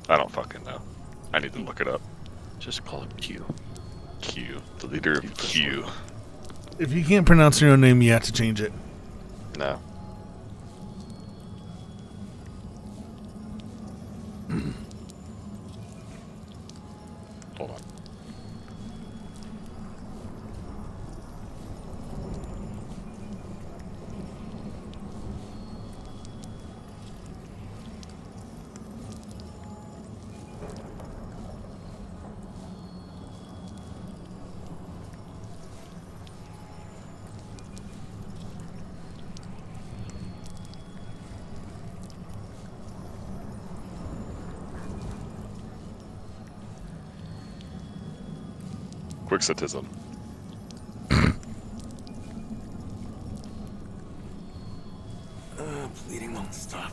I don't fucking know. I need to look it up. Just call it Q. Q. The leader of Q. If you can't pronounce your own name, you have to change it. No. Hold on. Quixotism. Bleeding won't stop.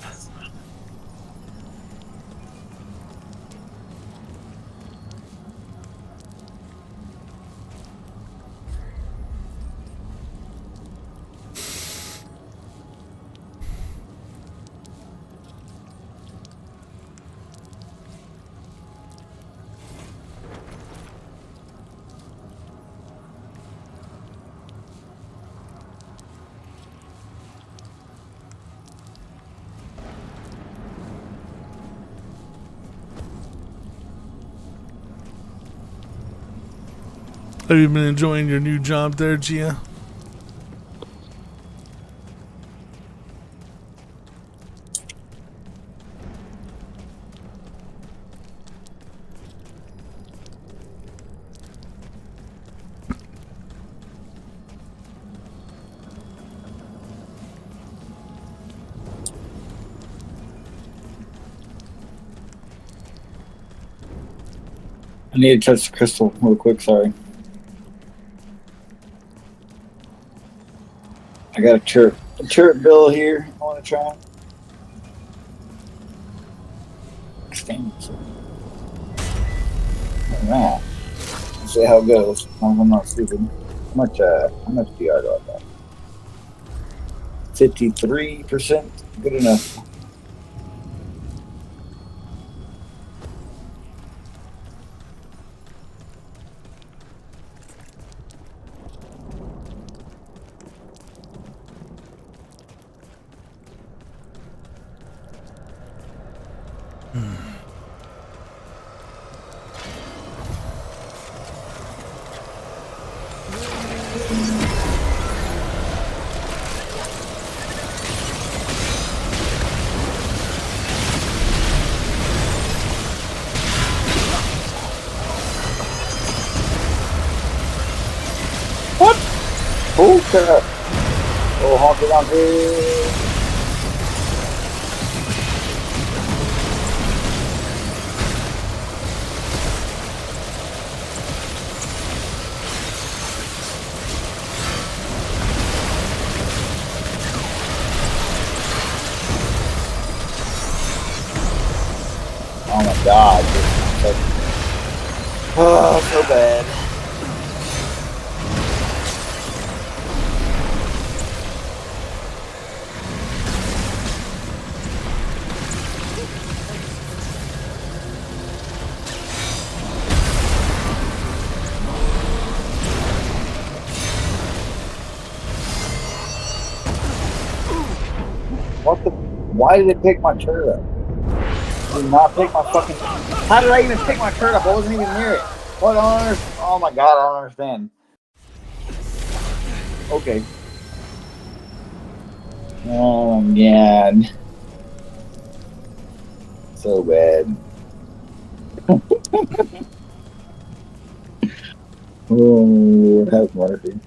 Have you been enjoying your new job there, Gia? I need to touch the crystal real quick. Sorry. I got a chirp bill here. I want to try. Stand. All right. Let's see how it goes. I'm not stupid. How much PR do I got? 53%. Good enough. What? Oh crap! Oh, honky donkey! Oh my god! Oh, so bad. What the? Why did it pick my turret up? Did not pick my fucking. How did I even pick my turret up? I wasn't even near it. What? I don't understand. Oh my god! I don't understand. Okay. Oh god. So bad. Oh, have mercy.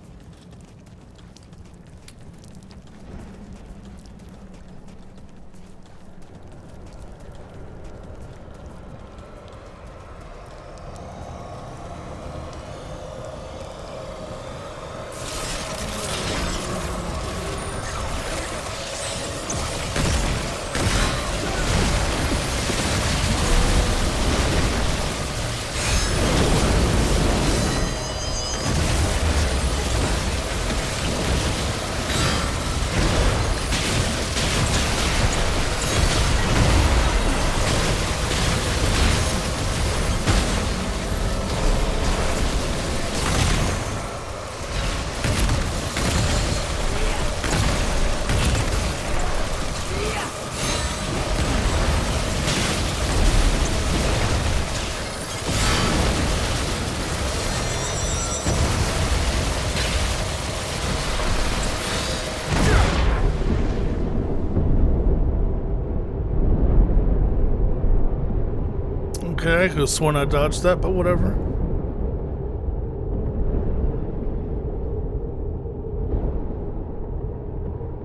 Okay, I could have sworn I dodged that, but whatever.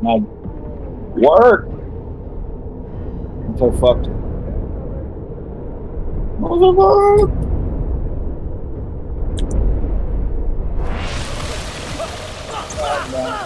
My work. I'm so fucked. Motherfucker. God, man.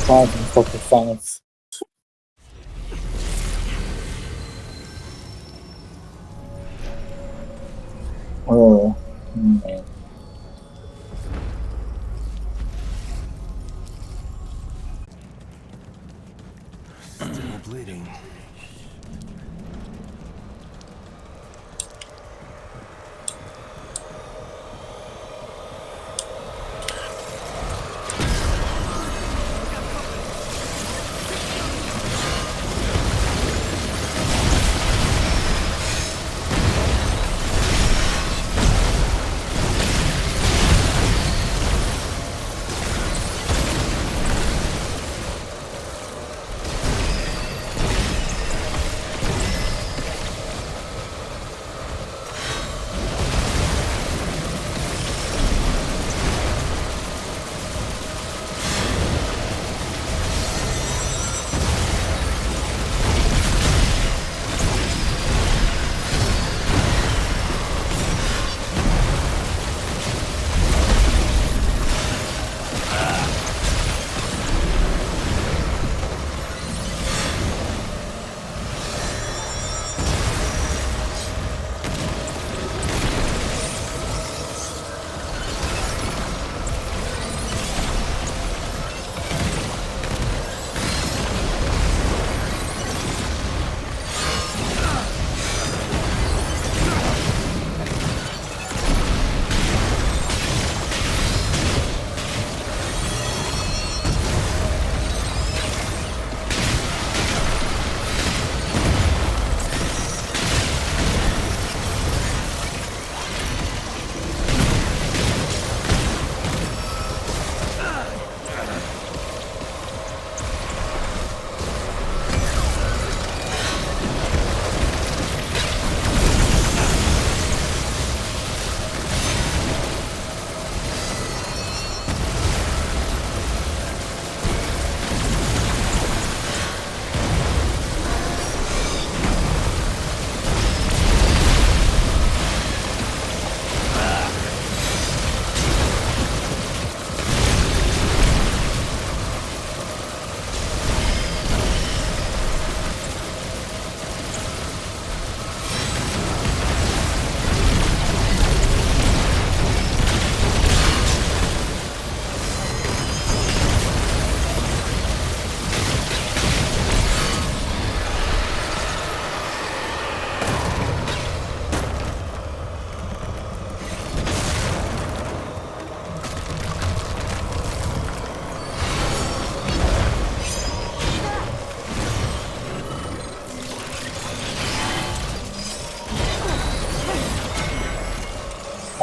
Time for fucking silence. Oh, man. Still bleeding.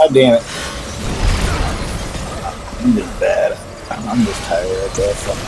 God damn it. I'm just bad. I'm just tired, I guess.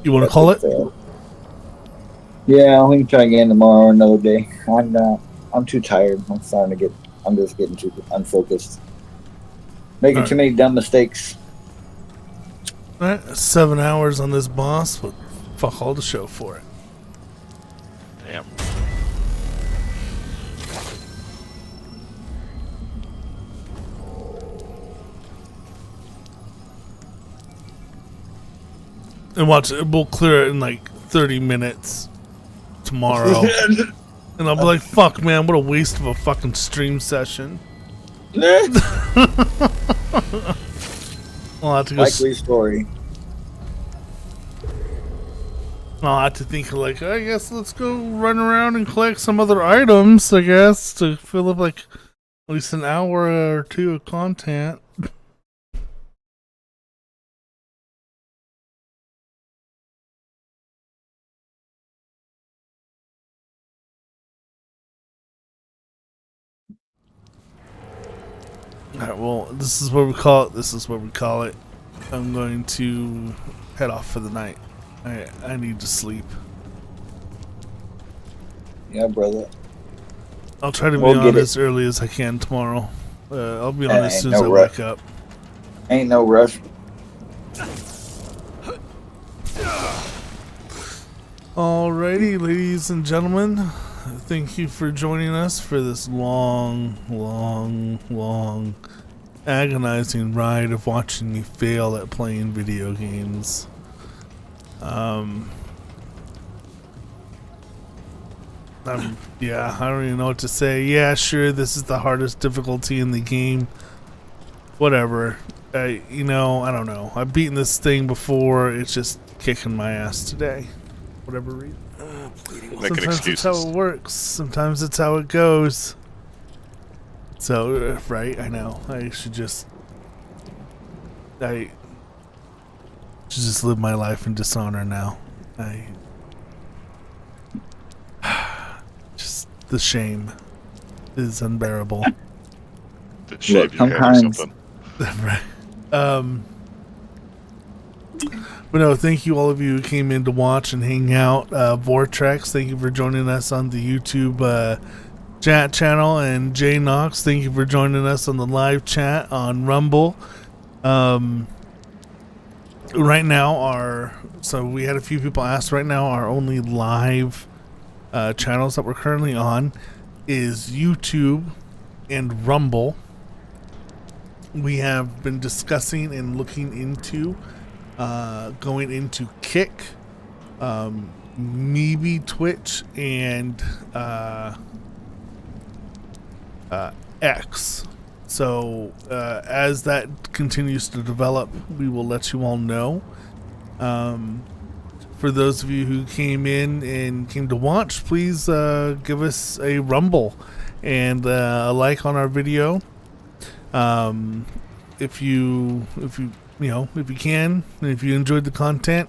You want to call it? Yeah, we can try again tomorrow or another day. I'm too tired. I'm just getting too unfocused. Making too many dumb mistakes. Alright, 7 hours on this boss, but fuck all the show for it. Damn. And watch, we'll clear it in like 30 minutes. tomorrow. And I'll be like, fuck, man, what a waste of a fucking stream session. I'll have to go. Likely story. I'll have to think, like, I guess let's go run around and collect some other items, I guess, to fill up, like, at least an hour or two of content. Alright, well, this is what we call it. This is what we call it. I'm going to head off for the night. I need to sleep. Yeah, brother. I'll try to be We'll on get it. as early as I can tomorrow. I'll be on as Ain't soon as no I rush. wake up. Ain't no rush. Alrighty, ladies and gentlemen. Thank you for joining us for this long, agonizing ride of watching me fail at playing video games. Yeah, I don't even know what to say. Yeah, sure, this is the hardest difficulty in the game. Whatever. I don't know. I've beaten this thing before. It's just kicking my ass today. Whatever reason. Making Sometimes excuses. it's how it works. Sometimes it's how it goes. So, right, I know. I should just live my life in dishonor now. Just the shame is unbearable. Did shave your head or sometimes- something? Right. But no, thank you all of you who came in to watch and hang out. Vortex, thank you for joining us on the YouTube chat channel, and Jay Knox, thank you for joining us on the live chat on Rumble. Right now, so we had a few people ask. Right now, our only live channels that we're currently on is YouTube and Rumble. We have been discussing and looking into going into Kick, maybe Twitch, and X. So as that continues to develop, we will let you all know. For those of you who came in and came to watch, please give us a rumble and a like on our video. If you can, and if you enjoyed the content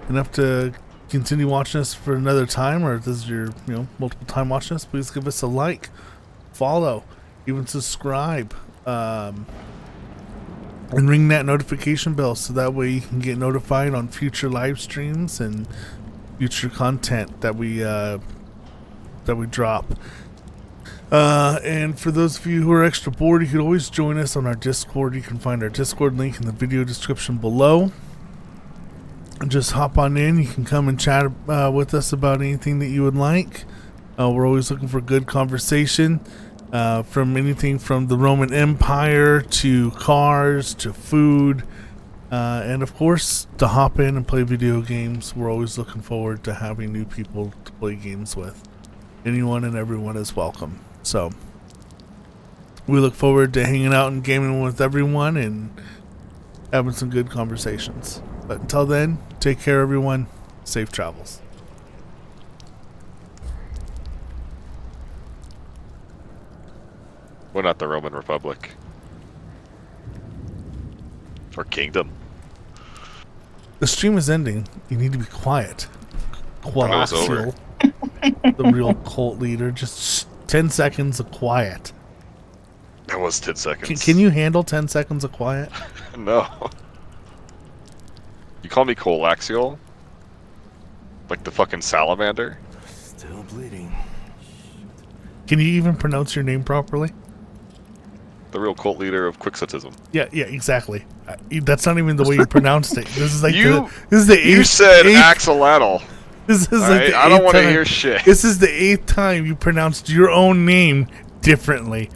enough to continue watching us for another time, or if this is your multiple time watching us, please give us a like, follow, even subscribe, and ring that notification bell so that way you can get notified on future live streams and future content that we drop. And for those of you who are extra bored, you can always join us on our Discord. You can find our Discord link in the video description below. Just hop on in. You can come and chat with us about anything that you would like. We're always looking for good conversation, from anything from the Roman Empire to cars to food, and of course to hop in and play video games. We're always looking forward to having new people to play games with. Anyone and everyone is welcome. So we look forward to hanging out and gaming with everyone and having some good conversations. But until then, take care, everyone. Safe travels. We're not the Roman Republic. Or kingdom. The stream is ending. You need to be quiet. When it was over. Qualaxial, the real cult leader. Just 10 seconds of quiet. That was 10 seconds. Can you handle 10 seconds of quiet? No. You call me Colaxial? Like the fucking salamander? Still bleeding. Can you even pronounce your name properly? The real cult leader of Quixotism. Yeah, exactly. That's not even the way you pronounced it. This is like You eighth, said axolotl. This is like Alright, the I don't eighth want to time- hear shit. This is the 8th time you pronounced your own name differently.